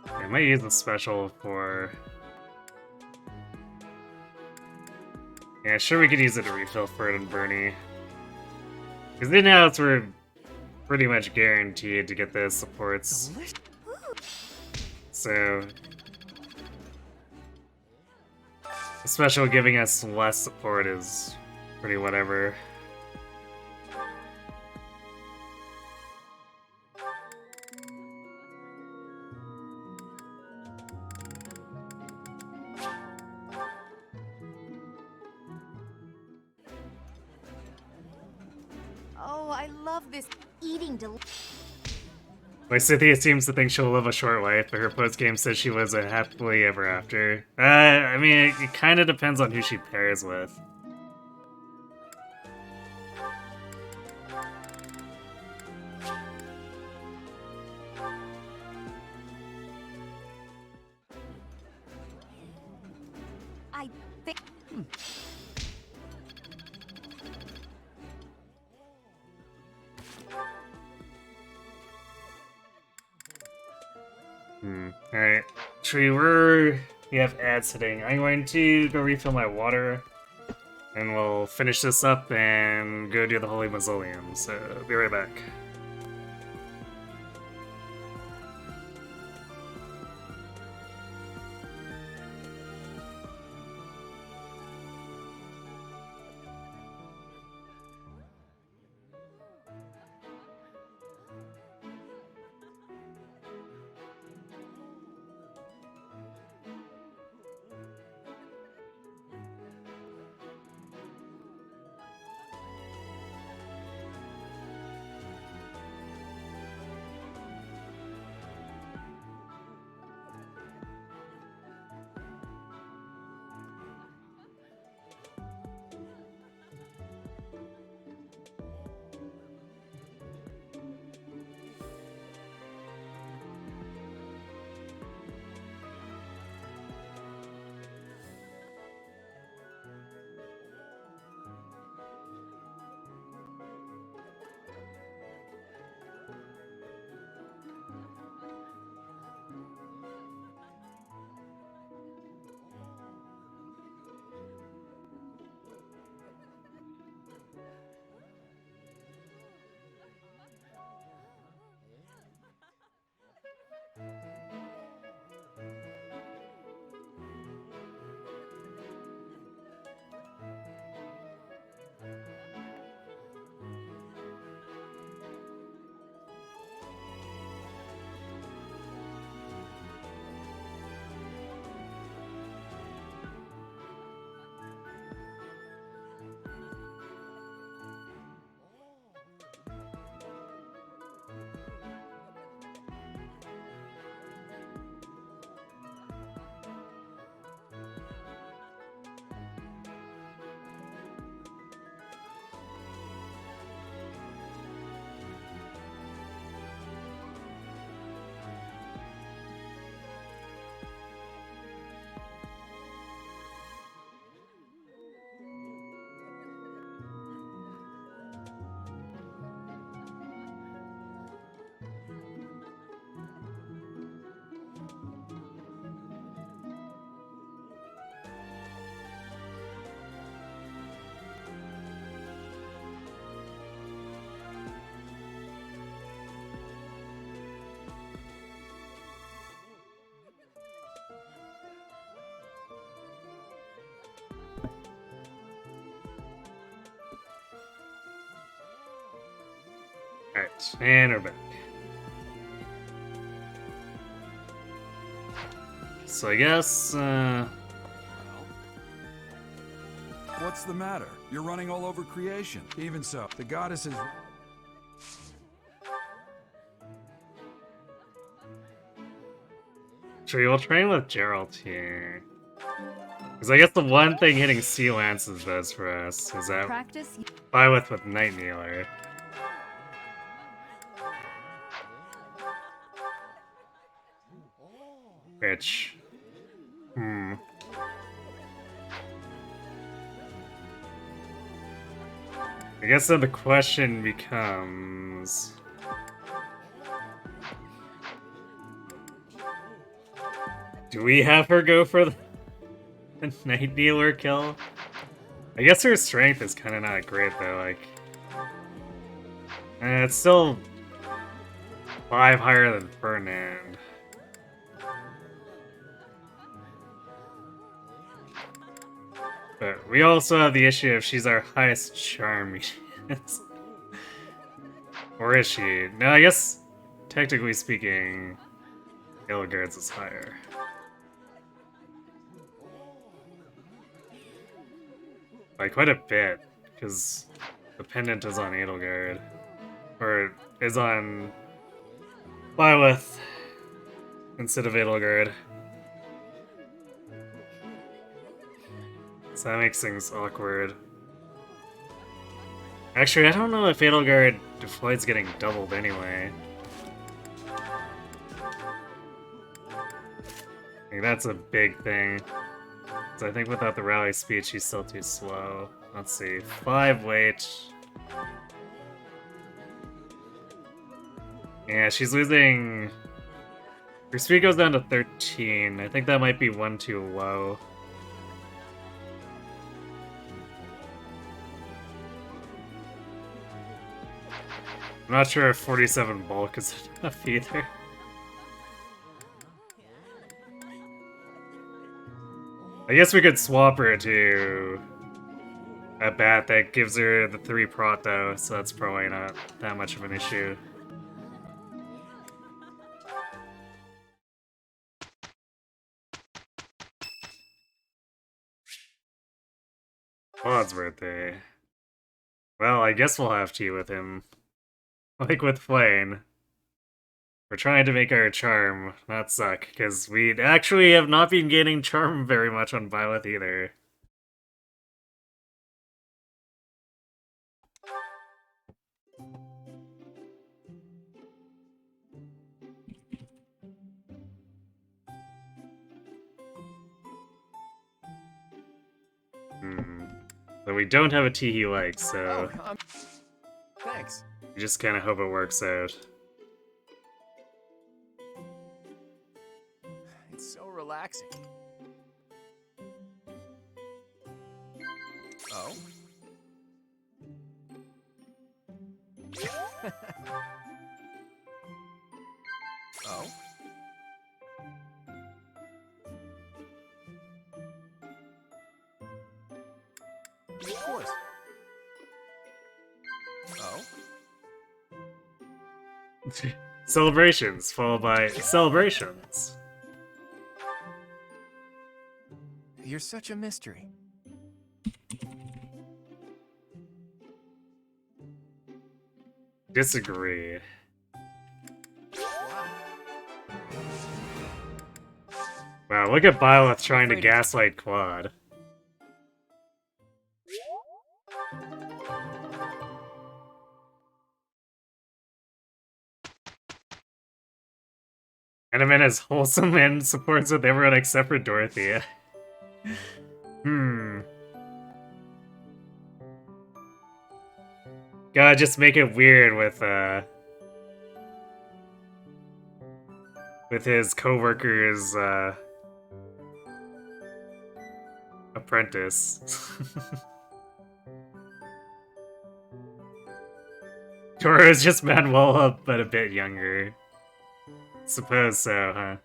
I might use the special for... Yeah, sure we could use it to refill Ferd and Bernie. Because then now we're pretty much guaranteed to get those supports. So... the special giving us less support is pretty whatever.
Oh, I love this eating
Lysithea seems to think she'll live a short life, but her post-game says she was a happily ever after. I mean, it kind of depends on who she pairs with.
I think...
Alright. We have ads hitting. I'm going to go refill my water, and we'll finish this up and go do the Holy Mausoleum, so be right back. Alright, and we're back. So I guess,
What's the matter? You're running all over creation. Even so, the goddesses...
Sure, we'll train with Geralt here. Because I guess the one thing hitting Sea Lances does for us is that Byleth with Night Kneeler. Which... I guess then the question becomes... do we have her go for the Night Kneeler kill? I guess her strength is kind of not great though, like... it's still 5 higher than Ferdinand. But we also have the issue if she's our highest charm. Or is she? No, I guess, technically speaking, Edelgard's is higher. By quite a bit, because the pendant is on Edelgard. Or is on Byleth instead of Edelgard. So that makes things awkward. Actually, I don't know if Edelgard Deflate's getting doubled anyway. I think that's a big thing. So I think without the rally speed, she's still too slow. Let's see. 5 weight. Yeah, she's losing... her speed goes down to 13. I think that might be 1 too low. I'm not sure if 47 bulk is enough either. I guess we could swap her to a bat that gives her the 3 prot though, so that's probably not that much of an issue. Claude's birthday. Well, I guess we'll have tea with him. Like with Flayn. We're trying to make our charm not suck, because we actually have not been gaining charm very much on Byleth either. But we don't have a tea he likes, so...
thanks.
We just kind of hope it works out.
It's so relaxing. Oh? Oh? Of course. Oh?
Celebrations, followed by celebrations.
You're such a mystery.
Disagree. Wow, look at Byleth trying to gaslight Quad. Enemin is wholesome and supports with everyone except for Dorothea. Gotta just make it weird with his co-worker's apprentice. Toro is just Manuela, but a bit younger. Suppose so, huh?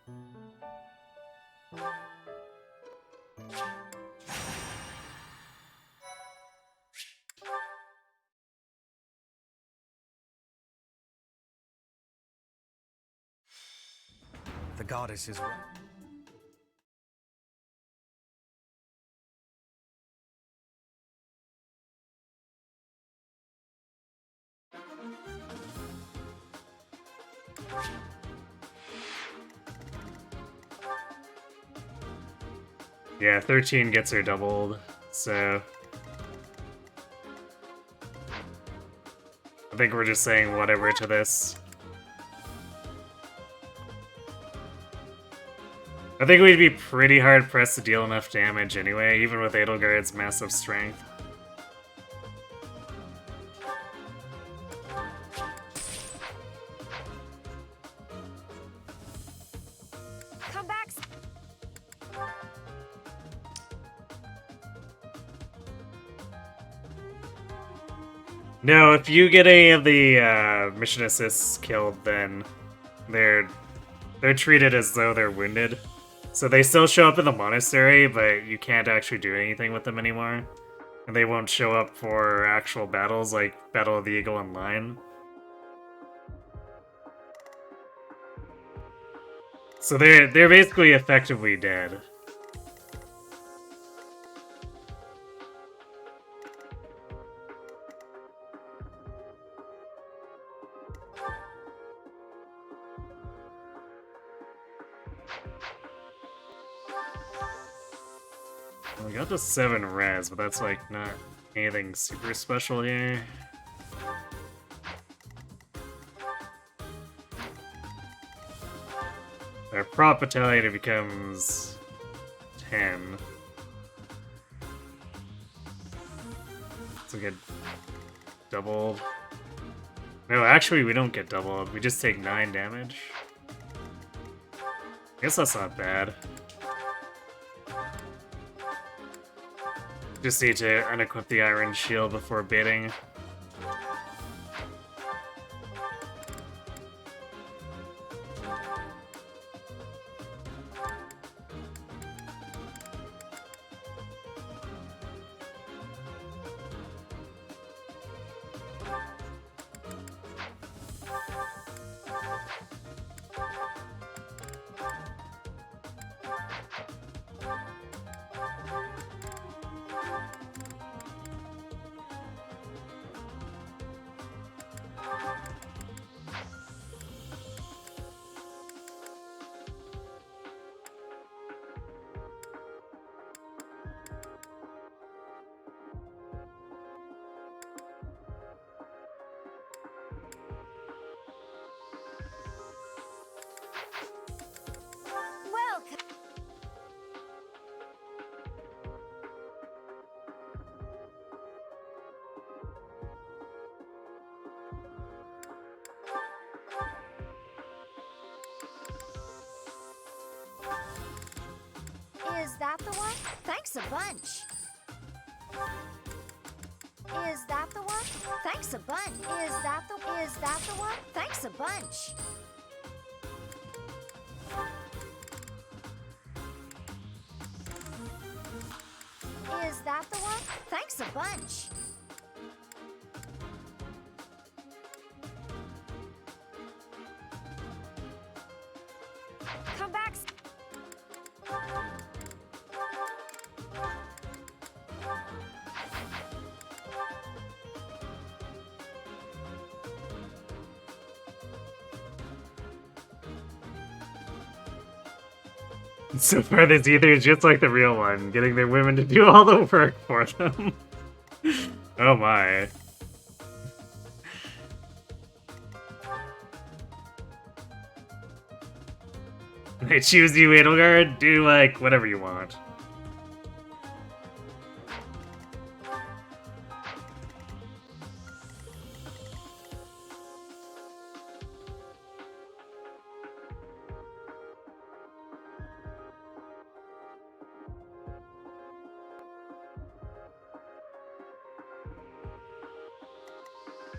The goddess is right.
Yeah, 13 gets her doubled, so... I think we're just saying whatever to this. I think we'd be pretty hard-pressed to deal enough damage anyway, even with Edelgard's massive strength.
Come back.
No, if you get any of the mission assists killed, then they're treated as though they're wounded. So they still show up in the monastery, but you can't actually do anything with them anymore. And they won't show up for actual battles like Battle of the Eagle Online. So they're basically effectively dead. We got the 7 res, but that's like not anything super special here. Our prop battalion, it becomes 10. So we get doubled. No, actually we don't get doubled. We just take 9 damage. I guess that's not bad. Just need to unequip the iron shield before baiting.
Is that the one? Thanks a bunch. Is that the one? Thanks a bunch. Is that the one? Thanks a bunch. Is that the one? Thanks a bunch.
Come back.
So far, this ether is just like the real one, getting their women to do all the work for them. Oh my. They choose you, Edelgard. Do, like, whatever you want.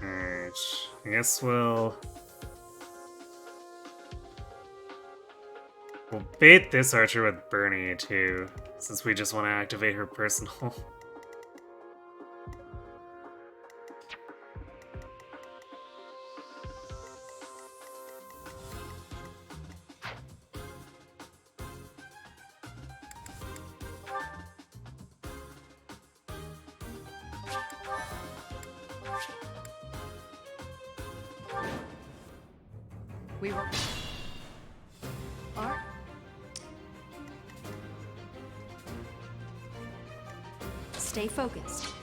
Alright, I guess we'll bait this archer with Bernie, too, since we just want to activate her personal.
We will. Art? Stay focused.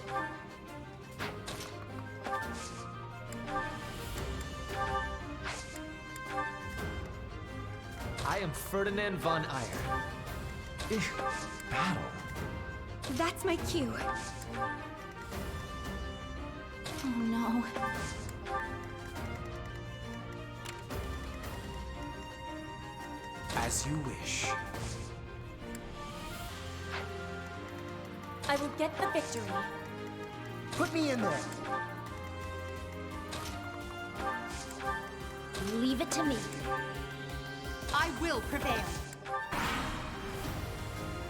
I am Ferdinand von Ayer.
Battle.
That's my cue. Oh no.
As you wish.
I will get the victory.
Put me in there.
Leave it to me.
I will prevail.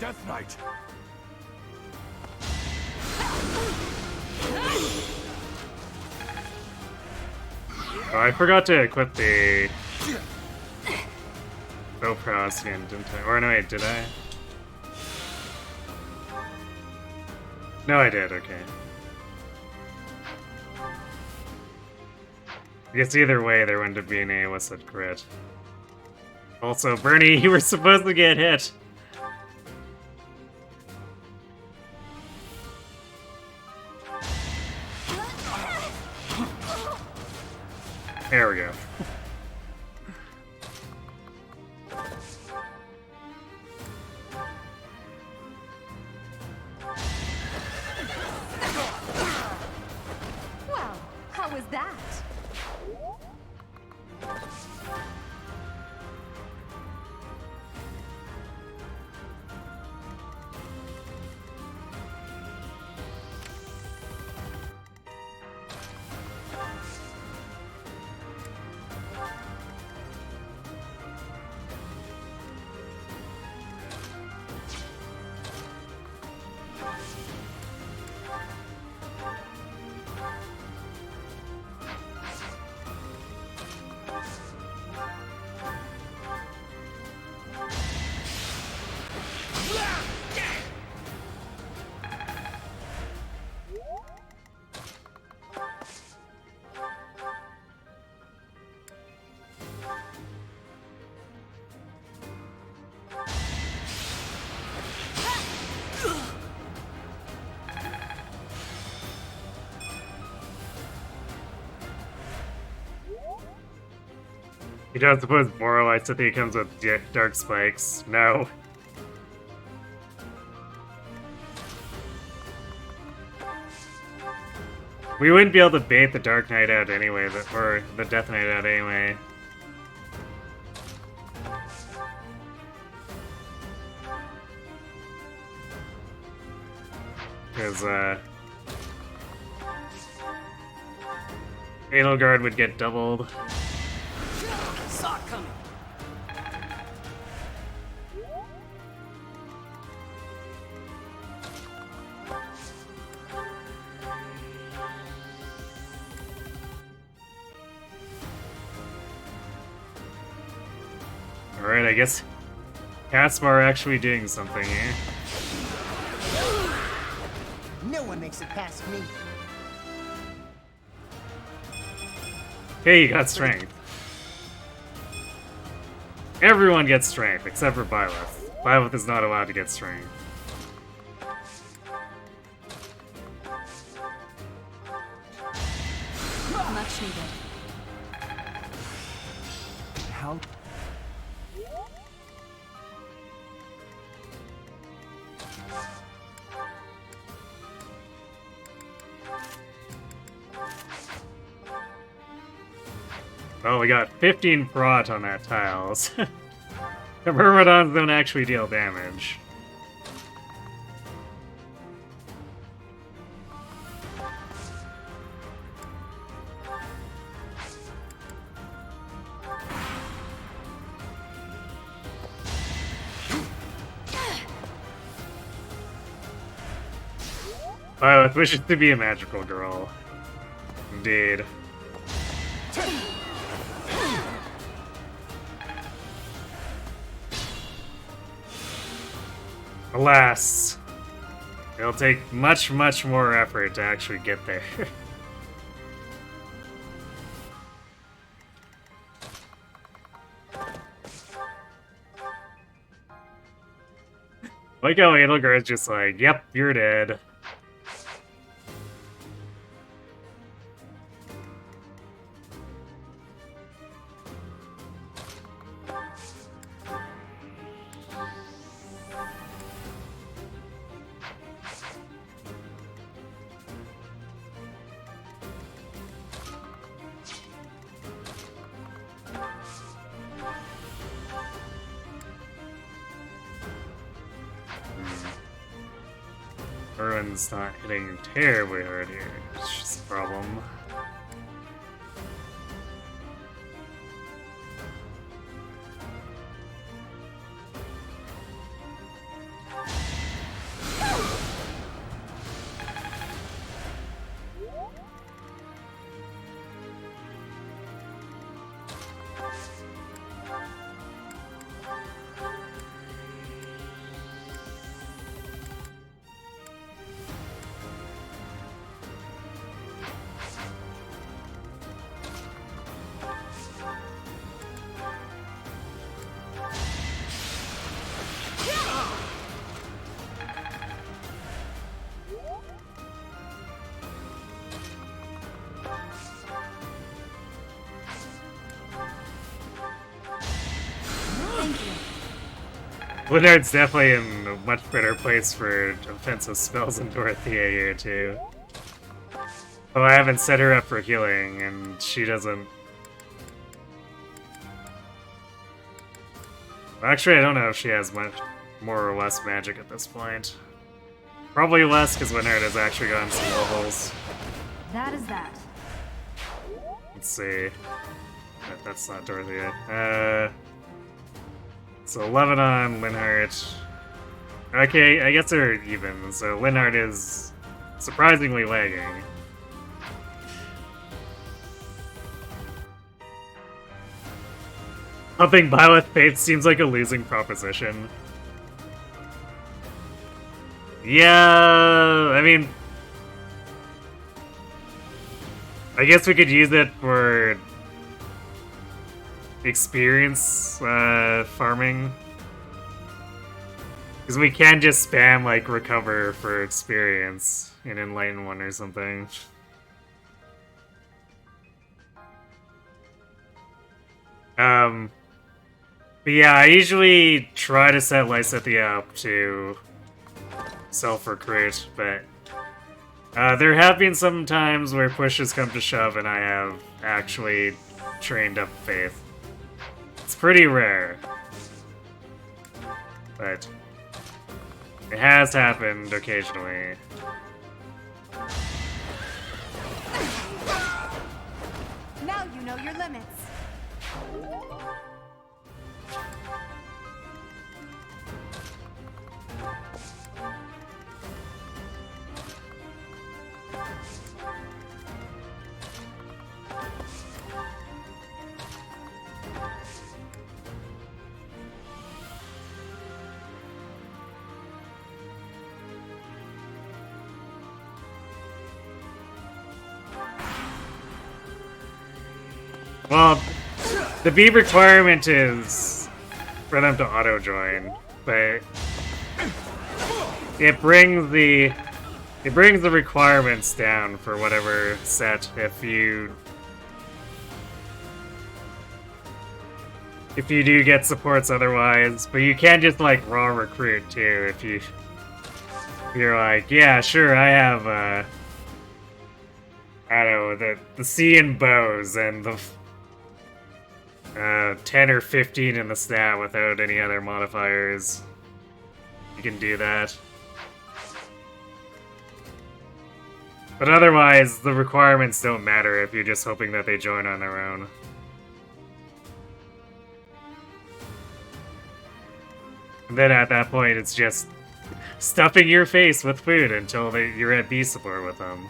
Death Knight.
Oh, I forgot to equip the GoPro skin, didn't I? Or no, wait, did I? No, I did, okay. I guess either way, there wouldn't have been a illicit crit. Also, Bernie, you were supposed to get hit! There we go.
Well, how was that?
You don't suppose Moralight City comes with dark spikes? No. We wouldn't be able to bait the Dark Knight out anyway, or the Death Knight out anyway. Because, Anal Guard would get doubled.
Saw it coming.
Alright, I guess Caspar actually doing something here.
No one makes it past me.
Hey, you got strength. Everyone gets strength, except for Byleth. Byleth is not allowed to get strength.
Much needed.
How?
Well, we got 15 Prot on that tiles. The Myrmidons don't actually deal damage. Byleth wishes to be a magical girl. Indeed. Alas, it'll take much, much more effort to actually get there. Like how Edelgard's just like, yep, you're dead. Everyone's not hitting terribly hard here. It's just a problem. Linard's definitely in a much better place for offensive spells than Dorothea here, too. Oh, I haven't set her up for healing, and she doesn't... Actually, I don't know if she has much more or less magic at this point. Probably less, because Linard has actually gotten some levels.
That is that.
Let's see. That's not Dorothea. So 11 on Linhart. Okay, I guess they're even, so Linhart is surprisingly lagging. Upping Byleth Faith seems like a losing proposition. Yeah, I mean... I guess we could use it for... experience farming, because we can just spam like recover for experience in Enlighten 1 or something. But yeah, I usually try to set Lysithea up to self-recruit, but there have been some times where push has come to shove and I have actually trained up Faith. It's pretty rare, but it has happened occasionally.
Now you know your limits.
Well, the beam requirement is for them to auto-join, but it brings the requirements down for whatever set if you do get supports otherwise, but you can just like raw recruit too if you're like, yeah, sure, I have I don't know, the C in bows and the 10 or 15 in the stat without any other modifiers. You can do that. But otherwise, the requirements don't matter if you're just hoping that they join on their own. And then at that point, it's just stuffing your face with food until you're at B support with them.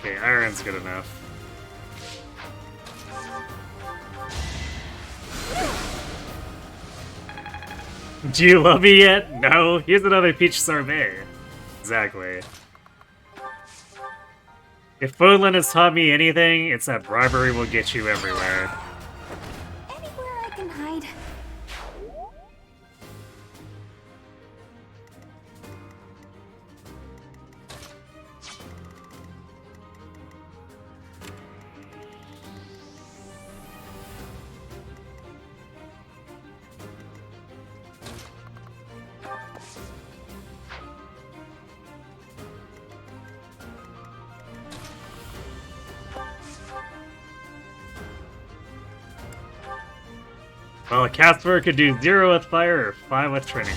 Okay, iron's good enough. Do you love me yet? No. Here's another peach sorbet. Exactly. If Fodlan has taught me anything, it's that bribery will get you everywhere.
Anywhere I can hide.
Well, Casper could do 0 with fire or 5 with training.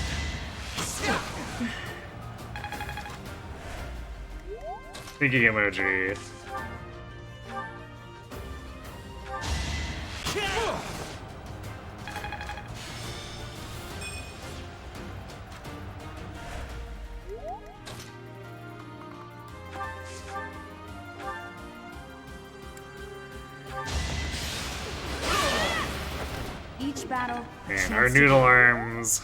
Thinking emoji.
Each battle.
Man, our noodle arms.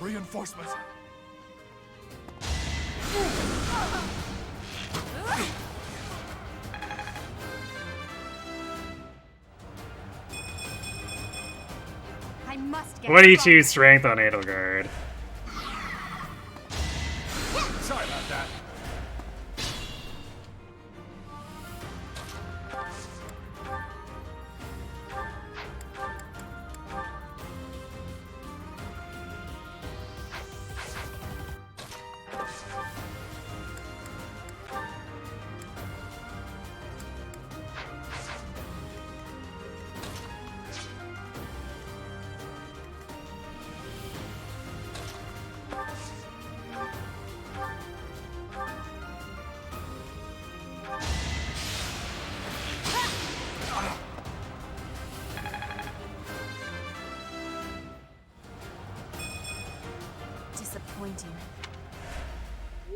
Reinforcements.
I must get
22 strength on Edelgard.
Sorry about that.
Disappointing.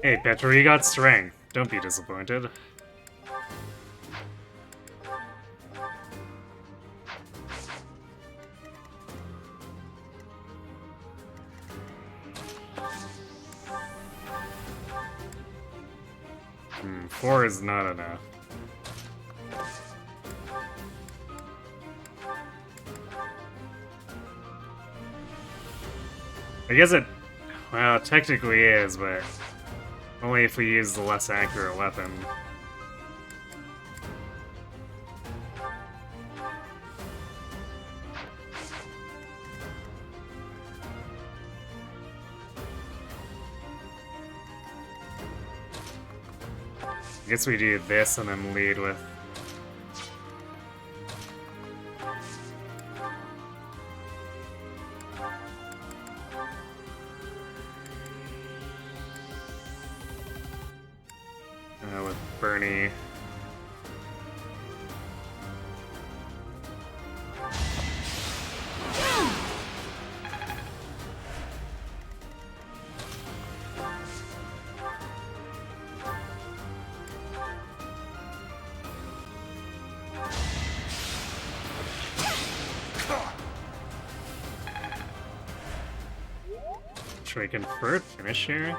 Hey, Petra, you got strength. Don't be disappointed. Four is not enough. I guess it, well, technically is, but only if we use the less accurate weapon. I guess we do this and then lead with... with Bernie. Should we convert finish here?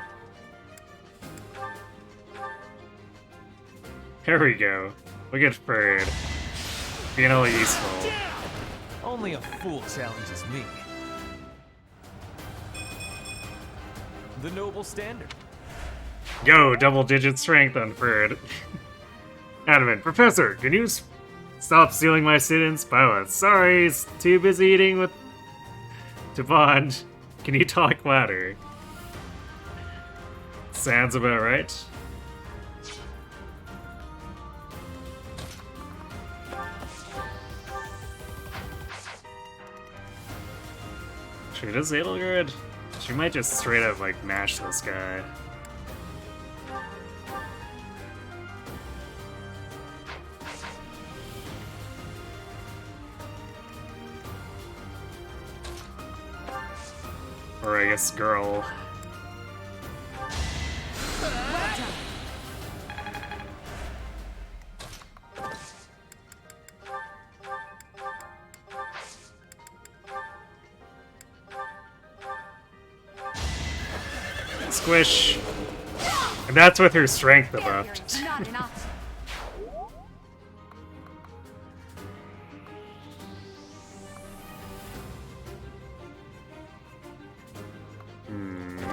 There we go. Look at Ferd. Being all useful.
Only a fool challenges me. The noble standard.
Yo, double-digit strength on Ferd. Adamant, Professor, can you stop stealing my students? Byleth, sorry, he's too busy eating with... to bond. Can you talk louder? Sounds about right. Actually, does Edelgard? She might just straight up, like, mash this guy. Or I guess girl. Squish. And that's with her strength buffed.
Not an option.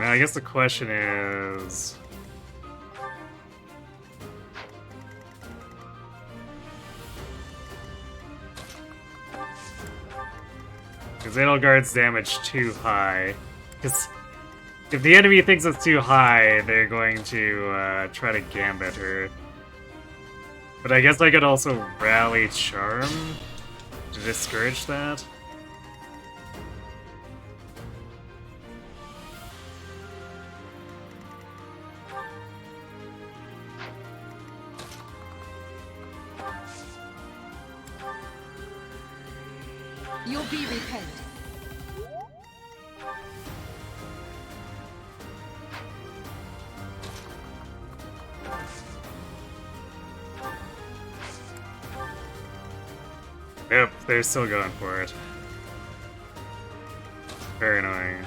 Now I guess the question is... is Edelgard's damage too high? Because if the enemy thinks it's too high, they're going to try to gambit her. But I guess I could also rally Charm to discourage that.
You'll be repaid.
Nope, they're still going for it. Very annoying.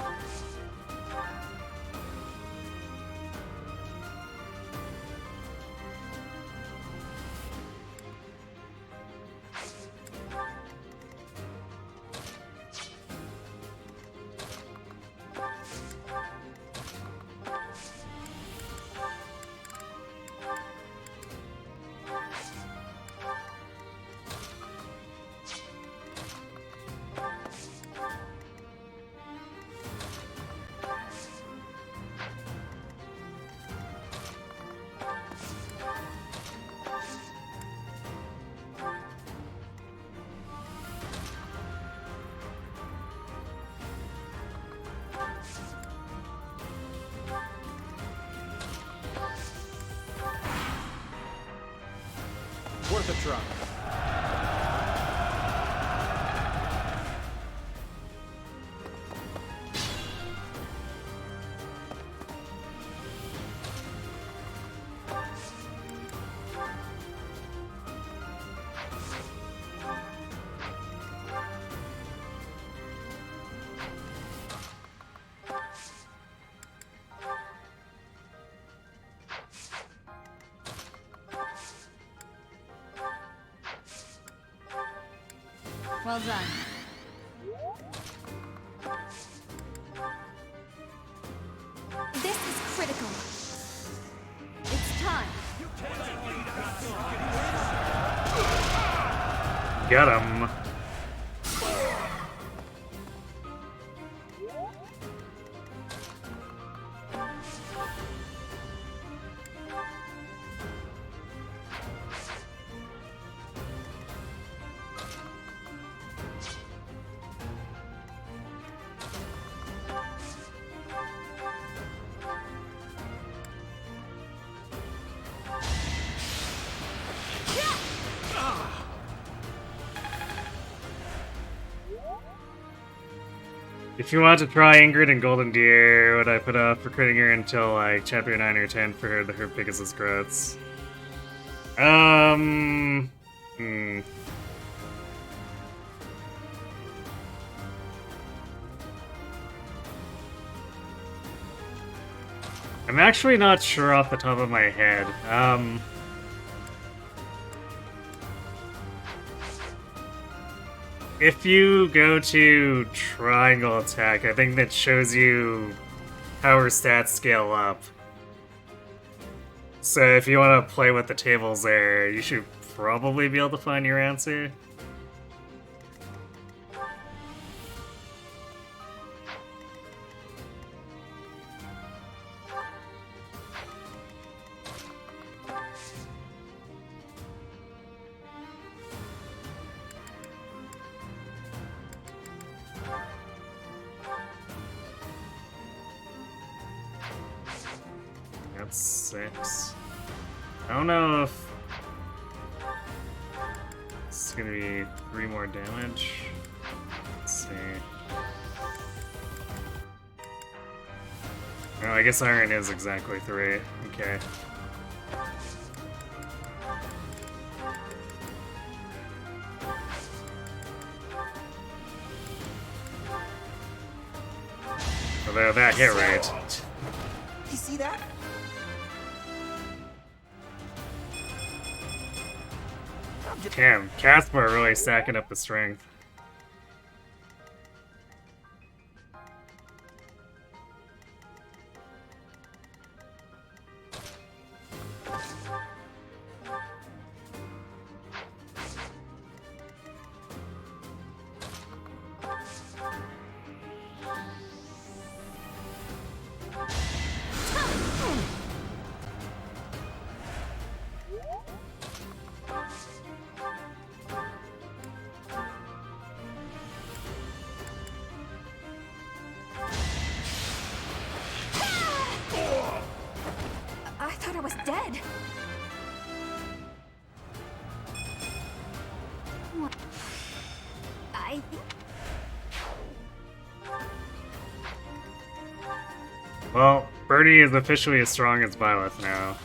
Worth a try.
Well done.
This is critical. It's time.
Got him. If you want to try Ingrid and Golden Deer, would I put off recruiting her until like chapter 9 or 10 for her to her Pegasus growths? I'm actually not sure off the top of my head. If you go to triangle attack, I think that shows you how her stats scale up. So if you want to play with the tables there, you should probably be able to find your answer. That's 6. I don't know if it's gonna be 3 more damage. Let's see. Oh, I guess iron is exactly 3. Okay. Although that hit rate.
You see that?
Damn, Casper really stacking up the strength.
I thought I was dead. What? I think.
Well, Birdie is officially as strong as Byleth now.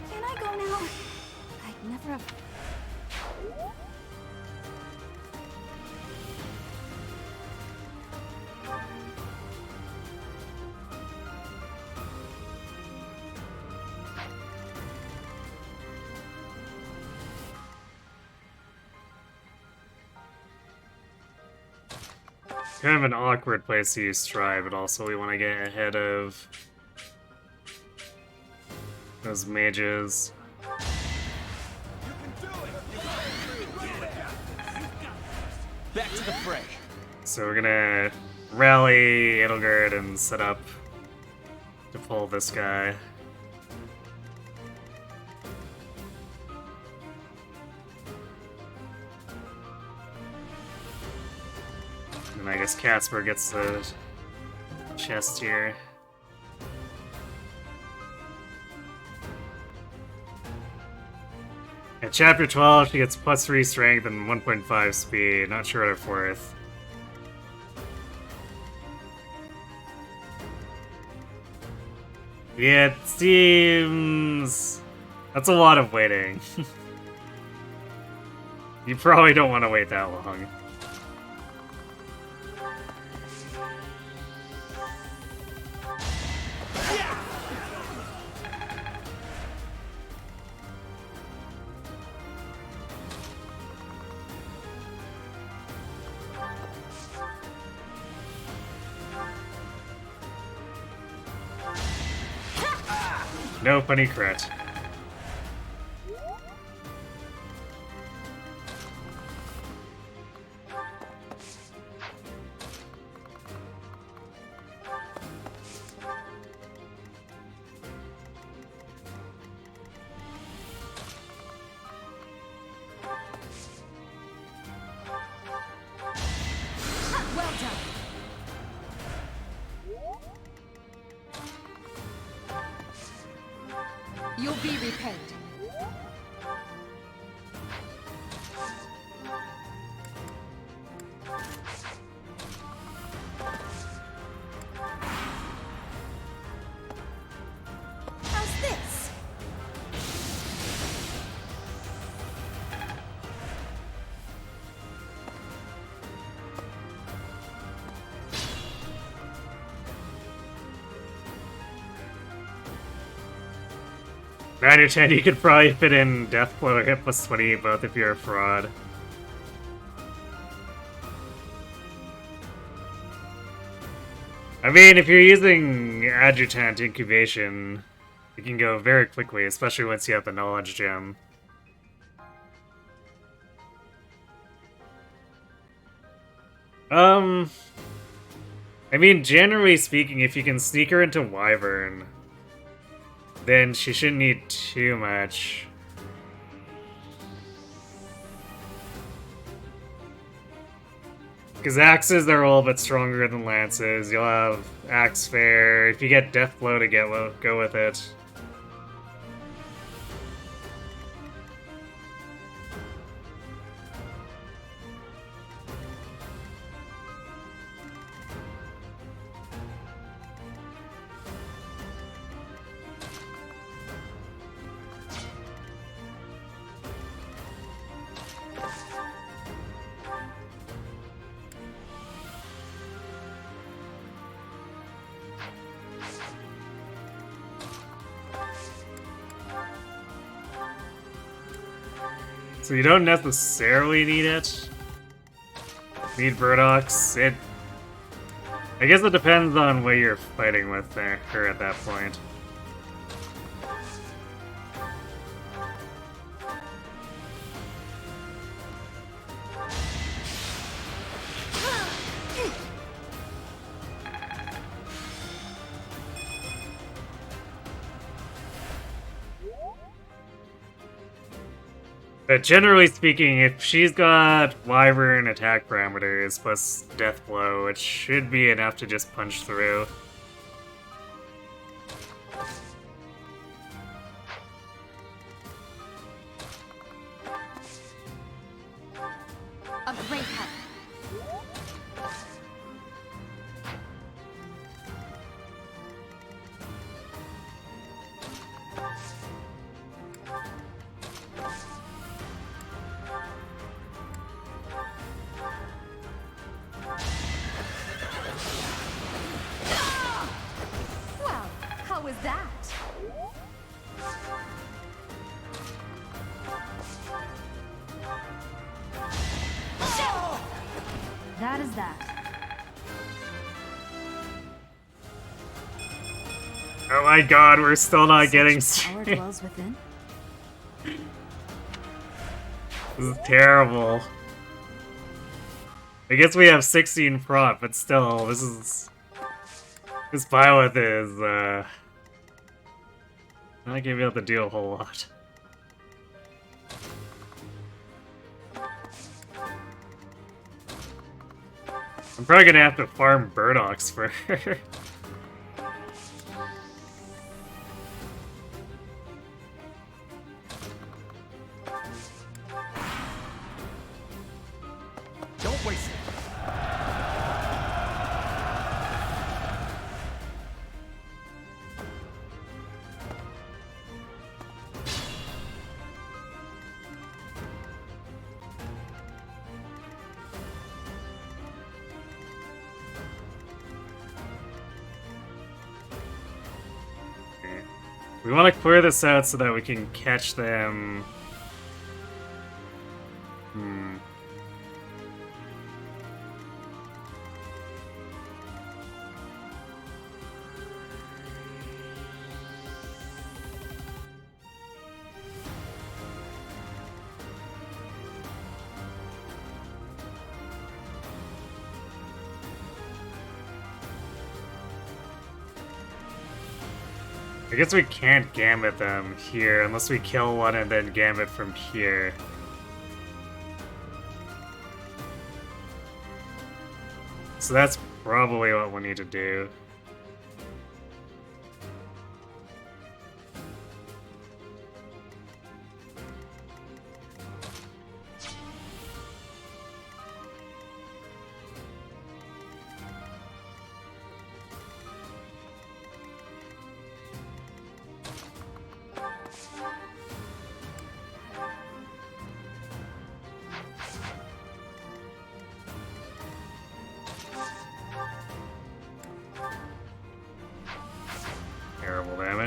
Can I go now? I'd never have.
Kind of an awkward place to use Stride, but also we want to get ahead of those mages.
Back to the fray.
So we're gonna rally Edelgard and set up to pull this guy. And I guess Casper gets the chest here. At chapter 12, she gets +3 strength and 1.5 speed. Not sure what her worth. Yeah, it seems... That's a lot of waiting. You probably don't want to wait that long. No funny crit.
You'll be repaid.
How's this?
Nine or 10, you could probably fit in Death Blow or Hit plus 20 both if you're a fraud. I mean, if you're using Adjutant Incubation, it can go very quickly, especially once you have the Knowledge Gem. I mean, generally speaking, if you can sneak her into Wyvern, then she shouldn't need too much. Because axes are a little bit stronger than lances. You'll have Axe Fair. If you get Death Blow to go with it. So you don't necessarily need it. Need Burdox. I guess it depends on what you're fighting with there, or at that point. But generally speaking, if she's got Wyvern attack parameters plus Death Blow, it should be enough to just punch through.
A great help. Well, how was that?
That is that.
Oh my god, we're still not getting
Power
straight.
dwells within.
This is terrible. I guess we have 16 prot, but still, this Byleth is, not gonna be able to do a whole lot. I'm probably gonna have to farm Burdox for her.
Don't waste it.
We want to clear this out so that we can catch them. I guess we can't gambit them here unless we kill one and then gambit from here. So that's probably what we need to do.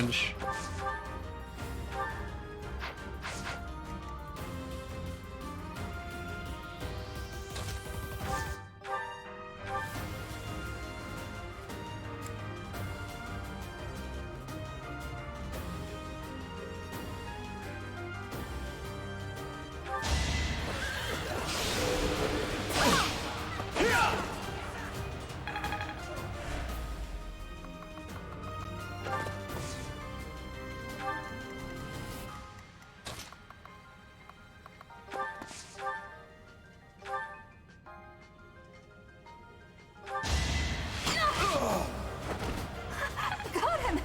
damage.
Got him!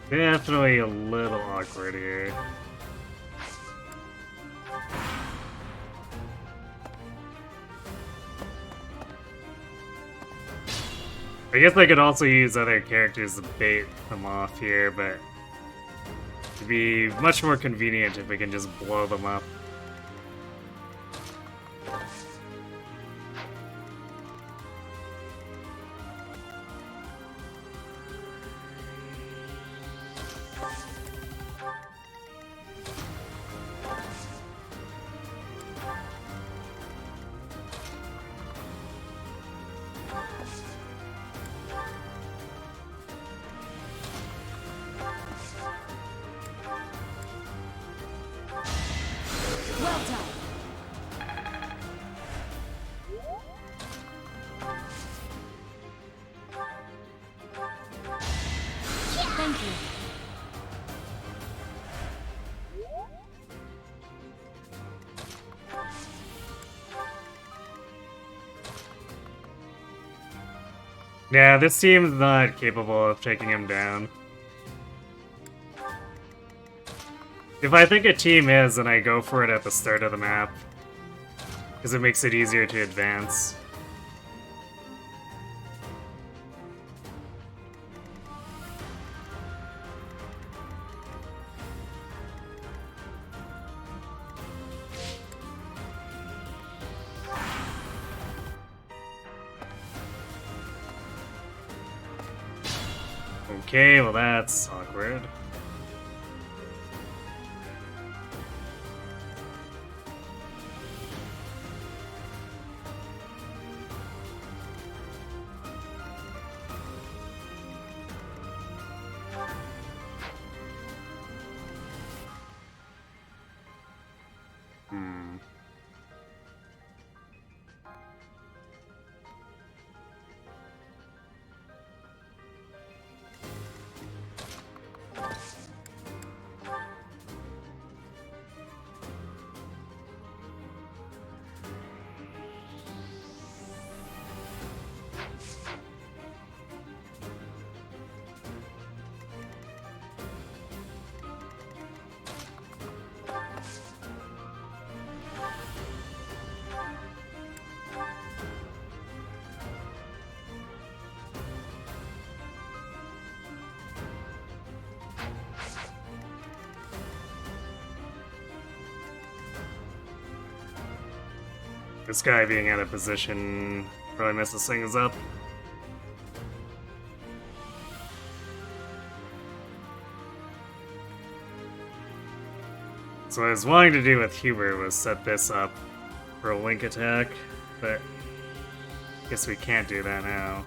Definitely a little awkward here. I guess I could also use other characters to bait them off here, but it'd be much more convenient if we can just blow them up.
Well done. Thank you.
Yeah, this team's not capable of taking him down. If I think a team is, then I go for it at the start of the map, because it makes it easier to advance. Okay, well that's awkward. This guy being out of position really messes things up. So what I was wanting to do with Hubert was set this up for a link attack, but I guess we can't do that now.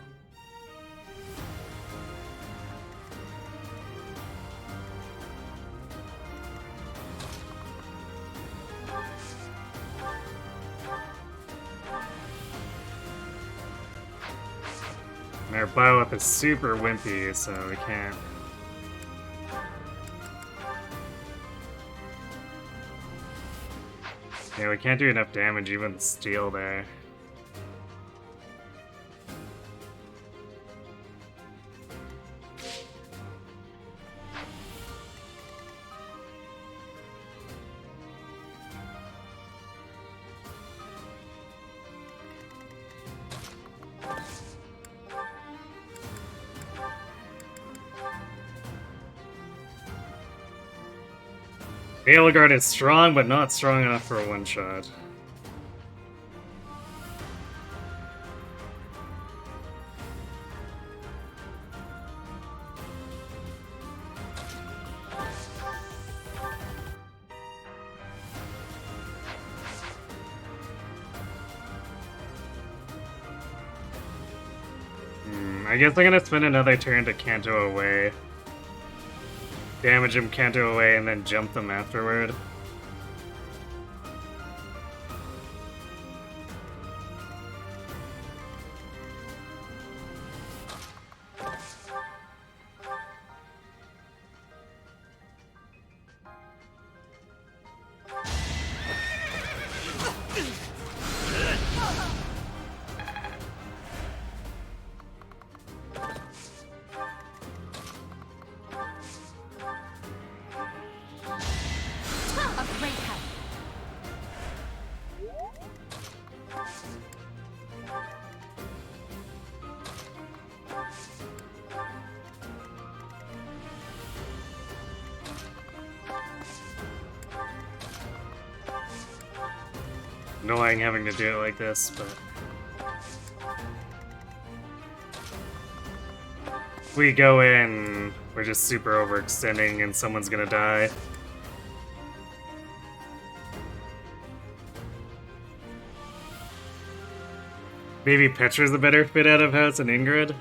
And our Byleth is super wimpy, so we can't. Yeah, we can't do enough damage even with steel there. Veilguard is strong, but not strong enough for a one-shot. I guess I'm gonna spend another turn to Canto away. Damage him, Canto away, and then jump them afterward. Annoying having to do it like this, but if we go in, we're just super overextending and someone's gonna die. Maybe Petra's a better fit out of house than Ingrid?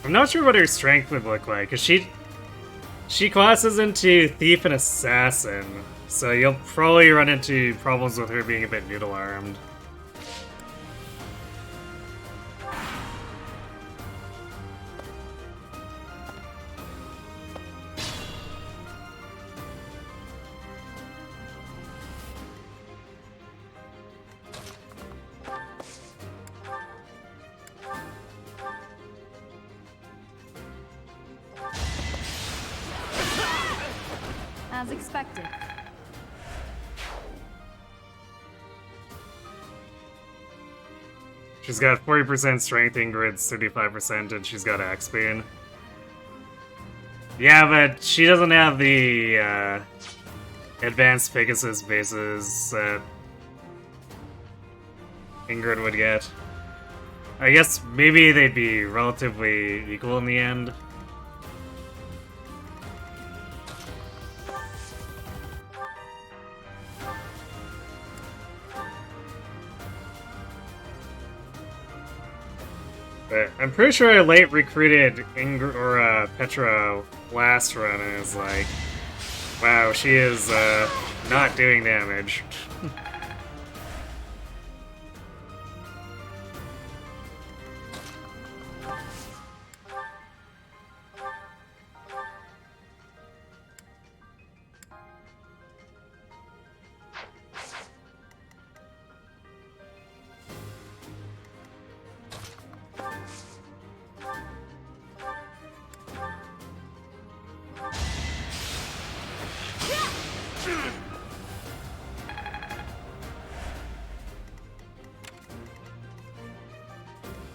I'm not sure what her strength would look like, because she classes into Thief and Assassin, so you'll probably run into problems with her being a bit noodle-armed.
As expected.
She's got 40% strength, Ingrid's 35%, and she's got Axebane. Yeah, but she doesn't have the advanced Pegasus bases that Ingrid would get. I guess maybe they'd be relatively equal in the end. But I'm pretty sure I late recruited Petra last run and is like, wow, she is not doing damage.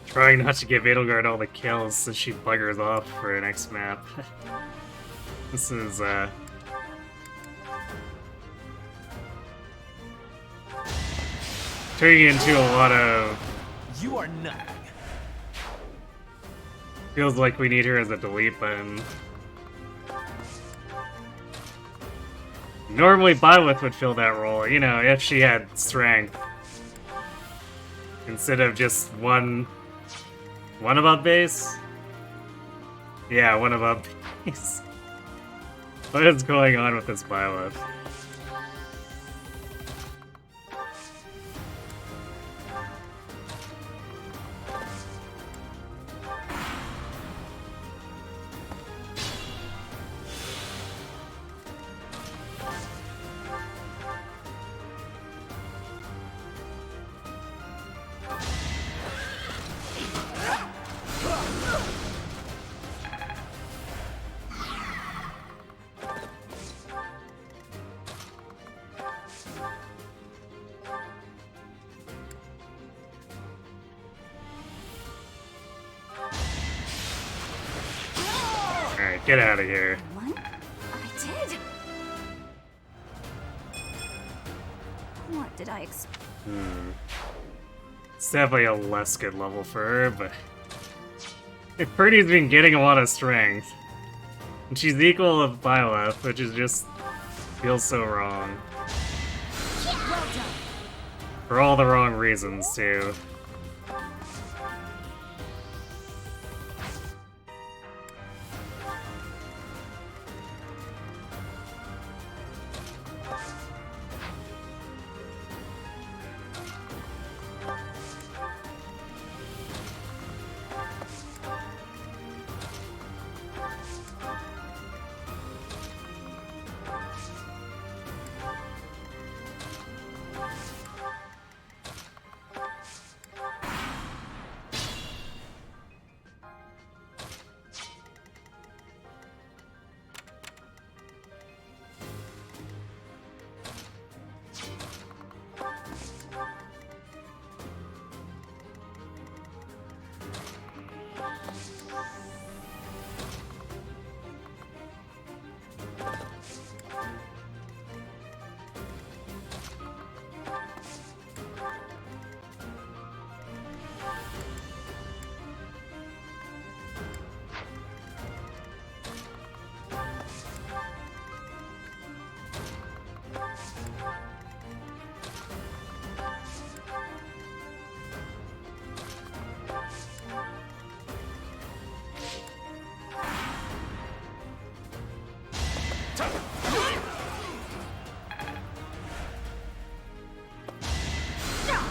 Trying not to give Edelgard all the kills since she buggers off for an next map. This is, turning into a lot of...
You are nothing.
Feels like we need her as a delete button. Normally Byleth would fill that role, you know, if she had strength. Instead of just one above base? Yeah, one above base. What is going on with this Byleth? get out of here.
What? I did. What did I expect?
It's definitely a less good level for her, but Purdy's been getting a lot of strength. And she's equal with Byleth, which is just feels so wrong.
Well done.
For all the wrong reasons, too.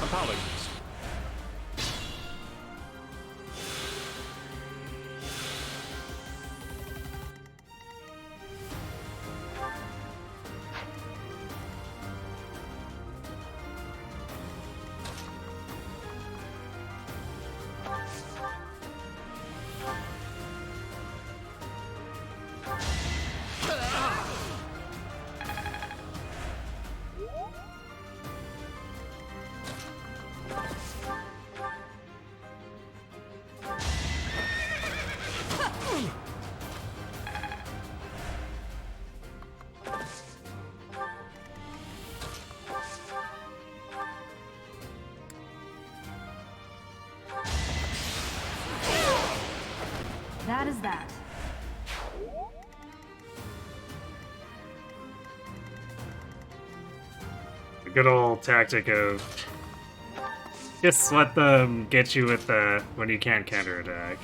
Apologies.
That is that.
The good old tactic of just let them get you with the when you can't counterattack.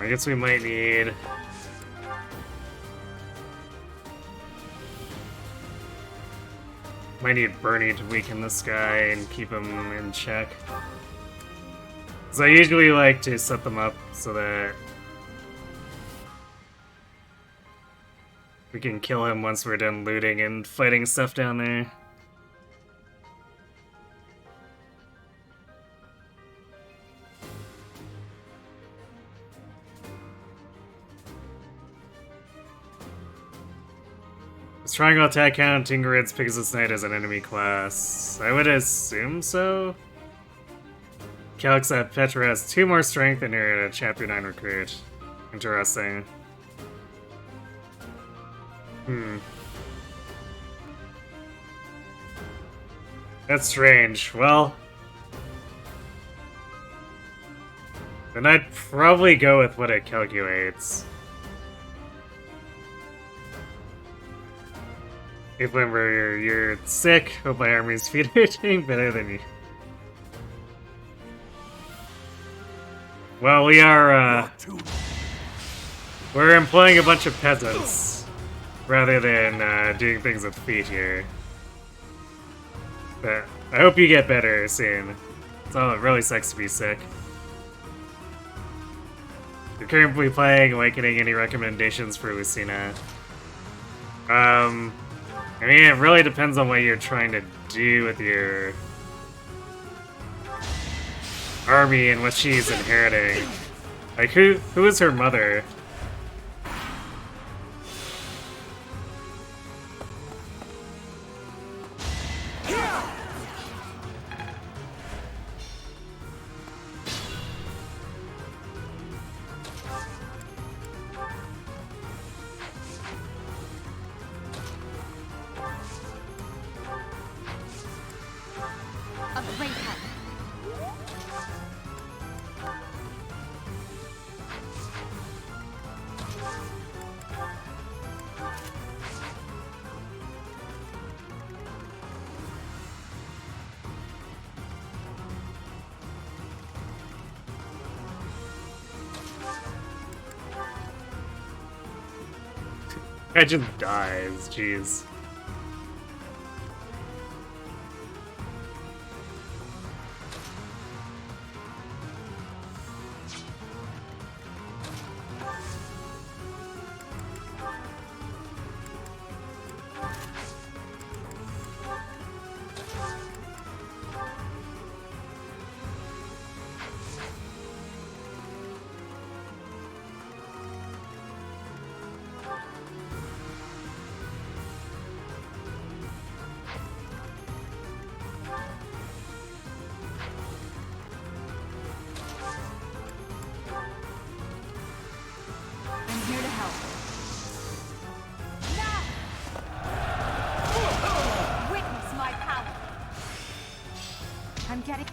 I guess we might need Bernie to weaken this guy and keep him in check. Because I usually like to set them up so that we can kill him once we're done looting and fighting stuff down there. Triangle attack count, Tingrid's Peasants Knight as an enemy class. I would assume so. Calcs that Petra has 2 more strength and you're a Chapter 9 recruit. Interesting. That's strange. Well, then I'd probably go with what it calculates. If whenever you're sick, hope my army's feet are doing better than you. Well, we are, we're employing a bunch of peasants, rather than, doing things with feet here. But I hope you get better soon. It really sucks to be sick. You're currently playing Awakening. Any recommendations for Lucina? I mean, it really depends on what you're trying to do with your army and what she's inheriting. Like, who is her mother?
A great help.
Guy just dies, jeez.
I'm here to help. Witness my power. I'm getting.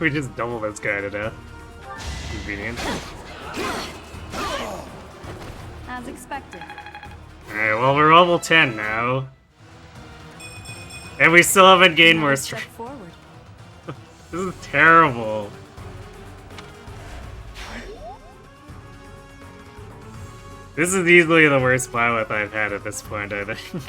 We just double this guy to death. Convenient.
As expected.
Alright, well, we're level 10 now. And we still haven't gained more
Step
strength.
forward.
This is terrible. This is easily the worst Byleth I've had at this point, I think.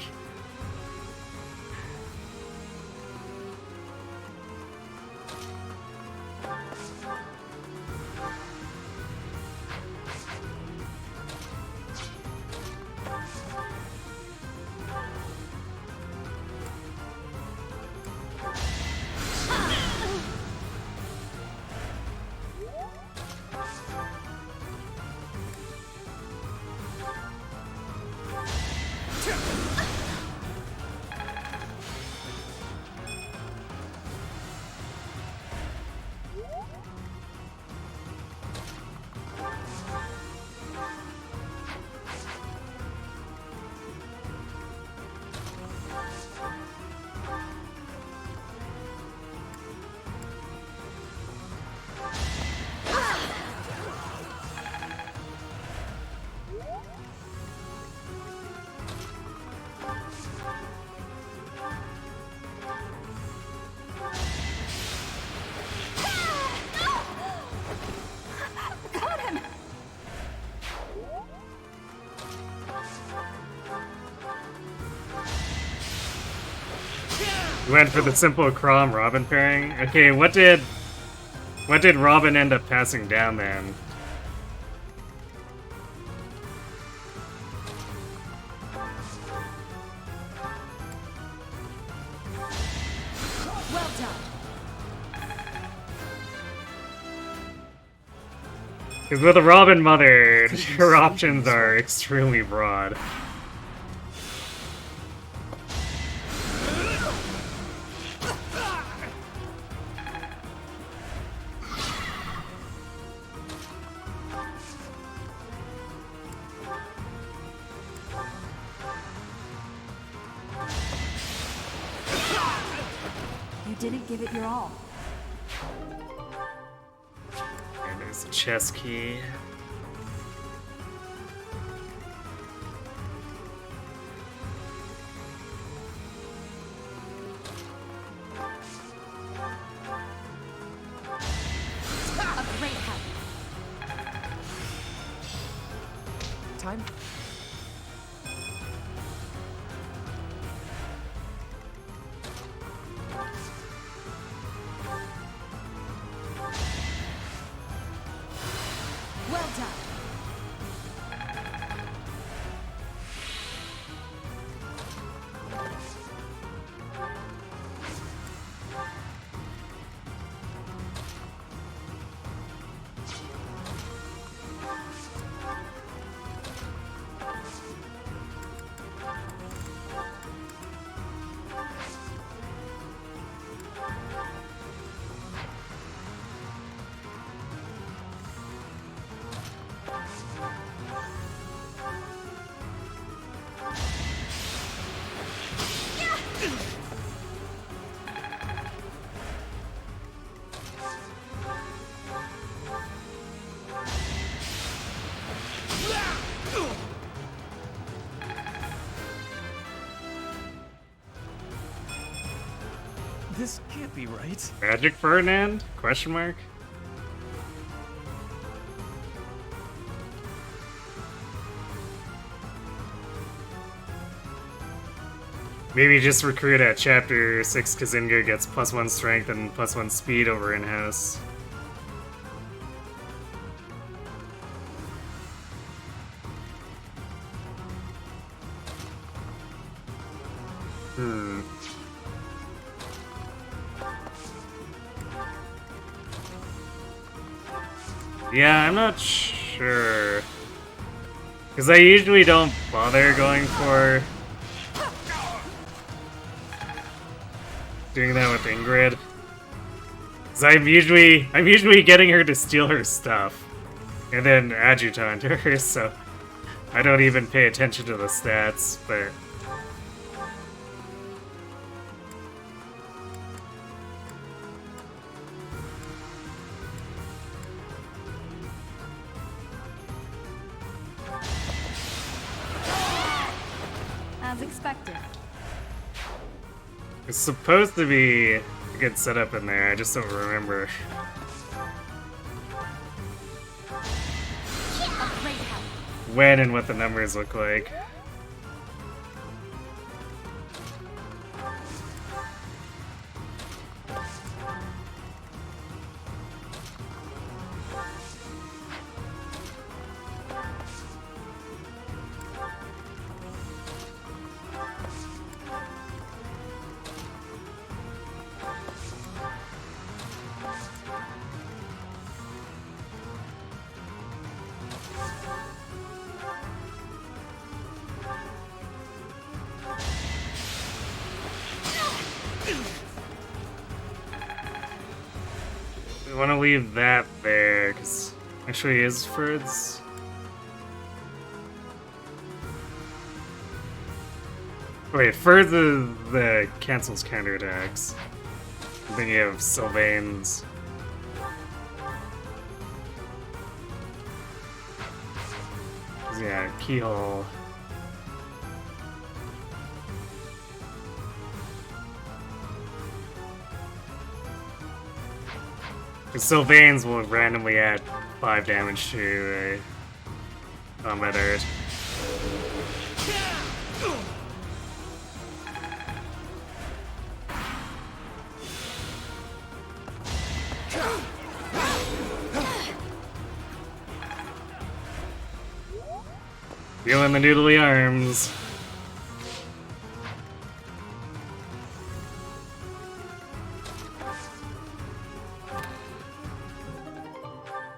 We went for the simple Chrom Robin pairing. Okay, what did Robin end up passing down then?
Well done.
Because with a Robin mother, her options are extremely broad.
You didn't give it your all.
And there's a chest key.
A great help.
Time.
Well done.
This can't be right.
Magic Ferdinand? Question mark? Maybe just recruit at Chapter 6 Kazinga gets +1 strength and +1 speed over in-house. Yeah, I'm not sure. Because I usually don't bother going for doing that with Ingrid. Because I'm usually getting her to steal her stuff. And then adjutant her, so I don't even pay attention to the stats, but
As expected.
it's supposed to be a good setup in there, I just don't remember. When and what the numbers look like. We want to leave that there, because actually is Ferd's. Wait, Ferd's the cancels counterattacks. I'm thinking of Sylvain's. Yeah, Keyhole. Because Sylvain's will randomly add 5 damage to a combat art. Feeling the noodly arms.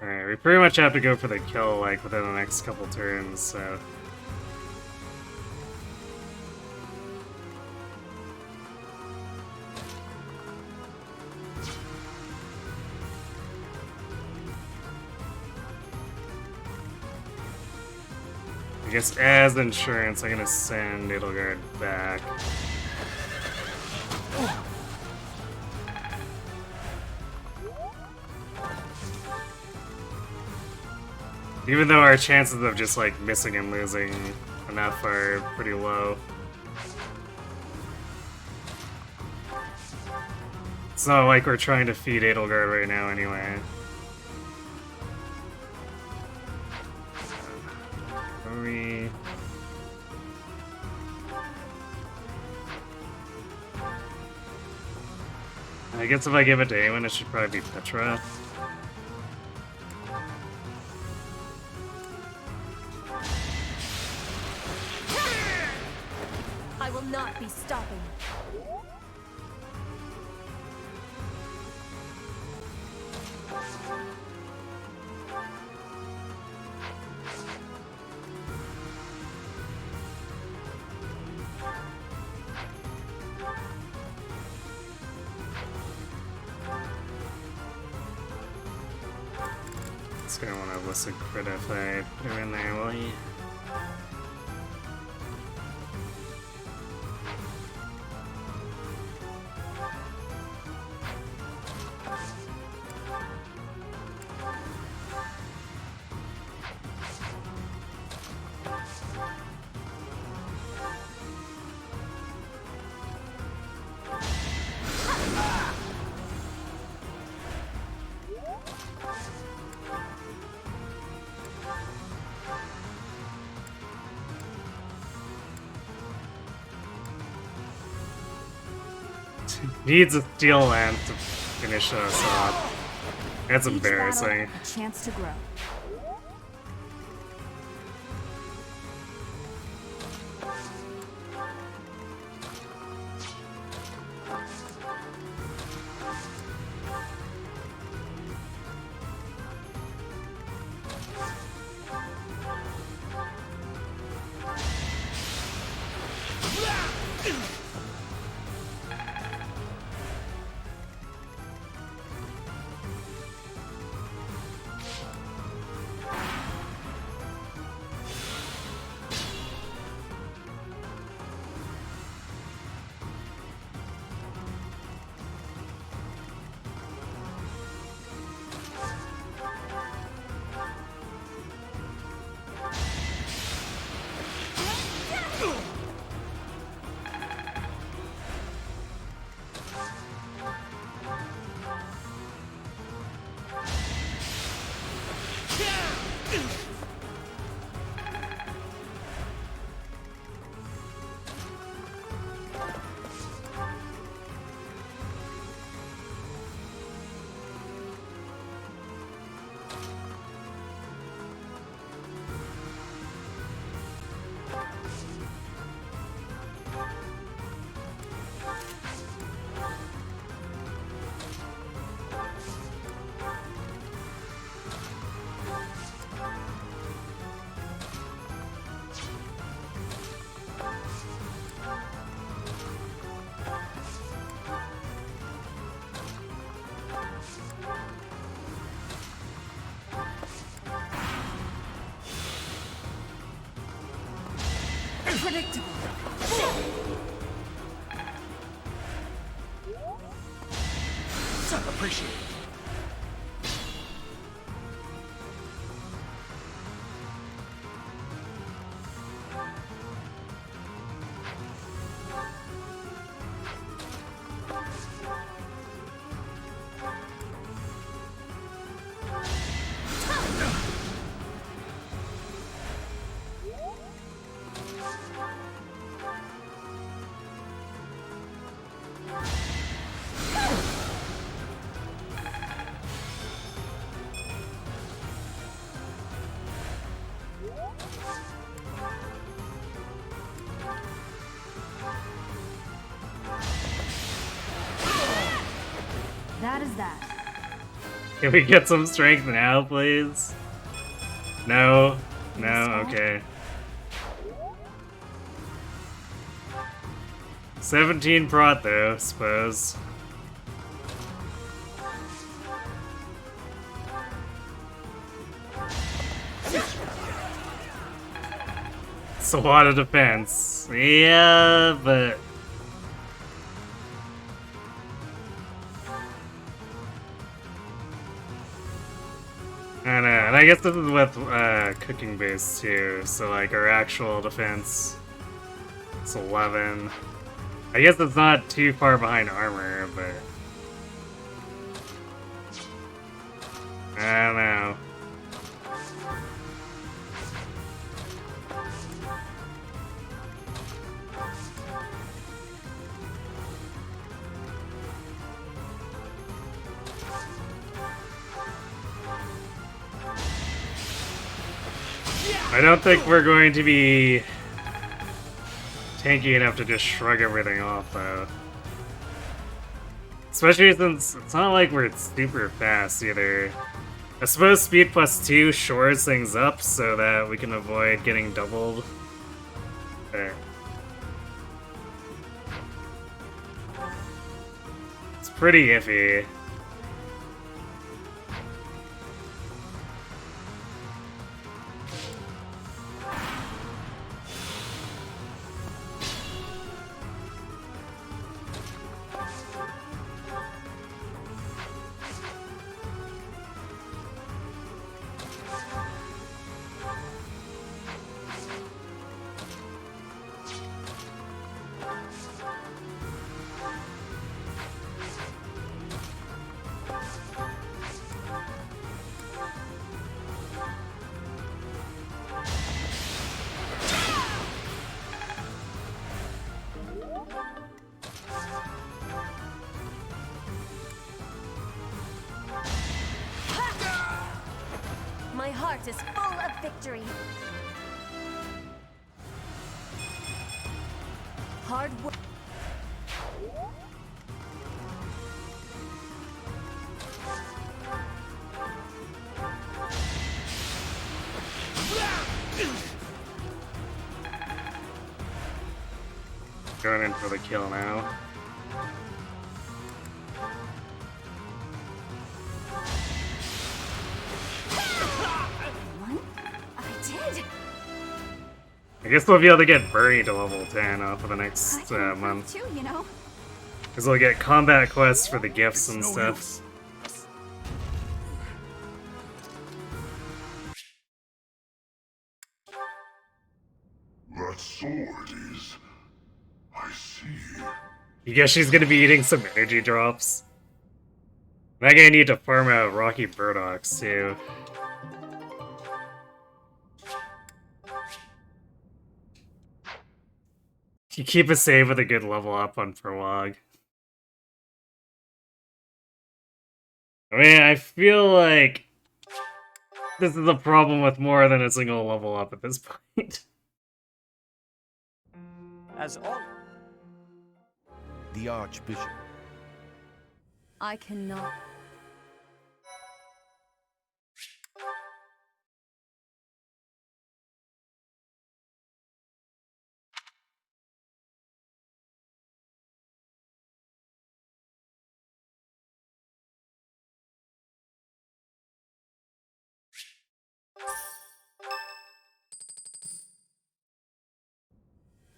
Alright, we pretty much have to go for the kill, like, within the next couple turns, so... I guess as insurance, I'm gonna send Edelgard back. Even though our chances of just like missing and losing enough are pretty low. It's not like we're trying to feed Edelgard right now anyway. I guess if I give it to Awen, it should probably be Petra.
I will not be stopping.
It's gonna want to list a crit if I put her in there, will he? needs a steel lance to finish us off. That's embarrassing.
A chance to grow. Predictable.
Appreciate it.
That is that.
Can we get some strength now, please? No. No, okay. 17 prot though, suppose. It's a lot of defense. Yeah, but... I don't know, and I guess this is with cooking base too, so like our actual defense is 11. I guess it's not too far behind armor, but... I don't know. I don't think we're going to be tanky enough to just shrug everything off, though. Especially since it's not like we're super fast, either. I suppose speed +2 shores things up so that we can avoid getting doubled. There. It's pretty iffy.
victory. Hard work.
Going in for the kill now.
I did.
I guess we'll be able to get Burry to level 10 off of the next month.
Too, you know.
Because we'll get combat quests for the gifts and stuff.
That sword is... I see.
You guess she's gonna be eating some energy drops? I'm gonna need to farm out Rocky Burdocks too. You keep a save with a good level up on Prologue. I mean, I feel like this is a problem with more than a single level up at this point.
As all.
The Archbishop.
I cannot.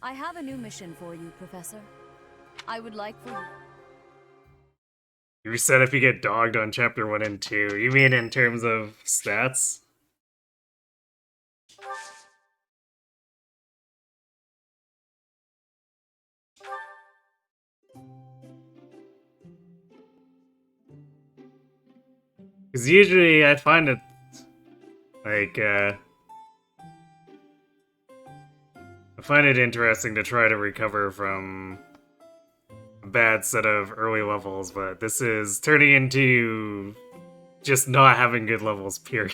I have a new mission for you, Professor. I would like for you.
You said if you get dogged on Chapter 1 and 2. You mean in terms of stats? Because usually I find it, like, I find it interesting to try to recover from a bad set of early levels, but this is turning into just not having good levels, period.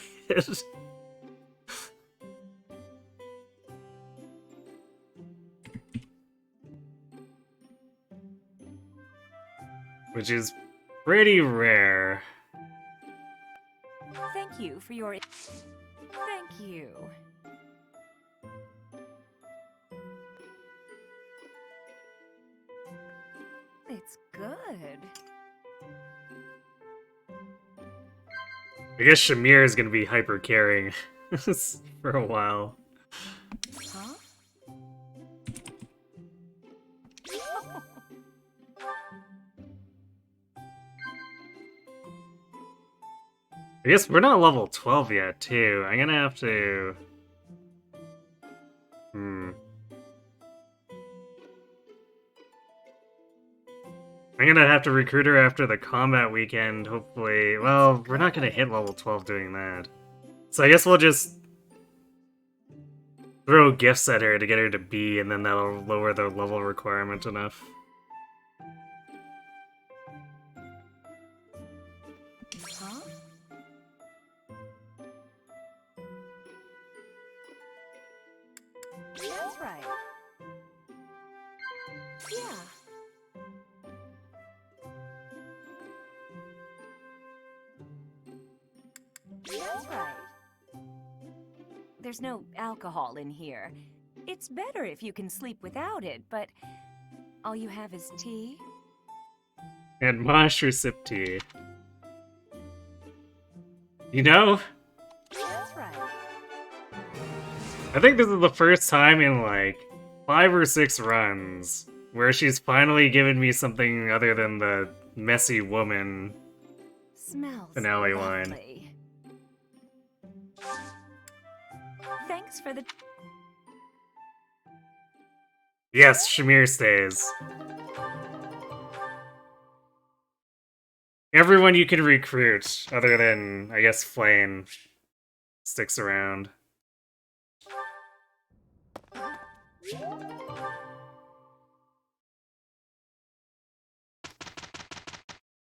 Which is pretty rare.
Thank you for your... Thank you. It's good.
I guess Shamir is gonna be hyper carrying for a while.
Huh?
I guess we're not level 12 yet, too. I'm gonna have to... I'm gonna have to recruit her after the combat weekend, hopefully. Well, we're not gonna hit level 12 doing that. So I guess we'll just throw gifts at her to get her to B, and then that'll lower the level requirement enough.
Huh? That's right. Yeah. That's right. There's no alcohol in here. It's better if you can sleep without it, but all you have is tea?
And Mosh or sip tea. You know,
That's right.
I think this is the first time in like 5 or 6 runs where she's finally given me something other than the messy woman
Smells
finale line.
lovely. Thanks for the...
Yes, Shamir stays. Everyone you can recruit, other than, I guess, Flame, sticks around.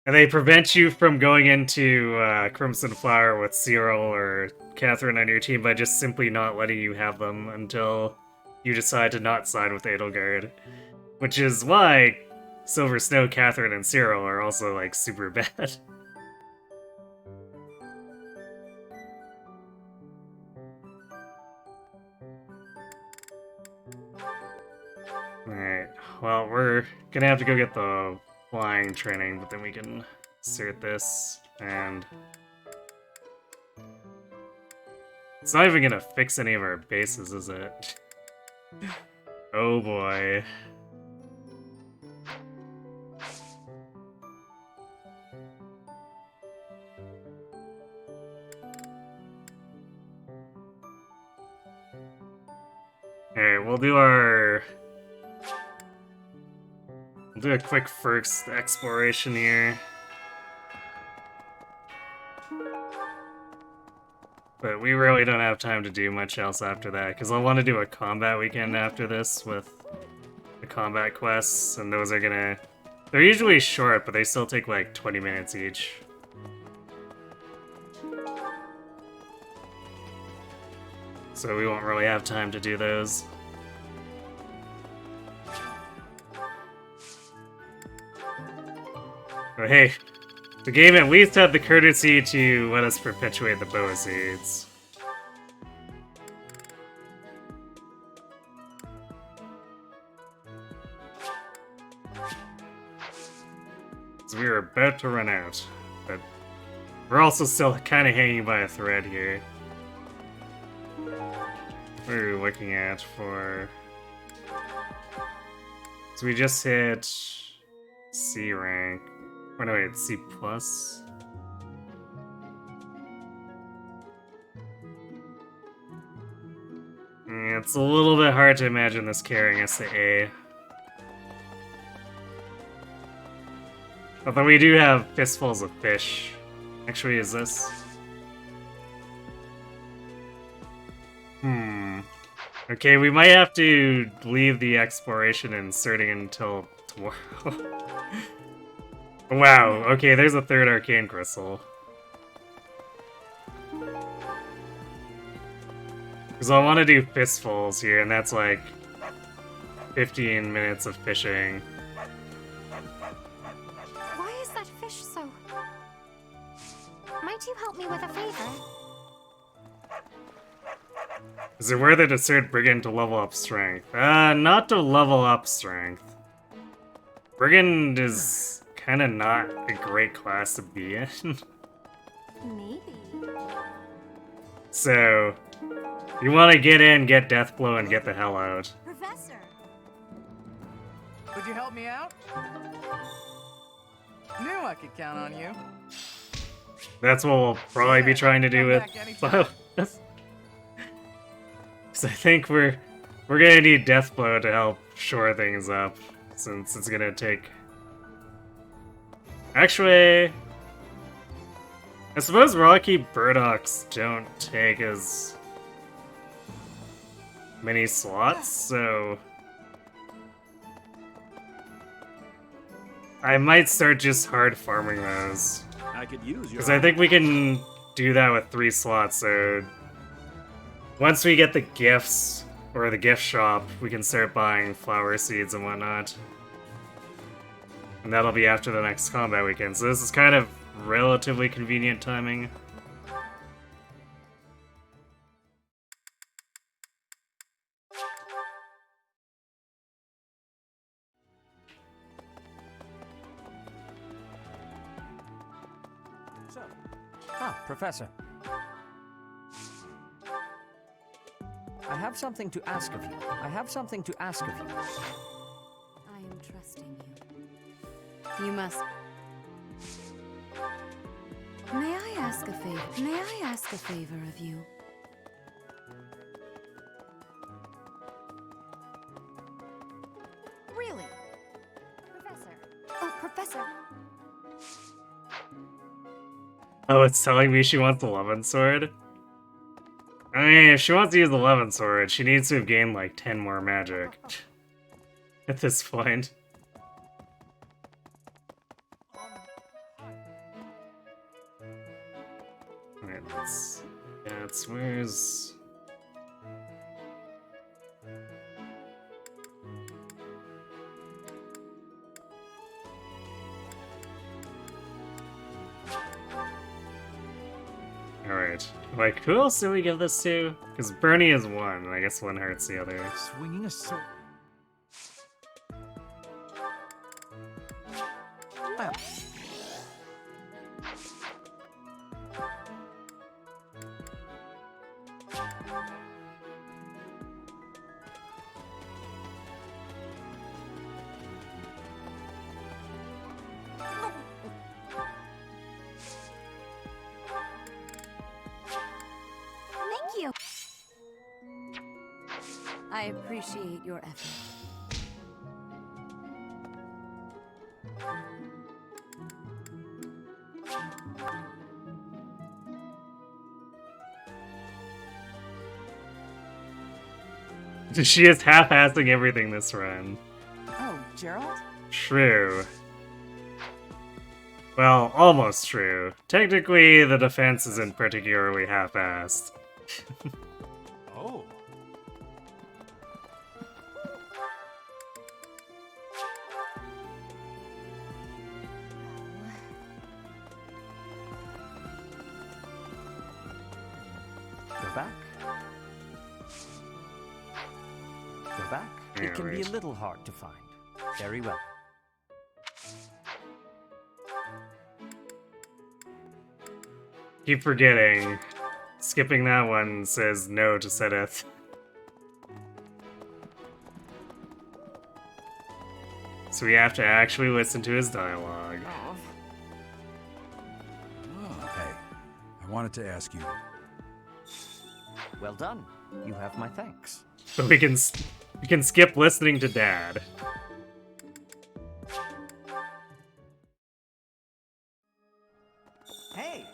And they prevent you from going into Crimson Flower with Cyril or Catherine on your team by just simply not letting you have them until you decide to not side with Edelgard. Which is why Silver Snow, Catherine, and Cyril are also, like, super bad. Alright, well, we're gonna have to go get the flying training, but then we can insert this, and it's not even gonna fix any of our bases, is it? Oh boy. Alright, we'll do a quick first exploration here. But we really don't have time to do much else after that, because I want to do a combat weekend after this with the combat quests, and those are gonna... They're usually short, but they still take like 20 minutes each. So we won't really have time to do those. But hey, the game at least had the courtesy to let us perpetuate the boa seeds. So we are about to run out, but we're also still kind of hanging by a thread here. What are we looking at for... So we just hit C rank. Oh no, wait, C+. It's a little bit hard to imagine this carrying us to A. Although we do have fistfuls of fish. Actually, is this? Okay, we might have to leave the exploration and inserting until tomorrow. Wow, okay, there's a third arcane crystal. Because I want to do fistfuls here, and that's like 15 minutes of fishing.
Why is that fish so... Might you help me with a favor?
Is it worth it to insert Brigand to level up strength? Not to level up strength. Brigand is kind of not a great class to be in.
Maybe.
So, you want to get in, get Deathblow, and get the hell out.
Professor!
Would you help me out? Knew I could count on you.
That's what we'll probably be trying to do with Byleth. Because I think we're gonna need Deathblow to help shore things up, since it's gonna take... Actually... I suppose Rocky Burdocks don't take as many slots, so... I might start just hard farming those.
I could use your...
Because I think we can do that with 3 slots, so... Once we get the gifts, or the gift shop, we can start buying flower seeds and whatnot. And that'll be after the next combat weekend, so this is kind of relatively convenient timing.
Professor. I have something to ask of you. I am
trusting you. You must... May I ask a favor of you?
Really? Professor. Oh, Professor.
Oh, it's telling me she wants the 11 sword? I mean, if she wants to use the 11 sword, she needs to have gained like 10 more magic. At this point. Where's... Alright. Like, who else do we give this to? Because Bernie is one, and I guess one hurts the other.
Swinging a sword. Well.
Thank you.
I appreciate your effort.
She is half-assing everything this run.
Oh, Gerald?
True. Well, almost true. Technically, the defense isn't particularly half-assed.
Oh. Go back. Go back. It can be a little hard to find. Very well.
Keep forgetting. Skipping that one says no to Sedith. So we have to actually listen to his dialogue.
Oh, hey, I wanted to ask you.
Well done. You have my thanks.
So we can skip listening to Dad.
Hey!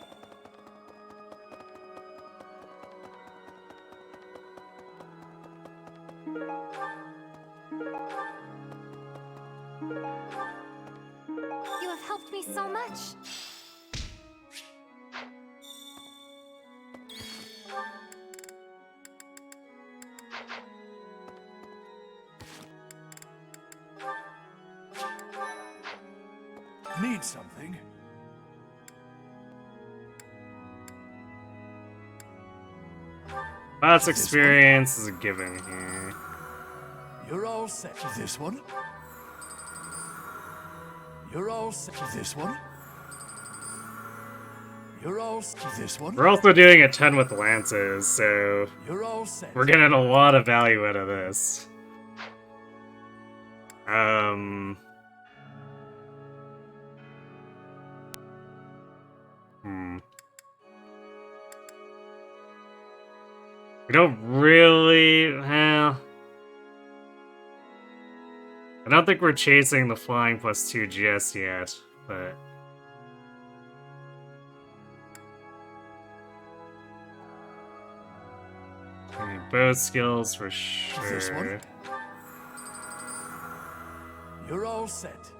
You have helped me so much.
Need something?
Lots experience is a given here.
You're all set. This one? You're all set. This one? You're all set. This one?
We're also doing a ton with lances, so
You're all set.
we're getting a lot of value out of this. We don't really... well... I don't think we're chasing the flying +2 just yet, but... both skills for sure.
This one? You're all set.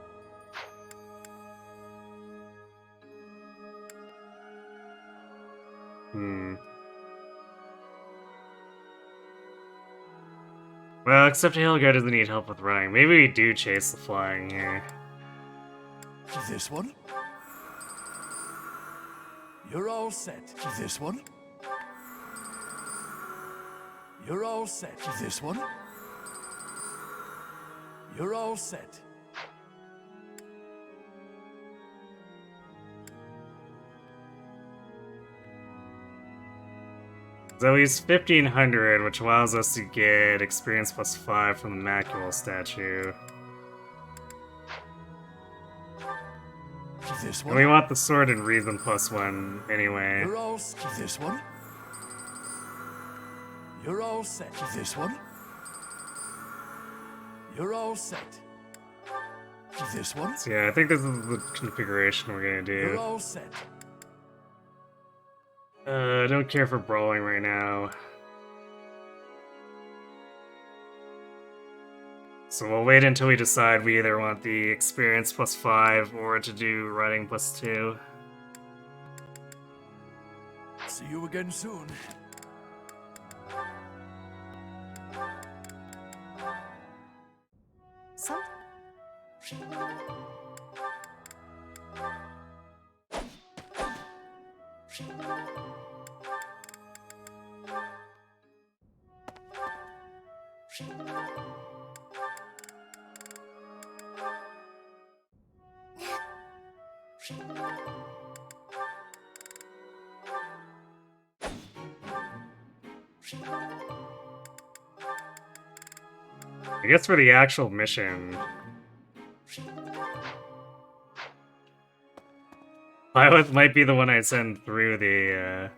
Well, except Hailguard doesn't need help with running. Maybe we do chase the flying here.
This one? You're all set. This one? You're all set. This one? You're all set.
So he's 1500, which allows us to get experience +5 from the Macula statue.
This one?
And we want the sword and reason +1 anyway.
You're all this one? You're all set. This one? You're all set. This one?
So yeah, I think this is the configuration we're gonna do.
You're all set.
I don't care for brawling right now. So we'll wait until we decide we either want the experience +5 or to do running +2.
See See you again soon.
Some.
I guess for the actual mission, Byleth might be the one I send through the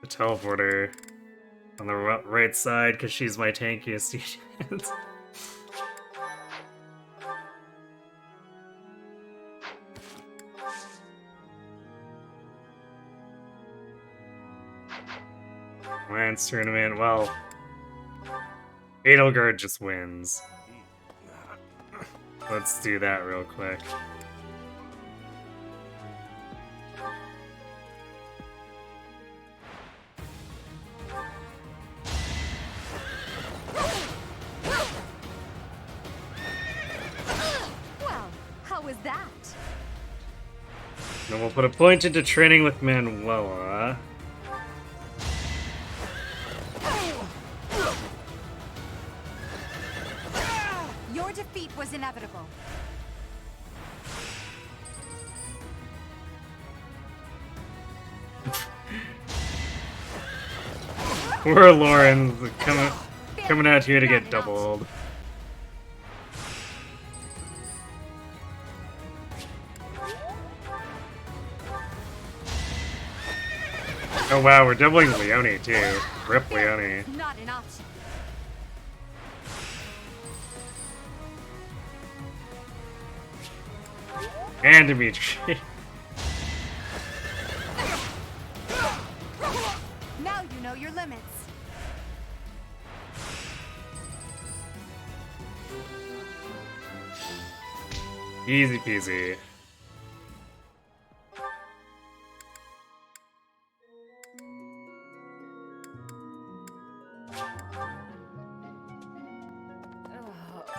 teleporter on the right side because she's my tankiest unit. Lance tournament, well, Edelgard just wins. Let's do that real quick.
Well, how was that?
Then we'll put a point into training with Manuela.
Your defeat was inevitable.
Poor Lauren's coming out here to get doubled. Oh wow, we're doubling Leone too. Rip Leone.
Not an option.
And Dimitri.
Now you know your limits.
Easy peasy.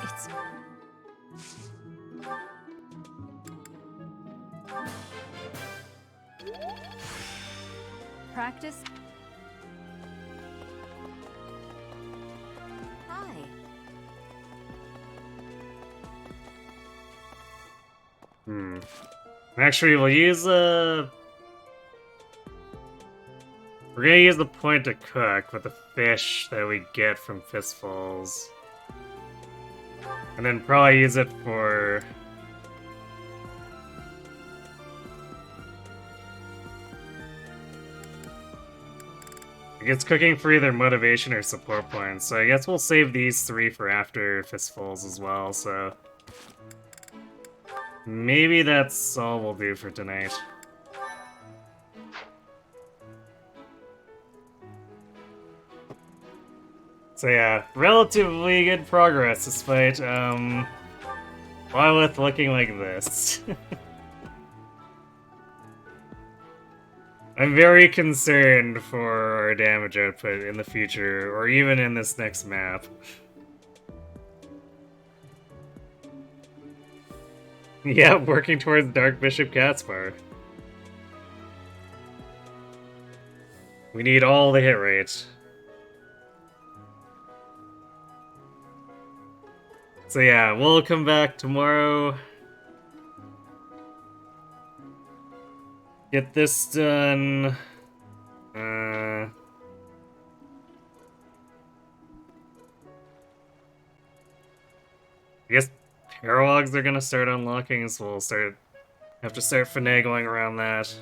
It's... Practice? Hi.
Actually, we'll use we're gonna use the point to cook with the fish that we get from fistfuls. And then probably use it for... I guess cooking for either motivation or support points, so I guess we'll save these 3 for after fistfuls as well, so... Maybe that's all we'll do for tonight. So yeah, relatively good progress despite, Byleth looking like this. I'm very concerned for our damage output in the future, or even in this next map. Yeah, working towards Dark Bishop Caspar. We need all the hit rate. So yeah, we'll come back tomorrow. Get this done. I guess paralogs are gonna start unlocking, so we'll have to start finagling around that.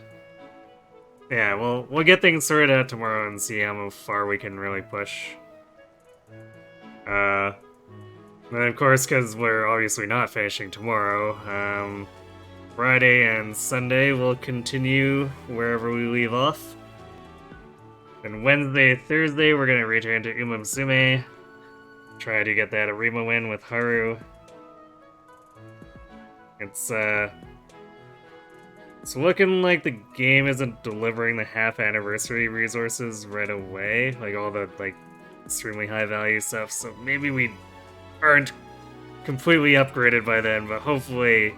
Yeah, we'll get things sorted out tomorrow and see how far we can really push. And of course, because we're obviously not finishing tomorrow, Friday and Sunday we'll continue wherever we leave off. And Wednesday, Thursday, we're gonna return to Umamsume. Try to get that Arima win with Haru. It's, It's looking like the game isn't delivering the half anniversary resources right away, like all the like extremely high value stuff, so maybe we aren't completely upgraded by then, but hopefully,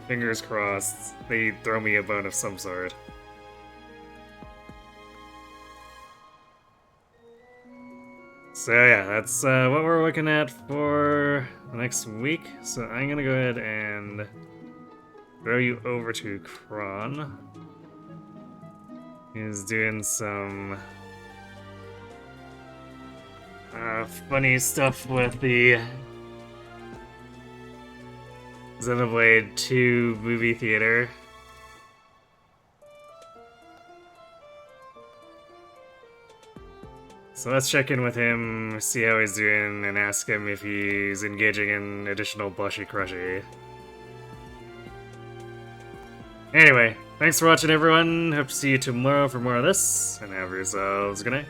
fingers crossed, they throw me a bone of some sort. So yeah, that's what we're looking at for the next week. So I'm gonna go ahead and throw you over to Kron. He's doing some funny stuff with the Xenoblade 2 movie theater. So let's check in with him, see how he's doing, and ask him if he's engaging in additional blushy crushy. Anyway, thanks for watching everyone, hope to see you tomorrow for more of this, and have yourselves a good night.